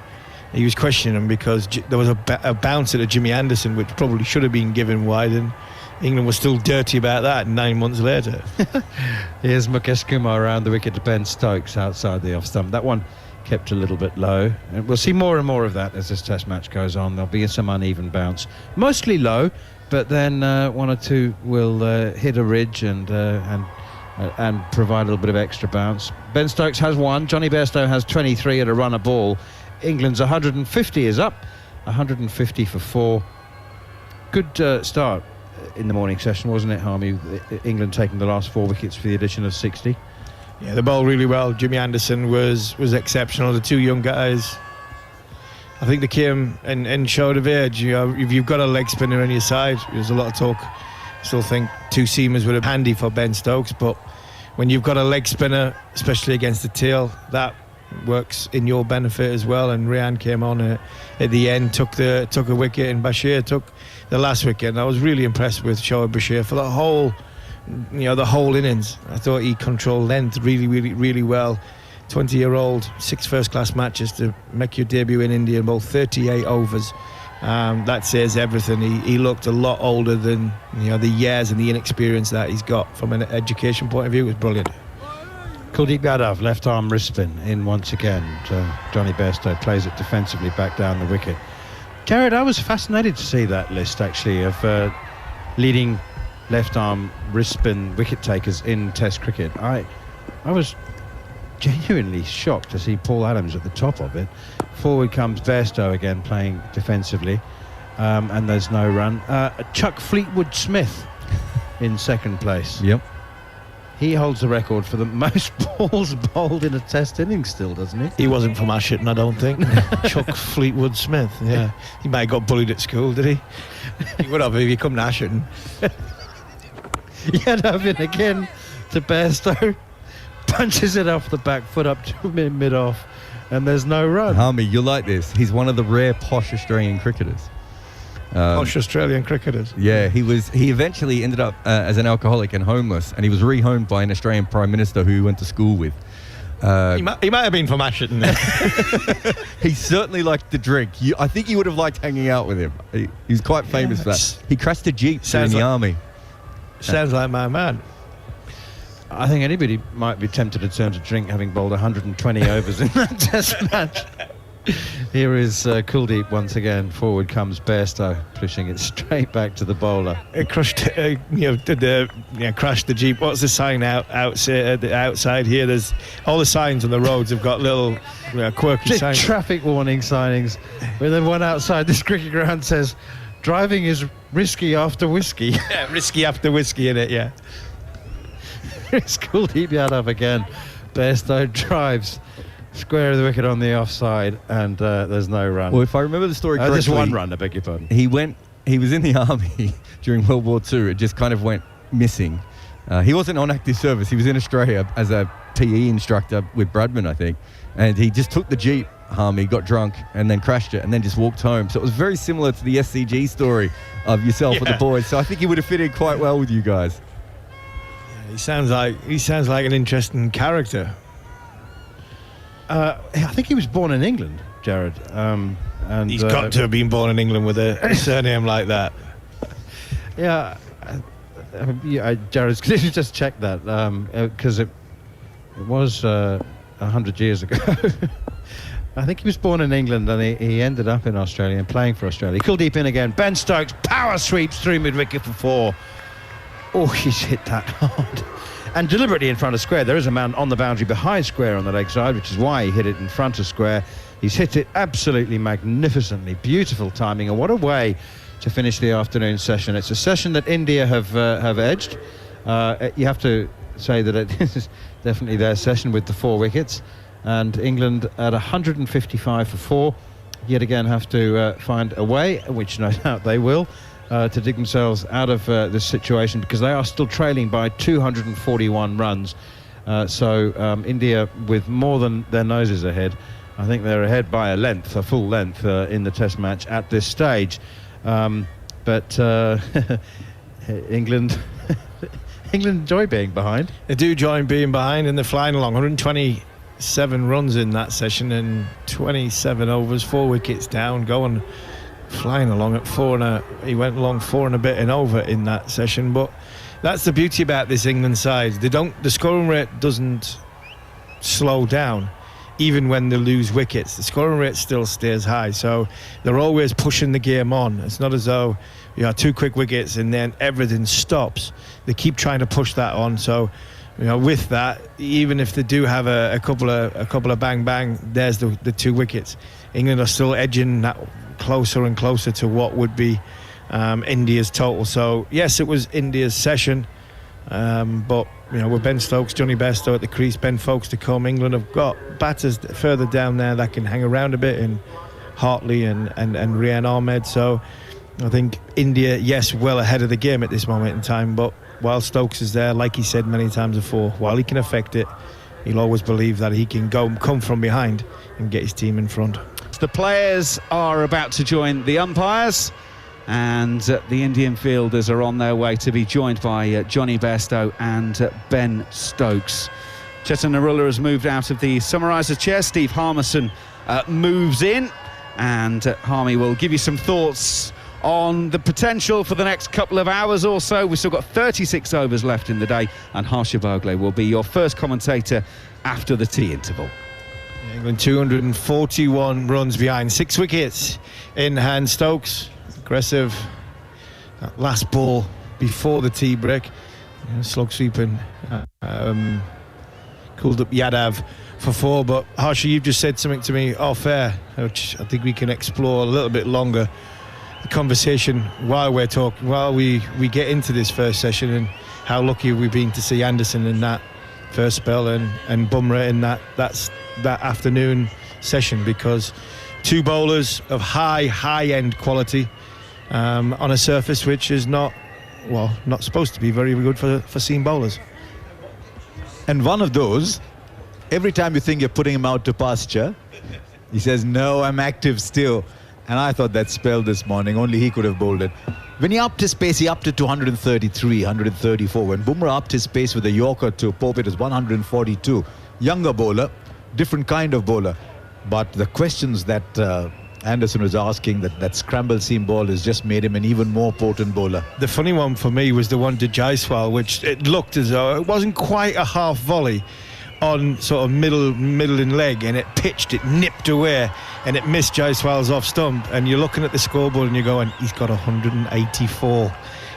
he was questioning him because there was a bouncer to Jimmy Anderson which probably should have been given wide, and England was still dirty about that 9 months later. Here's Mukesh Kumar around the wicket to Ben Stokes outside the off stump. That one kept a little bit low, and we'll see more and more of that as this test match goes on. There'll be some uneven bounce, mostly low, but then 1 or 2 will hit a ridge and provide a little bit of extra bounce. Ben Stokes has 1, Johnny Bairstow has 23 at a run a ball. England's 150 is up, 150 for 4. Good start in the morning session, wasn't it, Harmy? England taking the last 4 wickets for the addition of 60. Yeah, they bowled really well. Jimmy Anderson was exceptional. The 2 young guys, I think they came and showed of age. If you've got a leg spinner on your side, there's a lot of talk. I still think 2 seamers would have been handy for Ben Stokes, but when you've got a leg spinner, especially against the tail, that works in your benefit as well. And Ryan came on at the end, took a wicket, and Bashir took the last wicket. And I was really impressed with Shoaib Bashir for the whole innings. I thought he controlled length really, really, really well. 20-year-old, 6 first-class matches to make your debut in India in both 38 overs. That says everything. He looked a lot older than the years and the inexperience that he's got from an education point of view. It was brilliant. Kuldeep Yadav, left arm wrist spin in once again. Johnny Bairstow plays it defensively back down the wicket. Jared, I was fascinated to see that list actually of leading left arm wrist spin wicket takers in Test cricket. I was genuinely shocked to see Paul Adams at the top of it. Forward comes Bairstow again, playing defensively, and there's no run. Chuck Fleetwood Smith in second place. Yep. He holds the record for the most balls bowled in a Test innings still, doesn't he? He wasn't from Ashton, I don't think. Chuck Fleetwood Smith, yeah. He might have got bullied at school, did he? He would have if he come to Ashton. Yet Ovin again to Bairstow. Punches it off the back foot up to mid-off, and there's no run. Harmy, you'll like this. He's one of the rare posh Australian cricketers. Posh Australian cricketers. Yeah, he eventually ended up as an alcoholic and homeless, and he was rehomed by an Australian Prime Minister who he went to school with. He might have been from Ashton. He certainly liked to drink. I think you would have liked hanging out with him. He's quite famous for that. He crashed a Jeep in the army. Sounds like my man. I think anybody might be tempted to turn to drink having bowled 120 overs in that Test match. Here is Kuldeep once again. Forward comes Bairstow, pushing it straight back to the bowler. It crashed, crashed the Jeep. What's the sign outside here? There's all the signs on the roads have got little quirky signs. Traffic warning signings. Where the one outside this cricket ground says, "Driving is risky after whiskey." Yeah, risky after whiskey, innit? Yeah. It's Kuldeep Yadav again. Bairstow drives square of the wicket on the offside, and there's no run. Well, if I remember the story correctly, there's one run, I beg your pardon. He was in the army during World War II. It just kind of went missing. He wasn't on active service. He was in Australia as a PE instructor with Bradman, I think, and he just took the Jeep, Harmy, got drunk, and then crashed it, and then just walked home. So it was very similar to the SCG story of yourself and the boys. So I think he would have fit in quite well with you guys. He sounds like an interesting character. I think he was born in England, Jared. And he's got to have been born in England with a surname like that. Yeah, Jared, could you just check that? Because it was 100 years ago. I think he was born in England, and he ended up in Australia and playing for Australia. Kuldeep in again. Ben Stokes power sweeps through mid-wicket for 4. Oh, he's hit that hard. And deliberately in front of square. There is a man on the boundary behind square on the leg side, which is why he hit it in front of square. He's hit it absolutely magnificently. Beautiful timing. And what a way to finish the afternoon session. It's a session that India have edged. You have to say that it is definitely their session with the 4 wickets. And England at 155 for 4. Yet again have to find a way, which no doubt they will, to dig themselves out of this situation, because they are still trailing by 241 runs. So India with more than their noses ahead. I think they're ahead by a full length in the Test match at this stage. But England enjoy being behind. They do enjoy being behind, and they're flying along. 127 runs in that session and 27 overs, 4 wickets down, going flying along at 4 he went along 4 and a bit and over in that session. But that's the beauty about this England side. The scoring rate doesn't slow down even when they lose wickets. The scoring rate still stays high, so they're always pushing the game on. It's not as though you have 2 quick wickets and then everything stops. They keep trying to push that on. So with that, even if they do have a couple of bang bang, there's the 2 wickets. England are still edging that closer and closer to what would be India's total. So yes, it was India's session, but with Ben Stokes, Johnny Bairstow at the crease, Ben Foakes to come, England have got batters further down there that can hang around a bit in Hartley and Rian Ahmed. So I think India, yes, well ahead of the game at this moment in time, but while Stokes is there, like he said many times before, while he can affect it, he'll always believe that he can come from behind and get his team in front. The players are about to join the umpires, and the Indian fielders are on their way to be joined by Johnny Bairstow and Ben Stokes. Chetan Narula has moved out of the summariser chair. Steve Harmison moves in, and Harmy will give you some thoughts on the potential for the next couple of hours or so. We've still got 36 overs left in the day, and Harsha Bhogle will be your first commentator after the tea interval. England 241 runs behind, 6 wickets in hand. Stokes aggressive, that last ball before the tea break, slog sweeping called up Yadav for 4. But Harsha, you've just said something to me off air, which I think we can explore a little bit longer. The conversation while we're talking, while we get into this first session, and how lucky we've been to see Anderson in that first spell and Bumrah in that afternoon session, because 2 bowlers of high-end quality on a surface which is not supposed to be very good for seam bowlers. And one of those, every time you think you're putting him out to pasture, he says, no, I'm active still. And I thought that spell this morning, only he could have bowled it. When he upped his pace, he upped it to 133, 134. When Bumrah upped his pace with a Yorker to Pope, it was 142. Younger bowler, different kind of bowler. But the questions that Anderson was asking, that scramble seam ball has just made him an even more potent bowler. The funny one for me was the one to Jaiswal, which it looked as though it wasn't quite a half volley on sort of middle in leg, and it nipped away, and it missed Jaiswal's off stump. And you're looking at the scoreboard and you're going, he's got 184.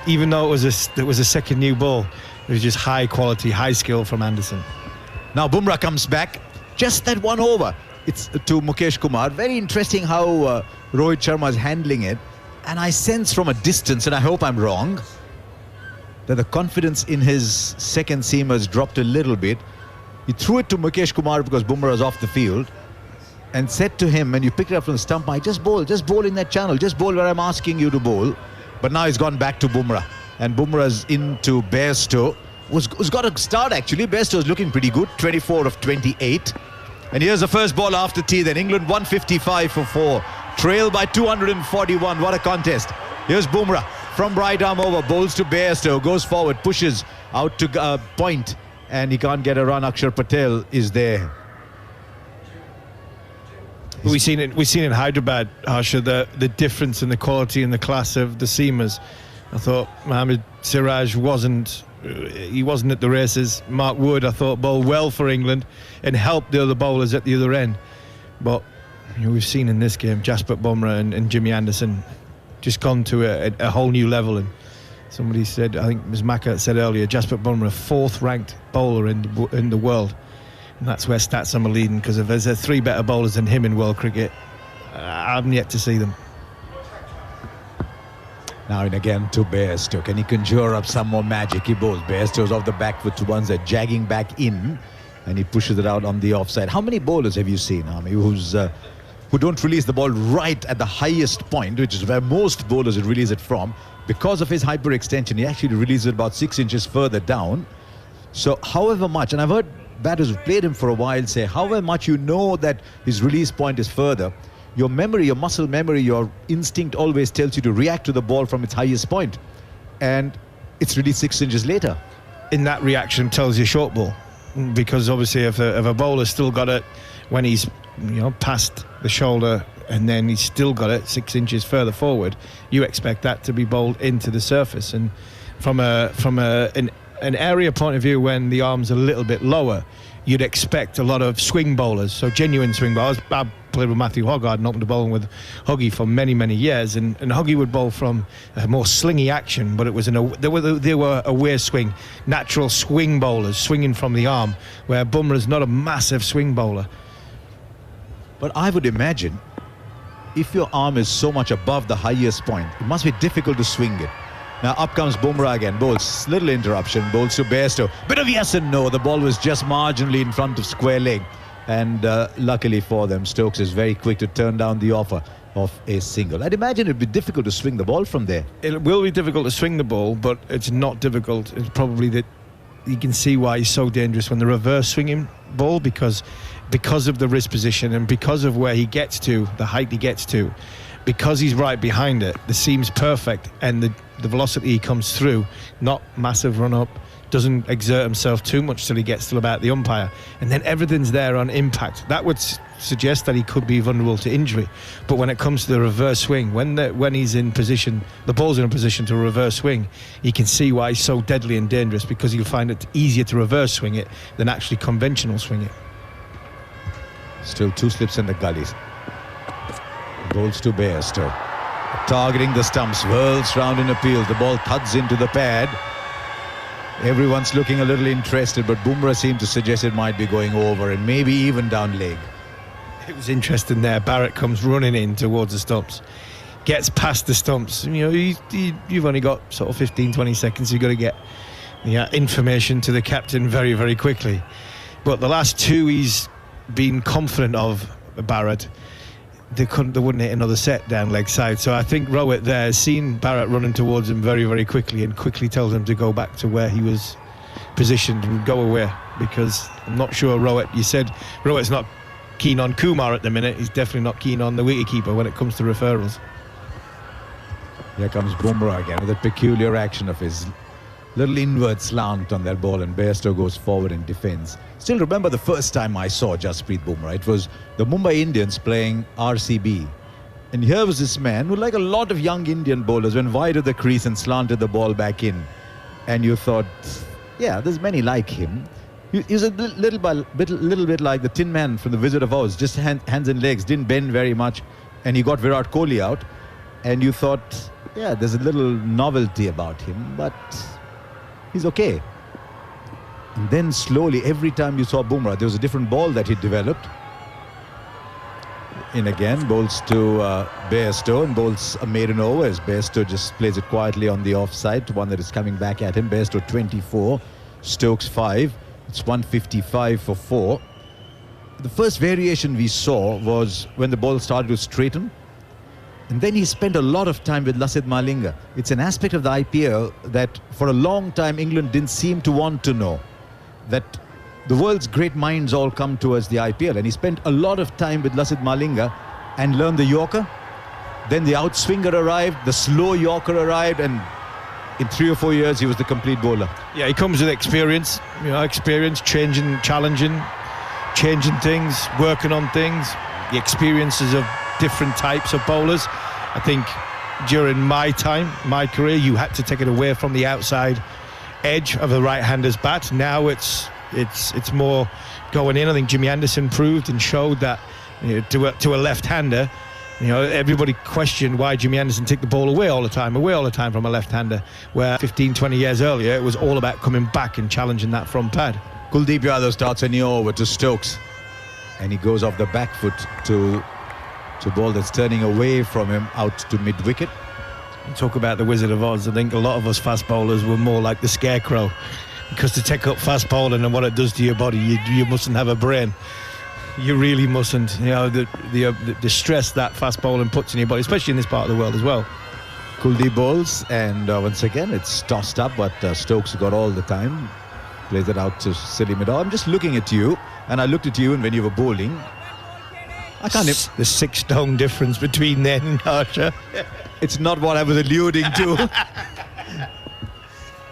Even though it was a second new ball, it was just high quality, high skill from Anderson. Now Bumrah comes back, just that one over. It's to Mukesh Kumar. Very interesting how Rohit Sharma is handling it. And I sense from a distance, and I hope I'm wrong, that the confidence in his second seam has dropped a little bit. He threw it to Mukesh Kumar because Bumrah was off the field, and said to him, when you pick it up from the stump, just bowl in that channel, just bowl where I'm asking you to bowl. But now he's gone back to Bumrah, and Bumrah's into Bairstow, who's got a start actually. Bairstow's looking pretty good, 24 of 28. And here's the first ball after tea then. England 155 for 4. Trail by 241. What a contest. Here's Bumrah from right arm over. Bowls to Bairstow. Goes forward. Pushes out to point. And he can't get a run. Akshar Patel is there. We've seen in Hyderabad, Harsha, the difference in the quality and the class of the seamers. I thought Mohammad Siraj wasn't at the races. Mark Wood, I thought, bowled well for England and helped the other bowlers at the other end. But we've seen in this game, Jasprit Bumrah and Jimmy Anderson just gone to a whole new level. And somebody said, I think Ms. Maka said earlier, Jasprit Bumrah, 4th ranked bowler in the world. And that's where Statsum are leading, because if there's 3 better bowlers than him in world cricket, I haven't yet to see them. Now and again to Bairstow. Can he conjure up some more magic? He bowls. Bairstow's off the back foot to ones that jagging back in, and he pushes it out on the offside. How many bowlers have you seen, Ami, who don't release the ball right at the highest point, which is where most bowlers would release it from? Because of his hyperextension, he actually releases it about 6 inches further down. So however much, and I've heard batters who've played him for a while say, however much you know that his release point is further, your memory, your muscle memory, your instinct always tells you to react to the ball from its highest point. And it's released 6 inches later. In that reaction tells you short ball. Because obviously if a bowler's still got it when he's past the shoulder, and then he's still got it 6 inches further forward, you expect that to be bowled into the surface. And from an area point of view, when the arm's a little bit lower, you'd expect a lot of swing bowlers, so genuine swing bowlers. I played with Matthew Hoggard and opened to bowling with Hoggy for many, many years, and Hoggy would bowl from a more slingy action, but it was they were away swing, natural swing bowlers, swinging from the arm, where Bumrah's not a massive swing bowler. But I would imagine, if your arm is so much above the highest point, it must be difficult to swing it. Now up comes Bumrah again, bowls, little interruption, bowls to Bairstow. Bit of yes and no, the ball was just marginally in front of square leg. And luckily for them, Stokes is very quick to turn down the offer of a single. I'd imagine it'd be difficult to swing the ball from there. It will be difficult to swing the ball, but it's not difficult. It's probably that you can see why he's so dangerous when the reverse swinging ball, because of the wrist position and because of where he gets to, the height he gets to, because he's right behind it, the seam's perfect, and the velocity he comes through, not massive run up, doesn't exert himself too much till he gets to about the umpire, and then everything's there on impact. That would suggest that he could be vulnerable to injury. But when it comes to the reverse swing, when he's in position, the ball's in a position to reverse swing, you can see why he's so deadly and dangerous, because you'll find it easier to reverse swing it than actually conventional swing it. Still 2 slips in the gullies. Bowls to Bairstow, targeting the stumps, whirls round in appeal. The ball thuds into the pad. Everyone's looking a little interested, but Bumrah seemed to suggest it might be going over and maybe even down leg. It was interesting there. Barrett comes running in towards the stumps, gets past the stumps. You've only got sort of 15-20 seconds. You've got to get information to the captain very, very quickly. But the last two he's been confident of, Barrett, they wouldn't hit another set down leg side. So I think Rowett there has seen Barrett running towards him very, very quickly and quickly tells him to go back to where he was positioned and go away, because I'm not sure you said Rowett's not keen on Kumar at the minute. He's definitely not keen on the wicketkeeper when it comes to referrals. Here comes Bumrah again with a peculiar action of his little inward slant on that ball, and Bairstow goes forward and defends. Still remember the first time I saw Jasprit Bumrah. It was the Mumbai Indians playing RCB. And here was this man who, like a lot of young Indian bowlers, went wide of the crease and slanted the ball back in. And you thought, yeah, there's many like him. He was a little bit like the Tin Man from The Wizard of Oz, just hands and legs, didn't bend very much. And he got Virat Kohli out. And you thought, yeah, there's a little novelty about him, but he's okay. And then slowly, every time you saw Bumrah, there was a different ball that he developed. In again, bowls to Bairstow and bowls a maiden over as Bairstow just plays it quietly on the offside to one that is coming back at him. Bairstow 24, Stokes 5. It's 155 for 4. The first variation we saw was when the ball started to straighten. And then he spent a lot of time with Lasith Malinga. It's an aspect of the IPL that for a long time England didn't seem to want to know. That the world's great minds all come towards the IPL. And he spent a lot of time with Lasith Malinga and learned the Yorker. Then the outswinger arrived, the slow Yorker arrived, and in 3 or 4 years he was the complete bowler. Yeah, he comes with experience, changing, challenging, changing things, working on things. The experiences of different types of bowlers. I think during my career, you had to take it away from the outside edge of the right-hander's bat. Now it's more going in. I think Jimmy Anderson proved and showed that to a left-hander, everybody questioned why Jimmy Anderson took the ball away all the time from a left-hander, where 15-20 years earlier it was all about coming back and challenging that front pad. Kuldeep Yadav starts a new over to Stokes, and he goes off the back foot to ball that's turning away from him out to mid-wicket. Talk about the Wizard of Oz. I think a lot of us fast bowlers were more like the Scarecrow, because to take up fast bowling and what it does to your body, you mustn't have a brain. You really mustn't. The stress that fast bowling puts in your body, especially in this part of the world as well. Kuldeep bowls, and once again it's tossed up, but Stokes got all the time. Plays it out to silly mid. I'm just looking at you, and I looked at you when you were bowling. I can't. The 6 stone difference between then and Harsha. It's not what I was alluding to.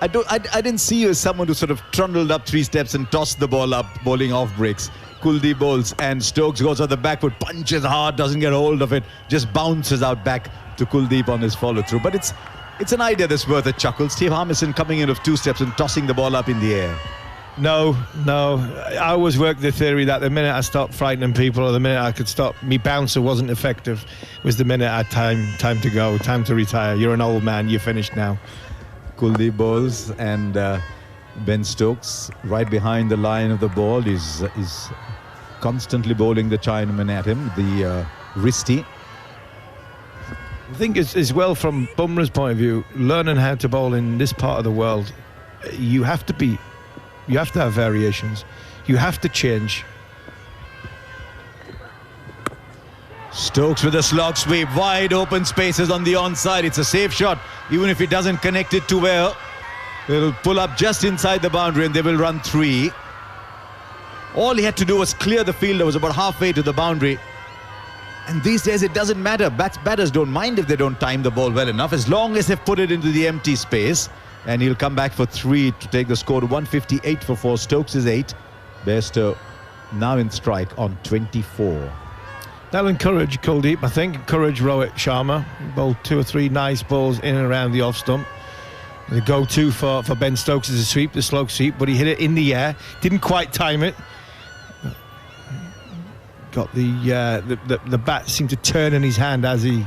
I didn't see you as someone who sort of trundled up 3 steps and tossed the ball up, bowling off breaks. Kuldeep bowls, and Stokes goes on the back foot, punches hard, doesn't get a hold of it, just bounces out back to Kuldeep on his follow through. But it's an idea that's worth a chuckle. Steve Harmison coming in of 2 steps and tossing the ball up in the air. No. I always worked the theory that the minute I stopped frightening people, or the minute I could stop, me bouncer wasn't effective, was the minute I had time to go, time to retire. You're an old man, you're finished now. Kuldeep bowls, and Ben Stokes right behind the line of the ball is constantly bowling the Chinaman at him, the wristy. I think as well from Bumrah's point of view, learning how to bowl in this part of the world, you have to have variations. You have to change. Stokes with a slog sweep, wide open spaces on the onside. It's a safe shot, even if he doesn't connect it too well. It'll pull up just inside the boundary, and they will run 3. All he had to do was clear the field. It was about halfway to the boundary. And these days it doesn't matter. Batters don't mind if they don't time the ball well enough, as long as they've put it into the empty space. And he'll come back for 3 to take the score to 158 for 4. Stokes is 8. Bairstow now in strike on 24. That'll encourage Kuldeep, I think. Encourage Rohit Sharma. Bowled 2 or 3 nice balls in and around the off stump. The go-to for Ben Stokes is a sweep, the slog sweep, but he hit it in the air. Didn't quite time it. Got the bat seemed to turn in his hand as he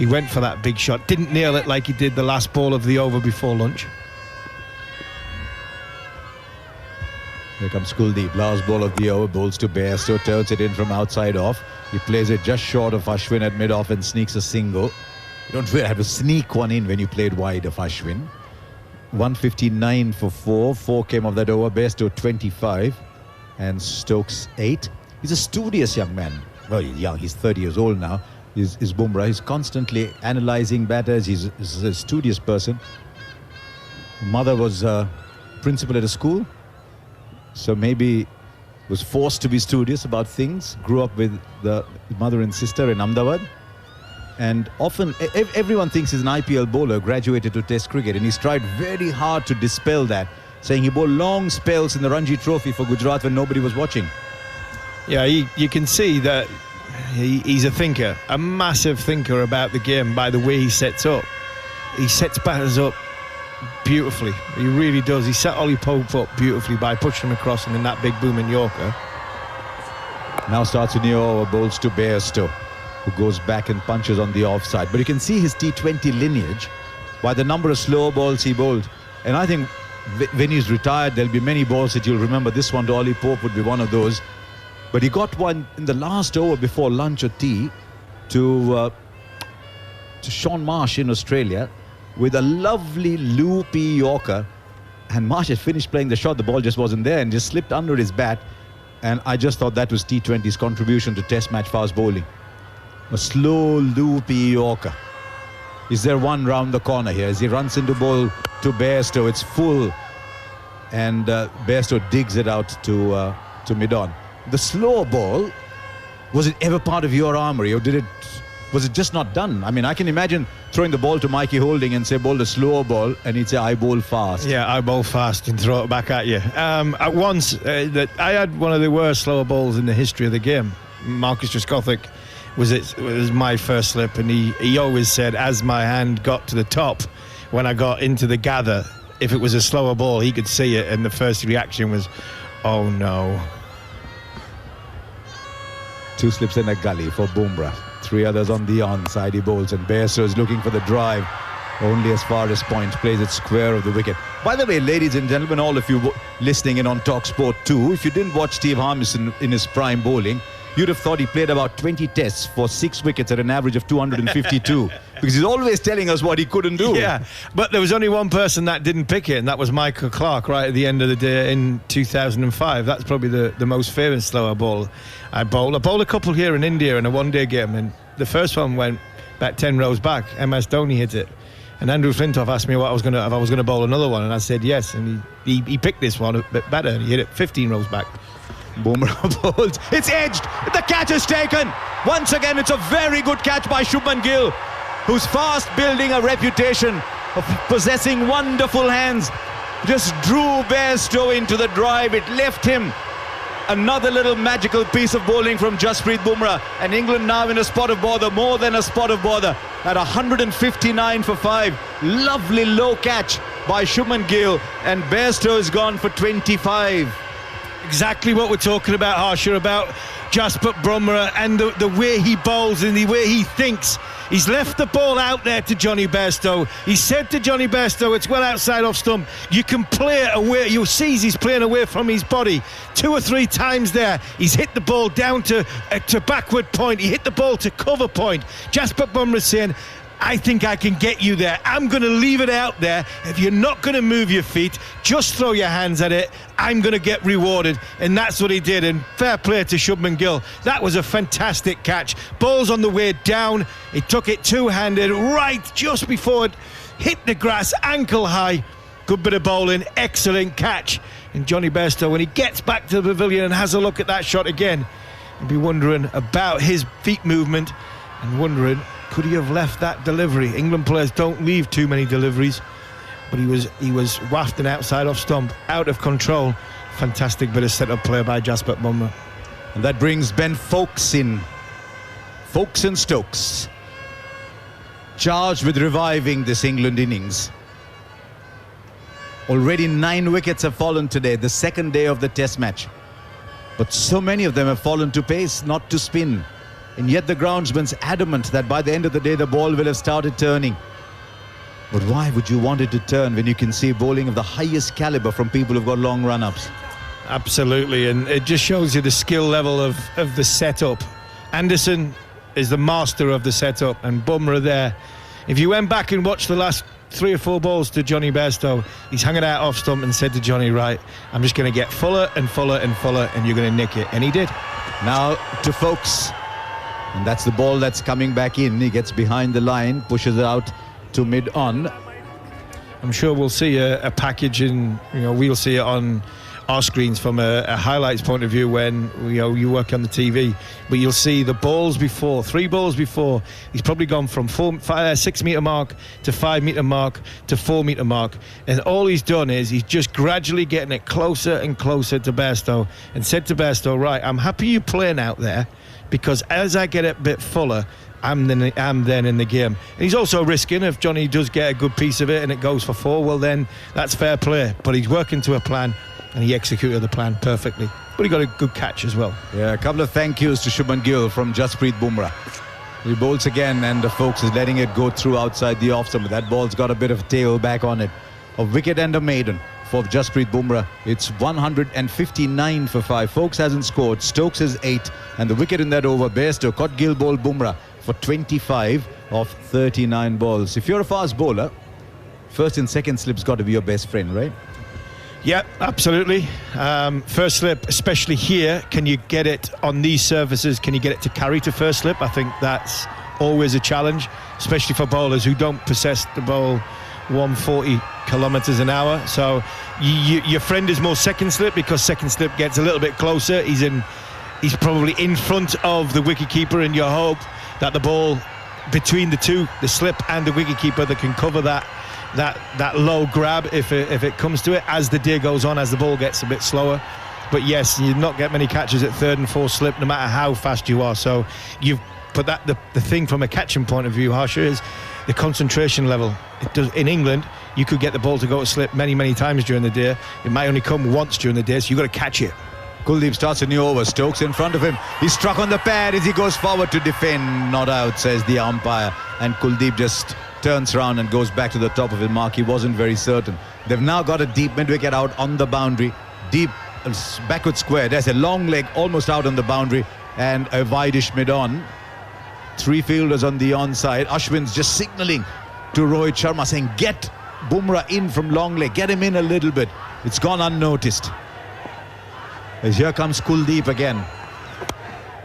went for that big shot. Didn't nail it like he did the last ball of the over before lunch. Here comes Kuldeep. Last ball of the over. Bowls to Bairstow. Turns it in from outside off. He plays it just short of Ashwin at mid-off and sneaks a single. You don't really have to sneak one in when you played wide of Ashwin. 159 for 4. 4 came off that over. Bairstow 25 and Stokes 8. He's a studious young man. Well, he's young. He's 30 years old now. Is Bumrah. He's constantly analysing batters. He's a studious person. Mother was principal at a school, so maybe was forced to be studious about things. Grew up with the mother and sister in Ahmedabad. And often, everyone thinks he's an IPL bowler, graduated to Test cricket, and he's tried very hard to dispel that, saying he bowled long spells in the Ranji Trophy for Gujarat when nobody was watching. Yeah, you can see that he's a thinker, a massive thinker about the game by the way he sets up. He sets batters up beautifully. He really does. He set Ollie Pope up beautifully by pushing him across and in that big booming Yorker. Now starts a new over, bowls to Bairstow, who goes back and punches on the offside. But you can see his T20 lineage by the number of slow balls he bowled. And I think when he's retired, there'll be many balls that you'll remember. This one to Ollie Pope would be one of those. But he got one in the last over before lunch or tea to Sean Marsh in Australia with a lovely loopy Yorker. And Marsh had finished playing the shot. The ball just wasn't there and just slipped under his bat. And I just thought that was T20's contribution to Test match fast bowling. A slow, loopy Yorker. Is there one round the corner here? As he runs into ball to Bairstow, it's full. And Bairstow digs it out to mid-on. The slow ball, was it ever part of your armoury, or was it just not done? I mean, I can imagine throwing the ball to Mikey Holding and say, bowl a slow ball, and he'd say, I bowl fast. Yeah, I bowl fast and throw it back at you. At once, I had one of the worst slower balls in the history of the game. Marcus Trescothick was my first slip, and he always said, as my hand got to the top, when I got into the gather, if it was a slower ball, he could see it, and the first reaction was, oh no. 2 slips in a gully for Bumrah. 3 others on the onside. He bowls, and Bairstow is looking for the drive only as far as point. Plays it square of the wicket. By the way, ladies and gentlemen, all of you listening in on TalkSport 2, if you didn't watch Steve Harmis in his prime bowling, you'd have thought he played about 20 tests for 6 wickets at an average of 252 because he's always telling us what he couldn't do. Yeah, but there was only one person that didn't pick it, and that was Michael Clarke right at the end of the day in 2005. That's probably the most famous slower ball I bowled. I bowled a couple here in India in a one-day game, and the first one went back 10 rows back. MS Dhoni hit it, and Andrew Flintoff asked me if I was going to bowl another one, and I said yes, and he picked this one a bit better, and he hit it 15 rows back. Bumrah bowls. It's edged. The catch is taken. Once again, it's a very good catch by Shubman Gill, who's fast building a reputation of possessing wonderful hands. Just drew Bairstow into the drive. It left him another little magical piece of bowling from Jasprit Bumrah. And England now in a spot of bother, more than a spot of bother, at 159 for 5. Lovely low catch by Shubman Gill, and Bairstow is gone for 25. Exactly what we're talking about, Harsha, about Jasprit Bumrah and the way he bowls and the way he thinks. He's left the ball out there to Johnny Bairstow. He said to Johnny Bairstow, it's well outside off stump. You can play it away. You'll see he's playing away from his body. 2 or 3 times there, he's hit the ball down to backward point. He hit the ball to cover point. Jasprit Bumrah saying, I think I can get you there. I'm going to leave it out there. If you're not going to move your feet, just throw your hands at it. I'm going to get rewarded. And that's what he did. And fair play to Shubman Gill. That was a fantastic catch. Ball's on the way down. He took it two-handed right just before it hit the grass, ankle high. Good bit of bowling. Excellent catch. And Johnny Bairstow, when he gets back to the pavilion and has a look at that shot again, he'll be wondering about his feet movement and wondering, could he have left that delivery? England players don't leave too many deliveries, but he was wafting outside off stump, out of control. Fantastic bit of set-up play by Jasprit Bumrah. And that brings Ben Foakes in. Foakes and Stokes, charged with reviving this England innings. Already 9 wickets have fallen today, the second day of the Test match. But so many of them have fallen to pace, not to spin. And yet the groundsman's adamant that by the end of the day the ball will have started turning. But why would you want it to turn when you can see bowling of the highest caliber from people who've got long run-ups? Absolutely, and it just shows you the skill level of the setup. Anderson is the master of the setup, and Bumrah there. If you went back and watched the last 3 or 4 balls to Johnny Bairstow, he's hanging out off stump and said to Johnny, right, I'm just going to get fuller and fuller and fuller, and you're going to nick it. And he did. Now to Folks, and that's the ball that's coming back in. He gets behind the line, pushes it out to mid-on. I'm sure we'll see a package, and we'll see it on our screens from a highlights point of view when you work on the TV. But you'll see the balls before, 3 balls before. He's probably gone from 6 metre mark to 5 metre mark to 4 metre mark, and all he's done is he's just gradually getting it closer and closer to Bairstow, and said to Bairstow, right, I'm happy you playing out there, because as I get it a bit fuller, I'm then in the game. And he's also risking, if Johnny does get a good piece of it and it goes for 4, well then that's fair play. But he's working to a plan, and he executed the plan perfectly. But he got a good catch as well. Yeah, a couple of thank yous to Shubman Gill from Jasprit Bumrah. He bowls again, and the Folks is letting it go through outside the off stump. That ball's got a bit of tail back on it. A wicket and a maiden for Jasprit Bumrah. It's 159 for 5. Folks hasn't scored. Stokes is 8, and the wicket in that over. Bairstow caught Gill bowled Bumrah for 25 of 39 balls. If you're a fast bowler, first and second slip's got to be your best friend, right? Yeah, absolutely. First slip, especially here, can you get it on these surfaces? Can you get it to carry to first slip? I think that's always a challenge, especially for bowlers who don't possess the ball 140 kilometers an hour. So your friend is more second slip, because second slip gets a little bit closer. He's probably in front of the wicketkeeper, and you hope that the ball between the two, the slip and the wicketkeeper, that can cover that low grab if it comes to it as the day goes on, as the ball gets a bit slower. But yes, you not get many catches at third and fourth slip, no matter how fast you are. So you've put that the thing from a catching point of view, Harsha, is the concentration level. It does in England. You could get the ball to go to slip many times during the day. It might only come once during the day, so you've got to catch it. Kuldeep starts a new over. Stokes in front of him. He's struck on the pad as he goes forward to defend. Not out, says the umpire. And Kuldeep just turns around and goes back to the top of his mark. He wasn't very certain. They've now got a deep mid-wicket out on the boundary. Deep backward square. There's a long leg almost out on the boundary, and a wideish mid-on. 3 fielders on the onside. Ashwin's just signalling to Rohit Sharma, saying, get Bumrah in from long leg. Get him in a little bit. It's gone unnoticed. As here comes Kuldeep again.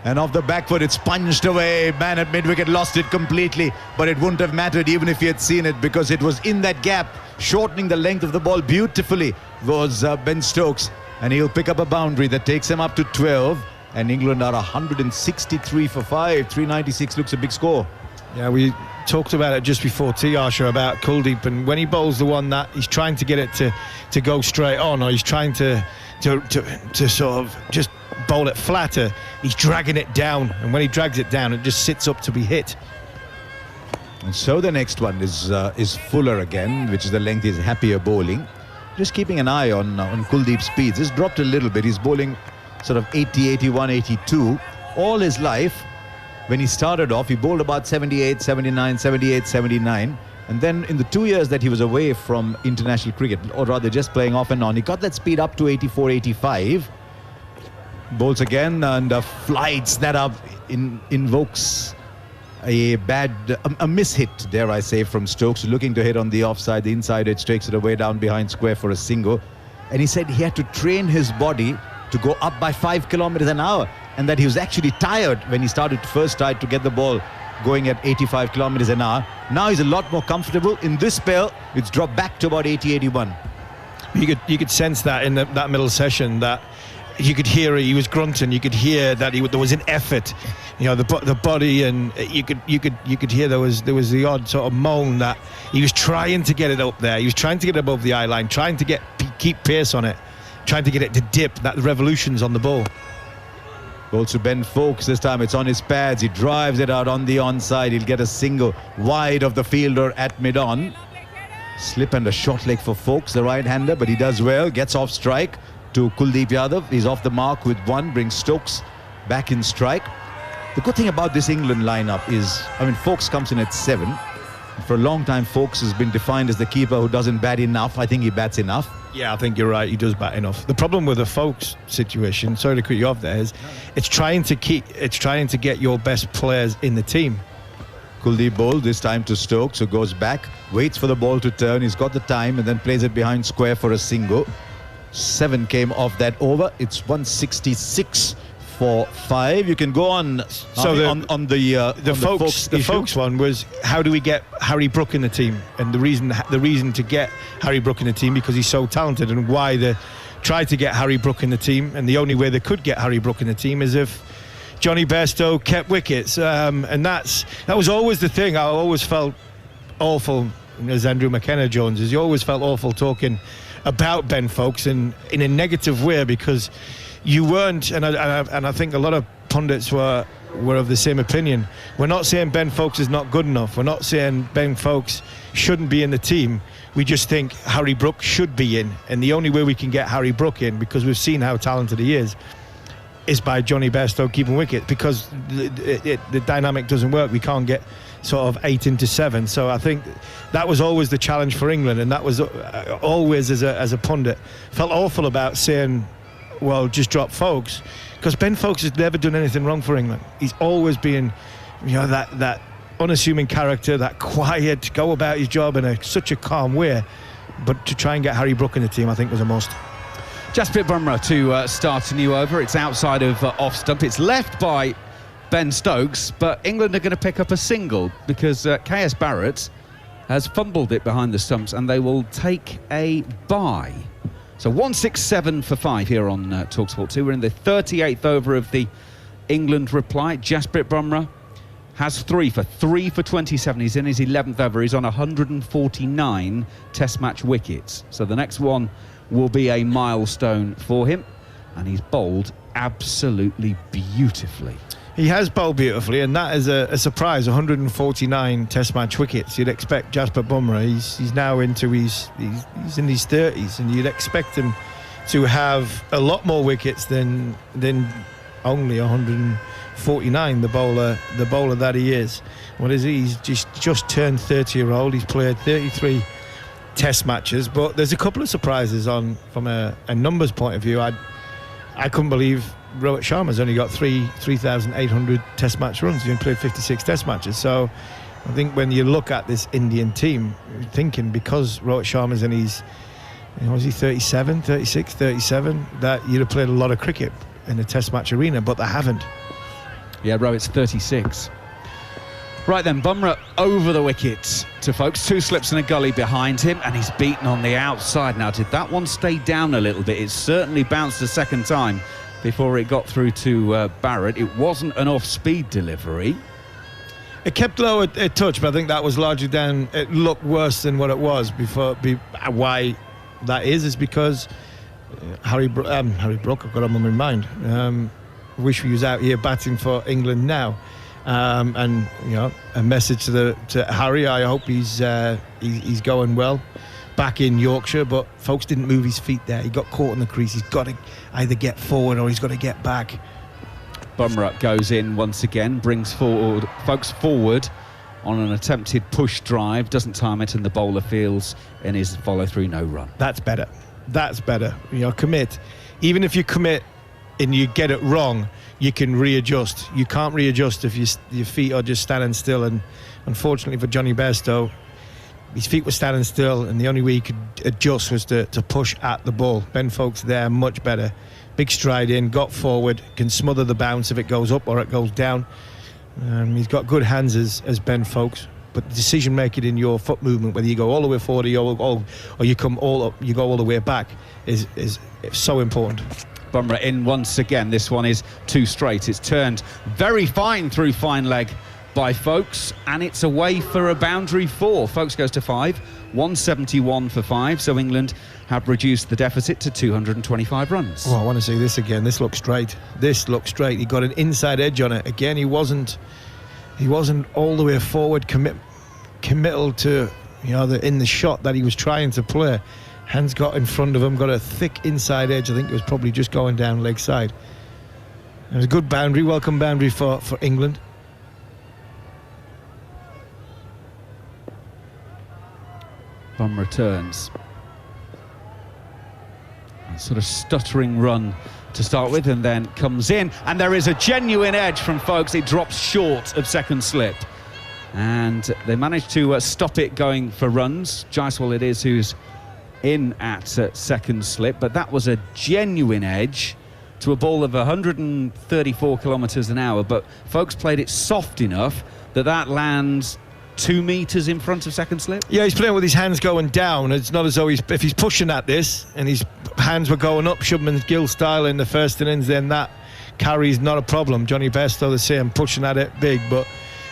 And off the back foot, it's punched away. Man at mid-wicket lost it completely. But it wouldn't have mattered even if he had seen it, because it was in that gap, shortening the length of the ball beautifully, was Ben Stokes. And he'll pick up a boundary that takes him up to 12. And England are 163 for 5. 396 looks a big score. Yeah, we talked about it just before Harsha, about Kuldeep, and when he bowls the one that he's trying to get it to go straight on, or he's trying to sort of just bowl it flatter, he's dragging it down, and when he drags it down, it just sits up to be hit. And so the next one is Fuller again, which is the length he's happier bowling. Just keeping an eye on Kuldeep's speeds. It's dropped a little bit. He's bowling sort of 80, 81, 82 all his life. When he started off, he bowled about 78, 79, 78, 79. And then in the 2 years that he was away from international cricket, or rather just playing off and on, he got that speed up to 84, 85. Bowls again, and flights that up, invokes a mishit, dare I say, from Stokes, looking to hit on the offside. The inside edge takes it away down behind square for a single. And he said he had to train his body to go up by 5 kilometers an hour, and that he was actually tired when he first tried to get the ball going at 85 kilometers an hour. Now he's a lot more comfortable. In this spell, it's dropped back to about 80, 81. You could sense that in that middle session, that you could hear he was grunting. You could hear that there was an effort, the body, and you could hear there was the odd sort of moan that he was trying to get it up there. He was trying to get it above the eye line, trying to keep pace on it, trying to get it to dip. That revolutions on the ball. Ball to Ben Folks. This time it's on his pads. He drives it out on the onside. He'll get a single wide of the fielder at mid-on. Slip and a short leg for Folks, the right-hander, but he does well. Gets off strike to Kuldeep Yadav. He's off the mark with 1, brings Stokes back in strike. The good thing about this England lineup is, Folks comes in at 7. For a long time, Folks has been defined as the keeper who doesn't bat enough. I think he bats enough. Yeah, I think you're right. He does bat enough. The problem with the Folkes situation, sorry to cut you off there, is it's trying to get your best players in the team. Kuldeep bowled this time to Stokes, who goes back, waits for the ball to turn. He's got the time and then plays it behind square for a single. 7 came off that over. It's 166 for 5. You can go on. So the Folkes one was, how do we get Harry Brook in the team? And the reason to get Harry Brook in the team, because he's so talented, and why they tried to get Harry Brook in the team, and the only way they could get Harry Brook in the team is if Johnny Bairstow kept wickets, and that was always the thing. I always felt awful, as Andrew McKenna Jones is. You always felt awful talking about Ben Folkes in a negative way, because you weren't, and I think a lot of pundits were of the same opinion. We're not saying Ben Folkes is not good enough. We're not saying Ben Folkes shouldn't be in the team. We just think Harry Brook should be in, and the only way we can get Harry Brook in, because we've seen how talented he is by Johnny Bairstow keeping wicket, because the dynamic doesn't work. We can't get sort of 8 into 7. So I think that was always the challenge for England, and that was always, as a pundit, felt awful about saying, well, just drop Folkes, because Ben Folkes has never done anything wrong for England. He's always been, that unassuming character, that quiet, go about his job in such a calm way. But to try and get Harry Brook in the team, I think was a must. Jasprit Bumrah to start a new over. It's outside of off stump. It's left by Ben Stokes, but England are going to pick up a single, because KS Barrett has fumbled it behind the stumps, and they will take a bye. So 167 for 5 here on TalkSport 2. We're in the 38th over of the England reply. Jasprit Bumrah has 3 for 27. He's in his 11th over. He's on 149 Test match wickets. So the next one will be a milestone for him, and he's bowled absolutely beautifully. He has bowled beautifully, and that is a surprise. 149 Test match wickets. You'd expect Jasprit Bumrah. He's now into he's in his 30s, and you'd expect him to have a lot more wickets than only 149. The bowler that he is. What is he? He's just turned 30-year-old. He's played 33 Test matches, but there's a couple of surprises from a numbers point of view. I couldn't believe Rohit Sharma's only got 3,800 Test match runs. He only played 56 Test matches. So I think when you look at this Indian team, you're thinking, because Rohit Sharma's in his, was he 37, 36, 37, that you'd have played a lot of cricket in the Test match arena, but they haven't. Yeah, Rohit's 36. Right then, Bumrah over the wickets to Folkes. 2 slips and a gully behind him, and he's beaten on the outside. Now, did that one stay down a little bit? It certainly bounced a second time before it got through to Barrett. It wasn't an off-speed delivery. It kept low at touch, but I think that was largely down. It looked worse than what it was before. Why that is because Harry Brook, I've got him on my mind. Wish he was out here batting for England now. And a message to Harry. I hope he's going well back in Yorkshire, but Folkes didn't move his feet there. He got caught in the crease. He's got to either get forward or he's got to get back. Bumrah goes in once again, brings Folkes forward on an attempted push drive, doesn't time it, and the bowler feels in his follow-through no run. That's better. Commit. Even if you commit and you get it wrong, you can readjust. You can't readjust if your feet are just standing still, and unfortunately for Johnny Bairstow, his feet were standing still, and the only way he could adjust was to push at the ball. Ben Folkes there, much better. Big stride in, got forward, can smother the bounce if it goes up or it goes down. He's got good hands as Ben Folkes, but decision making in your foot movement, whether you go all the way forward or you come all up, you go all the way back, is so important. Bumrah in once again. This one is 2 straight. It's turned very fine through fine leg by Folkes, and it's away for a boundary 4. Folkes goes to 5, 171 for 5, so England have reduced the deficit to 225 runs. Oh, I want to see this again. This looks straight. He got an inside edge on it. Again, he wasn't all the way forward, committal to in the shot that he was trying to play. Hands got in front of him, got a thick inside edge. I think it was probably just going down leg side. It was a good boundary, welcome boundary for England. Bumrah returns. sort of stuttering run to start with, and then comes in, and there is a genuine edge from Folkes. It drops short of second slip, and they managed to stop it going for runs. Jaiswal it is who's in at second slip, but that was a genuine edge to a ball of 134 kilometres an hour, but Folkes played it soft enough that lands 2 metres in front of second slip. Yeah, he's playing with his hands going down. It's not as though if he's pushing at this and his hands were going up, Shubman Gill style in the first innings, then that carry's not a problem. Johnny Bairstow the same, pushing at it big, but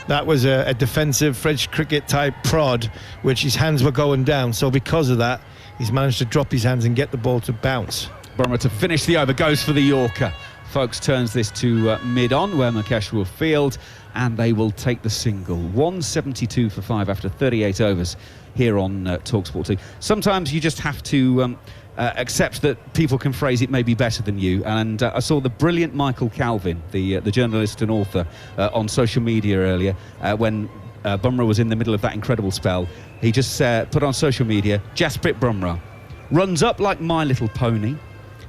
that was a defensive French cricket type prod, which his hands were going down. So because of that, he's managed to drop his hands and get the ball to bounce. Bumrah to finish the over, goes for the Yorker. Folkes turns this to mid-on, where Mukesh will field, and they will take the single. 172 for 5 after 38 overs here on TalkSport 2. Sometimes you just have to accept that people can phrase it maybe better than you, and I saw the brilliant Michael Calvin, the journalist and author, on social media earlier when Bumrah was in the middle of that incredible spell. He just put on social media, Jasprit Bumrah runs up like My Little Pony,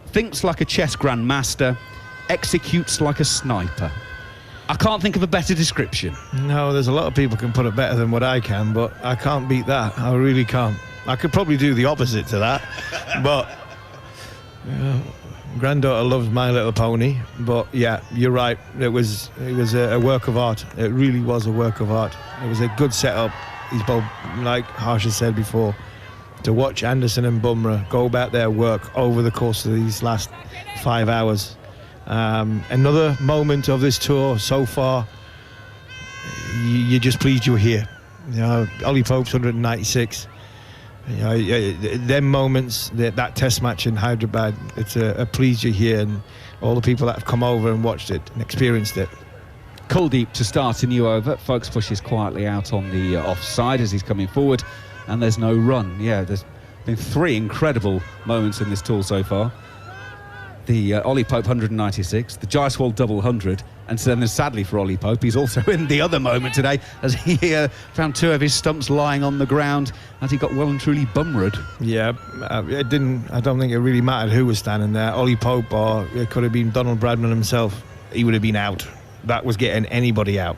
thinks like a chess grandmaster, executes like a sniper. I can't think of a better description. No, there's a lot of people can put it better than what I can, but I can't beat that. I really can't. I could probably do the opposite to that, but granddaughter loves My Little Pony. But yeah, you're right. It was a work of art. It really was a work of art. It was a good setup. He's both, like Harsha said before, to watch Anderson and Bumrah go about their work over the course of these last 5 hours. Another moment of this tour so far. You're just pleased you're here. You know, Ollie Pope's 196. You know, them moments, that test match in Hyderabad, it's a pleased you're here, and all the people that have come over and watched it and experienced it. Kuldeep to start a new over. Folkes pushes quietly out on the offside as he's coming forward, and there's no run. Yeah, there's been 3 incredible moments in this tour so far. The Ollie Pope 196, the Jaiswal double 100, and so then sadly for Ollie Pope, he's also in the other moment today as he found 2 of his stumps lying on the ground as he got well and truly bumrah'd. Yeah, I don't think it really mattered who was standing there, Ollie Pope, or it could have been Donald Bradman himself. He would have been out. That was getting anybody out.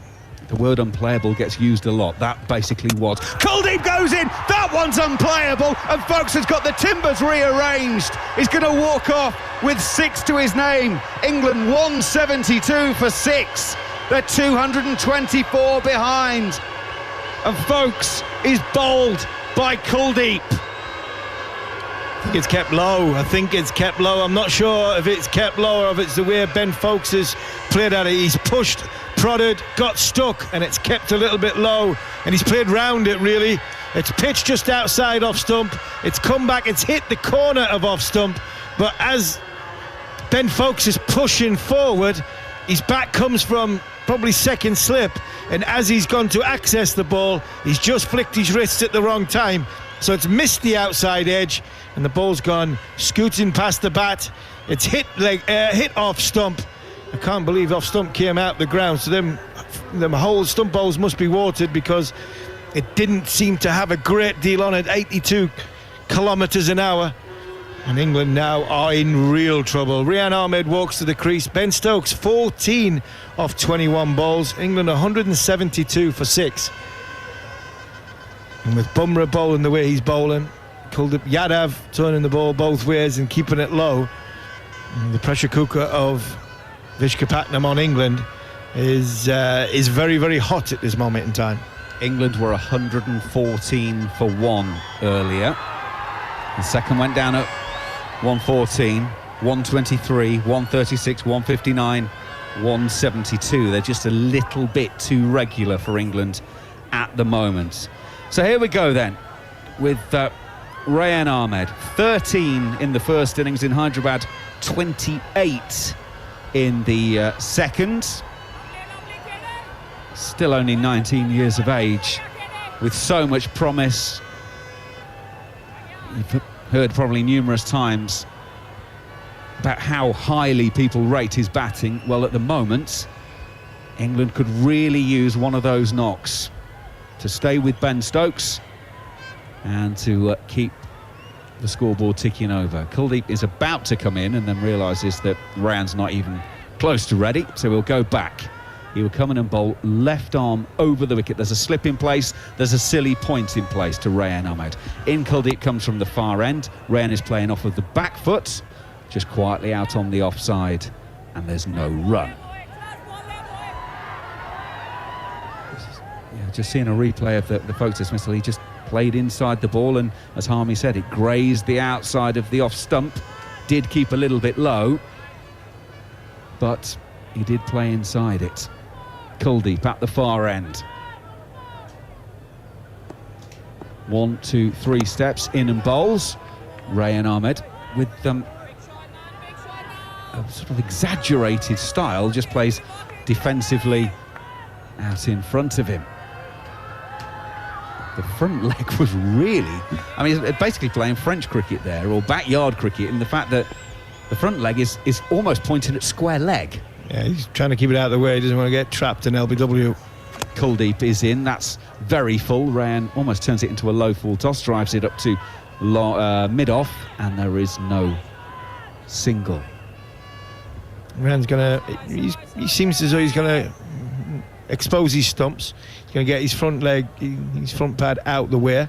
The word unplayable gets used a lot. That basically was. Kuldeep goes in. That one's unplayable. And Folkes has got the timbers rearranged. He's going to walk off with 6 to his name. England 172 for 6. They're 224 behind. And Folkes is bowled by Kuldeep. I think it's kept low. I'm not sure if it's kept low or if it's the way Ben Folkes has played at it. He's pushed, prodded, got stuck, and it's kept a little bit low, and he's played round it really. It's pitched just outside off stump, it's come back, it's hit the corner of off stump, but as Ben Folkes is pushing forward, his back comes from probably second slip, and as he's gone to access the ball, he's just flicked his wrists at the wrong time, so it's missed the outside edge, and the ball's gone scooting past the bat. It's hit off stump. I can't believe off stump came out the ground, so them whole stump bowls must be watered because it didn't seem to have a great deal on it. 82 kilometres an hour, and England now are in real trouble. Rehan Ahmed walks to the crease. Ben Stokes 14 off 21 balls. England 172 for 6, and with Bumrah bowling the way he's bowling, Kuldeep Yadav turning the ball both ways and keeping it low, and the pressure cooker of Visakhapatnam on England is very, very hot at this moment in time. England were 114 for 1 earlier. The second went down at 114, 123, 136, 159, 172. They're just a little bit too regular for England at the moment. So here we go then with Rehan Ahmed. 13 in the first innings in Hyderabad, 28 in the second. Still only 19 years of age, with so much promise. You've heard probably numerous times about how highly people rate his batting. Well, at the moment, England could really use one of those knocks to stay with Ben Stokes and to keep the scoreboard ticking over. Kuldeep is about to come in and then realises that Rayan's not even close to ready, so he'll go back. He will come in and bowl left arm over the wicket. There's a slip in place, there's a silly point in place to Rayan Ahmed. In Kuldeep comes from the far end. Rayan is playing off of the back foot, just quietly out on the offside, and there's no run. Yeah, just seeing a replay of the photo dismissal, he just played inside the ball, and as Harmy said, it grazed the outside of the off stump, did keep a little bit low, but he did play inside it. Kuldeep at the far end. 1, 2, 3 steps in and bowls. Rayan Ahmed with a sort of exaggerated style, just plays defensively out in front of him. The front leg was really, I mean, it's basically playing French cricket there, or backyard cricket, in the fact that the front leg is almost pointing at square leg. Yeah, he's trying to keep it out of the way. He doesn't want to get trapped in LBW. Kuldeep is in. That's very full. Rayan almost turns it into a low full toss, drives it up to mid-off, and there is no single. Rayan's he seems as though he's going to expose his stumps. He's going to get his front leg, his front pad out the way.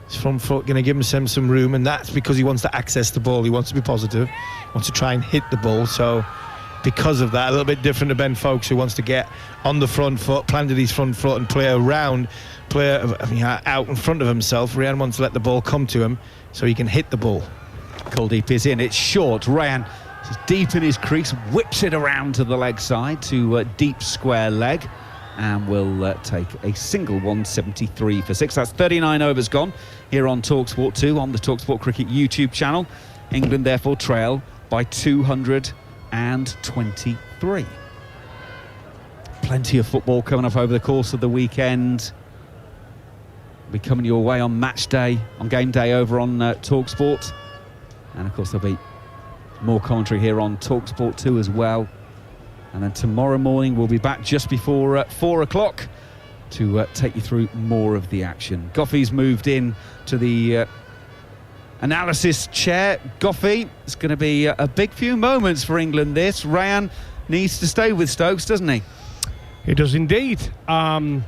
His front foot going to give him some room, and that's because he wants to access the ball. He wants to be positive. He wants to try and hit the ball. So because of that, a little bit different to Ben Foakes, who wants to get on the front foot, planted his front foot and play out in front of himself. Rayan wants to let the ball come to him so he can hit the ball. Kuldeep is in. It's short. Rayan is deep in his crease, whips it around to the leg side to deep square leg, and will take a single 173 for 6. That's 39 overs gone here on TalkSport 2 on the TalkSport Cricket YouTube channel. England therefore trail by 223. Plenty of football coming up over the course of the weekend. Be coming your way on match day, on game day over on TalkSport, and of course there'll be more commentary here on TalkSport 2 as well. And then tomorrow morning we'll be back just before 4 o'clock to take you through more of the action. Goffey's moved in to the analysis chair. Goffey, it's going to be a big few moments for England this. Rayan needs to stay with Stokes, doesn't he? He does indeed. I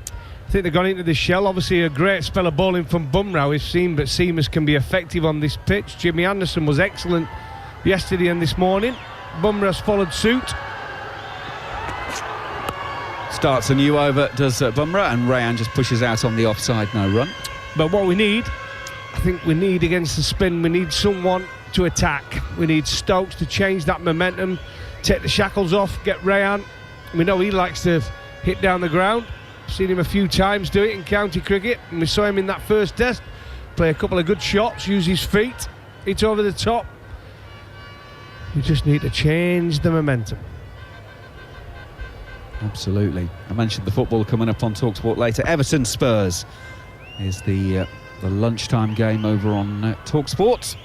think they've gone into the shell. Obviously a great spell of bowling from Bumrah we've seen, but seamers can be effective on this pitch. Jimmy Anderson was excellent yesterday and this morning. Bumrah's followed suit. Starts a new over, does Bumrah, and Rayan just pushes out on the offside, no run. But what we need, I think we need against the spin, we need someone to attack. We need Stokes to change that momentum, take the shackles off, get Rayan. We know he likes to hit down the ground. Seen him a few times do it in county cricket, and we saw him in that first test play a couple of good shots, use his feet, hit over the top. We just need to change the momentum. Absolutely. I mentioned the football coming up on TalkSport later. Everton Spurs is the lunchtime game over on TalkSport.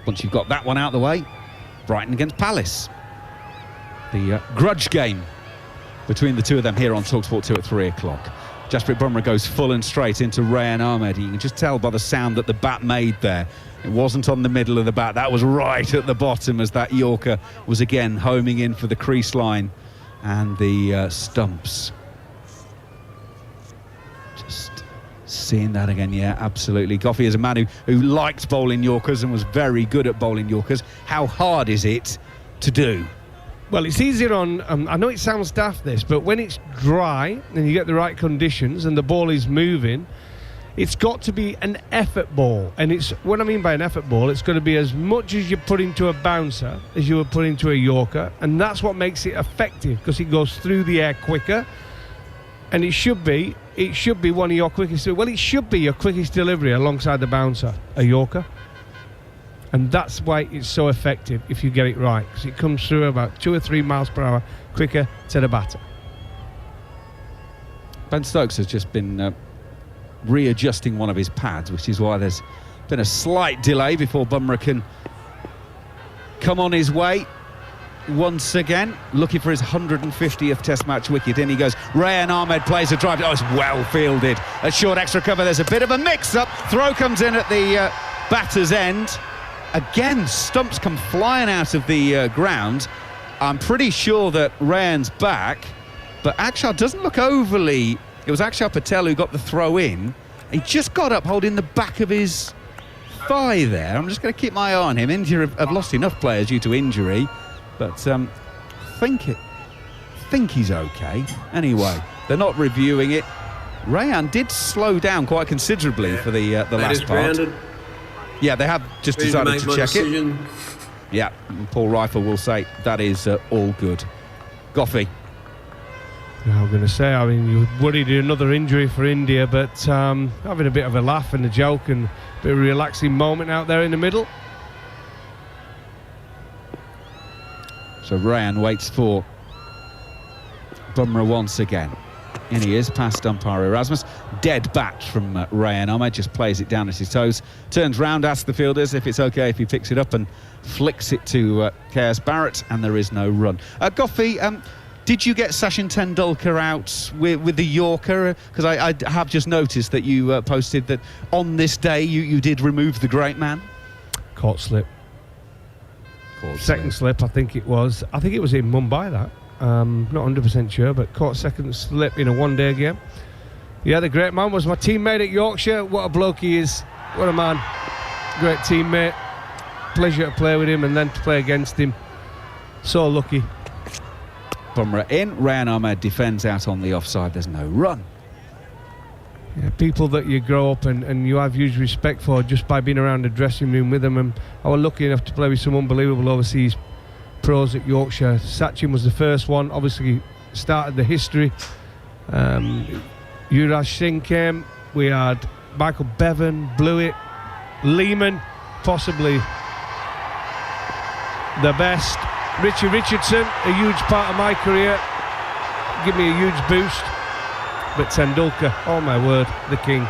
Once you've got that one out the way, Brighton against Palace. The grudge game between the two of them here on TalkSport 2 at 3 o'clock. Jasprit Bumrah goes full and straight into Rayan Ahmed. You can just tell by the sound that the bat made there. It wasn't on the middle of the bat, that was right at the bottom as that Yorker was again homing in for the crease line and the stumps. Just seeing that again, yeah, absolutely. Goffey is a man who liked bowling Yorkers and was very good at bowling Yorkers. How hard is it to do? Well, it's easier on, I know it sounds daft this, but when it's dry and you get the right conditions and the ball is moving, it's got to be an effort ball. And it's what I mean by an effort ball, it's got to be as much as you put into a bouncer as you would put into a Yorker, and that's what makes it effective, because it goes through the air quicker. And it should be one of your quickest, well, it should be your quickest delivery alongside the bouncer, a Yorker. And that's why it's so effective if you get it right, because it comes through about 2 or 3 miles per hour quicker to the batter. Ben Stokes has just been readjusting one of his pads, which is why there's been a slight delay before Bumrah can come on his way. once again, looking for his 150th Test match wicket. In he goes. Rayan Ahmed plays a drive. Oh, it's well fielded. A short extra cover. There's a bit of a mix-up. Throw comes in at the batter's end. Again, stumps come flying out of the ground. I'm pretty sure that Rayan's back, but Akshar doesn't look overly... It was Akshar Patel who got the throw in. He just got up holding the back of his thigh there. I'm just going to keep my eye on him. India have lost enough players due to injury, but think he's okay. Anyway, they're not reviewing it. Rayan did slow down quite considerably for the last part. Grounded. Yeah, they have just decided to check it. Yeah, and Paul Rifle will say that is all good. Goffey. I'm going to say, I mean, you worried another injury for India, but having a bit of a laugh and a joke and a bit of a relaxing moment out there in the middle. So Rayan waits for Bumrah once again. In he is, past umpire Erasmus. Dead bat from Rayan Ahmed, just plays it down at his toes. Turns round, asks the fielders if it's OK if he picks it up and flicks it to KS Barrett, and there is no run. Goffey, did you get Sachin Tendulkar out with the Yorker? Because I have just noticed that you posted that on this day you did remove the great man. Caught slip. Second slip, I think it was. I think it was in Mumbai, that. Not 100% sure, but caught second slip in a one-day game. Yeah, the great man was my teammate at Yorkshire. What a bloke he is. What a man. Great teammate. Pleasure to play with him and then to play against him. So lucky. Bumrah in. Rayan Ahmed defends out on the offside. There's no run. Yeah, people that you grow up and you have huge respect for just by being around the dressing room with them. And I was lucky enough to play with some unbelievable overseas pros at Yorkshire. Sachin was the first one, obviously started the history. Yuvraj Singh came, we had Michael Bevan, Blewett, Lehman, possibly the best. Richie Richardson, a huge part of my career, give me a huge boost. But Tendulkar, oh my word, the king.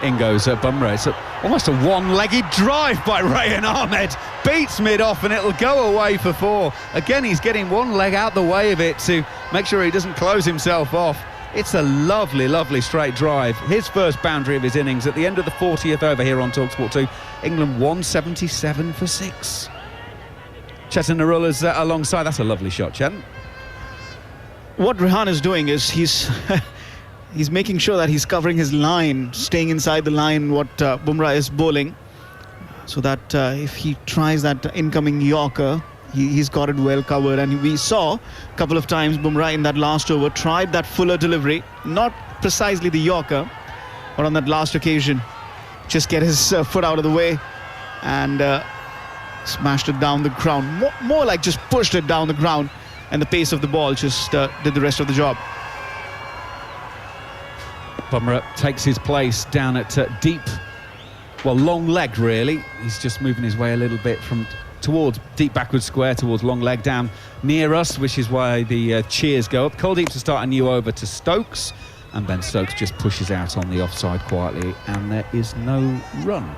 In goes Bumrah. It's almost a one-legged drive by Rayan Ahmed. Beats mid-off and it'll go away for 4. Again, he's getting one leg out the way of it to make sure he doesn't close himself off. It's a lovely, lovely straight drive. His first boundary of his innings at the end of the 40th over here on TalkSport 2. England 177 for 6. Chetan Narula's alongside. That's a lovely shot, Chetan. What Rehan is doing is he's making sure that he's covering his line, staying inside the line what Bumrah is bowling, so that if he tries that incoming Yorker, he's got it well covered. And we saw a couple of times Bumrah in that last over tried that fuller delivery, not precisely the Yorker, but on that last occasion just get his foot out of the way and smashed it down the ground, more like just pushed it down the ground, and the pace of the ball just did the rest of the job. Bumrah takes his place down at deep, well, long leg really. He's just moving his way a little bit from towards deep backward square, towards long leg down near us, which is why the cheers go up. Kuldeep to start a new over to Stokes, and Ben Stokes just pushes out on the offside quietly, and there is no run.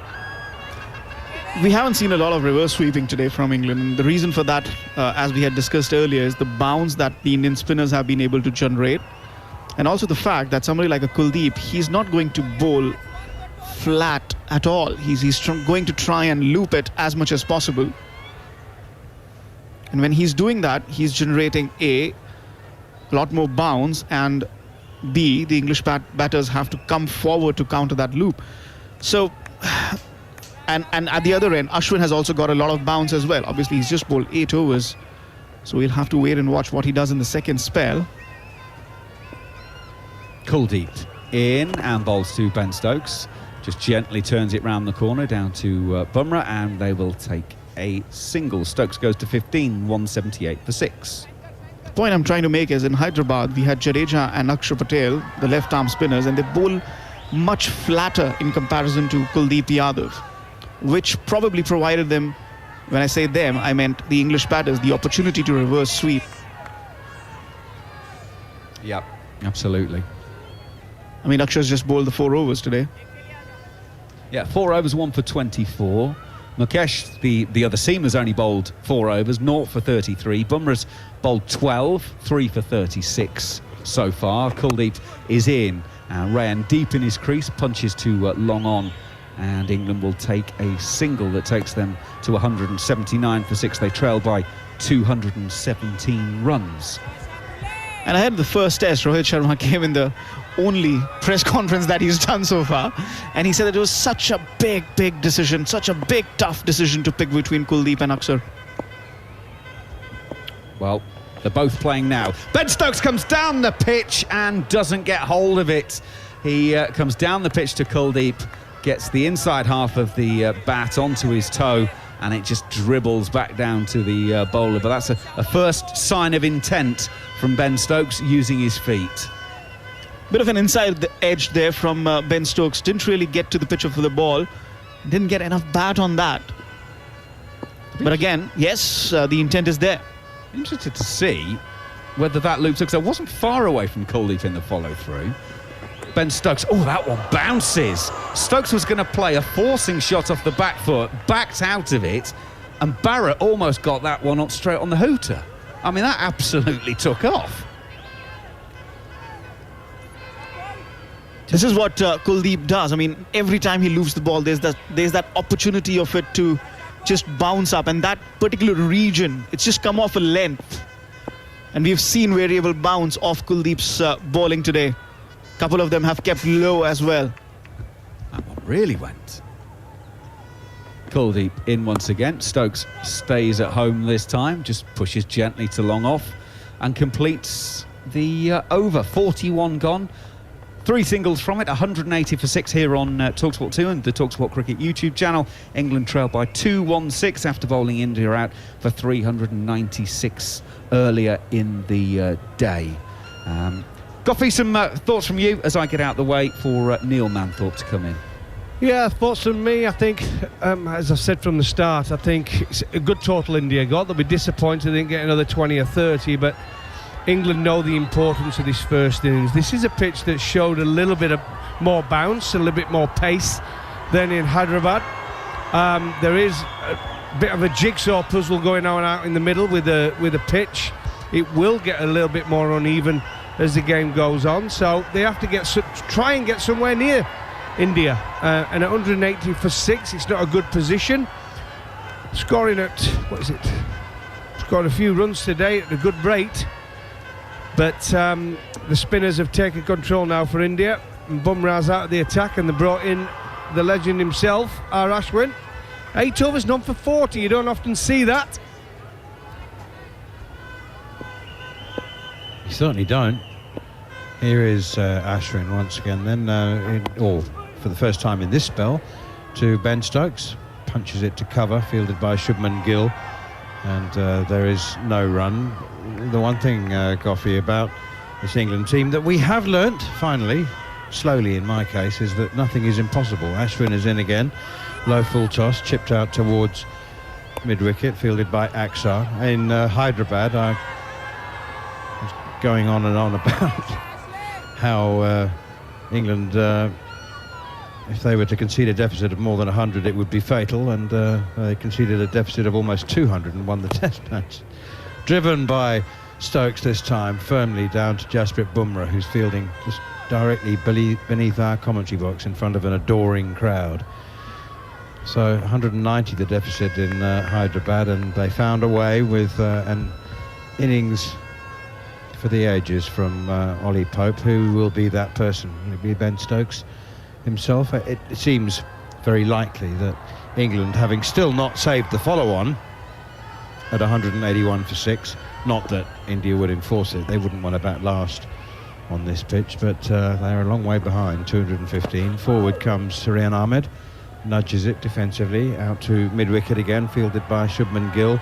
We haven't seen a lot of reverse sweeping today from England, and the reason for that, as we had discussed earlier, is the bounce that the Indian spinners have been able to generate, and also the fact that somebody like a Kuldeep, he's not going to bowl flat at all. He's going to try and loop it as much as possible, and when he's doing that, he's generating a lot more bounce, and B, the English batters have to come forward to counter that loop. So And at the other end, Ashwin has also got a lot of bounce as well. Obviously, he's just bowled 8 overs, so we'll have to wait and watch what he does in the second spell. Kuldeep in and bowls to Ben Stokes. Just gently turns it round the corner down to Bumrah, and they will take a single. Stokes goes to 15, 178 for 6. The point I'm trying to make is in Hyderabad, we had Jadeja and Akshar Patel, the left-arm spinners, and they bowl much flatter in comparison to Kuldeep Yadav, which probably provided them, when I say them, I meant the English batters, the opportunity to reverse sweep. Yep, absolutely. I mean, Akshar's just bowled the 4 overs today. Yeah, 4 overs, 1 for 24. Mukesh, the other seamer's only bowled 4 overs, 0 for 33. Bumrah's bowled 12, 3 for 36 so far. Kuldeep is in. Rayan deep in his crease, punches to long on. And England will take a single that takes them to 179 for 6. They trail by 217 runs. And ahead of the first test, Rohit Sharma came in the only press conference that he's done so far, and he said that it was such a big decision, such a big, tough decision to pick between Kuldeep and Akshar. Well, they're both playing now. Ben Stokes comes down the pitch and doesn't get hold of it. He comes down the pitch to Kuldeep, gets the inside half of the bat onto his toe, and it just dribbles back down to the bowler. But that's a first sign of intent from Ben Stokes using his feet. Bit of an inside the edge there from Ben Stokes. Didn't really get to the pitch of the ball. Didn't get enough bat on that. But again, yes, the intent is there. Interested to see whether that loops, because I wasn't far away from Kuldeep in the follow-through. Ben Stokes, oh, that one bounces. Stokes was going to play a forcing shot off the back foot, backed out of it, and Barrett almost got that one up straight on the hooter. I mean, that absolutely took off. This is what Kuldeep does. I mean, every time he loops the ball, there's that opportunity of it to just bounce up, and that particular region, it's just come off a length. And we've seen variable bounce off Kuldeep's bowling today. A couple of them have kept low as well. That one really went. Kuldeep in once again. Stokes stays at home this time, just pushes gently to long off and completes the over. 41 gone. 3 singles from it, 180 for 6 here on TalkSport 2 and the TalkSport Cricket YouTube channel. England trail by 216 after bowling India out for 396 earlier in the day. Goffey, some thoughts from you as I get out the way for Neil Manthorpe to come in. Yeah, thoughts from me, I think, as I said from the start, I think it's a good total India got. They'll be disappointed they didn't get another 20 or 30, but England know the importance of this first innings. This is a pitch that showed a little bit of more bounce, a little bit more pace than in Hyderabad. There is a bit of a jigsaw puzzle going on out in the middle with the pitch. It will get a little bit more uneven as the game goes on, so they have to try and get somewhere near India. And at 180 for 6, it's not a good position. Scoring at, scored a few runs today at a good rate. But the spinners have taken control now for India. And Bumrah's out of the attack, and they brought in the legend himself, R. Ashwin. 8 overs, none for 40. You don't often see that. You certainly don't. Here is Ashwin once again then, for the first time in this spell, to Ben Stokes. Punches it to cover, fielded by Shubman Gill. And there is no run. The one thing, Goffey, about this England team that we have learnt, finally, slowly in my case, is that nothing is impossible. Ashwin is in again. Low full toss, chipped out towards mid-wicket, fielded by Akshar. In Hyderabad, I was going on and on about how England, if they were to concede a deficit of more than 100, it would be fatal, and they conceded a deficit of almost 200 and won the test match. Driven by Stokes this time, firmly down to Jasprit Bumrah, who's fielding just directly beneath our commentary box in front of an adoring crowd. So 190 the deficit in Hyderabad, and they found a way with an innings for the ages from Ollie Pope. Who will be that person? Will it be Ben Stokes himself? It seems very likely that England, having still not saved the follow-on at 181 for 6, not that India would enforce it, they wouldn't want to bat last on this pitch, but they're a long way behind, 215. Forward comes Suryan Ahmed, nudges it defensively out to mid-wicket again, fielded by Shubman Gill,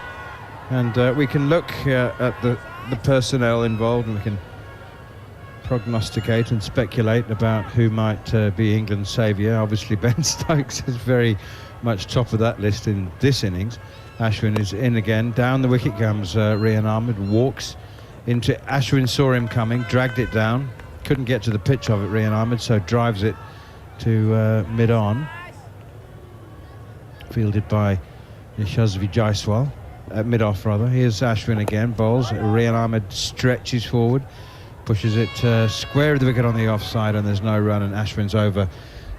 and we can look at the personnel involved, and we can prognosticate and speculate about who might be England's saviour. Obviously Ben Stokes is very much top of that list in this innings. Ashwin is in again. Down the wicket comes Rian Ahmed, walks into Ashwin, saw him coming, dragged it down, couldn't get to the pitch of it, Rian Ahmed, so drives it to mid-on. fielded by Yashasvi Jaiswal, mid-off rather. Here's Ashwin again, bowls. Rian Ahmed stretches forward, pushes it square of the wicket on the offside, and there's no run, and Ashwin's over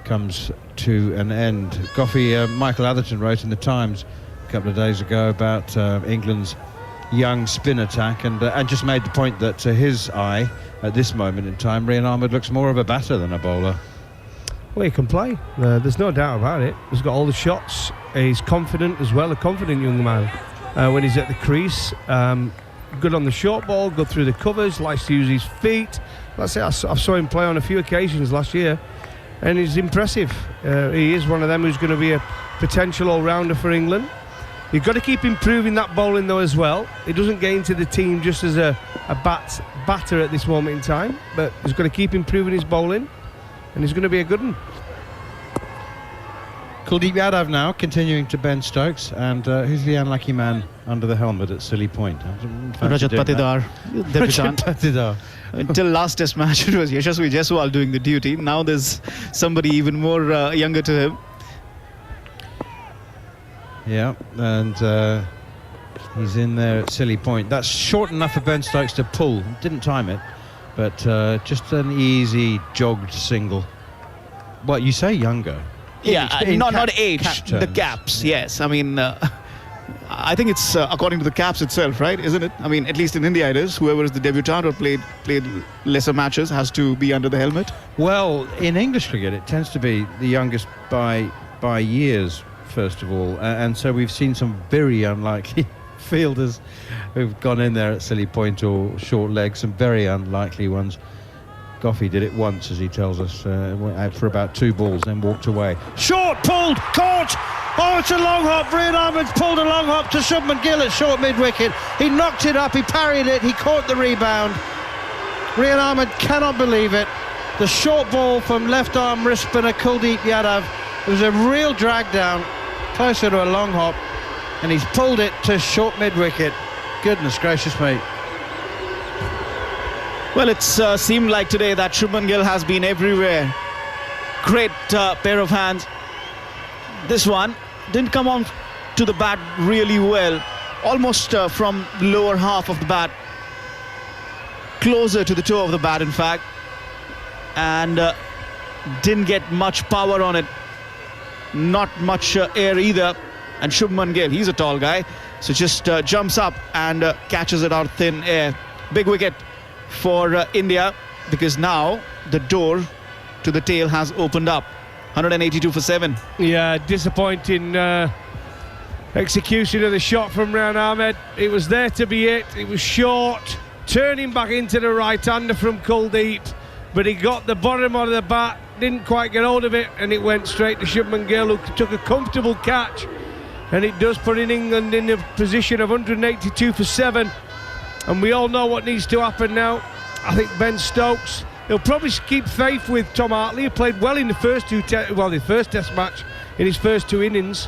comes to an end. Goffey, Michael Atherton wrote in the Times a couple of days ago about England's young spin attack, and just made the point that to his eye at this moment in time, Rian Ahmed looks more of a batter than a bowler. Well, he can play. There's no doubt about it. He's got all the shots. He's confident as well, a confident young man. When he's at the crease, good on the short ball, good through the covers, likes to use his feet. That's it. I saw him play on a few occasions last year, and he's impressive. He is one of them who's going to be a potential all-rounder for England. You've got to keep improving that bowling though as well. He doesn't get into the team just as a batter at this moment in time, but he's got to keep improving his bowling, and he's going to be a good one. Kuldeep Yadav now continuing to Ben Stokes, and who's the unlucky man under the helmet at Silly Point? Rajat Patidar. Rajat Patidar. Until last test match, it was Yashasvi Jaiswal doing the duty. Now there's somebody even more younger to him. Yeah, and he's in there at Silly Point. That's short enough for Ben Stokes to pull. Didn't time it, but just an easy jogged single. What, you say younger? Yeah, not age, cap the caps, yes. I mean, I think it's according to the caps itself, right? Isn't it? I mean, at least in India it is. Whoever is the debutant or played lesser matches has to be under the helmet. Well, in English cricket, it tends to be the youngest by years, first of all. And so we've seen some very unlikely fielders who've gone in there at Silly Point or short leg, some very unlikely ones. Goffey did it once, as he tells us, went out for about 2 balls, then walked away. Short, pulled, caught! Oh, it's a long hop. Rian Ahmed's pulled a long hop to Shubman Gill at short mid-wicket. He knocked it up, he parried it, he caught the rebound. Rian Ahmed cannot believe it. The short ball from left-arm wrist spinner Kuldeep Yadav. It was a real drag down, closer to a long hop, and he's pulled it to short mid-wicket. Goodness gracious me. Well, it's seemed like today that Shubman Gill has been everywhere. Great pair of hands. This one didn't come on to the bat really well. Almost from lower half of the bat. Closer to the toe of the bat, in fact. And didn't get much power on it. Not much air either. And Shubman Gill, he's a tall guy, so just jumps up and catches it out thin air. Big wicket for India, because now the door to the tail has opened up. 182 for 7. Yeah, disappointing execution of the shot from Rian Ahmed. It was there to be hit. It was short, turning back into the right-hander from Kuldeep, but he got the bottom of the bat, didn't quite get hold of it, and it went straight to Shubman Gill, who took a comfortable catch, and it does put in England in a position of 182 for 7. And we all know what needs to happen now. I think Ben Stokes, he'll probably keep faith with Tom Hartley, who played well in the first the first test match in his first 2 innings.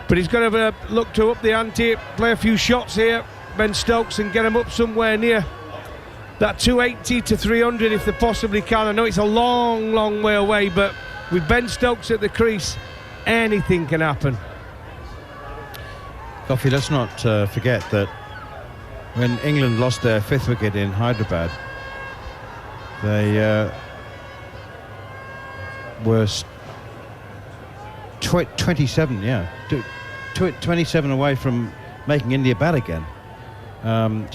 But he's got to look to up the ante, play a few shots here, Ben Stokes, and get him up somewhere near that 280 to 300 if they possibly can. I know it's a long, long way away, but with Ben Stokes at the crease, anything can happen. Goffey, let's not forget that when England lost their 5th wicket in Hyderabad, they were 27, 27 away from making India bat again. Rian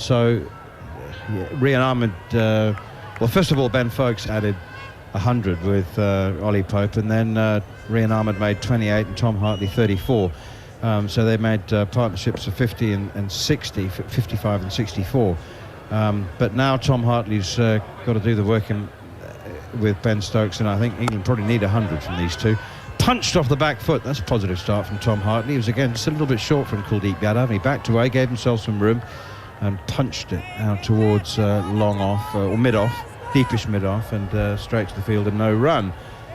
Ahmed, well, first of all, Ben Foakes added 100 with Ollie Pope, and then Rian Ahmed made 28 and Tom Hartley 34. So they made partnerships of 50 and 60, 55 and 64. But now Tom Hartley's got to do the work with Ben Stokes, and I think England probably need 100 from these two. Punched off the back foot. That's a positive start from Tom Hartley. He was again just a little bit short from Kuldeep Yadav. He backed away, gave himself some room, and punched it out towards long off, or mid-off, deepish mid-off, and straight to the field and no run.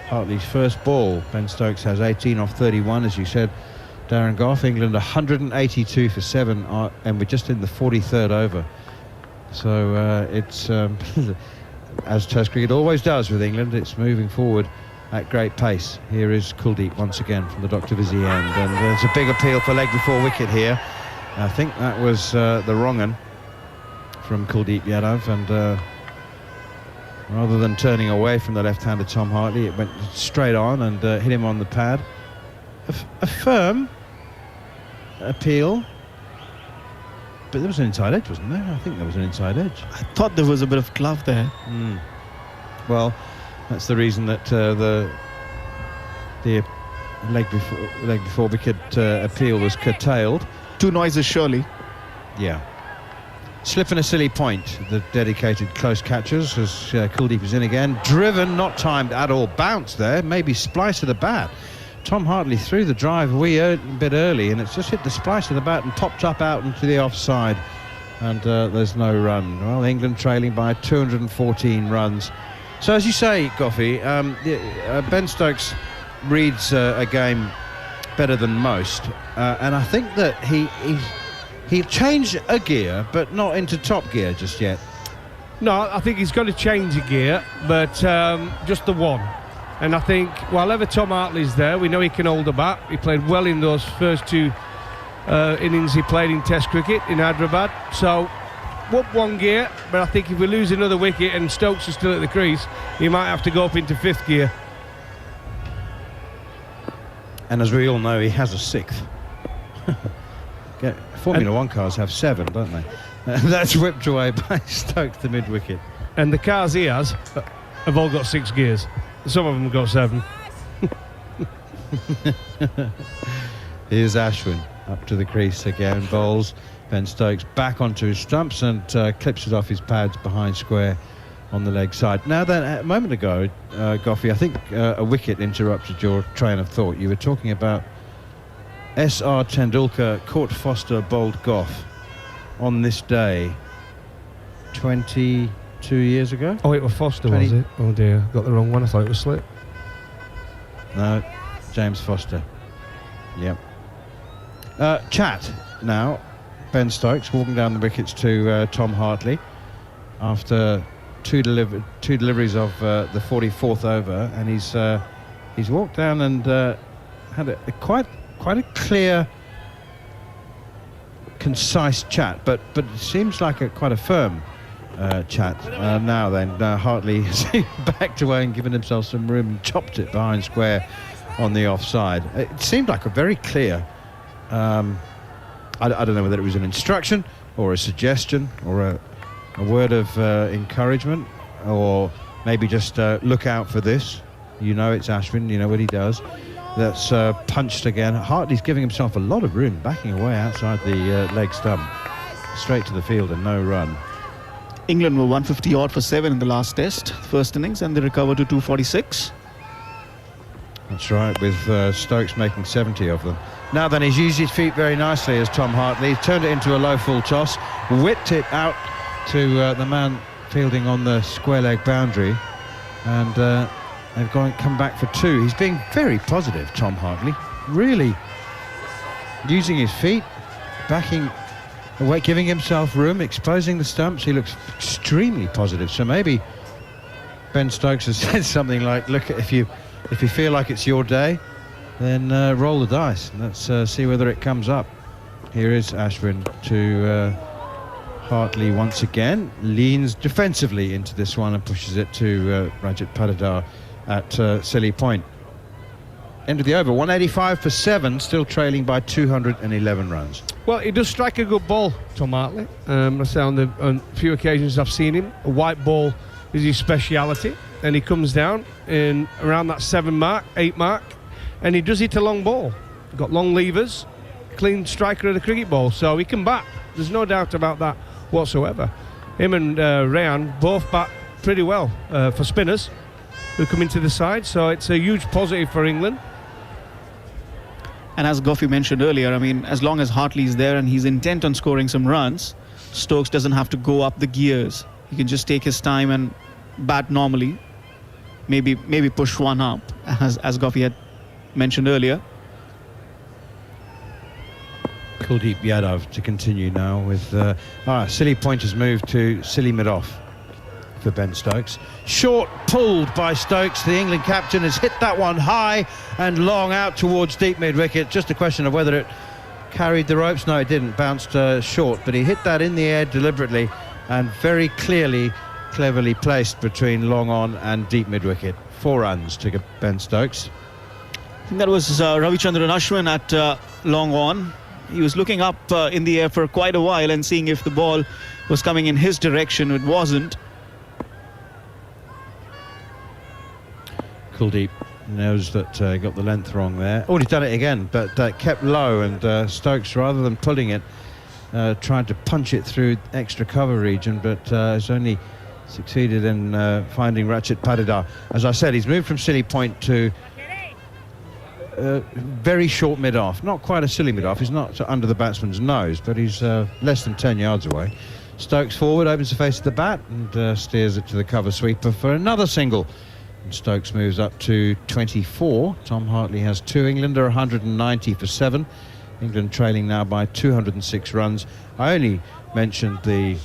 Hartley's first ball. Ben Stokes has 18 off 31, as you said, Darren Goff. England 182 for 7, and we're just in the 43rd over. So it's as Test cricket always does with England, it's moving forward at great pace. Here is Kuldeep once again from the Dr. Vizzy end, and there's a big appeal for leg before wicket here. I think that was the wrong one from Kuldeep Yadav, and rather than turning away from the left-handed Tom Hartley, it went straight on and hit him on the pad. A firm appeal, but there was an inside edge, wasn't there? I think there was an inside edge. I thought there was a bit of glove there. Well, that's the reason that the leg before wicket appeal was curtailed. 2 noises surely. Yeah. Slip and a silly point, the dedicated close catchers, as Kuldeep is in again. Driven, not timed at all. Bounce there, maybe splice of the bat. Tom Hartley threw the drive a bit early, and it's just hit the splice of the bat and popped up out into the offside. And there's no run. Well, England trailing by 214 runs. So as you say, Goffey, Ben Stokes reads a game better than most, and I think that he'll change a gear, but not into top gear just yet. No, I think he's got to change a gear, but just the one. And I think while ever Tom Hartley's there, we know he can hold the bat. He played well in those first 2 innings he played in Test cricket in Hyderabad. So up 1 gear, but I think if we lose another wicket and Stokes is still at the crease, he might have to go up into 5th gear. And as we all know, he has a 6th. Formula 1 cars have 7, don't they? That's whipped away by Stokes to mid-wicket. And the cars he has have all got 6 gears. Some of them got 7. Here's Ashwin up to the crease again, bowls. Ben Stokes back onto his stumps and clips it off his pads behind square on the leg side. Now then, a moment ago, Goffey, I think a wicket interrupted your train of thought. You were talking about S.R. Tendulkar caught Foster, bowled Goff on this day 22 years ago. Oh, it was Foster, was it? Oh dear, got the wrong one. I thought it was Slip. No, James Foster. Yep. Chat now. Ben Stokes walking down the wickets to Tom Hartley after two deliveries of the 44th over, and he's walked down and had a quite a clear, concise chat, but it seems like quite a firm chat. Now then, Hartley has backed away and given himself some room and chopped it behind square on the offside. It seemed like a very clear. I don't know whether it was an instruction or a suggestion or a word of encouragement, or maybe just look out for this. You know it's Ashwin, you know what he does. That's punched again. Hartley's giving himself a lot of room, backing away outside the leg stump. Straight to the field and no run. England were 150 odd for 7 in the last test, first innings, and they recovered to 246. That's right, with Stokes making 70 of them. Now then, he's used his feet very nicely as Tom Hartley. He's turned it into a low full toss, whipped it out to the man fielding on the square leg boundary, and they've come back for 2. He's being very positive, Tom Hartley. Really using his feet, backing away, giving himself room, exposing the stumps. He looks extremely positive. So maybe Ben Stokes has said something like, look, if you feel like it's your day, then roll the dice. Let's see whether it comes up. Here is Ashwin to Hartley once again. Leans defensively into this one and pushes it to Rajat Patidar at Silly Point. End of the over, 185 for 7, still trailing by 211 runs. Well, he does strike a good ball, Tom Hartley. I say on a few occasions I've seen him. A white ball is his speciality, and he comes down in around that 7 mark, 8 mark, and he does hit a long ball. Got long levers, clean striker of the cricket ball, so he can bat. There's no doubt about that whatsoever. Him and Rayan both bat pretty well for spinners who come into the side, so it's a huge positive for England. And as Goffey mentioned earlier, I mean, as long as Hartley's there and he's intent on scoring some runs, Stokes doesn't have to go up the gears. He can just take his time and bat normally. Maybe push one up, as Goffey had mentioned earlier. Kuldeep Yadav to continue now with Silly Point has moved to Silly mid-off for Ben Stokes. Short pulled by Stokes. The England captain has hit that one high and long out towards deep mid-wicket. Just a question of whether it carried the ropes. No, it didn't. Bounced short, but he hit that in the air deliberately and very cleverly placed between long on and deep mid-wicket. 4 runs to Ben Stokes. I think that was Ravichandran Ashwin at long on. He was looking up in the air for quite a while and seeing if the ball was coming in his direction. It wasn't. Kuldeep knows that he got the length wrong there. Oh, he's done it again, but kept low, and Stokes, rather than pulling it, tried to punch it through extra cover region, but has only succeeded in finding Rachit Patidar. As I said, he's moved from silly point to very short mid-off. Not quite a silly mid-off. He's not under the batsman's nose, but he's less than 10 yards away. Stokes forward, opens the face of the bat and steers it to the cover sweeper for another single. And Stokes moves up to 24. Tom Hartley has 2. England are 190 for 7. England trailing now by 206 runs. I only mentioned the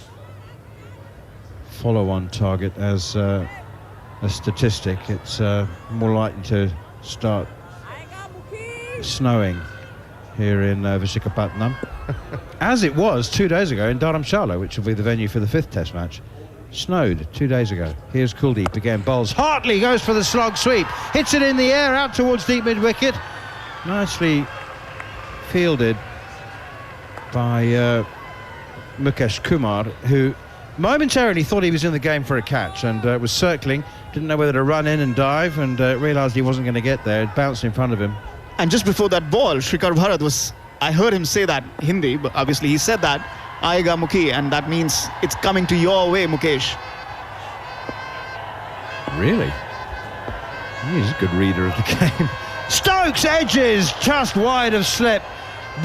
follow-on target as a statistic. It's more likely to start snowing here in Visakhapatnam, as it was 2 days ago in Dharamshala, which will be the venue for the 5th Test match. Snowed 2 days ago. Here's Kuldeep again, bowls. Hartley goes for the slog sweep, hits it in the air out towards deep mid-wicket. Nicely fielded by Mukesh Kumar, who momentarily thought he was in the game for a catch and was circling, didn't know whether to run in and dive, and realised he wasn't going to get there. It bounced in front of him. And just before that ball, Shrikar Bharat was, I heard him say that Hindi, but obviously he said that, Aayega Mukhi, and that means it's coming to your way, Mukesh. Really? He's a good reader of the game. Stokes edges just wide of slip.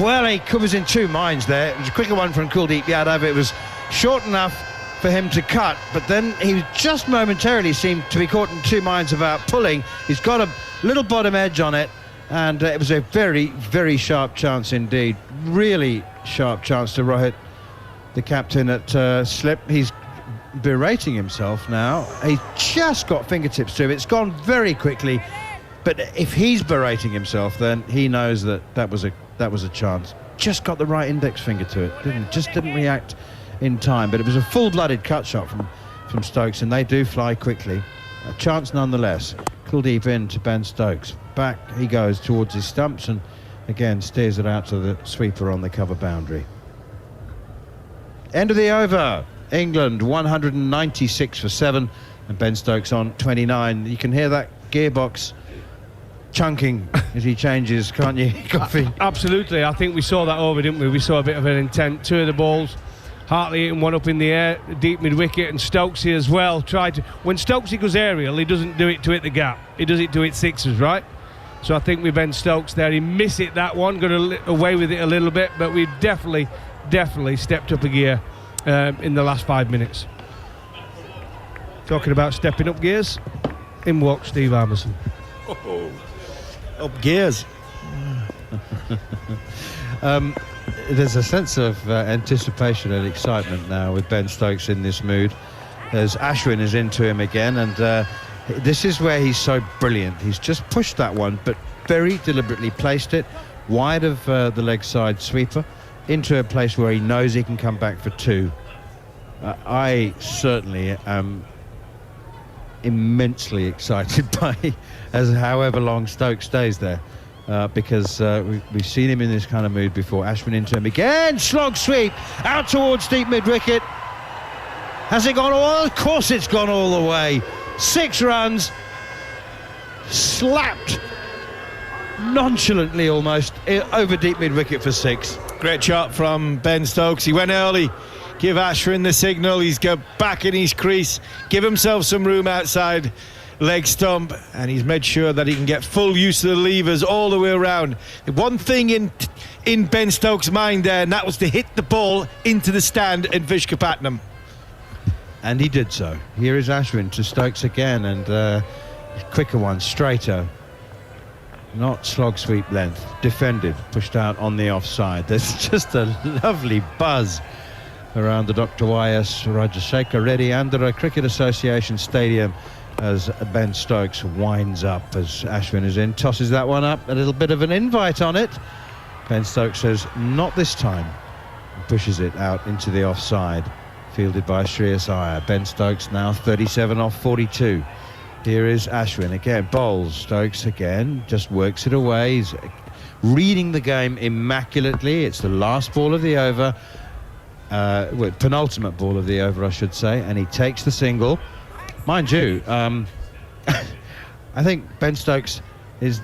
Well, he was in 2 minds there. It was a quicker one from Kuldeep Yadav. It was short enough for him to cut, but then he just momentarily seemed to be caught in 2 minds about pulling. He's got a little bottom edge on it, and it was a very, very sharp chance indeed. Really sharp chance to Rohit, the captain, at slip. He's berating himself now. He just got fingertips to him. It's gone very quickly, but if he's berating himself, then he knows that that was a chance. Just got the right index finger to it. Didn't react in time, but it was a full-blooded cut shot from Stokes, and they do fly quickly. A chance nonetheless. Kuldeep in to Ben Stokes. Back he goes towards his stumps and again steers it out to the sweeper on the cover boundary. End of the over. England 196 for 7 and Ben Stokes on 29. You can hear that gearbox chunking as he changes, can't you, Coffee? Absolutely. I think we saw that over, didn't we? We saw a bit of an intent. 2 of the balls, Hartley hitting one up in the air, deep mid-wicket, and Stokesy as well. When Stokesy goes aerial, he doesn't do it to hit the gap. He does it to hit sixes, right? So I think with Ben Stokes there, he missed it that one, got away with it a little bit, but we've definitely stepped up a gear in the last 5 minutes. Talking about stepping up gears, in walks Steve Armisen. Oh, up gears. There's a sense of anticipation and excitement now with Ben Stokes in this mood, as Ashwin is into him again, and this is where he's so brilliant. He's just pushed that one, but very deliberately placed it wide of the leg side sweeper into a place where he knows he can come back for 2. I certainly am immensely excited by as however long Stokes stays there. Because we've seen him in this kind of mood before. Ashwin into him again, slog sweep out towards deep mid-wicket. Has it gone all? Of course it's gone all the way. 6 runs, slapped nonchalantly almost over deep mid-wicket for 6. Great shot from Ben Stokes. He went early, give Ashwin the signal. He's got back in his crease, give himself some room outside leg stump, and he's made sure that he can get full use of the levers all the way around. One thing in Ben Stokes' mind there, and that was to hit the ball into the stand in Visakhapatnam. And he did so. Here is Ashwin to Stokes again, and quicker one, straighter. Not slog sweep length. Defended, pushed out on the offside. There's just a lovely buzz around the Dr. Y.S. Rajashekar Reddy Andhra Cricket Association Stadium as Ben Stokes winds up as Ashwin is in, tosses that one up, a little bit of an invite on it. Ben Stokes says not this time, and pushes it out into the offside, fielded by Shreyas Iyer. Ben Stokes now 37 off 42. Here is Ashwin again, bowls. Stokes again, just works it away. He's reading the game immaculately. It's the last ball of the over, penultimate ball of the over I should say, and he takes the single. Mind you, I think Ben Stokes is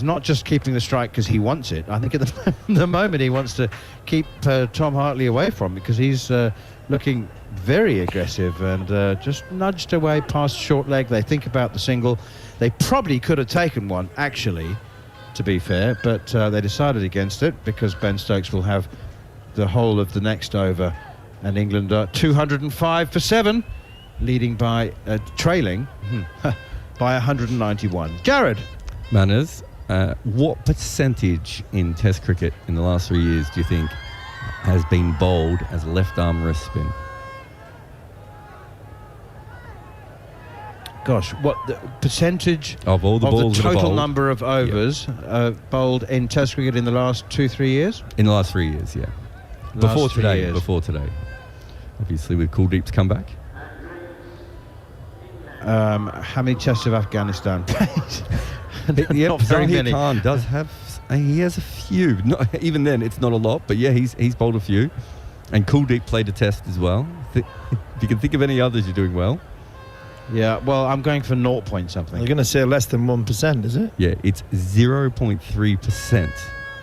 not just keeping the strike because he wants it. I think at the moment he wants to keep Tom Hartley away from it, because he's looking very aggressive and just nudged away past short leg. They think about the single. They probably could have taken one, actually, to be fair, but they decided against it because Ben Stokes will have the whole of the next over, and England are 205 for 7. Leading by, trailing by 191. Jared. Manners, what percentage in Test cricket in the last 3 years do you think has been bowled as left arm wrist spin? Gosh, what the percentage of all the balls the total bowled, number of overs bowled in Test cricket in the last 2-3 years? In the last 3 years, yeah. Before today. Obviously with Kuldeep's comeback. How many tests have Afghanistan played? Not very many. Khan does have. He has a few. Not, even then, it's not a lot. But yeah, he's bowled a few. And Kuldeep played a test as well. If you can think of any others, you're doing well. Yeah. Well, I'm going for 0 point something. You're going to say less than 1%, is it? Yeah, it's 0.3%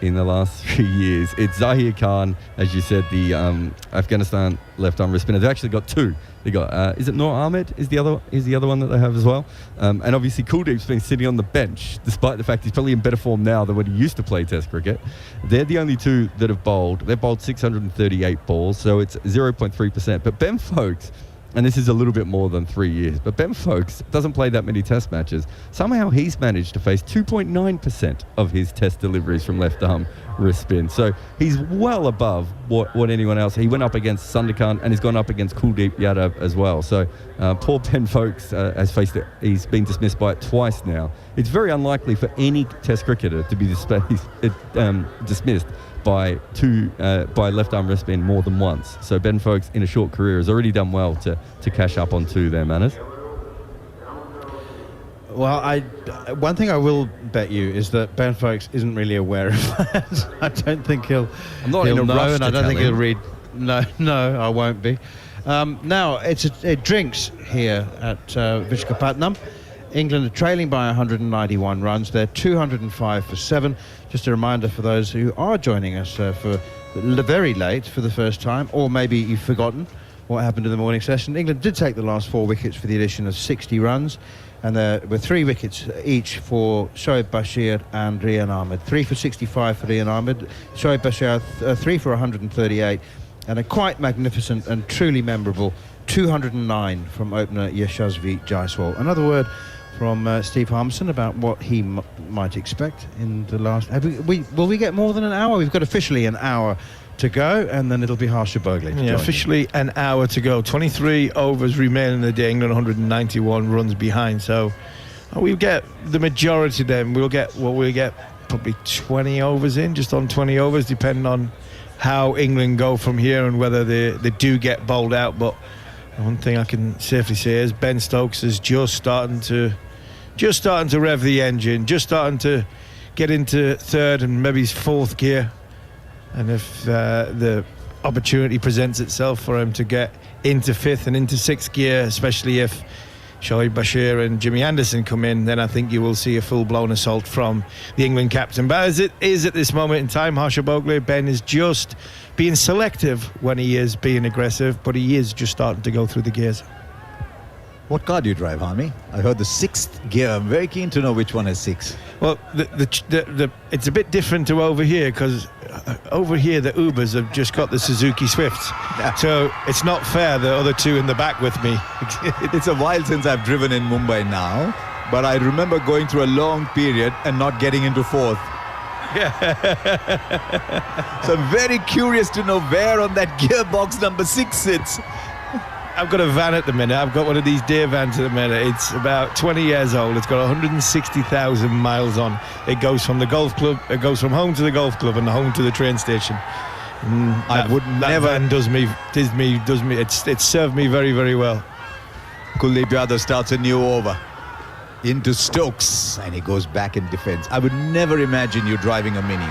in the last 3 years. It's Zahir Khan, as you said, the Afghanistan left arm wrist spinner. They've actually got two. They got is it Noor Ahmed is the other one that they have as well, and obviously Kuldeep's been sitting on the bench despite the fact he's probably in better form now than when he used to play Test cricket. They're the only two that have bowled. They've bowled 638 balls, so it's 0.3%. But Ben Foakes, and this is a little bit more than 3 years, but Ben Foakes doesn't play that many Test matches. Somehow he's managed to face 2.9% of his Test deliveries from left arm wrist spin. So he's well above what anyone else. He went up against Sunderkant and he's gone up against Kuldeep Yadav as well. So poor Ben Foakes has faced it. He's been dismissed by it twice now. It's very unlikely for any Test cricketer to be dismissed by left arm wrist spin more than once. So Ben Foakes in a short career has already done well to cash up on two there, Manners. Well, one thing I will bet you is that Ben Foakes isn't really aware of that. I don't think he'll know, and I don't think he'll read. No, I won't be. Now it drinks here at Visakhapatnam. England are trailing by 191 runs. They're 205 for 7. Just a reminder for those who are joining us for very late for the first time, or maybe you've forgotten what happened in the morning session. England did take the last 4 wickets for the addition of 60 runs, and there were 3 wickets each for Shoaib Bashir and Rian Ahmed. 3 for 65 for Rian Ahmed, Shoaib Bashir 3 for 138, and a quite magnificent and truly memorable 209 from opener Yashasvi Jaiswal. Another word from Steve Harmison about what he might expect in the last... Will we get more than an hour? We've got officially an hour to go, and then it'll be Harsha Bhogle. Yeah, officially an hour to go. 23 overs remain in the day. England 191 runs behind. So we'll get the majority of them. We'll get probably 20 overs in, just on 20 overs, depending on how England go from here and whether they do get bowled out. But one thing I can safely say is Ben Stokes is just starting to rev the engine, just starting to get into third and maybe fourth gear. And if the opportunity presents itself for him to get into fifth and into sixth gear, especially if Shoaib Bashir and Jimmy Anderson come in, then I think you will see a full-blown assault from the England captain. But as it is at this moment in time, Harsha Bhogle, Ben is just being selective when he is being aggressive, but he is just starting to go through the gears. What car do you drive, Harmy? I heard the 6th gear. I'm very keen to know which one is 6. Well, it's a bit different to over here, because over here the Ubers have just got the Suzuki Swifts. Yeah. So it's not fair, the other two in the back with me. It's a while since I've driven in Mumbai now, but I remember going through a long period and not getting into 4th. So I'm very curious to know where on that gearbox number 6 sits. I've got a van at the minute. I've got one of these deer vans at the minute. It's about 20 years old. It's got 160,000 miles on. It goes from the golf club. It goes from home to the golf club and home to the train station. I would never. Van does me. It's served me very, very well. Kuldeep Yadav starts a new over into Stokes, and he goes back in defence. I would never imagine you driving a Mini.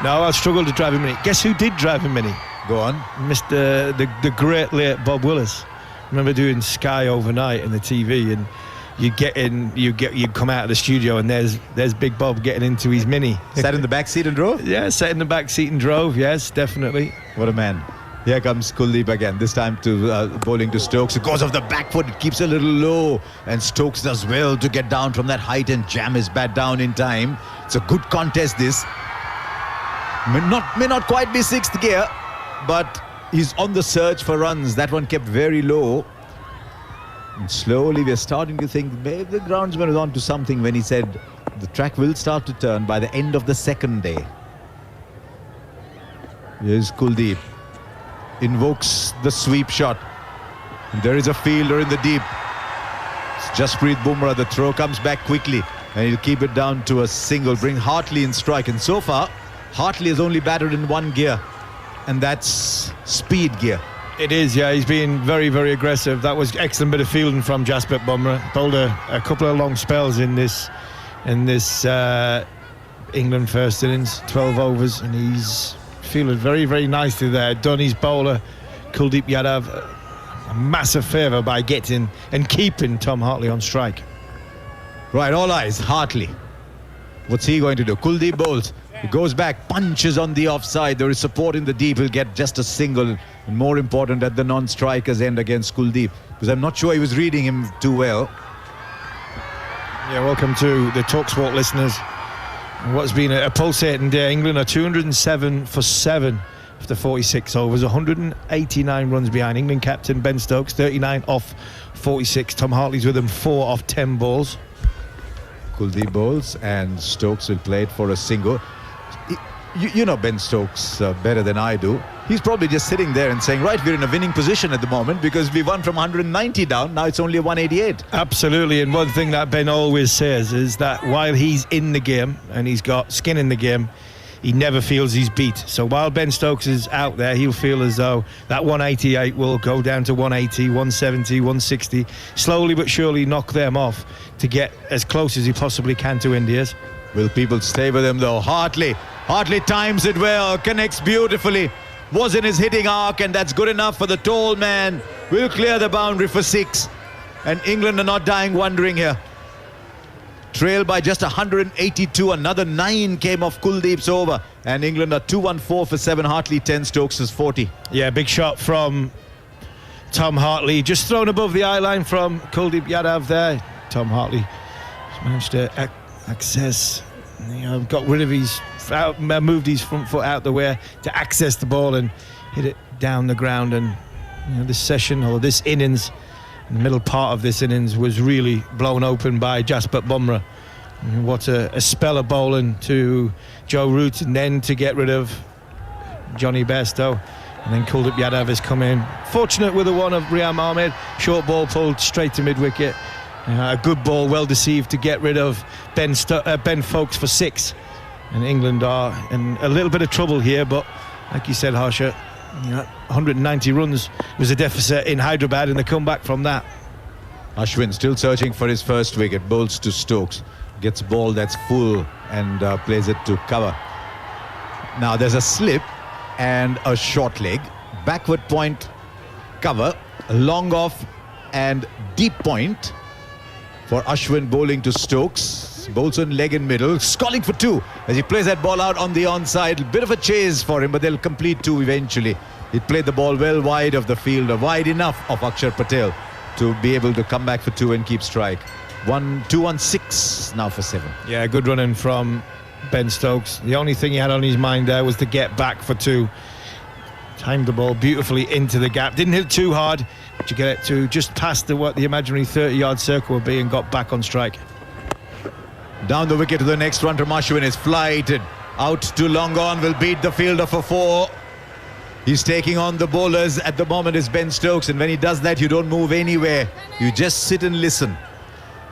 No, I struggled to drive a Mini. Guess who did drive a Mini? Go on. Mr. the great late Bob Willis. I remember doing Sky overnight in the TV, and you come out of the studio and there's Big Bob getting into his Mini. Sat in the back seat and drove? Yeah, sat in the back seat and drove. Yes, definitely. What a man. Here comes Kuldeep again, this time to bowling to Stokes. It goes off the back foot, it keeps a little low, and Stokes does well to get down from that height and jam his bat down in time. It's a good contest, this. May not quite be 6th gear, but he's on the search for runs. That one kept very low. And slowly we're starting to think maybe the groundsman was on to something when he said the track will start to turn by the end of the 2nd day. Here's Kuldeep. Invokes the sweep shot. And there is a fielder in the deep. It's Jasprit Bumrah. The throw comes back quickly, and he'll keep it down to a single. Bring Hartley in strike. And so far, Hartley has only batted in 1 gear, and that's speed gear. It is, yeah. He's been very, very aggressive. That was excellent bit of fielding from Jasprit Bumrah. Bowled a couple of long spells in this England first innings, 12 overs, and he's fielded very, very nicely there. Done his bowler, Kuldeep Yadav, a massive favour by getting and keeping Tom Hartley on strike. Right, all eyes. Hartley. What's he going to do? Kuldeep bowls. He goes back, punches on the offside. There is support in the deep. He'll get just a single. And more important, at the non-striker's end against Kuldeep, because I'm not sure he was reading him too well. Yeah, welcome to the TalkSport listeners. What's been a pulsating day. England are 207 for 7 after 46 overs, 189 runs behind. England captain Ben Stokes, 39 off 46. Tom Hartley's with them, 4 off 10 balls. Kuldeep bowls, and Stokes will play it for a single. You know Ben Stokes better than I do. He's probably just sitting there and saying, right, we're in a winning position at the moment because we won from 190 down. Now it's only 188. Absolutely. And one thing that Ben always says is that while he's in the game and he's got skin in the game, he never feels he's beat. So while Ben Stokes is out there, he'll feel as though that 188 will go down to 180, 170, 160, slowly but surely knock them off to get as close as he possibly can to India's. Will people stay with him though? Hartley times it well, connects beautifully, was in his hitting arc, and that's good enough for the tall man. Will clear the boundary for 6, and England are not dying wondering here. Trailed by just 182, another 9 came off Kuldeep's over, and England are 214 for 7. Hartley 10, Stokes is 40. Yeah, big shot from Tom Hartley, just thrown above the eye line from Kuldeep Yadav there. Tom Hartley has managed to access, got rid of his, moved his front foot out the way to access the ball and hit it down the ground. And this session, or this innings, the middle part of this innings, was really blown open by Jasprit Bumrah. What a spell of bowling to Joe Root, and then to get rid of Johnny Bairstow. And then Kuldeep Yadav has come in. Fortunate with the one of Riyad Mahrez. Short ball pulled straight to mid-wicket. A good ball, well deceived, to get rid of Ben Foakes for 6. And England are in a little bit of trouble here, but like you said, Harsha, 190 runs was a deficit in Hyderabad, and the comeback from that. Ashwin still searching for his first wicket, bowls to Stokes, gets a ball that's full and plays it to cover. Now there's a slip and a short leg, backward point cover, long off and deep point for Ashwin bowling to Stokes. Bowls on leg in middle, sculling for 2 as he plays that ball out on the onside. Bit of a chase for him, but they'll complete 2 eventually. He played the ball well wide of the fielder, wide enough of Akshar Patel to be able to come back for 2 and keep strike. 2 on 6 now for 7. Yeah, good running from Ben Stokes. The only thing he had on his mind there was to get back for 2. Timed the ball beautifully into the gap. Didn't hit it too hard, but you get it to just past what the imaginary 30-yard circle would be, and got back on strike. Down the wicket to the next one from Ashwin is flighted. Out to long on, will beat the fielder for 4. He's taking on the bowlers at the moment is Ben Stokes, and when he does that, you don't move anywhere. You just sit and listen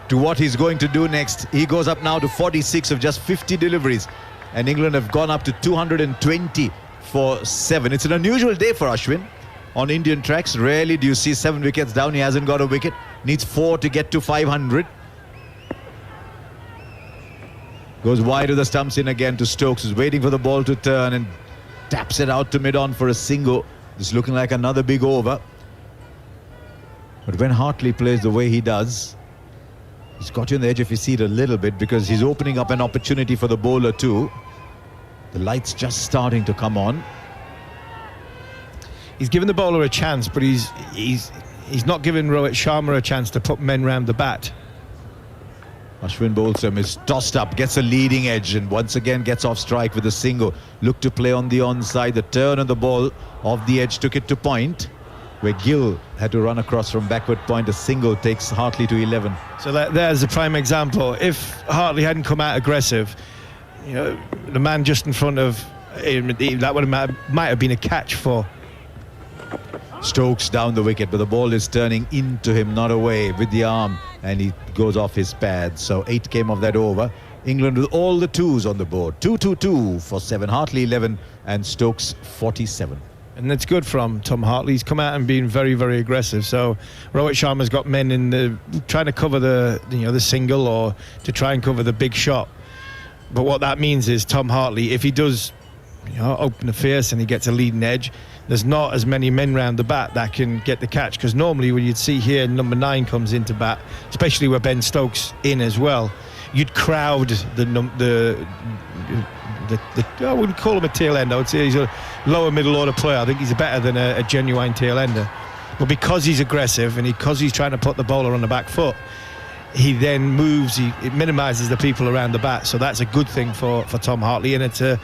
to what he's going to do next. He goes up now to 46 of just 50 deliveries, and England have gone up to 220 for 7. It's an unusual day for Ashwin on Indian tracks. Rarely do you see 7 wickets down. He hasn't got a wicket. Needs 4 to get to 500. Goes wide of the stumps in again to Stokes, who's waiting for the ball to turn and taps it out to mid-on for a single. It's looking like another big over. But when Hartley plays the way he does, he's got you on the edge of his seat a little bit, because he's opening up an opportunity for the bowler too. The light's just starting to come on. He's given the bowler a chance, but he's not giving Rohit Sharma a chance to put men round the bat. Ashwin bowls him, is tossed up, gets a leading edge, and once again gets off strike with a single. Look to play on the onside. The turn of the ball off the edge took it to point, where Gill had to run across from backward point. A single takes Hartley to 11. So there's a prime example. If Hartley hadn't come out aggressive, you know, the man just in front of him, that might have been a catch for Stokes down the wicket, but the ball is turning into him, not away, with the arm, and he goes off his pad. So 8 came of that over. England with all the 2s on the board. 2-2-2 for 7. Hartley 11 and Stokes 47. And that's good from Tom Hartley. He's come out and been very, very aggressive. So Rohit Sharma's got men in the trying to cover the single or to try and cover the big shot. But what that means is Tom Hartley, if he does open the fierce and he gets a leading edge, there's not as many men round the bat that can get the catch, because normally when you'd see here number 9 comes into bat, especially with Ben Stokes in as well, you'd crowd the I wouldn't call him a tail ender. I would say he's a lower middle order player. I think he's better than a genuine tail ender. But because he's aggressive and because he's trying to put the bowler on the back foot, he then moves, it minimises the people around the bat. So that's a good thing for Tom Hartley, and it's a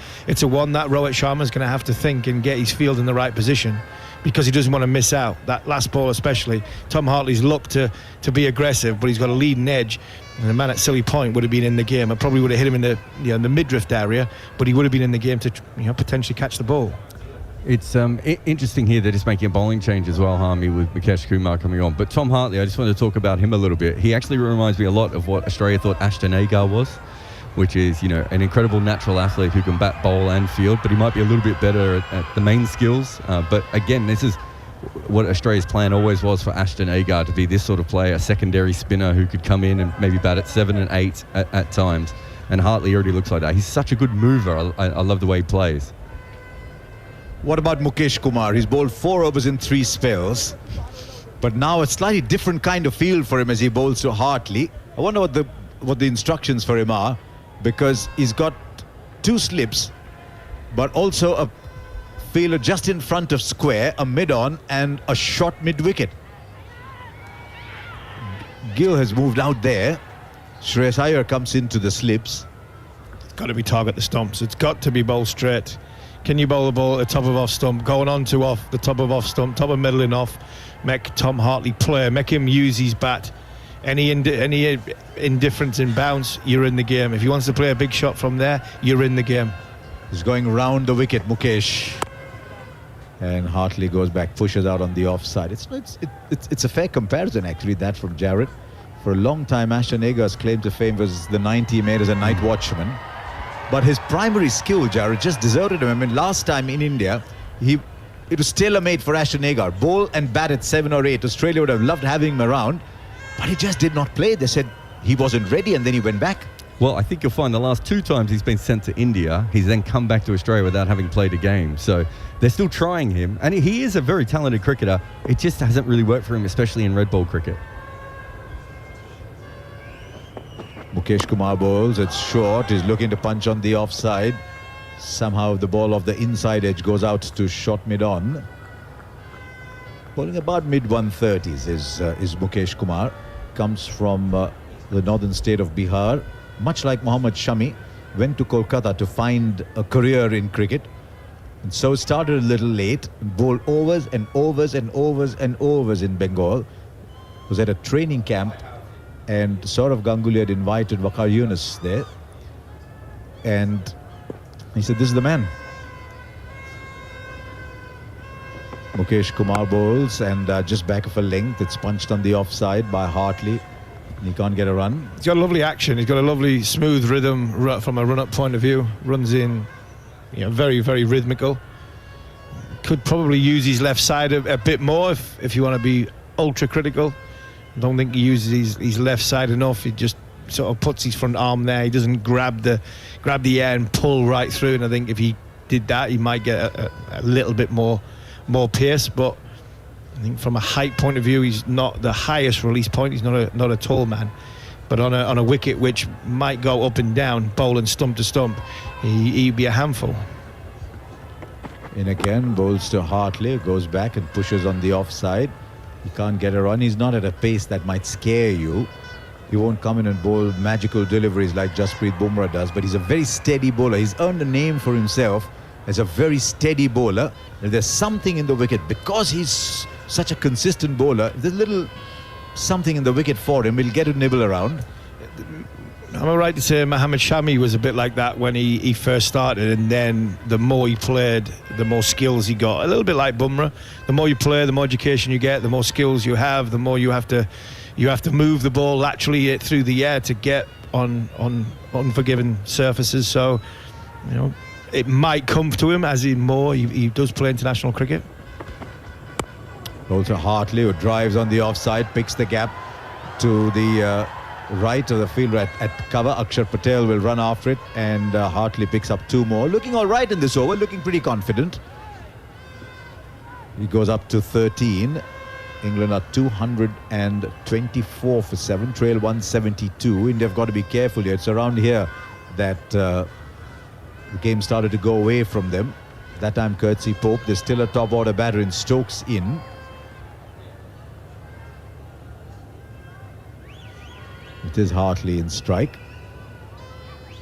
one that Rohit Sharma's going to have to think and get his field in the right position, because he doesn't want to miss out. That last ball especially, Tom Hartley's looked to be aggressive, but he's got a leading edge, and the man at Silly Point would have been in the game. It probably would have hit him in the mid-drift area, but he would have been in the game to potentially catch the ball. It's interesting here they're just making a bowling change as well, Harmy, with Mukesh Kumar coming on. But Tom Hartley, I just want to talk about him a little bit. He actually reminds me a lot of what Australia thought Ashton Agar was, which is, an incredible natural athlete who can bat, bowl and field, but he might be a little bit better at the main skills. But again, this is what Australia's plan always was for Ashton Agar, to be this sort of player, a secondary spinner who could come in and maybe bat at 7 and 8 at times. And Hartley already looks like that. He's such a good mover. I love the way he plays. What about Mukesh Kumar? He's bowled 4 overs in 3 spells, but now a slightly different kind of field for him as he bowls to Hartley. I wonder what the instructions for him are, because he's got 2 slips, but also a fielder just in front of square, a mid-on and a short mid-wicket. Gill has moved out there. Shreyas Iyer comes into the slips. It's got to be target the stumps. It's got to be bowled straight. Can you bowl the ball at the top of off stump, going on to off, the top of off stump, top of middling off, make Tom Hartley play, make him use his bat. Any indifference in bounce, you're in the game. If he wants to play a big shot from there, you're in the game. He's going round the wicket, Mukesh. And Hartley goes back, pushes out on the offside. It's a fair comparison, actually, that from Jarrod. For a long time, Ashton Agar's claim to fame was the 90 he made as a night watchman. But his primary skill, Jarrod, just deserted him. I mean, last time in India, it was tailor-made for Ashton Agar. Bowl and bat at 7 or 8. Australia would have loved having him around, but he just did not play. They said he wasn't ready, and then he went back. Well, I think you'll find the last 2 times he's been sent to India, he's then come back to Australia without having played a game. So they're still trying him. And he is a very talented cricketer. It just hasn't really worked for him, especially in red ball cricket. Mukesh Kumar bowls, it's short, he's looking to punch on the offside. Somehow the ball off the inside edge goes out to short mid-on. Bowling about mid-130s is Mukesh Kumar. Comes from the northern state of Bihar. Much like Mohammad Shami, went to Kolkata to find a career in cricket. And so started a little late, bowled overs and overs and overs and overs in Bengal. Was at a training camp, and Saurav Ganguly had invited Waqar Younis there. And He said, this is the man. Mukesh Kumar bowls and just back of a length. It's punched on the offside by Hartley. He can't get a run. He's got a lovely action. He's got a lovely smooth rhythm from a run-up point of view. Runs in, very, very rhythmical. Could probably use his left side a bit more if you want to be ultra critical. I don't think he uses his left side enough. He just sort of puts his front arm there. He doesn't grab the air and pull right through. And I think if he did that, he might get a little bit more pace. But I think from a height point of view, he's not the highest release point. He's not a tall man. But on a wicket which might go up and down, bowling stump to stump, he'd be a handful. In again, bowls to Hartley, goes back and pushes on the offside. He can't get a run. He's not at a pace that might scare you. He won't come in and bowl magical deliveries like Jasprit Bumrah does, but he's a very steady bowler. He's earned a name for himself as a very steady bowler. And there's something in the wicket, because he's such a consistent bowler, there's a little something in the wicket for him. He'll get to nibble around. Am I right to say Mohammad Shami was a bit like that when he first started, and then the more he played, the more skills he got? A little bit like Bumrah. The more you play, the more education you get, the more skills you have, the more you have to move the ball laterally through the air to get on unforgiving surfaces. So, it might come to him as he does play international cricket. Also Hartley, who drives on the offside, picks the gap to the right of the field at cover. Akshar Patel will run after it, and Hartley picks up 2 more. Looking all right in this over, looking pretty confident. He goes up to 13. England are 224 for 7, trail 172. India have got to be careful here. It's around here that the game started to go away from them. That time courtesy Pope. There's still a top order batter in Stokes in. It is Hartley in strike.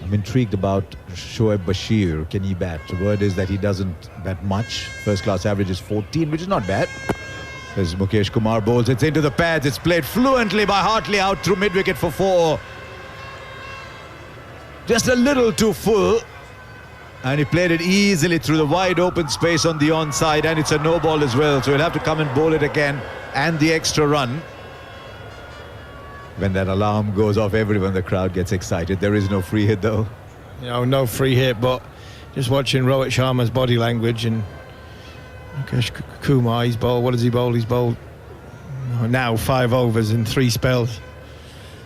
I'm intrigued about Shoaib Bashir. Can he bat? The word is that he doesn't bat much. First class average is 14, which is not bad. As Mukesh Kumar bowls, it's into the pads. It's played fluently by Hartley out through mid-wicket for 4. Just a little too full. And he played it easily through the wide open space on the onside, and it's a no ball as well. So he'll have to come and bowl it again, and the extra run. When that alarm goes off, everyone in the crowd gets excited. There is no free hit though. No free hit, but just watching Rohit Sharma's body language and Mukesh Kumar, he's bowled, what does he bowl? He's bowled now 5 overs in 3 spells.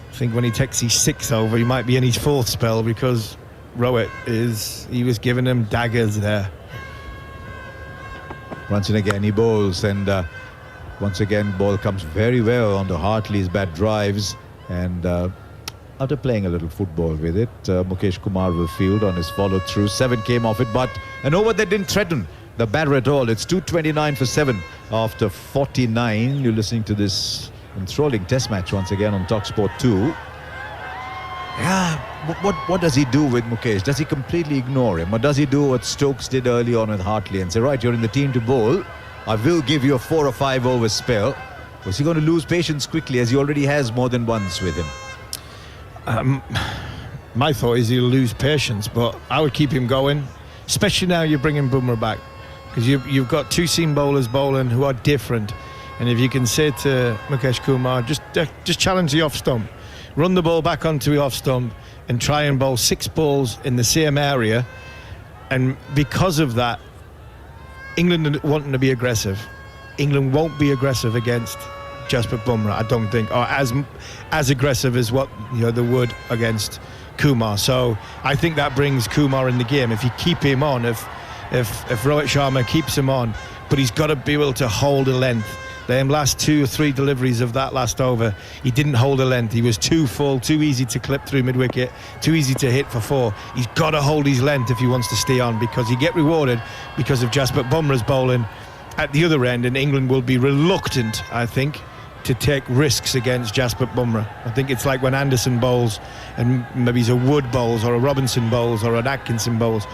I think when he takes his 6th over, he might be in his 4th spell, because Rohit he was giving him daggers there. Once and again he bowls, and once again ball comes very well onto Hartley's bat drives, and after playing a little football with it, Mukesh Kumar will field on his follow through. 7 came off it, but an over that didn't threaten the batter at all. It's 229 for 7 after 49. You're listening to this enthralling test match once again on TalkSport 2. Yeah, what does he do with Mukesh? Does he completely ignore him, or does he do what Stokes did early on with Hartley and say, right, you're in the team to bowl, I will give you a 4 or 5 over spell? Was he going to lose patience quickly, as he already has more than once with him? My thought is he'll lose patience, but I would keep him going, especially now you're bringing Bumrah back, because you've got 2 seam bowlers bowling who are different. And if you can say to Mukesh Kumar, just challenge the off stump, run the ball back onto the off stump and try and bowl 6 balls in the same area. And because of that, England wanting to be aggressive. England won't be aggressive against Jasprit Bumrah, I don't think, or as aggressive as what they would against Kumar. So I think that brings Kumar in the game. If you keep him on, if Rohit Sharma keeps him on, but he's got to be able to hold a length. The last 2 or 3 deliveries of that last over, he didn't hold a length. He was too full, too easy to clip through mid-wicket, too easy to hit for 4. He's got to hold his length if he wants to stay on, because he get rewarded because of Jasprit Bumrah's bowling at the other end, and England will be reluctant, I think, to take risks against Jasprit Bumrah. I think it's like when Anderson bowls, and maybe he's a Wood bowls, or a Robinson bowls, or an Atkinson bowls.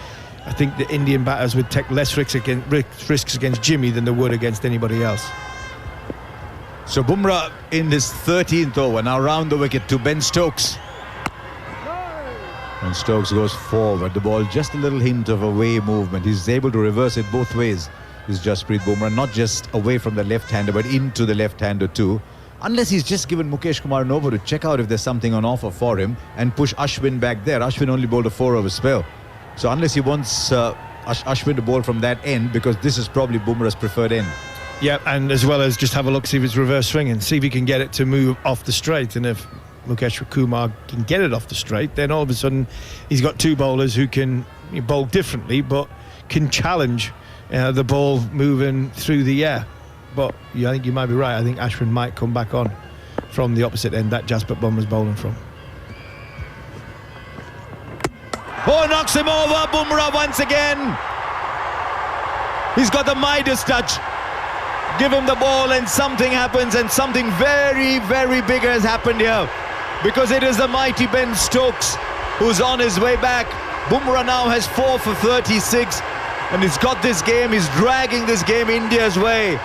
I think the Indian batters would take less risks against Jimmy than they would against anybody else. So Bumrah in his 13th over, now round the wicket to Ben Stokes. And Stokes goes forward. The ball, just a little hint of away movement. He's able to reverse it both ways. Is Jasprit Bumrah, not just away from the left-hander, but into the left-hander too. Unless he's just given Mukesh Kumar an over to check out if there's something on offer for him and push Ashwin back there. Ashwin only bowled a 4-over spell. So unless he wants Ashwin to bowl from that end, because this is probably Bumrah's preferred end. Yeah, and as well as just have a look, see if it's reverse swinging, see if he can get it to move off the straight. And if Mukesh Kumar can get it off the straight, then all of a sudden he's got two bowlers who can bowl differently but can challenge the ball moving through the air. But I think you might be right. I think Ashwin might come back on from the opposite end that Jasprit Bumrah's bowling from. Oh, knocks him over, Bumrah once again. He's got the Midas touch. Give him the ball and something happens, and something very, very big has happened here, because it is the mighty Ben Stokes who's on his way back. Bumrah now has 4 for 36 and he's got this game, he's dragging this game India's way.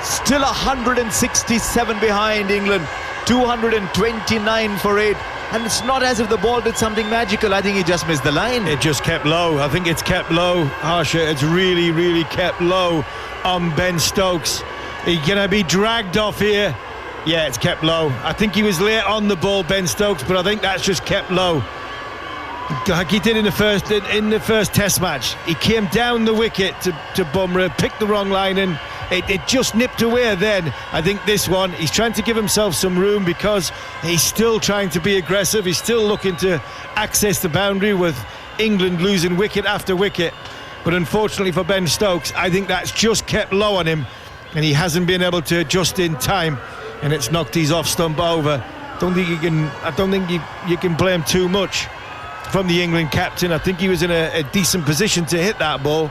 Still 167 behind England, 229 for 8. And it's not as if the ball did something magical. I think he just missed the line. It just kept low. I think it's kept low, Harsha. It's really, really kept low on Ben Stokes. He's going to be dragged off here. Yeah, it's kept low. I think he was late on the ball, Ben Stokes, but I think that's just kept low. Like he did in the first Test match. He came down the wicket to Bumrah, picked the wrong line, and it just nipped away then. I think this one, he's trying to give himself some room because he's still trying to be aggressive. He's still looking to access the boundary with England losing wicket after wicket. But unfortunately for Ben Stokes, I think that's just kept low on him, and he hasn't been able to adjust in time, and it's knocked his off stump over. I don't think you can blame too much from the England captain. I think he was in a decent position to hit that ball.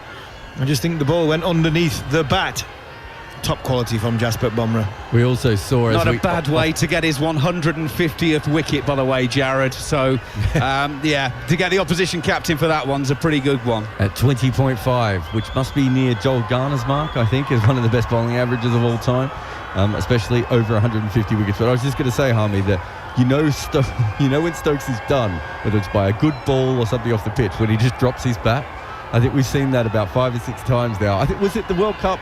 I just think the ball went underneath the bat. Top quality from Jasprit Bumrah. We also saw... Not a bad way to get his 150th wicket, by the way, Jared. So, yeah, to get the opposition captain for that one's a pretty good one. At 20.5, which must be near Joel Garner's mark, I think, is one of the best bowling averages of all time, especially over 150 wickets. But I was just going to say, Harmy, that you know when Stokes is done, whether it's by a good ball or something off the pitch, when he just drops his bat. I think we've seen that about 5 or 6 times now. I think, was it the World Cup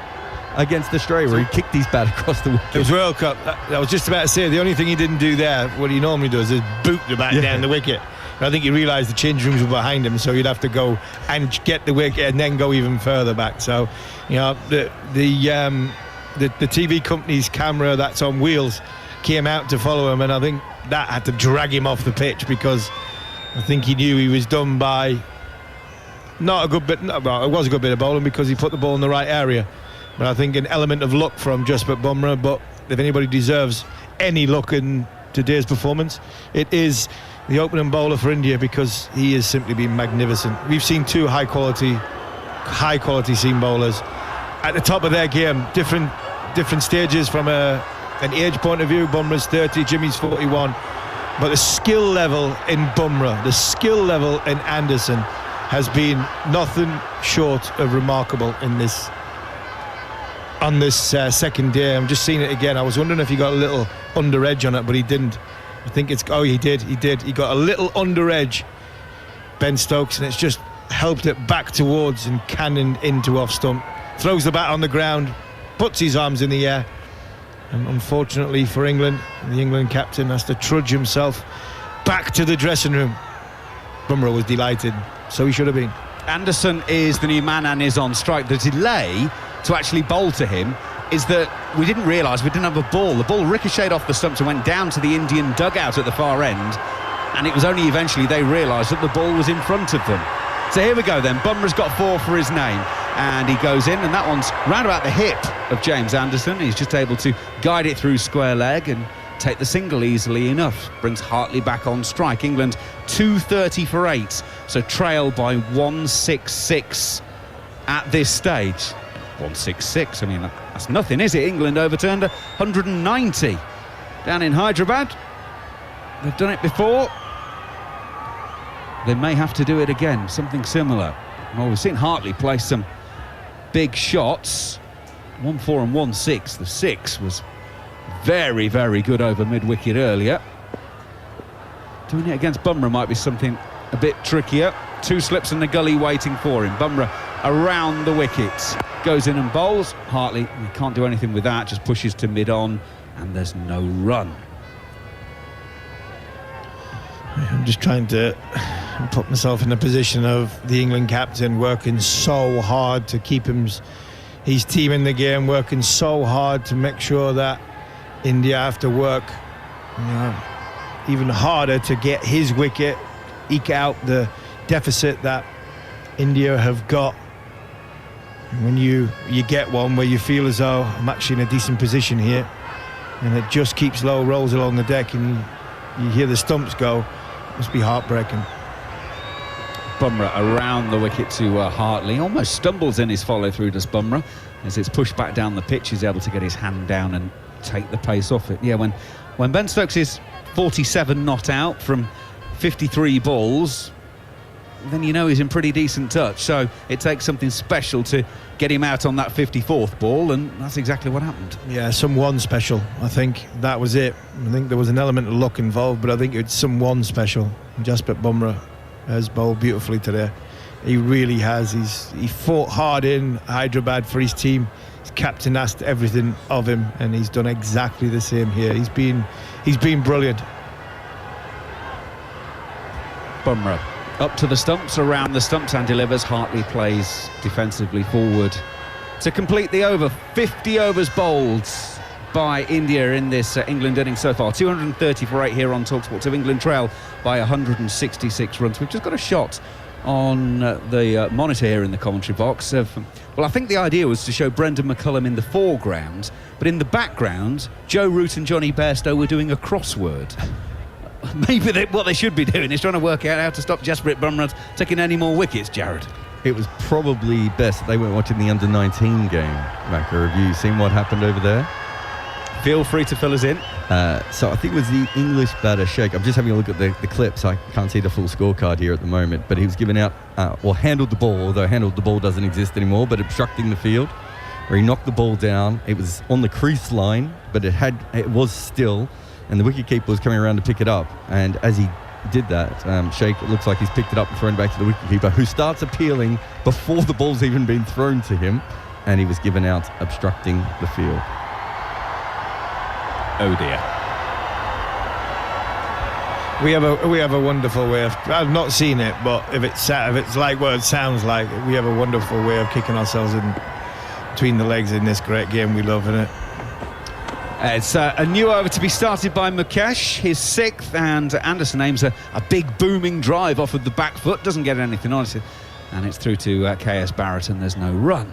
against Australia where he kicked his bat across the wicket? It was World Cup. I was just about to say, the only thing he didn't do there, what he normally does, is boot the bat down the wicket. And I think he realised the change rooms were behind him, so he'd have to go and get the wicket and then go even further back. So, you know, the TV company's camera that's on wheels came out to follow him, and I think that had to drag him off the pitch, because I think he knew he was done by not a good bit. Well, it was a good bit of bowling because he put the ball in the right area. But I think an element of luck from Jasprit Bumrah. But if anybody deserves any luck in today's performance, it is the opening bowler for India, because he has simply been magnificent. We've seen 2 high quality seam bowlers at the top of their game, different stages from an age point of view. Bumrah's 30, Jimmy's 41, but the skill level in Bumrah, the skill level in Anderson has been nothing short of remarkable on this second day. I'm just seeing it again. I was wondering if he got a little under edge on it, but he didn't. I think it's... Oh, he did. He got a little under edge, Ben Stokes, and it's just helped it back towards and cannoned into off stump. Throws the bat on the ground, puts his arms in the air, and unfortunately for England, the England captain has to trudge himself back to the dressing room. Bumrah was delighted, so he should have been. Anderson is the new man and is on strike. The delay to actually bowl to him is that we didn't realise we didn't have a ball. The ball ricocheted off the stumps and went down to the Indian dugout at the far end, and it was only eventually they realised that the ball was in front of them. So here we go then. Bumrah's got 4 for his name, and he goes in, and that one's round about the hip of James Anderson. He's just able to guide it through square leg and take the single easily enough. Brings Hartley back on strike. England 230 for 8, so trail by 166 at this stage. 166, I mean, that's nothing, is it? England overturned 190 down in Hyderabad. They've done it before. They may have to do it again, something similar. Well, we've seen Hartley play some big shots. 1-4 and 1-6. The 6 was very, very good over mid-wicket earlier. Doing it against Bumrah might be something a bit trickier. 2 slips and a gully waiting for him. Bumrah around the wickets, goes in and bowls. Hartley can't do anything with that, just pushes to mid-on, and there's no run. I'm just trying to put myself in the position of the England captain, working so hard to keep his team in the game, working so hard to make sure that India have to work even harder to get his wicket, eke out the deficit that India have got. When you get one where you feel as though I'm actually in a decent position here, and it just keeps low, rolls along the deck, and you hear the stumps go, it must be heartbreaking. Bumrah around the wicket to Hartley, almost stumbles in his follow through, does Bumrah. As it's pushed back down the pitch, he's able to get his hand down and take the pace off it. Yeah, when Ben Stokes is 47 not out from 53 balls, then you know he's in pretty decent touch. So it takes something special to get him out on that 54th ball, and that's exactly what happened. Yeah, someone special. I think that was it. I think there was an element of luck involved, but I think it's someone special. Jasprit Bumrah has bowled beautifully today. He really has. He fought hard in Hyderabad for his team. His captain asked everything of him, and he's done exactly the same here. He's been brilliant. Bumrah up to the stumps, around the stumps, and delivers. Hartley plays defensively forward to complete the over. 50 overs bowled by India in this England innings so far. 230 for 8 here on TalkSport. So England trail by 166 runs. We've just got a shot on the monitor here in the commentary box of, well, I think the idea was to show Brendan McCullum in the foreground, but in the background Joe Root and Johnny Bairstow were doing a crossword. Maybe what they should be doing is trying to work out how to stop Jasprit Bumrah taking any more wickets, Jared. It was probably best that they weren't watching the under-19 game. Macca, have you seen what happened over there? Feel free to fill us in. So I think it was the English batter, Sheikh. I'm just having a look at the clips. I can't see the full scorecard here at the moment, but he was given out, handled the ball, although handled the ball doesn't exist anymore, but obstructing the field, where he knocked the ball down. It was on the crease line, but it was still, and the wicketkeeper was coming around to pick it up. And as he did that, Sheikh, it looks like he's picked it up and thrown it back to the wicketkeeper, who starts appealing before the ball's even been thrown to him, and he was given out obstructing the field. Oh dear. We have a wonderful way of, I've not seen it, but if it's like what it sounds like, we have a wonderful way of kicking ourselves in between the legs in this great game we love, isn't it? It's a new over to be started by Mukesh, his 6th, and Anderson aims a big booming drive off of the back foot, doesn't get anything on it, and it's through to KS Barrett, and there's no run.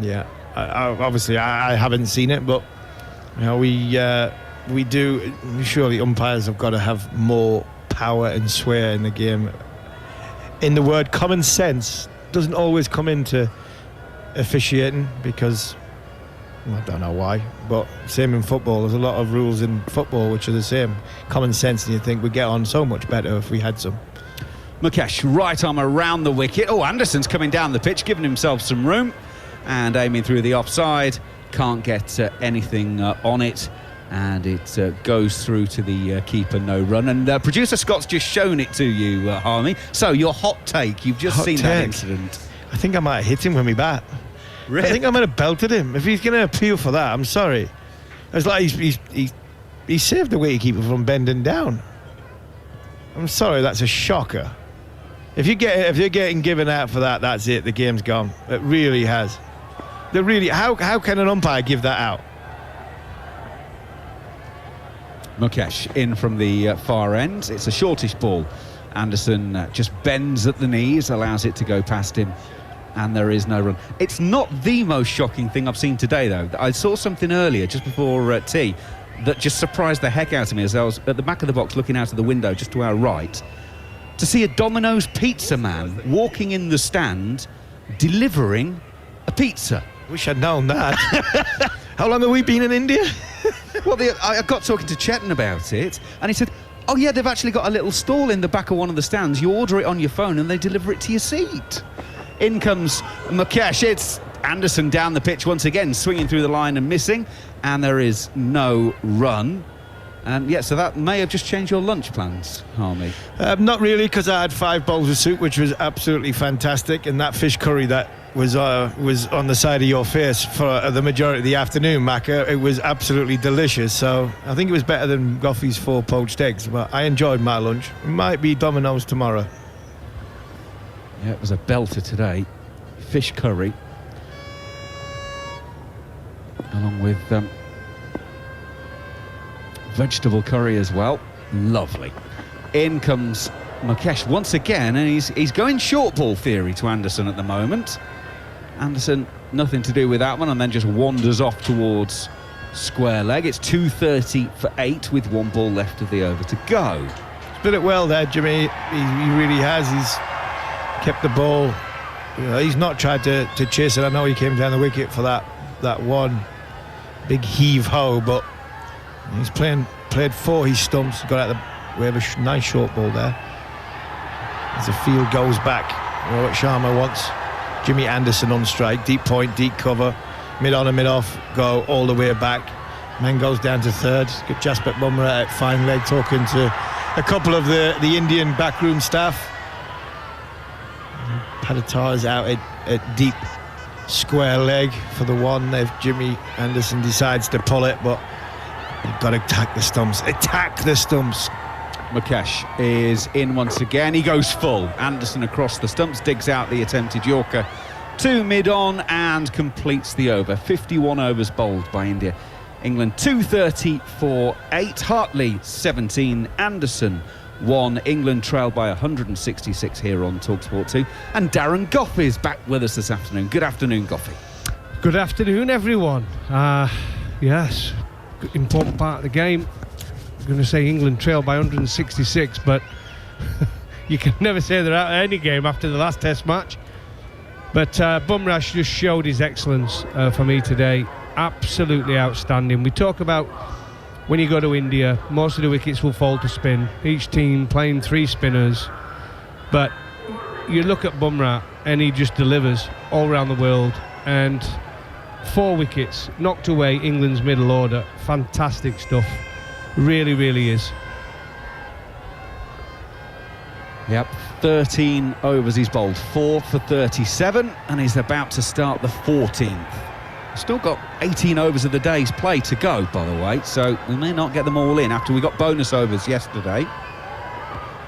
Yeah, obviously I haven't seen it, but you know, we do. Surely umpires have got to have more power and sway in the game. In the word common sense doesn't always come into officiating, because I don't know why, but same in football. There's a lot of rules in football which are the same. Common sense, and you think we'd get on so much better if we had some. Mukesh, right arm around the wicket. Oh, Anderson's coming down the pitch, giving himself some room, and aiming through the offside. Can't get anything on it, and it goes through to the keeper, no run. And producer Scott's just shown it to you, Harmy. So your hot take, you've just seen that incident. I think I might have hit him with my bat. Really? I think I might have belted him. If he's going to appeal for that, I'm sorry. It's like he saved the wicketkeeper from bending down. I'm sorry, that's a shocker. If you're getting given out for that, that's it. The game's gone. It really has. How can an umpire give that out? Mukesh in from the far end. It's a shortish ball. Anderson just bends at the knees, allows it to go past him, and there is no run. It's not the most shocking thing I've seen today, though. I saw something earlier, just before tea, that just surprised the heck out of me as I was at the back of the box looking out of the window just to our right, to see a Domino's pizza man walking in the stand delivering a pizza. Wish I'd known that. How long have we been in India? Well, I got talking to Chetan about it, and he said, oh yeah, they've actually got a little stall in the back of one of the stands. You order it on your phone and they deliver it to your seat. In comes Mukesh. It's Anderson down the pitch once again, swinging through the line and missing, and there is no run. And yeah, so that may have just changed your lunch plans, Harmy. Not really, because I had 5 bowls of soup, which was absolutely fantastic, and that fish curry that was on the side of your face for the majority of the afternoon, Macca. It was absolutely delicious. So I think it was better than Goffey's 4 poached eggs. But I enjoyed my lunch. It might be Domino's tomorrow. Yeah, it was a belter today. Fish curry, along with vegetable curry as well. Lovely. In comes Mukesh once again, and he's going short ball theory to Anderson at the moment. Anderson, nothing to do with that one, and then just wanders off towards square leg. It's 2:30 for 8 with 1 ball left of the over to go. He's done it well there, Jimmy. He really has. He's kept the ball. You know, he's not tried to chase it. I know he came down the wicket for that one big heave-ho, but he's played 4 his stumps. Got out we have a nice short ball there. As the field goes back, Rohit Sharma wants Jimmy Anderson on strike. Deep point, deep cover, mid-on and mid-off, go all the way back. Man goes down to third. Got Jasprit Bumrah at fine leg talking to a couple of the Indian backroom staff. Paditar is out at deep square leg for the one. If Jimmy Anderson decides to pull it, but you've got to attack the stumps. Attack the stumps. Mukesh is in once again. He goes full. Anderson across the stumps, digs out the attempted Yorker to mid-on and completes the over. 51 overs bowled by India. England 2:30 for 8. Hartley 17. Anderson 1. England trailed by 166 here on TalkSport 2. And Darren Gough is back with us this afternoon. Good afternoon, Goughy. Good afternoon, everyone. Yes, important part of the game. I'm going to say England trailed by 166, but you can never say they're out of any game after the last Test match. But Bumrah just showed his excellence for me today. Absolutely outstanding. We talk about when you go to India, most of the wickets will fall to spin. Each team playing 3 spinners. But you look at Bumrah and he just delivers all around the world. And 4 wickets knocked away England's middle order. Fantastic stuff. Really, really is. Yep, 13 overs he's bowled, 4 for 37, and he's about to start the 14th. Still got 18 overs of the day's play to go, by the way, so we may not get them all in after we got bonus overs yesterday.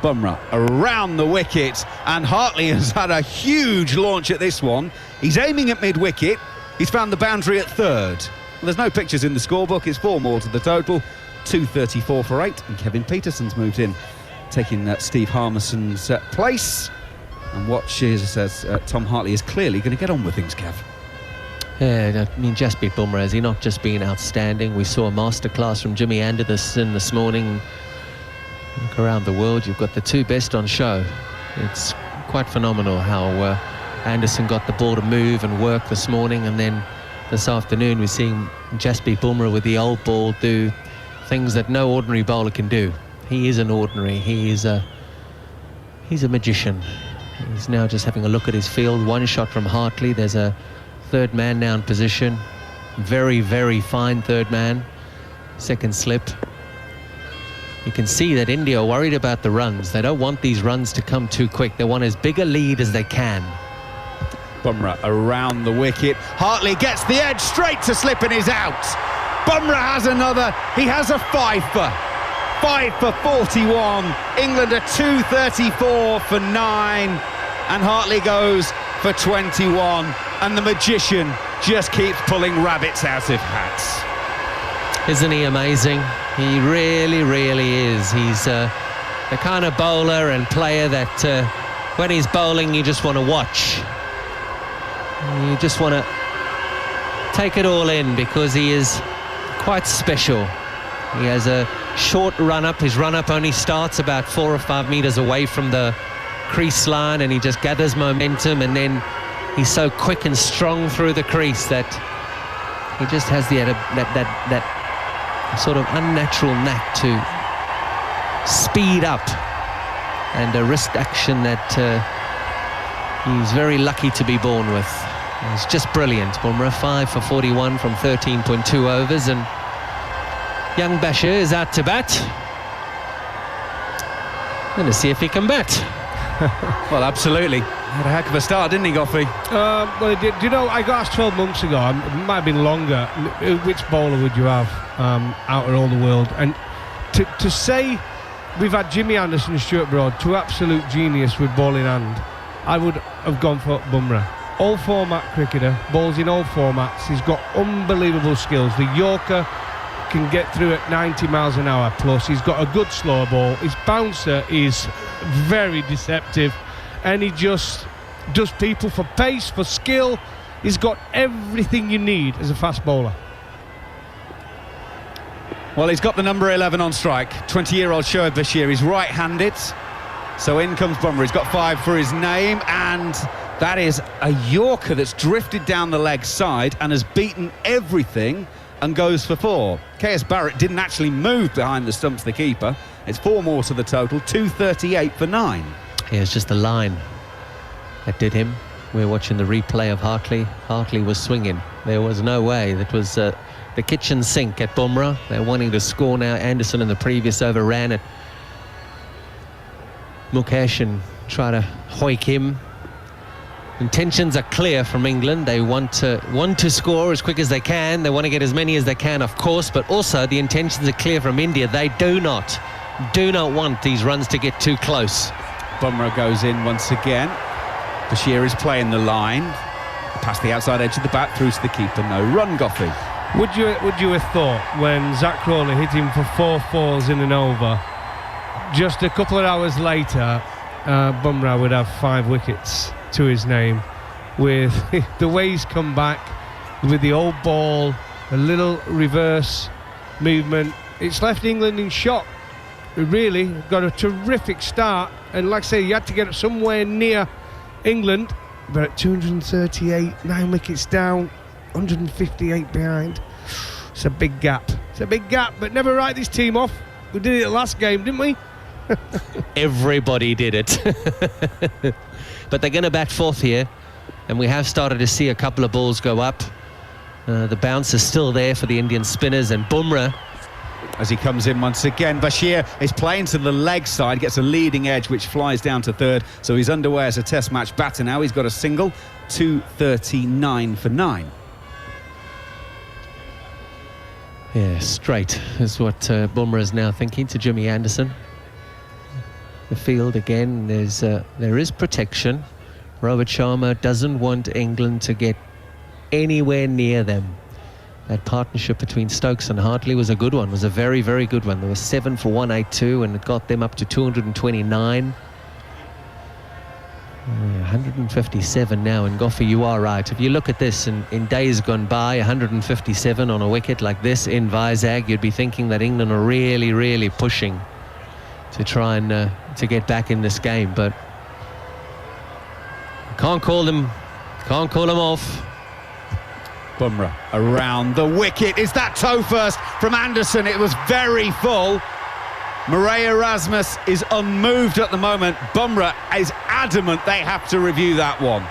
Bumrah around the wicket, and Hartley has had a huge launch at this one. He's aiming at mid-wicket. He's found the boundary at third. Well, there's no pictures in the scorebook. It's 4 more to the total. 2:34 for 8, and Kevin Peterson's moved in, taking Steve Harmison's place. And what she says, Tom Hartley is clearly going to get on with things, Kev. Yeah, I mean, Jasprit Bumrah, has he not just been outstanding? We saw a masterclass from Jimmy Anderson this morning. Look around the world, you've got the 2 best on show. It's quite phenomenal how Anderson got the ball to move and work this morning, and then this afternoon we're seeing Jasprit Bumrah with the old ball do things that no ordinary bowler can do. He is an ordinary. He's a magician. He's now just having a look at his field. 1 shot from Hartley. There's a 3rd man now in position. Very, very fine 3rd man. 2nd slip. You can see that India are worried about the runs. They don't want these runs to come too quick. They want as big a lead as they can. Bumrah around the wicket. Hartley gets the edge straight to slip and is out. Bumrah has another. He has a 5 for 41. England are 2:34 for 9. And Hartley goes for 21. And the magician just keeps pulling rabbits out of hats. Isn't he amazing? He really, really is. He's the kind of bowler and player that when he's bowling, you just want to watch. You just want to take it all in, because he is quite special. He has a short run-up. His run-up only starts about 4 or 5 meters away from the crease line, and he just gathers momentum, and then he's so quick and strong through the crease that he just has that sort of unnatural knack to speed up, and a wrist action that he's very lucky to be born with. It's just brilliant. Bumrah 5 for 41 from 13.2 overs, and Young Bashir is out to bat. Going to see if he can bat. Well, absolutely. Had a heck of a start, didn't he, Goffey? Well, he did. You know, I got asked 12 months ago, it might have been longer, which bowler would you have out in all the world? And to say we've had Jimmy Anderson and Stuart Broad, two absolute genius with ball in hand, I would have gone for Bumrah. All format cricketer, bowls in all formats. He's got unbelievable skills. The Yorker can get through at 90 miles an hour plus. He's got a good slow ball. His bouncer is very deceptive, and he just does people for pace, for skill. He's got everything you need as a fast bowler. Well, he's got the number 11 on strike. 20-year-old Shoaib Bashir. He's right-handed, so in comes Bumrah. He's got 5 for his name, and that is a Yorker that's drifted down the leg side and has beaten everything and goes for 4. KS Barrett didn't actually move behind the stumps, the keeper. It's 4 more to the total, 238 for 9. Yeah, it's just the line that did him. We're watching the replay of Hartley. Hartley was swinging. There was no way. That was the kitchen sink at Bumrah. They're wanting to score now. Anderson in the previous over ran at Mukesh and try to hoik him. Intentions are clear from England. They want to score as quick as they can. They want to get as many as they can, of course, but also the intentions are clear from India. They do not want these runs to get too close. Bumrah goes in once again. Bashir is playing the line. Past the outside edge of the bat, through to the keeper. No run, Goffey. Would you have thought when Zach Crawley hit him for 4 fours in an over, just a couple of hours later, Bumrah would have 5 wickets to his name, with the way he's come back with the old ball, a little reverse movement. It's left England in shock. We really got a terrific start, and like I say, you had to get it somewhere near England, but at 238, 9 wickets down, 158 behind. It's a big gap. But never write this team off. We did it last game, didn't we? Everybody did it. But they're going to bat 4th here, and we have started to see a couple of balls go up. The bounce is still there for the Indian spinners, and Bumrah, as he comes in once again, Bashir is playing to the leg side, gets a leading edge which flies down to 3rd, so he's underway as a test match batter now. He's got a single, 239 for 9. Yeah, straight is what Bumrah is now thinking to Jimmy Anderson. The field again, there is protection. Robert Sharma doesn't want England to get anywhere near them. That partnership between Stokes and Hartley was a good one, was a very, very good one. There was 7 for 182, and it got them up to 229. 157 now, and Goffey, you are right. If you look at this in days gone by, 157 on a wicket like this in Vizag, you'd be thinking that England are really, really pushing to try and to get back in this game, but can't call them off. Bumrah around the wicket. Is that toe first from Anderson? It was very full. Murray Erasmus is unmoved at the moment. Bumrah is adamant they have to review that one.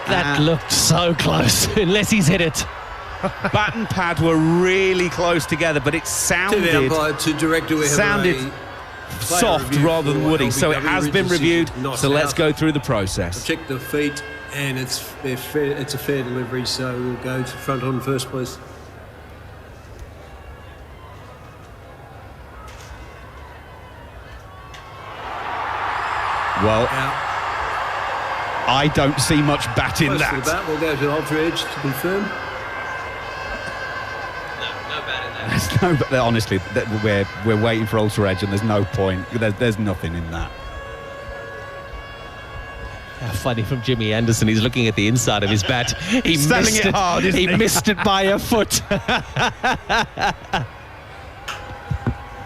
That looked so close, unless he's hit it. Bat and pad were really close together, but it sounded soft rather than woody, so it has been reviewed, so let's go through the process. Check the feet, and it's a fair delivery, so we'll go to front on first, please. Well, I don't see much bat in Close that. to the bat. We'll go to ultra edge to confirm. No bat in that. There's no, but honestly, we're waiting for ultra edge, and there's no point. There's nothing in that. How funny from Jimmy Anderson. He's looking at the inside of his bat. He selling it hard, isn't he? He missed it by a foot.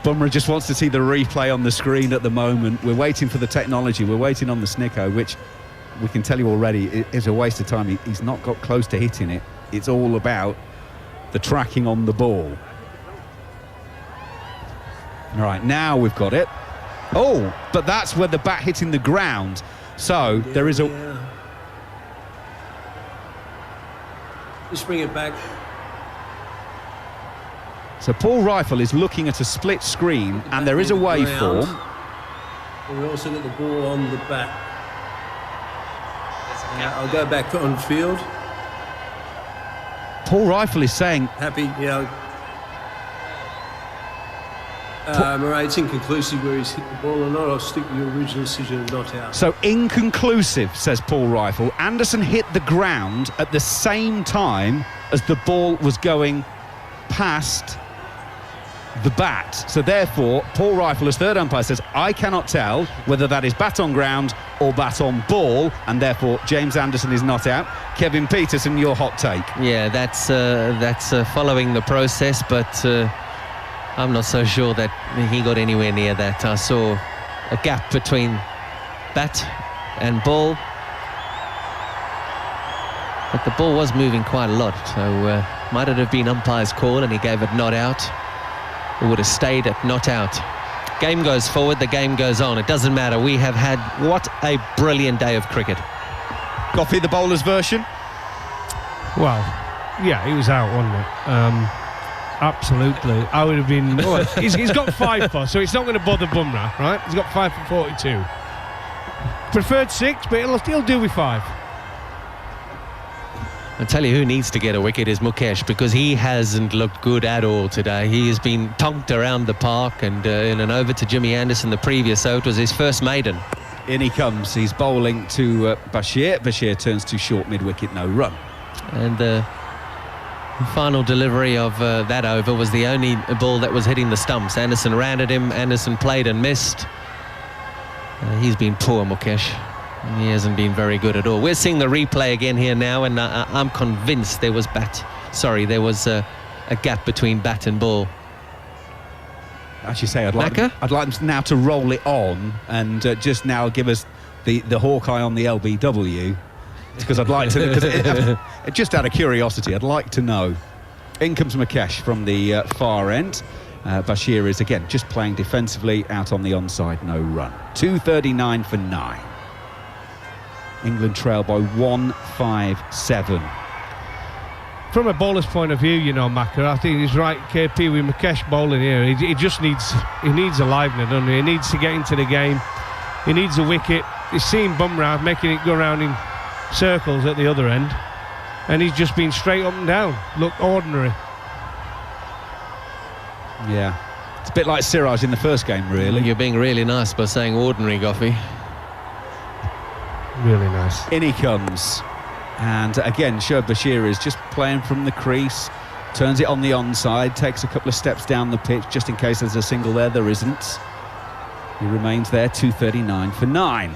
Bumrah just wants to see the replay on the screen at the moment. We're waiting for the technology. We're waiting on the Snicko, which we can tell you already is a waste of time. He's not got close to hitting it. It's all about the tracking on the ball. All right, now we've got it. Oh, but that's where the bat hitting the ground. So there is a... Just bring it back. So Paul Rifle is looking at a split screen, and there is a waveform. And we also got the ball on the bat. I'll go back on field. Paul Rifle is saying... Happy, Murray, it's inconclusive where he's hit the ball or not. I'll stick with your original decision of not out. So inconclusive, says Paul Rifle. Anderson hit the ground at the same time as the ball was going past the bat. So therefore, Paul Rifle, as third umpire, says, I cannot tell whether that is bat on ground or bat on ball, and therefore James Anderson is not out. Kevin Peterson, your hot take. Yeah, that's following the process, but I'm not so sure that he got anywhere near that. I saw a gap between bat and ball, but the ball was moving quite a lot, so might it have been umpire's call and he gave it not out. It would have stayed at not out. Game goes forward, the game goes on. It doesn't matter. We have had what a brilliant day of cricket. Goffey, the bowler's version? Well, yeah, he was out, wasn't it? Absolutely. I would have been... Well, he's got 5 for, so it's not going to bother Bumrah, right? He's got 5 for 42. Preferred 6, but he'll do with 5. I'll tell you who needs to get a wicket is Mukesh, because he hasn't looked good at all today. He has been tonked around the park, and in an over to Jimmy Anderson the previous over, it was his first maiden. In he comes. He's bowling to Bashir. Bashir turns to short mid-wicket, no run. And the final delivery of that over was the only ball that was hitting the stumps. Anderson ran at him, Anderson played and missed. He's been poor, Mukesh. He hasn't been very good at all. We're seeing the replay again here now, and I'm convinced there was a gap between bat and ball. As you say, I'd like them now to roll it on and just now give us the Hawkeye on the LBW, because I'd like to, just out of curiosity, I'd like to know. In comes Mukesh from the far end. Bashir is again just playing defensively out on the onside, no run. 2:39 for 9. England trail by 157. From a bowler's point of view, Macca, I think he's right, KP, with Mukesh bowling here. He just needs aliveness, doesn't he? He needs to get into the game. He needs a wicket. He's seen Bumrah making it go around in circles at the other end, and he's just been straight up and down. Look ordinary. Yeah. It's a bit like Siraj in the first game, really. You're being really nice by saying ordinary, Goffey. Really nice. In he comes. And again, Shoaib Bashir is just playing from the crease, turns it on the onside, takes a couple of steps down the pitch just in case there's a single there. There isn't. He remains there, 2:39 for 9.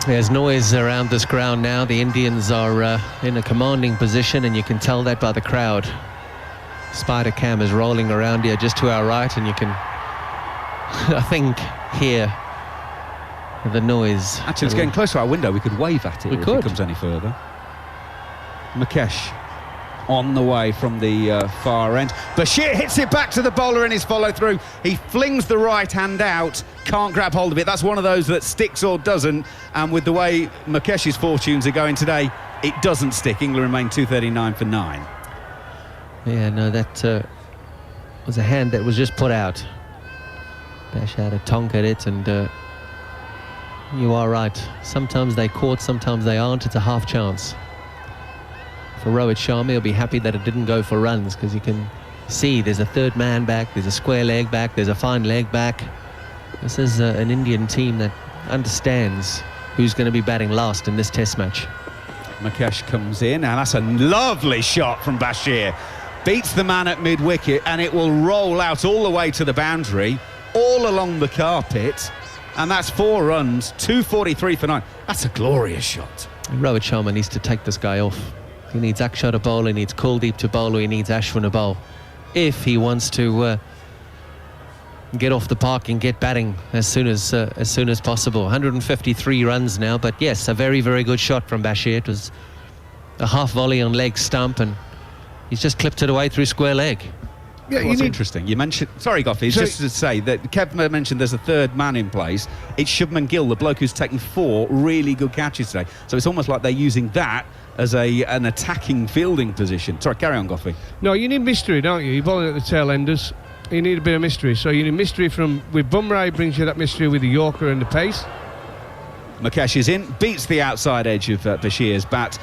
There's noise around this ground now. The Indians are in a commanding position, and you can tell that by the crowd. Spider Cam is rolling around here just to our right, and you can, I think, hear the noise. Actually, it's getting close to our window. We could wave at it if it comes any further. Mukesh on the way from the far end. Bashir hits it back to the bowler in his follow-through. He flings the right hand out, can't grab hold of it. That's one of those that sticks or doesn't, and with the way Mukesh's fortunes are going today, it doesn't stick. England remain 2:39 for 9. Yeah, no, that was a hand that was just put out. Bash had a tonk at it, and you are right. Sometimes they caught, sometimes they aren't. It's a half chance. For Rohit Sharma, he'll be happy that it didn't go for runs, because you can see there's a third man back, there's a square leg back, there's a fine leg back. This is an Indian team that understands who's going to be batting last in this test match. Mukesh comes in, and that's a lovely shot from Bashir. Beats the man at mid-wicket, and it will roll out all the way to the boundary, all along the carpet, and that's 4 runs, 2:43 for 9. That's a glorious shot. And Rohit Sharma needs to take this guy off. He needs Akshar to bowl, he needs Kuldeep to bowl, or he needs Ashwin to bowl, if he wants to get off the park and get batting as soon as possible. 153 runs now, but yes, a very, very good shot from Bashir. It was a half volley on leg stump, and he's just clipped it away through square leg. Yeah, What's interesting, you mentioned... Sorry, Goffey, So- just to say that Kev mentioned there's a third man in place. It's Shubman Gill, the bloke who's taken 4 really good catches today. So it's almost like they're using that as an attacking fielding position. Sorry, carry on, Goffey. No, you need mystery, don't you? You're bowling at the tail enders. You need a bit of mystery. So you need mystery with Bumrah. He brings you that mystery with the Yorker and the pace. Mukesh is in, beats the outside edge of Bashir's bat.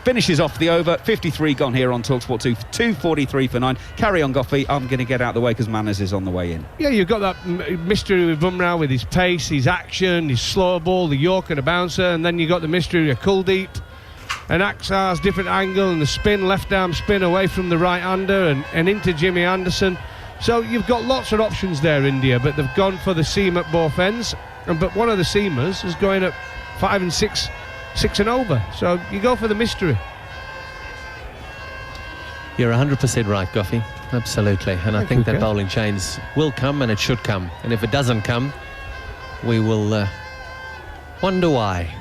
Finishes off the over. 53 gone here on TalkSport 2. 2:43 for 9. Carry on, Goffey. I'm going to get out the way because Manners is on the way in. Yeah, you've got that mystery with Bumrah with his pace, his action, his slow ball, the Yorker, the bouncer, and then you got the mystery of Kuldeep and Aksar's different angle and the spin, left arm spin away from the right-hander and into Jimmy Anderson. So you've got lots of options there, India, but they've gone for the seam at both ends. But one of the seamers is going at 5 and 6 and over. So you go for the mystery. You're 100% right, Goffey. Absolutely. And I think that bowling change will come, and it should come. And if it doesn't come, we will wonder why.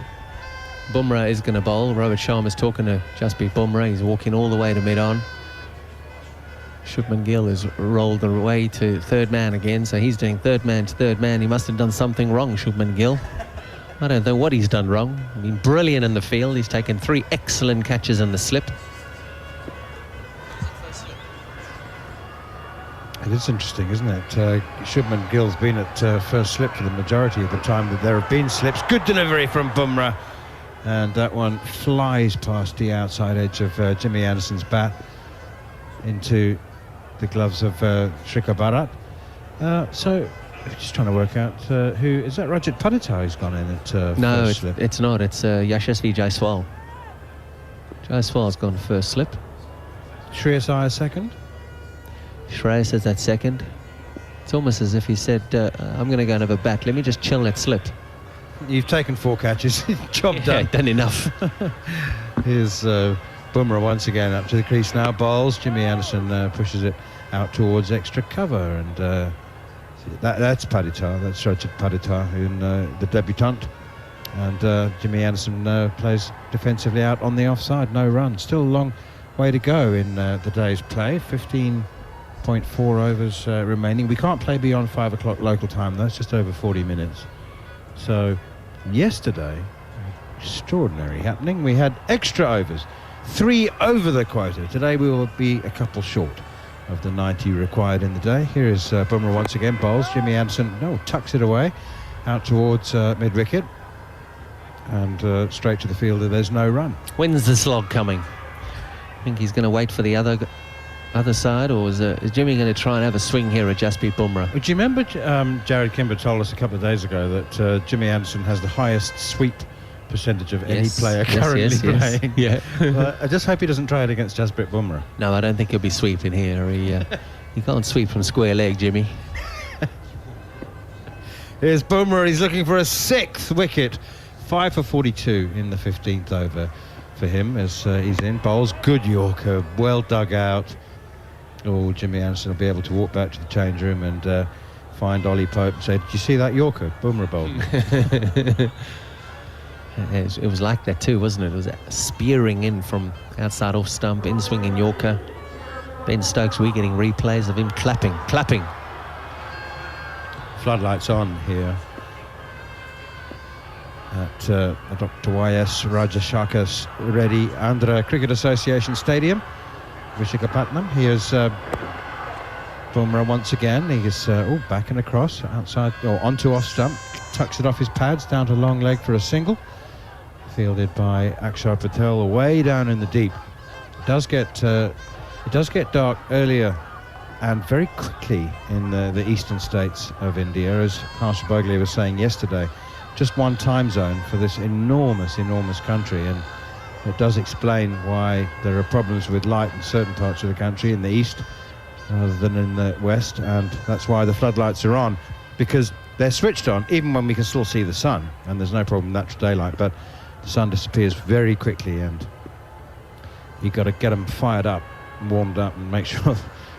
Bumrah is going to bowl. Rohit Sharma's talking to Jasprit Bumrah. He's walking all the way to mid-on. Shubman Gill has rolled away to third man again, so he's doing third man to third man. He must have done something wrong, Shubman Gill. I don't know what he's done wrong. I mean, brilliant in the field. He's taken 3 excellent catches in the slip. It is interesting, isn't it? Shubman Gill's been at first slip for the majority of the time that there have been slips. Good delivery from Bumrah. And that one flies past the outside edge of Jimmy Anderson's bat into the gloves of Shikhar Bharat. So, just trying to work out who... Is that Rajat Paditha who's gone in at No, first slip? it's not. It's Yashasvi Jaiswal. Jaiswal's gone first slip. Shreyas Iyer second? Shreyas is at second. It's almost as if he said, I'm going to go and have a bat. Let me just chill that slip. You've taken 4 catches. Job Yeah, done. done enough. Here's Bumrah once again up to the crease now. Bowls. Jimmy Anderson pushes it out towards extra cover. And that's Paditha. That's Rajat Paditha, the debutant. And Jimmy Anderson plays defensively out on the offside. No run. Still a long way to go in the day's play. 15.4 overs remaining. We can't play beyond 5 o'clock local time. That's just over 40 minutes. So yesterday, extraordinary happening. We had extra overs, 3 over the quota. Today we will be a couple short of the 90 required in the day. Here is Bumrah once again, bowls. Jimmy Anderson, tucks it away out towards mid-wicket and straight to the fielder. There's no run. When's the slog coming? I think he's going to wait for the other side, or is Jimmy going to try and have a swing here at Jasprit Bumrah? Do you remember Jared Kimber told us a couple of days ago that Jimmy Anderson has the highest sweep percentage of any player currently playing? Yeah. I just hope he doesn't try it against Jasprit Bumrah. No, I don't think he'll be sweeping here. He can't sweep from square leg, Jimmy. Here's Bumrah. He's looking for a 6th wicket. 5 for 42 in the 15th over for him as he's in. Bowls, good Yorker, well dug out. Oh, Jimmy Anderson will be able to walk back to the change room and find Ollie Pope and say, did you see that Yorker? Bumrah bowled. It was like that too, wasn't it? It was spearing in from outside off stump, in swinging Yorker. Ben Stokes, we're getting replays of him clapping. Floodlights on here at Dr. Y.S. Rajashekar Reddy Andhra Cricket Association Stadium, Visakhapatnam. Here's Bumrah once again. He's back and across, outside or onto off stump, tucks it off his pads down to long leg for a single. Fielded by Akshar Patel way down in the deep. It does get dark earlier and very quickly in the eastern states of India, as Harsha Bhogle was saying yesterday. Just one time zone for this enormous country, and it does explain why there are problems with light in certain parts of the country in the east rather than in the west, and that's why the floodlights are on, because they're switched on even when we can still see the sun, and there's no problem with natural daylight, but the sun disappears very quickly, and you've got to get them fired up, warmed up, and make sure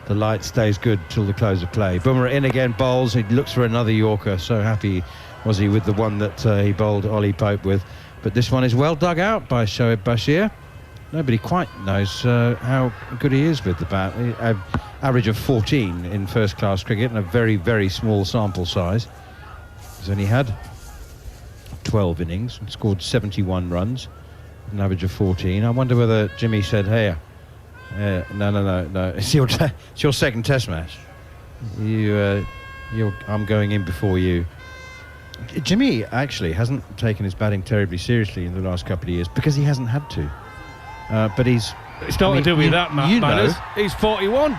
the light stays good till the close of play. Bumrah in again, bowls. He looks for another Yorker. So happy was he with the one that he bowled Ollie Pope with. But this one is well dug out by Shoaib Bashir. nobody quite knows how good he is with the bat. Average of 14 in first-class cricket and a very, very small sample size. He's only had 12 innings and scored 71 runs, an average of 14. I wonder whether Jimmy said, hey, no, it's your second test match. I'm going in before you. Jimmy actually hasn't taken his batting terribly seriously in the last couple of years because he hasn't had to. But it's not to do with that, Matt Manners. He's 41.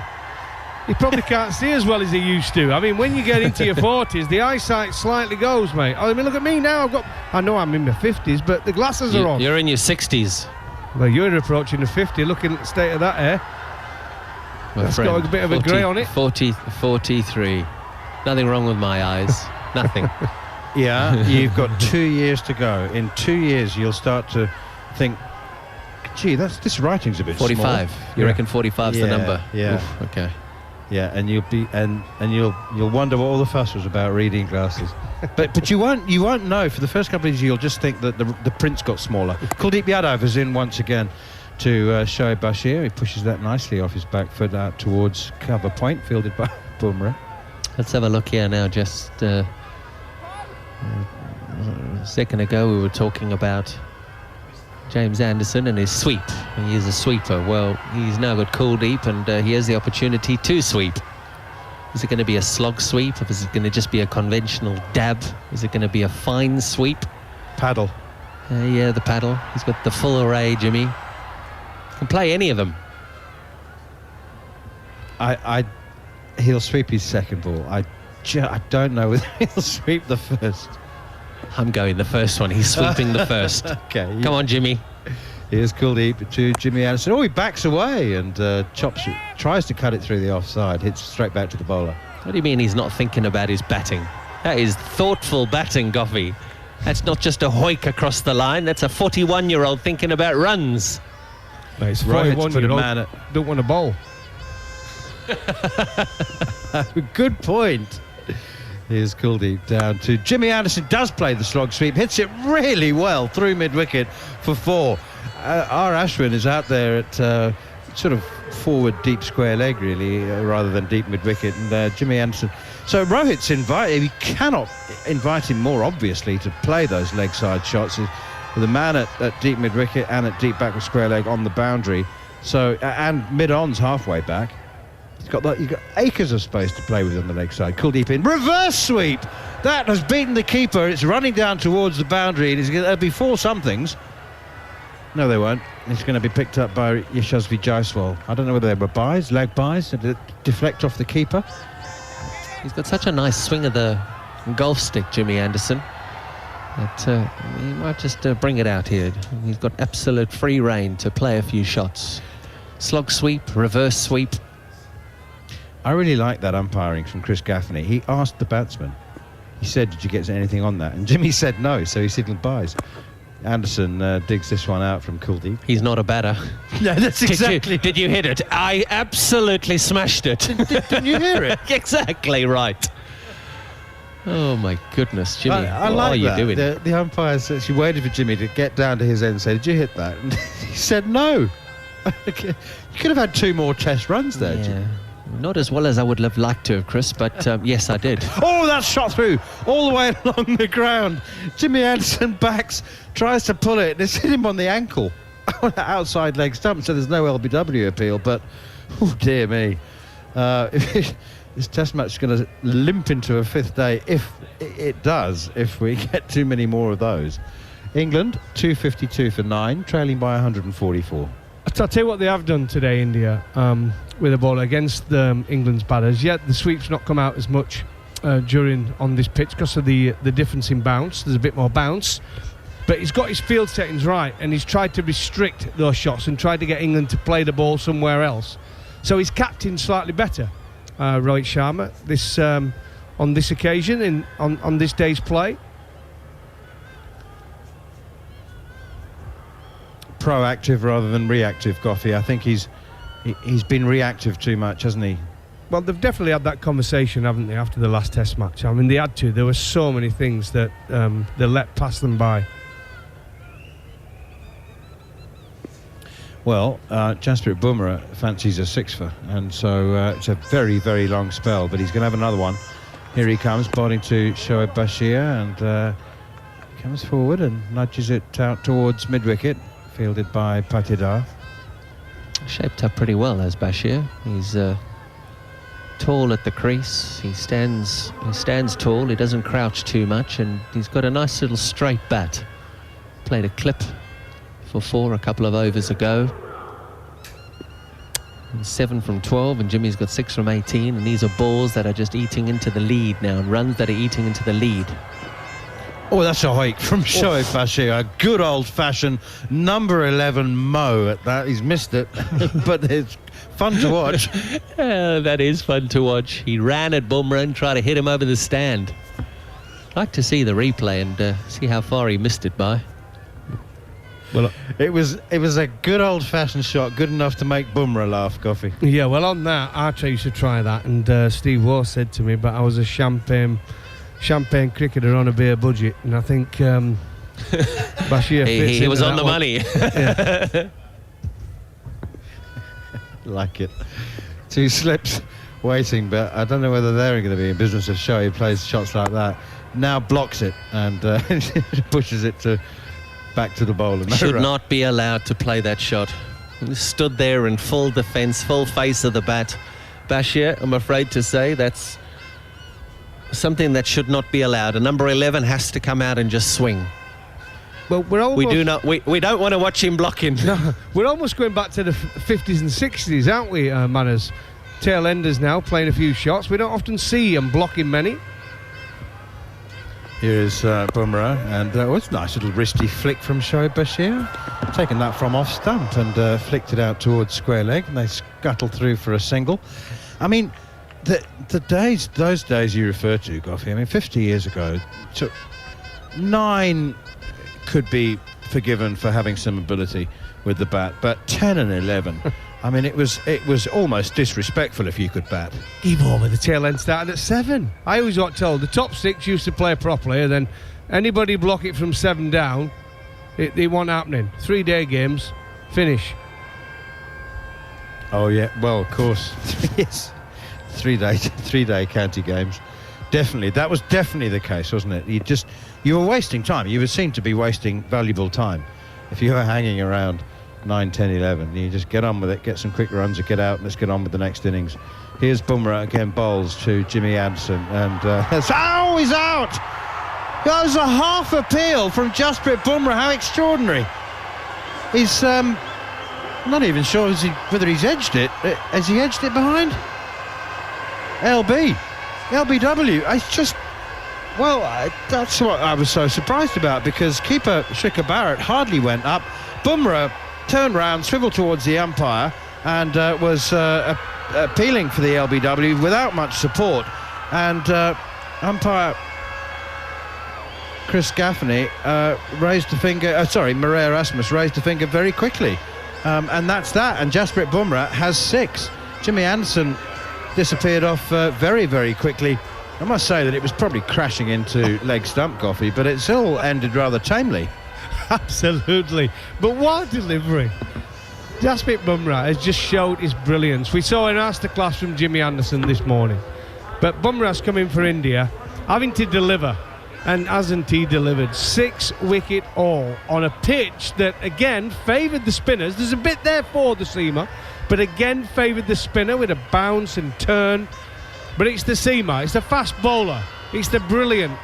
He probably can't see as well as he used to. I mean, when you get into your 40s, the eyesight slightly goes, mate. I mean, look at me now. I know I'm in my 50s, but the glasses are on. You're in your 60s. Well, you're approaching the 50, looking at the state of that hair. It's got a bit of a grey on it. 43. Nothing wrong with my eyes. Nothing. Yeah, you've got 2 years to go. In 2 years, you'll start to think, gee, this writing's a bit 45. small. You reckon 45's the number? Yeah. Oof, okay. Yeah, and you'll wonder what all the fuss was about reading glasses. but you won't know. For the first couple of years, you'll just think that the print's got smaller. Kuldeep Yadav is in once again to Shoaib Bashir. He pushes that nicely off his back foot out towards cover point, fielded by Bumrah. Let's have a look here now. Just a second ago, we were talking about James Anderson and his sweep. He is a sweeper. Well, he's now got Kuldeep, and he has the opportunity to sweep. Is it going to be a slog sweep, or is it going to just be a conventional dab? Is it going to be a fine sweep? Paddle. Yeah, the paddle. He's got the full array, Jimmy. Can play any of them. He'll sweep his second ball. I don't know whether he'll sweep the first. I'm going the first one. He's sweeping the first. Okay. Come on, Jimmy. Here's Kuldeep to Jimmy Anderson. Oh, he backs away and chops it. Tries to cut it through the offside. Hits straight back to the bowler. What do you mean he's not thinking about his batting? That is thoughtful batting, Goffey. That's not just a hoik across the line. That's a 41-year-old thinking about runs. No, it's 41-year-old. Don't want to bowl. Good point. Here's Kuldeep down to Jimmy Anderson. Does play the slog sweep, hits it really well through mid-wicket for 4. R. Ashwin is out there at sort of forward deep square leg, really, rather than deep mid-wicket, and Jimmy Anderson. So Rohit's invited. He cannot invite him more obviously to play those leg side shots with a man at deep mid-wicket and at deep backward square leg on the boundary. So and mid-on's halfway back. You've got acres of space to play with on the leg side. Kuldeep in. Reverse sweep! That has beaten the keeper. It's running down towards the boundary. There'll be 4 somethings. No, they won't. It's going to be picked up by Yashasvi Jaiswal. I don't know whether they were buys, leg buys, did it deflect off the keeper? He's got such a nice swing of the golf stick, Jimmy Anderson, that he might just bring it out here. He's got absolute free rein to play a few shots. Slog sweep, reverse sweep. I really like that umpiring from Chris Gaffney. He asked the batsman. He said, did you get anything on that? And Jimmy said no, so he signalled buys. Anderson digs this one out from Kuldeep. He's not a batter. No, that's exactly... Did you hit it? I absolutely smashed it. Didn't you hear it? Exactly right. Oh, my goodness, Jimmy. I what like are you that. doing? The umpires actually waited for Jimmy to get down to his end and say, did you hit that? And he said no. You could have had 2 more test runs there, Yeah. Jimmy. Not as well as I would have liked to have, Chris, but yes, I did. Oh, that's shot through all the way along the ground. Jimmy Anderson backs, tries to pull it, and it's hit him on the ankle. Outside leg stump, so there's no LBW appeal, but oh dear me. This test match is going to limp into a 5th day, if it does, if we get too many more of those. England, 252 for 9, trailing by 144. I'll tell you what they have done today, India, with the ball against England's batters. Yet the sweep's not come out as much on this pitch because of the difference in bounce. There's a bit more bounce. But he's got his field settings right, and he's tried to restrict those shots and tried to get England to play the ball somewhere else. So he's captained slightly better, Rohit Sharma, on this occasion, on this day's play. Proactive rather than reactive, Goffey. I think he's been reactive too much, hasn't he? Well, they've definitely had that conversation, haven't they, after the last test match? I mean, they had to. There were so many things that they let pass them by. Well, Jasprit Bumrah fancies a six-fer, and so it's a very, very long spell, but he's going to have another one. Here he comes, bowling to Shoaib Bashir, and comes forward and nudges it out towards mid-wicket, fielded by Patidar. Shaped up pretty well as Bashir. He's tall at the crease. He stands tall. He doesn't crouch too much, and he's got a nice little straight bat. Played a clip for 4 a couple of overs ago. And 7 from 12, and Jimmy's got 6 from 18, and these are balls that are just eating into the lead now, and runs that are eating into the lead. Oh, that's a hike from Shoaib Bashir. A good old-fashioned number 11 Mo at that. He's missed it, but it's fun to watch. That is fun to watch. He ran at Bumrah and tried to hit him over the stand. I'd like to see the replay and see how far he missed it by. Well, it was a good old-fashioned shot, good enough to make Bumrah laugh, Coffee. Yeah, well, on that, Archer used to try that, and Steve Waugh said to me, but I was a champagne cricketer on a beer budget, and I think Bashir fits he was into on the one. money. Like it. 2 slips waiting, but I don't know whether they're going to be in business if Shoaib plays shots like that. Now blocks it and pushes it back to the bowler. No Should run. not be allowed to play that shot. He stood there in full defence, full face of the bat. Bashir, I'm afraid to say, that's something that should not be allowed. A number 11 has to come out and just swing. Well, we're almost, we don't want to watch him blocking. No, we're almost going back to the 50s and 60s, aren't we, Manners? Tail enders now playing a few shots. We don't often see him blocking many. Here is Bumrah, and it's a nice little wristy flick from Shoaib Bashir. Taken that from off stump and flicked it out towards square leg, and they scuttle through for a single. I mean, those days you refer to, Goffey, I mean, 50 years ago, 9 could be forgiven for having some ability with the bat, but 10 and 11, I mean, it was almost disrespectful if you could bat. Give over, the tail end started at 7. I always got told the top 6 used to play properly, and then anybody block it from 7 down, it wasn't happening. 3-day games, finish. Oh yeah, well, of course. Yes. 3-day county games. Definitely, that was definitely the case, wasn't it? You were wasting time. You were seen to be wasting valuable time if you were hanging around 9, 10, 11. You just get on with it, get some quick runs, and get out, and let's get on with the next innings. Here's Bumrah again, bowls to Jimmy Anderson, and he's out. That was a half appeal from Jasprit Bumrah. How extraordinary! He's not even sure whether he's edged it. Has he edged it behind? LBW. It's just, well, that's what I was so surprised about, because keeper Shikhar Barrett hardly went up. Bumrah turned round, swiveled towards the umpire, and was appealing for the LBW without much support. And umpire Chris Gaffney raised a finger. Murray Erasmus raised a finger very quickly, and that's that. And Jasprit Bumrah has 6. Jimmy Anderson disappeared off very, very quickly. I must say that it was probably crashing into leg stump, Goffey, but it still ended rather tamely. Absolutely. But what delivery. Jasprit Bumrah has just showed his brilliance. We saw an masterclass from Jimmy Anderson this morning. But Bumrah's come in for India, having to deliver. And hasn't he delivered? 6 wicket all on a pitch that, again, favoured the spinners. There's a bit there for the seamer, but again favoured the spinner with a bounce and turn. But it's the seamer, it's the fast bowler, it's the brilliant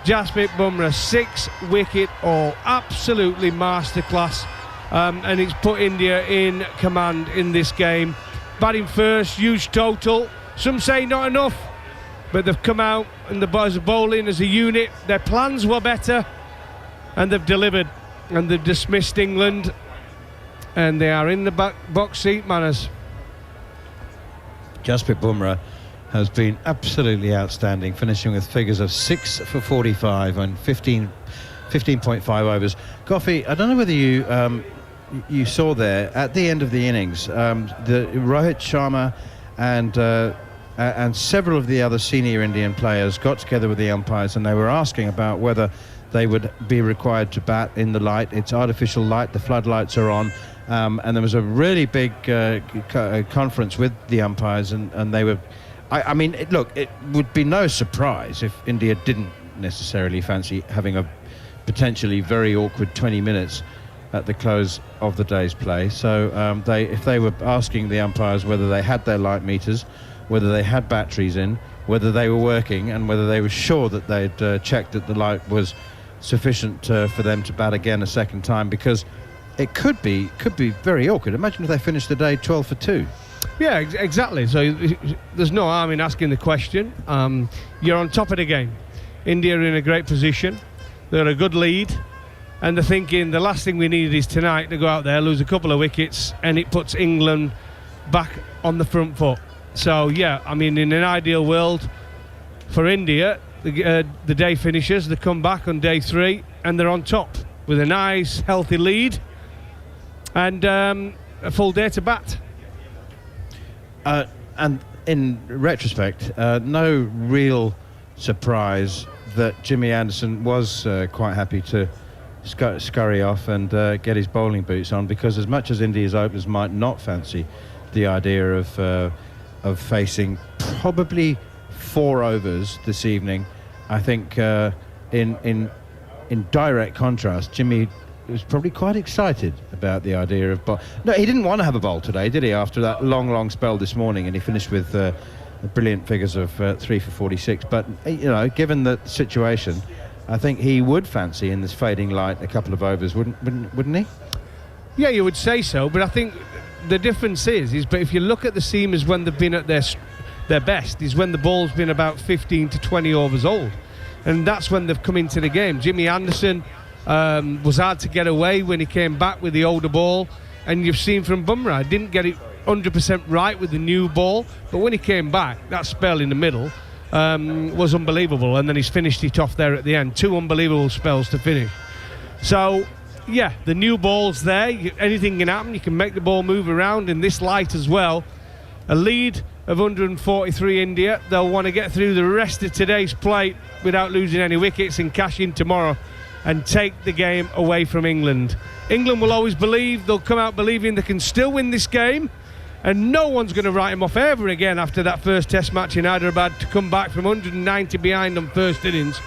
Jasprit Bumrah. 6 wicket all, absolutely masterclass, and it's put India in command in this game. Batting first, huge total. Some say not enough, but they've come out and the boys are bowling as a unit. Their plans were better, and they've delivered, and they've dismissed England, and they are in the box seat, Manners. Jasprit Bumrah has been absolutely outstanding, finishing with figures of 6 for 45 and 15.5 overs. Goffey, I don't know whether you saw there at the end of the innings, the Rohit Sharma and several of the other senior Indian players got together with the umpires, and they were asking about whether they would be required to bat in the light. It's artificial light, the floodlights are on, And there was a really big conference with the umpires, and they were... I mean, look, it would be no surprise if India didn't necessarily fancy having a potentially very awkward 20 minutes at the close of the day's play. So if they were asking the umpires whether they had their light meters, whether they had batteries in, whether they were working, and whether they were sure that they'd checked that the light was sufficient for them to bat again a second time, because it could be very awkward. Imagine if they finished the day 12 for 2. Yeah, exactly. So there's no harm in asking the question. You're on top of the game. India are in a great position. They're a good lead. And they're thinking the last thing we need is tonight to go out there, lose a couple of wickets, and it puts England back on the front foot. So, yeah, I mean, in an ideal world for India, the day finishes, they come back on day 3, and they're on top with a nice, healthy lead and a full day to bat. And in retrospect, no real surprise that Jimmy Anderson was quite happy to scurry off and get his bowling boots on, because as much as India's openers might not fancy the idea of facing probably 4 overs this evening, I think in direct contrast, Jimmy was probably quite excited about the idea of no, he didn't want to have a bowl today, did he, after that long spell this morning, and he finished with the brilliant figures of 3 for 46. But you know, given the situation, I think he would fancy in this fading light a couple of overs, wouldn't he? Yeah, you would say so, but I think the difference is but if you look at the seamers when they've been at their best, is when the ball's been about 15 to 20 overs old, and that's when they've come into the game. Jimmy Anderson was hard to get away when he came back with the older ball, and you've seen from Bumrah, didn't get it 100% right with the new ball, but when he came back, that spell in the middle was unbelievable, and then he's finished it off there at the end. 2 unbelievable spells to finish. So yeah, the new ball's there, anything can happen, you can make the ball move around in this light as well. A lead of 143 India. They'll want to get through the rest of today's play without losing any wickets and cash in tomorrow and take the game away from England. England will always believe, they'll come out believing they can still win this game, and no one's going to write them off ever again after that first test match in Hyderabad to come back from 190 behind on first innings.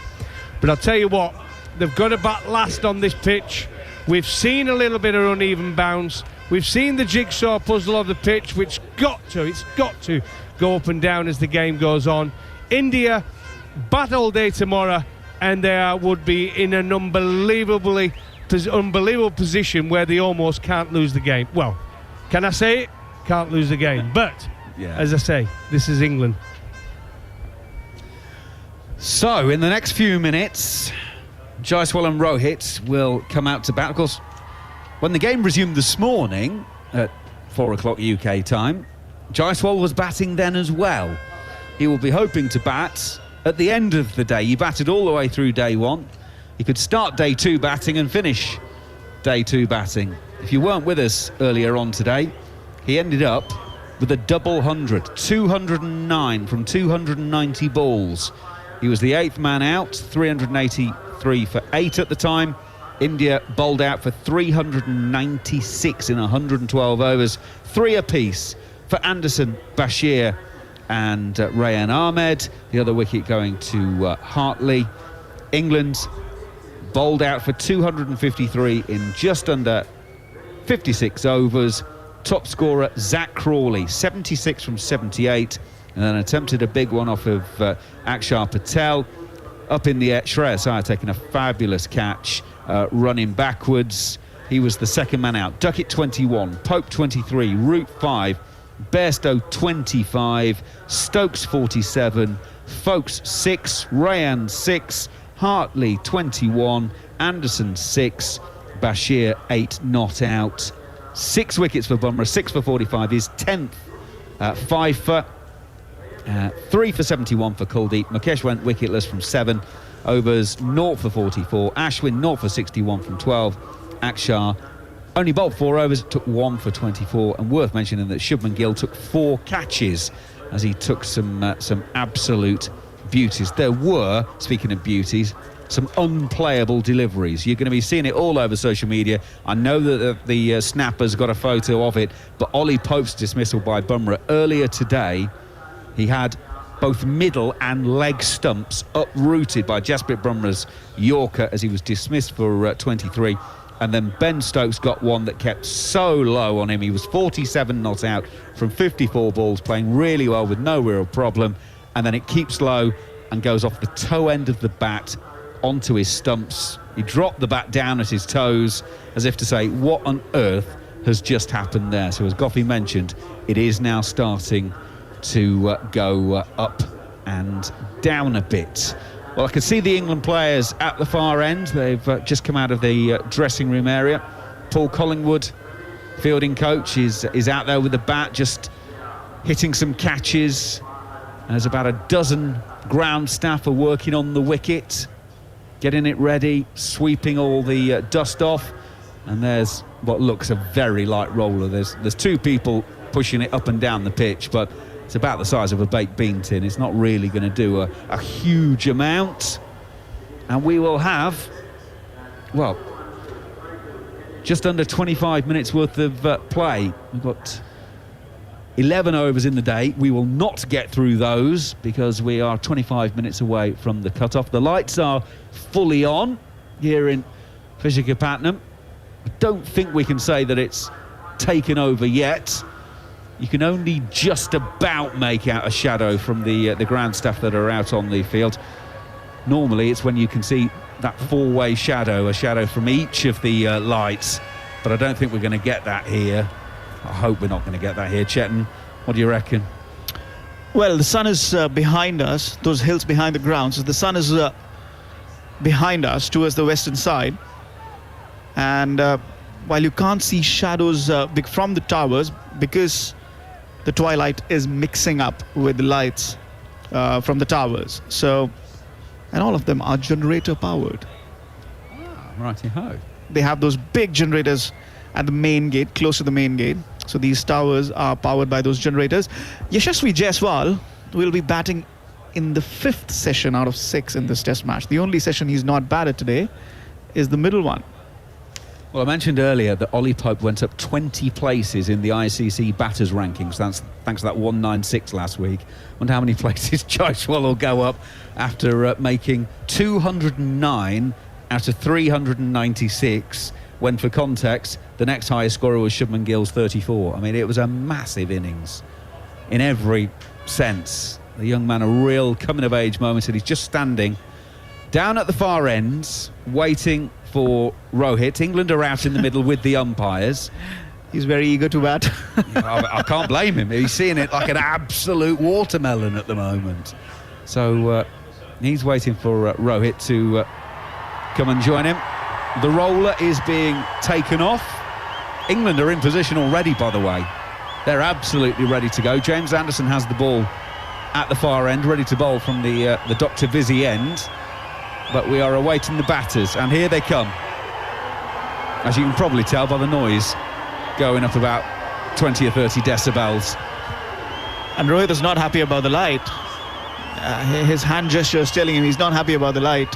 But I'll tell you what, they've got to bat last on this pitch. We've seen a little bit of uneven bounce. We've seen the jigsaw puzzle of the pitch, which it's got to go up and down as the game goes on. India bat all day tomorrow, and they would be in an unbelievable position where they almost can't lose the game. Well, can I say it? Can't lose the game. But, as I say, this is England. So, in the next few minutes, Jaiswal and Rohit will come out to bat. Of course, when the game resumed this morning at 4 o'clock UK time, Jaiswal was batting then as well. He will be hoping to bat at the end of the day. He batted all the way through day 1. He could start day 2 batting and finish day 2 batting. If you weren't with us earlier on today, he ended up with a double 100, 209 from 290 balls. He was the 8th man out, 383 for 8 at the time. India bowled out for 396 in 112 overs, 3 apiece for Anderson, Bashir and Rayan Ahmed. The other wicket going to Hartley. England bowled out for 253 in just under 56 overs. Top scorer Zach Crawley, 76 from 78, and then attempted a big one off of Akshar Patel. Up in the air, Shreyas Iyer taking a fabulous catch, running backwards. He was the 2nd man out. Duckett 21, Pope 23, Root 5, Bairstow 25, Stokes 47, Folkes 6, Rayan 6, Hartley 21, Anderson 6, Bashir 8 not out. 6 wickets for Bumrah, 6 for 45, his 10th 5 for 3 for 71 for Kuldeep. Mukesh went wicketless from 7 overs, 0 for 44. Ashwin 0 for 61 from 12. Akshar only bowled 4 overs, took 1 for 24. And worth mentioning that Shubman Gill took 4 catches as he took some absolute beauties. There were, speaking of beauties, some unplayable deliveries. You're going to be seeing it all over social media. I know that the snapper's got a photo of it, but Ollie Pope's dismissal by Bumrah earlier today, he had both middle and leg stumps uprooted by Jasprit Bumrah's Yorker as he was dismissed for 23. And then Ben Stokes got one that kept so low on him. He was 47 not out from 54 balls, playing really well with no real problem. And then it keeps low and goes off the toe end of the bat onto his stumps. He dropped the bat down at his toes as if to say, what on earth has just happened there? So as Goffey mentioned, it is now starting to go up and down a bit. Well, I can see the England players at the far end. They've just come out of the dressing room area. Paul Collingwood, fielding coach, is out there with the bat, just hitting some catches. There's about a dozen ground staff are working on the wicket, getting it ready, sweeping all the dust off. And there's what looks a very light roller. There's two people pushing it up and down the pitch, but it's about the size of a baked bean tin. It's not really going to do a huge amount. And we will have, well, just under 25 minutes worth of play. We've got 11 overs in the day. We will not get through those because we are 25 minutes away from the cut-off. The lights are fully on here in Visakhapatnam. I don't think we can say that it's taken over yet. You can only just about make out a shadow from the ground staff that are out on the field. Normally it's when you can see that four-way shadow, a shadow from each of the lights, but I don't think we're going to get that here. I hope we're not going to get that here. Chetan, what do you reckon? Well, the sun is behind us, those hills behind the ground. So the sun is behind us towards the western side. And while you can't see shadows from the towers, because the twilight is mixing up with the lights from the towers. So, and all of them are generator powered. Righty-ho. They have those big generators at the main gate, close to the main gate. So these towers are powered by those generators. Yashasvi Jaiswal will be batting in the 5th session out of 6 in this test match. The only session he's not batted today is the middle one. Well, I mentioned earlier that Ollie Pope went up 20 places in the ICC batters rankings. That's thanks to that 196 last week. Wonder how many places Jaiswal will go up after making 209 out of 396, when for context, the next highest scorer was Shubman Gill's 34. I mean, it was a massive innings in every sense. The young man, a real coming-of-age moment, and he's just standing down at the far ends, waiting for Rohit. England are out in the middle with the umpires. He's very eager to bat. I can't blame him. He's seeing it like an absolute watermelon at the moment. So he's waiting for Rohit to come and join him. The roller is being taken off. England are in position already, by the way. They're absolutely ready to go. James Anderson has the ball at the far end, ready to bowl from the Dr. Vizzy end. But we are awaiting the batters, and here they come. As you can probably tell by the noise, going up about 20 or 30 decibels. And Rohit is not happy about the light. His hand gesture is telling him he's not happy about the light.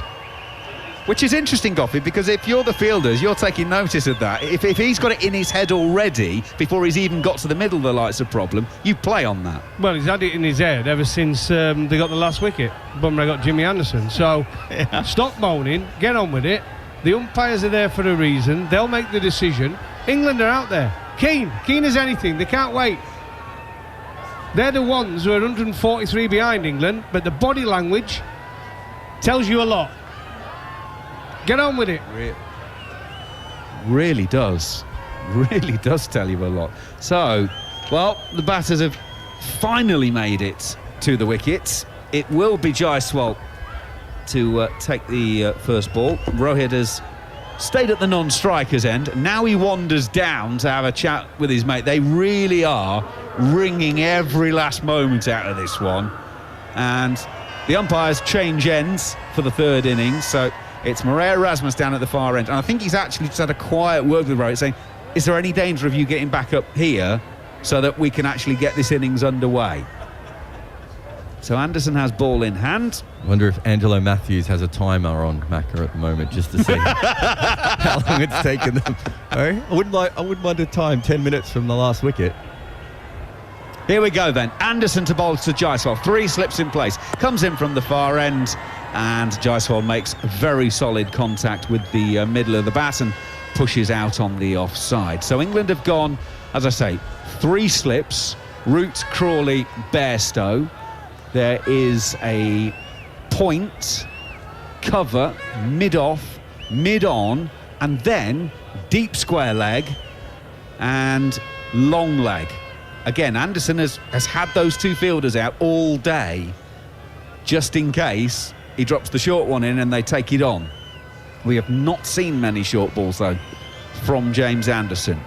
Which is interesting, Goffey, because if you're the fielders, you're taking notice of that. If he's got it in his head already, before he's even got to the middle, the light's a problem, you play on that. Well, he's had it in his head ever since they got the last wicket. Bumrah got Jimmy Anderson. So stop moaning, get on with it. The umpires are there for a reason. They'll make the decision. England are out there. Keen as anything. They can't wait. They're the ones who are 143 behind England, but the body language tells you a lot. Get on with it. Really does. Really does tell you a lot. So, well, the batters have finally made it to the wickets. It will be Jaiswal to take the first ball. Rohit has stayed at the non-striker's end. Now he wanders down to have a chat with his mate. They really are wringing every last moment out of this one. And the umpires change ends for the third innings. So it's Marais Erasmus down at the far end. And I think he's actually just had a quiet word with Rohit saying, is there any danger of you getting back up here so that we can actually get this innings underway? So Anderson has ball in hand. I wonder if Angelo Matthews has a timer on Macca at the moment just to see how long it's taken them. I wouldn't mind a time, 10 minutes from the last wicket. Here we go then. Anderson to bowl to Jaiswal. 3 slips in place. Comes in from the far end, and Jaiswal makes very solid contact with the middle of the bat and pushes out on the offside. So England have gone, as I say, 3 slips. Root, Crawley, Bairstow. There is a point, cover, mid-off, mid-on, and then deep square leg and long leg. Again, Anderson has had those 2 fielders out all day, just in case he drops the short one in and they take it on. We have not seen many short balls, though, from James Anderson.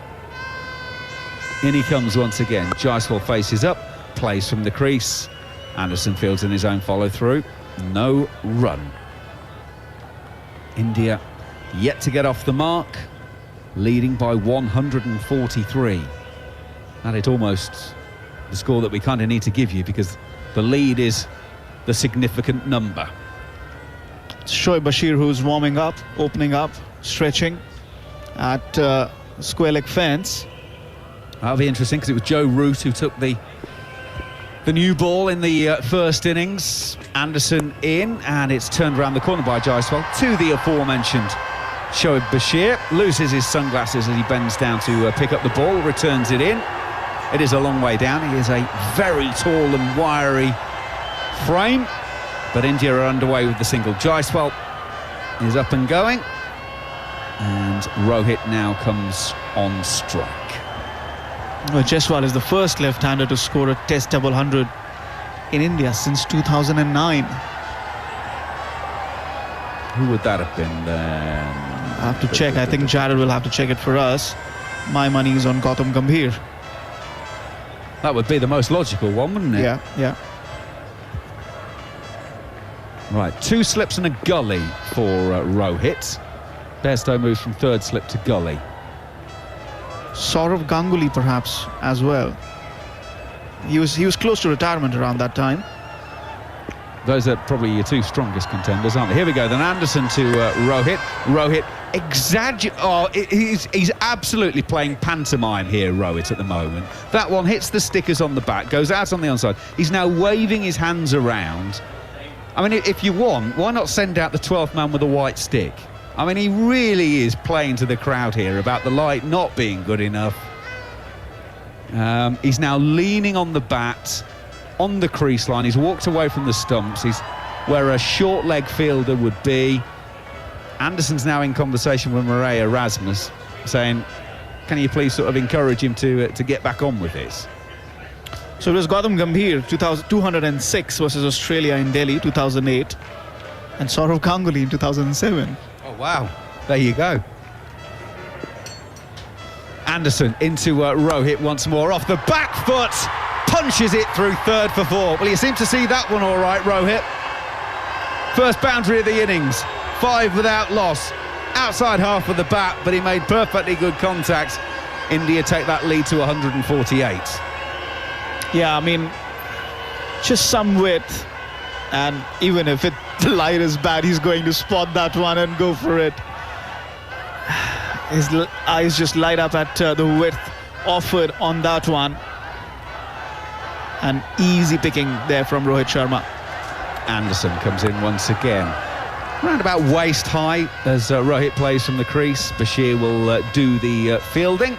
In he comes once again. Jaiswal faces up, plays from the crease. Anderson fields in his own follow-through. No run. India yet to get off the mark, leading by 143. And it's almost the score that we kind of need to give you, because the lead is the significant number. Shoaib Bashir, who's warming up, opening up, stretching at square leg fence. That'll be interesting, because it was Joe Root who took the new ball in the first innings. Anderson in, and it's turned around the corner by Jaiswal to the aforementioned Shoaib Bashir. Loses his sunglasses as he bends down to pick up the ball, returns it in. It is a long way down. He is a very tall and wiry frame, but India are underway with the single. Jaiswal is up and going, and Rohit now comes on strike. Well, Jaiswal is the first left-hander to score a Test double 100 in India since 2009. Who would that have been then? I have to check. I think Jared will have to check it for us. My money is on Gautam Gambhir. That would be the most logical one, wouldn't it? Yeah. Right, 2 slips and a gully for Rohit. Bairstow moves from 3rd slip to gully. Saurav Ganguly perhaps as well. He was close to retirement around that time. Those are probably your 2 strongest contenders, aren't they? Here we go then. Anderson to Rohit. Rohit he's absolutely playing pantomime here, Rohit, at the moment. That one hits the stickers on the back, goes out on the onside. He's now waving his hands around. I mean, if you want, why not send out the 12th man with a white stick? I mean, he really is playing to the crowd here about the light not being good enough. He's now leaning on the bat, on the crease line. He's walked away from the stumps. He's where a short leg fielder would be. Anderson's now in conversation with Murray Erasmus, saying, can you please sort of encourage him to get back on with this? So it was Gautam Gambhir, 206 versus Australia in Delhi, 2008. And Saurav Ganguly in 2007. Oh, wow. There you go. Anderson into Rohit once more. Off the back foot. Punches it through 3rd for 4. Well, you seem to see that one all right, Rohit. First boundary of the innings. 5 without loss. Outside half of the bat, but he made perfectly good contact. India take that lead to 148. Yeah, I mean, just some width. And even if the light is bad, he's going to spot that one and go for it. His eyes just light up at the width offered on that one. And easy picking there from Rohit Sharma. Anderson comes in once again. Around about waist high as Rohit plays from the crease. Bashir will do the fielding.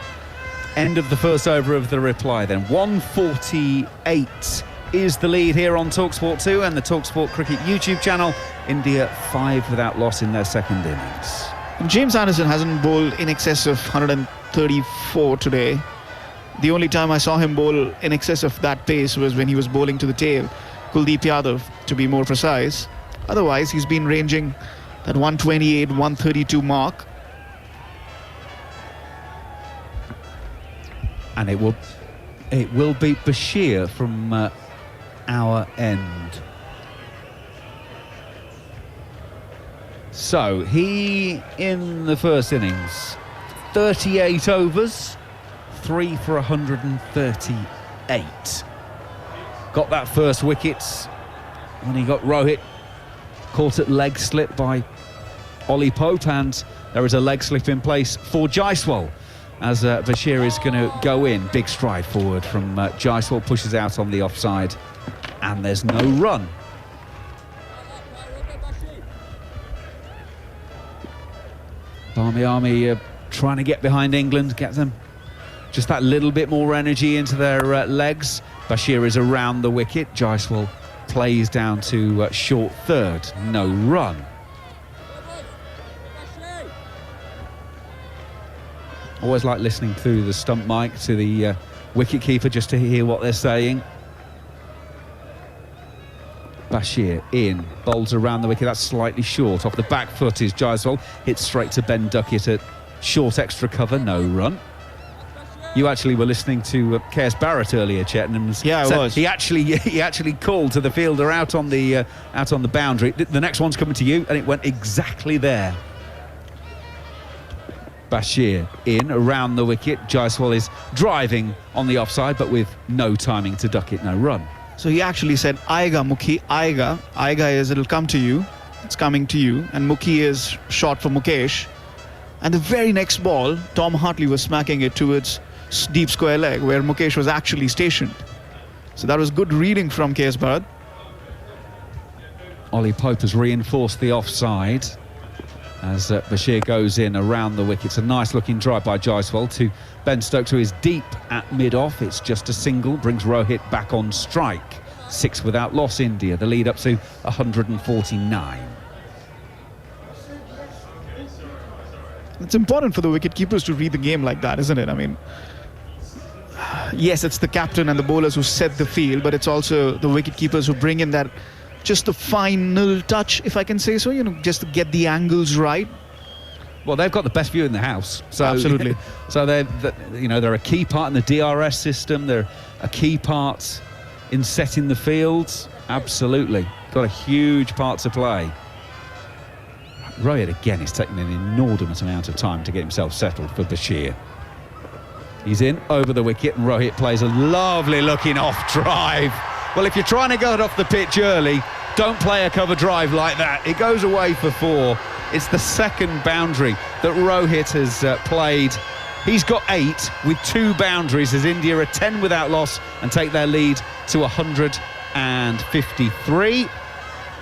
End of the first over of the reply then. 148 is the lead here on TalkSport 2 and the TalkSport Cricket YouTube channel. India 5 without loss in their second innings. James Anderson hasn't bowled in excess of 134 today. The only time I saw him bowl in excess of that pace was when he was bowling to the tail, Kuldeep Yadav to be more precise. Otherwise, he's been ranging that 128, 132 mark. And it will be Bashir from our end. So he, in the first innings, 38 overs, 3 for 138. Got that first wicket when he got Rohit caught at leg slip by Ollie Pope, and there is a leg slip in place for Jaiswal as Bashir is going to go in. Big stride forward from Jaiswal, pushes out on the offside, and there's no run. Barmy Army trying to get behind England, get them just that little bit more energy into their legs. Bashir is around the wicket. Jaiswal plays down to short third. No run. Always like listening through the stump mic to the wicket-keeper just to hear what they're saying. Bashir in, bowls around the wicket, that's slightly short. Off the back foot is Jaiswal, hits straight to Ben Duckett at short extra cover, no run. You actually were listening to KS Barrett earlier, Chettenham. Yeah, I was. He actually called to the fielder out on the boundary. The next one's coming to you, and it went exactly there. Bashir in, around the wicket. Jaiswal is driving on the offside, but with no timing to Duckett, no run. So he actually said, Aiga, Mukhi, Aiga. Aiga is it'll come to you. It's coming to you. And Mukhi is short for Mukesh. And the very next ball, Tom Hartley was smacking it towards deep square leg, where Mukesh was actually stationed. So that was good reading from KS Bharat. Ollie Pope has reinforced the offside as Bashir goes in around the wicket. It's a nice looking drive by Jaiswal to Ben Stokes, who is deep at mid-off. It's just a single, brings Rohit back on strike. 6 without loss, India. The lead up to 149. It's important for the wicket keepers to read the game like that, isn't it? I mean, yes, it's the captain and the bowlers who set the field, but it's also the wicket keepers who bring in that just the final touch, if I can say so, just to get the angles right. Well, they've got the best view in the house. So, absolutely. So they're a key part in the DRS system. They're a key part in setting the fields. Absolutely. Got a huge part to play. Rohit again is taking an inordinate amount of time to get himself settled for Bashir. He's in over the wicket, and Rohit plays a lovely looking off drive. Well, if you're trying to get it off the pitch early, don't play a cover drive like that. It goes away for 4. It's the second boundary that Rohit has played. He's got 8 with 2 boundaries as India are 10 without loss and take their lead to 153.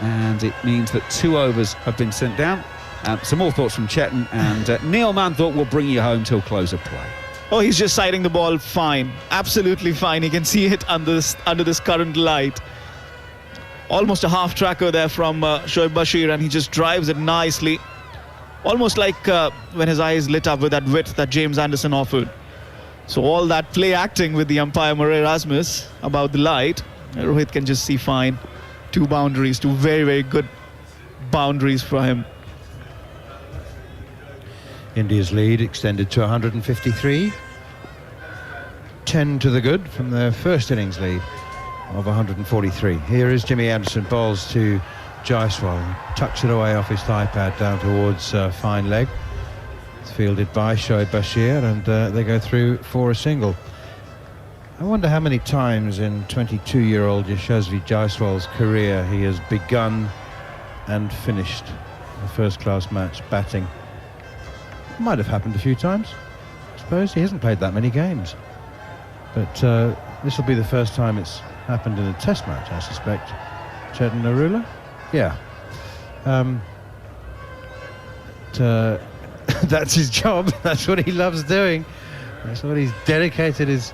And it means that 2 overs have been sent down. Some more thoughts from Chetan, and Neil Manthorpe will bring you home till close of play. Oh, he's just sighting the ball fine. Absolutely fine. You can see it under this current light. Almost a half tracker there from Shoaib Bashir, and he just drives it nicely. Almost like when his eyes lit up with that width that James Anderson offered. So all that play acting with the umpire Murray Erasmus about the light, Rohit can just see fine. 2 boundaries, 2 very, very good boundaries for him. India's lead extended to 153. 10 to the good from their first innings lead of 143. Here is Jimmy Anderson, bowls to Jaiswal. Tucks it away off his thigh pad down towards fine leg. It's fielded by Shoaib Bashir, and they go through for a single. I wonder how many times in 22-year-old Yashasvi Jaiswal's career he has begun and finished a first-class match batting. Might have happened a few times, I suppose. He hasn't played that many games. But this will be the first time it's happened in a test match, I suspect. Chetan Narula? Yeah. That's his job. That's what he loves doing. That's what he's dedicated his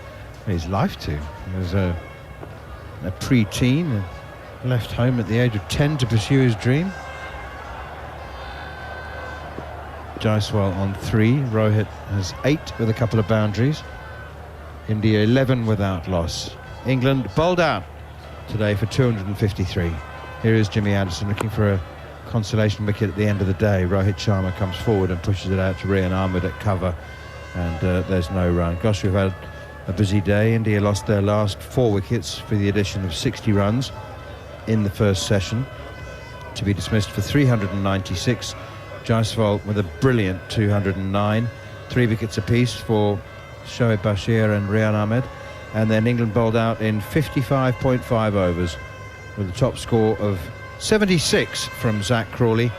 life to. He was a pre-teen, left home at the age of 10 to pursue his dream. Jaiswal on 3. Rohit has 8 with a couple of boundaries. India 11 without loss. England bowled out today for 253. Here is Jimmy Anderson looking for a consolation wicket at the end of the day. Rohit Sharma comes forward and pushes it out to Rian Ahmed at cover, and there's no run. Gosh, we've had a busy day. India lost their last 4 wickets for the addition of 60 runs in the first session, to be dismissed for 396. Jaiswal with a brilliant 209. 3 wickets apiece for Shoaib Bashir and Rian Ahmed. And then England bowled out in 55.5 overs. with a top score of 76 from Zach Crawley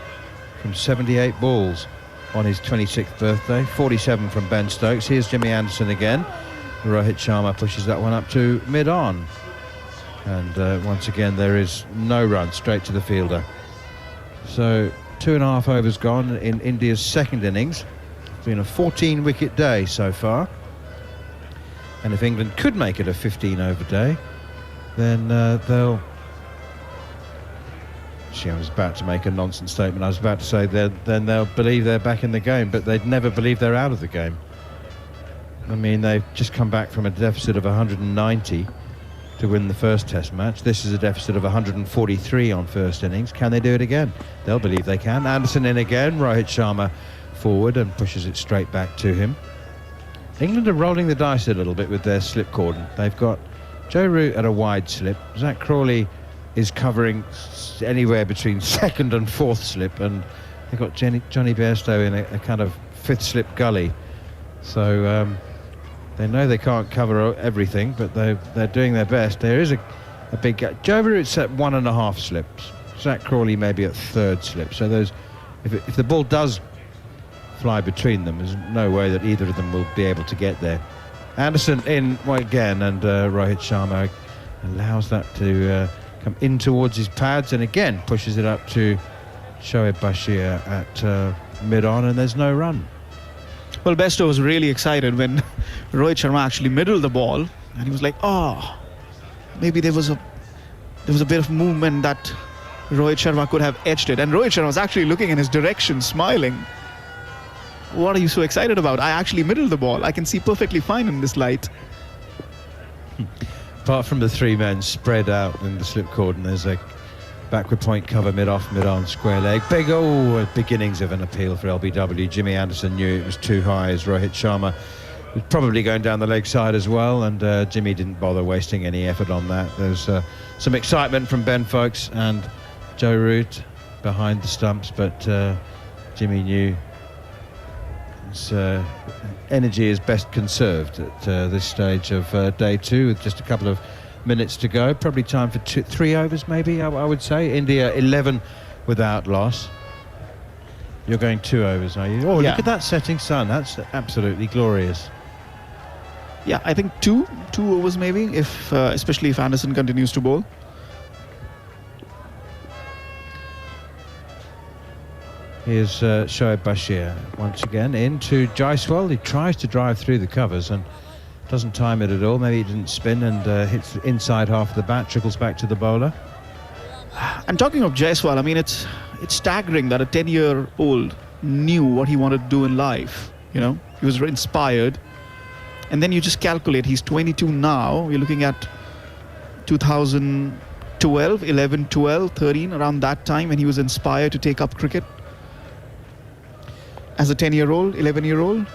from 78 balls on his 26th birthday. 47 from Ben Stokes. Here's Jimmy Anderson again. Rohit Sharma pushes that one up to mid-on. And once again, there is no run, straight to the fielder. So 2.5 overs gone in India's second innings. It's been a 14-wicket day so far. And if England could make it a 15-over day, then they'll... I was about to make a nonsense statement. I was about to say then they'll believe they're back in the game, but they'd never believe they're out of the game. I mean, they've just come back from a deficit of 190 to win the first Test match. This is a deficit of 143 on first innings. Can they do it again? They'll believe they can. Anderson in again. Rohit Sharma forward and pushes it straight back to him. England are rolling the dice a little bit with their slip cordon. They've got Joe Root at a wide slip. Zach Crawley is covering anywhere between second and fourth slip, and they've got Johnny Bairstow in a kind of fifth slip gully. So they know they can't cover everything, but they're doing their best. There is a big gap. Joe Root's at 1.5 slips. Zach Crawley maybe at third slip. So those, if the ball does fly between them, there's no way that either of them will be able to get there. Anderson in again, and Rohit Sharma allows that to come in towards his pads, and again pushes it up to Shoaib Bashir at mid-on, and there's no run. Well, Bairstow was really excited when Rohit Sharma actually middled the ball, and he was like, oh, maybe there was a bit of movement that Rohit Sharma could have edged it. And Rohit Sharma was actually looking in his direction, smiling. What are you so excited about? I actually middled the ball. I can see perfectly fine in this light. Apart from the three men spread out in the slip cordon, there's a backward point cover, mid-off, mid-on, square leg. Beginnings of an appeal for LBW. Jimmy Anderson knew it was too high as Rohit Sharma was probably going down the leg side as well, and Jimmy didn't bother wasting any effort on that. There's some excitement from Ben Foakes and Joe Root behind the stumps, but Jimmy knew his energy is best conserved at this stage of day two, with just a couple of minutes to go. Probably time for 3 overs maybe, I would say. India 11 without loss. You're going 2 overs, are you? Oh, yeah. Look at that setting sun. That's absolutely glorious. Yeah, I think two overs maybe, if especially if Anderson continues to bowl. Here's Shoaib Bashir once again into Jaiswal. He tries to drive through the covers and doesn't time it at all. Maybe he didn't spin and hits the inside half of the bat, trickles back to the bowler. And talking of Jaiswal, I mean, it's staggering that a 10-year-old knew what he wanted to do in life. You know, he was inspired. And then you just calculate, he's 22 now. We're looking at 2012, 11, 12, 13, around that time when he was inspired to take up cricket. As a 10-year-old, 11-year-old.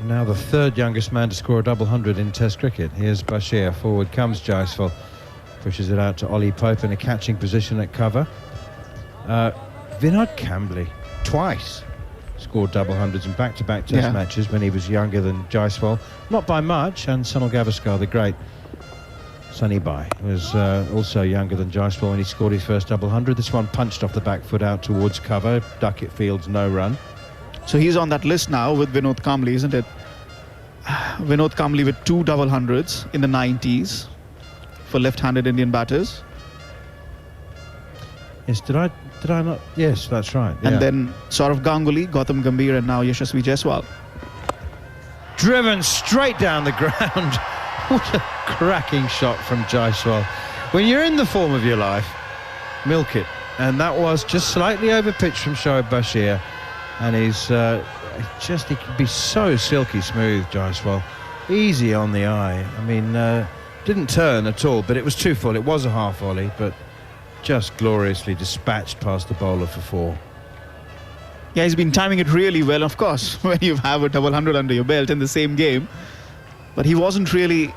Now the third youngest man to score a double hundred in Test cricket. Here's Bashir. Forward comes Jaiswal. Pushes it out to Ollie Pope in a catching position at cover. Vinod Kambli twice scored double hundreds in back-to-back Test matches when he was younger than Jaiswal. Not by much, and Sunil Gavaskar, the great Sunny Bai, was also younger than Jaiswal when he scored his first double hundred. This one punched off the back foot out towards cover. Duckett fields no run. So he's on that list now with Vinod Kambli, isn't it? Vinod Kambli with 2 double hundreds in the 90s for left-handed Indian batters. Yes, did I not? Yes, that's right. And yeah. then Saurav Ganguly, Gautam Gambhir, and now Yashasvi Jaiswal. Driven straight down the ground. What a cracking shot from Jaiswal. When you're in the form of your life, milk it. And that was just slightly over pitch from Shoaib Bashir. And he's he can be so silky smooth, Jaiswal. Easy on the eye. I mean, didn't turn at all, but it was too full. It was a half volley, but just gloriously dispatched past the bowler for 4. Yeah, he's been timing it really well, of course, when you have a double hundred under your belt in the same game. But he wasn't really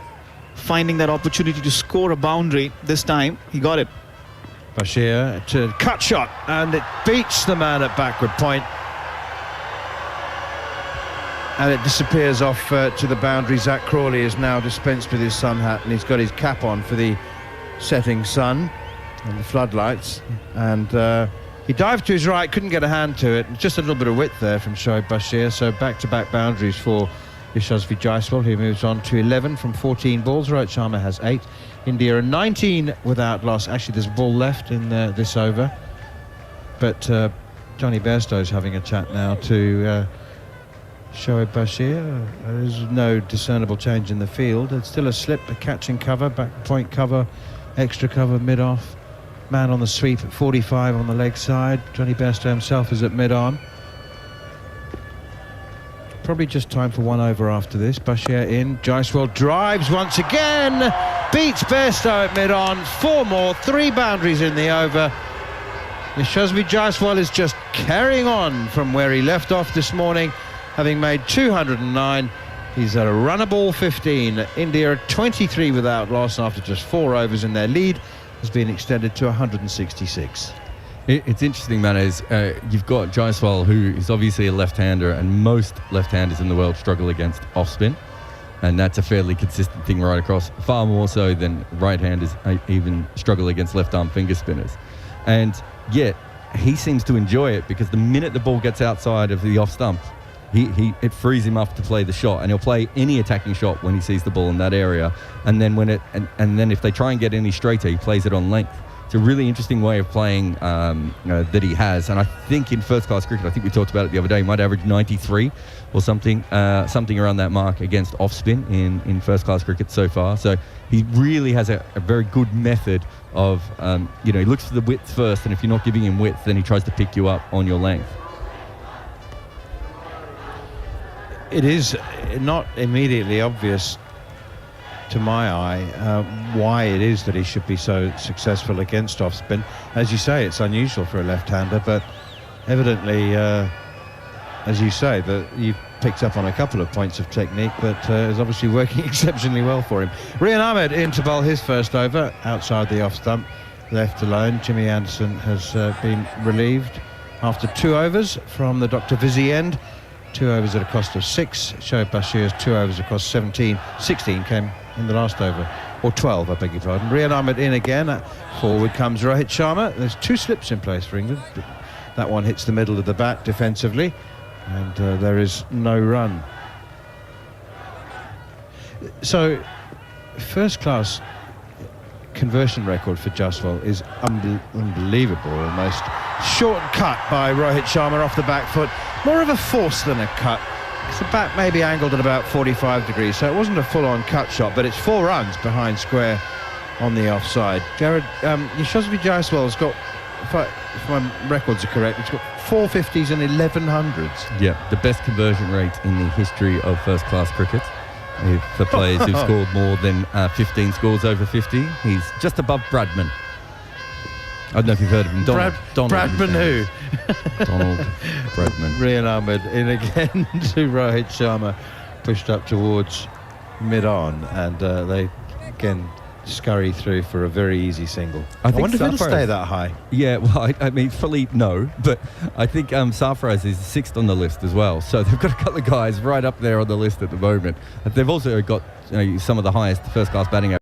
finding that opportunity to score a boundary this time. He got it. Bashir to cut shot, and it beats the man at backward point. And it disappears off to the boundary. Zach Crawley is now dispensed with his sun hat, and he's got his cap on for the setting sun. and the floodlights, and he dived to his right, couldn't get a hand to it. Just a little bit of width there from Shoaib Bashir. So back-to-back boundaries for Yashasvi Jaiswal, who moves on to 11 from 14 balls. Rohit Sharma has 8. India are 19 without loss. Actually, there's a ball left in this over, but Johnny Bairstow's having a chat now to Shoaib Bashir. There's no discernible change in the field. It's still a slip, a catching cover, back point cover, extra cover mid-off. Man on the sweep at 45 on the leg side. Johnny Bairstow himself is at mid-on. Probably just time for one over after this. Bashir in. Jaiswal drives once again. Beats Bairstow at mid-on. 4 more. 3 boundaries in the over. Yashasvi Jaiswal is just carrying on from where he left off this morning, having made 209. He's at a runnable 15. India are 23 without loss after just 4 overs, in their lead has been extended to 166. It's interesting, man, is you've got Jaiswal, who is obviously a left-hander, and most left-handers in the world struggle against off-spin, and that's a fairly consistent thing right across, far more so than right-handers even struggle against left-arm finger spinners. And yet he seems to enjoy it, because the minute the ball gets outside of the off-stump, it frees him up to play the shot, and he'll play any attacking shot when he sees the ball in that area. And then and then if they try and get any straighter, he plays it on length. It's a really interesting way of playing that he has. And I think in first-class cricket, I think we talked about it the other day, he might average 93 or something around that mark against off-spin in first-class cricket so far. So he really has a very good method of, he looks for the width first, and if you're not giving him width, then he tries to pick you up on your length. It is not immediately obvious to my eye why it is that he should be so successful against off-spin. As you say, it's unusual for a left-hander, but evidently, as you say, that you've picked up on a couple of points of technique, but is obviously working exceptionally well for him. Rian Ahmed in to bowl his first over, outside the off-stump, left alone. Jimmy Anderson has been relieved after 2 overs from the Dr. Vizzy end. 2 overs at a cost of 6. Shoaib Bashir's 2 overs at a cost of 17. 16 came in the last over, or 12, I beg your pardon. Rian Ahmed in again. Forward comes Rohit Sharma. There's 2 slips in place for England. That one hits the middle of the bat defensively, and there is no run. So, first-class conversion record for Jaiswal is unbelievable almost. Short cut by Rohit Sharma off the back foot. More of a force than a cut. The bat may be angled at about 45 degrees, so it wasn't a full-on cut shot, but it's 4 runs behind square on the offside. Jared, Yashasvi Jaiswal's got, if my records are correct, it's got 450s and 1100s. Yeah, the best conversion rate in the history of first-class cricket. For players who've scored more than 15 scores over 50, he's just above Bradman. I don't know if you've heard of him. Donald Bradman who? Donald Bradman. Rian Ahmed in again to Rohit Sharma, pushed up towards mid-on, and they again scurry through for a very easy single. I wonder if it'll stay that high. Yeah, well, I mean, fully no, but I think Sarfaraz is 6th on the list as well. So they've got a couple of guys right up there on the list at the moment. They've also got some of the highest first-class batting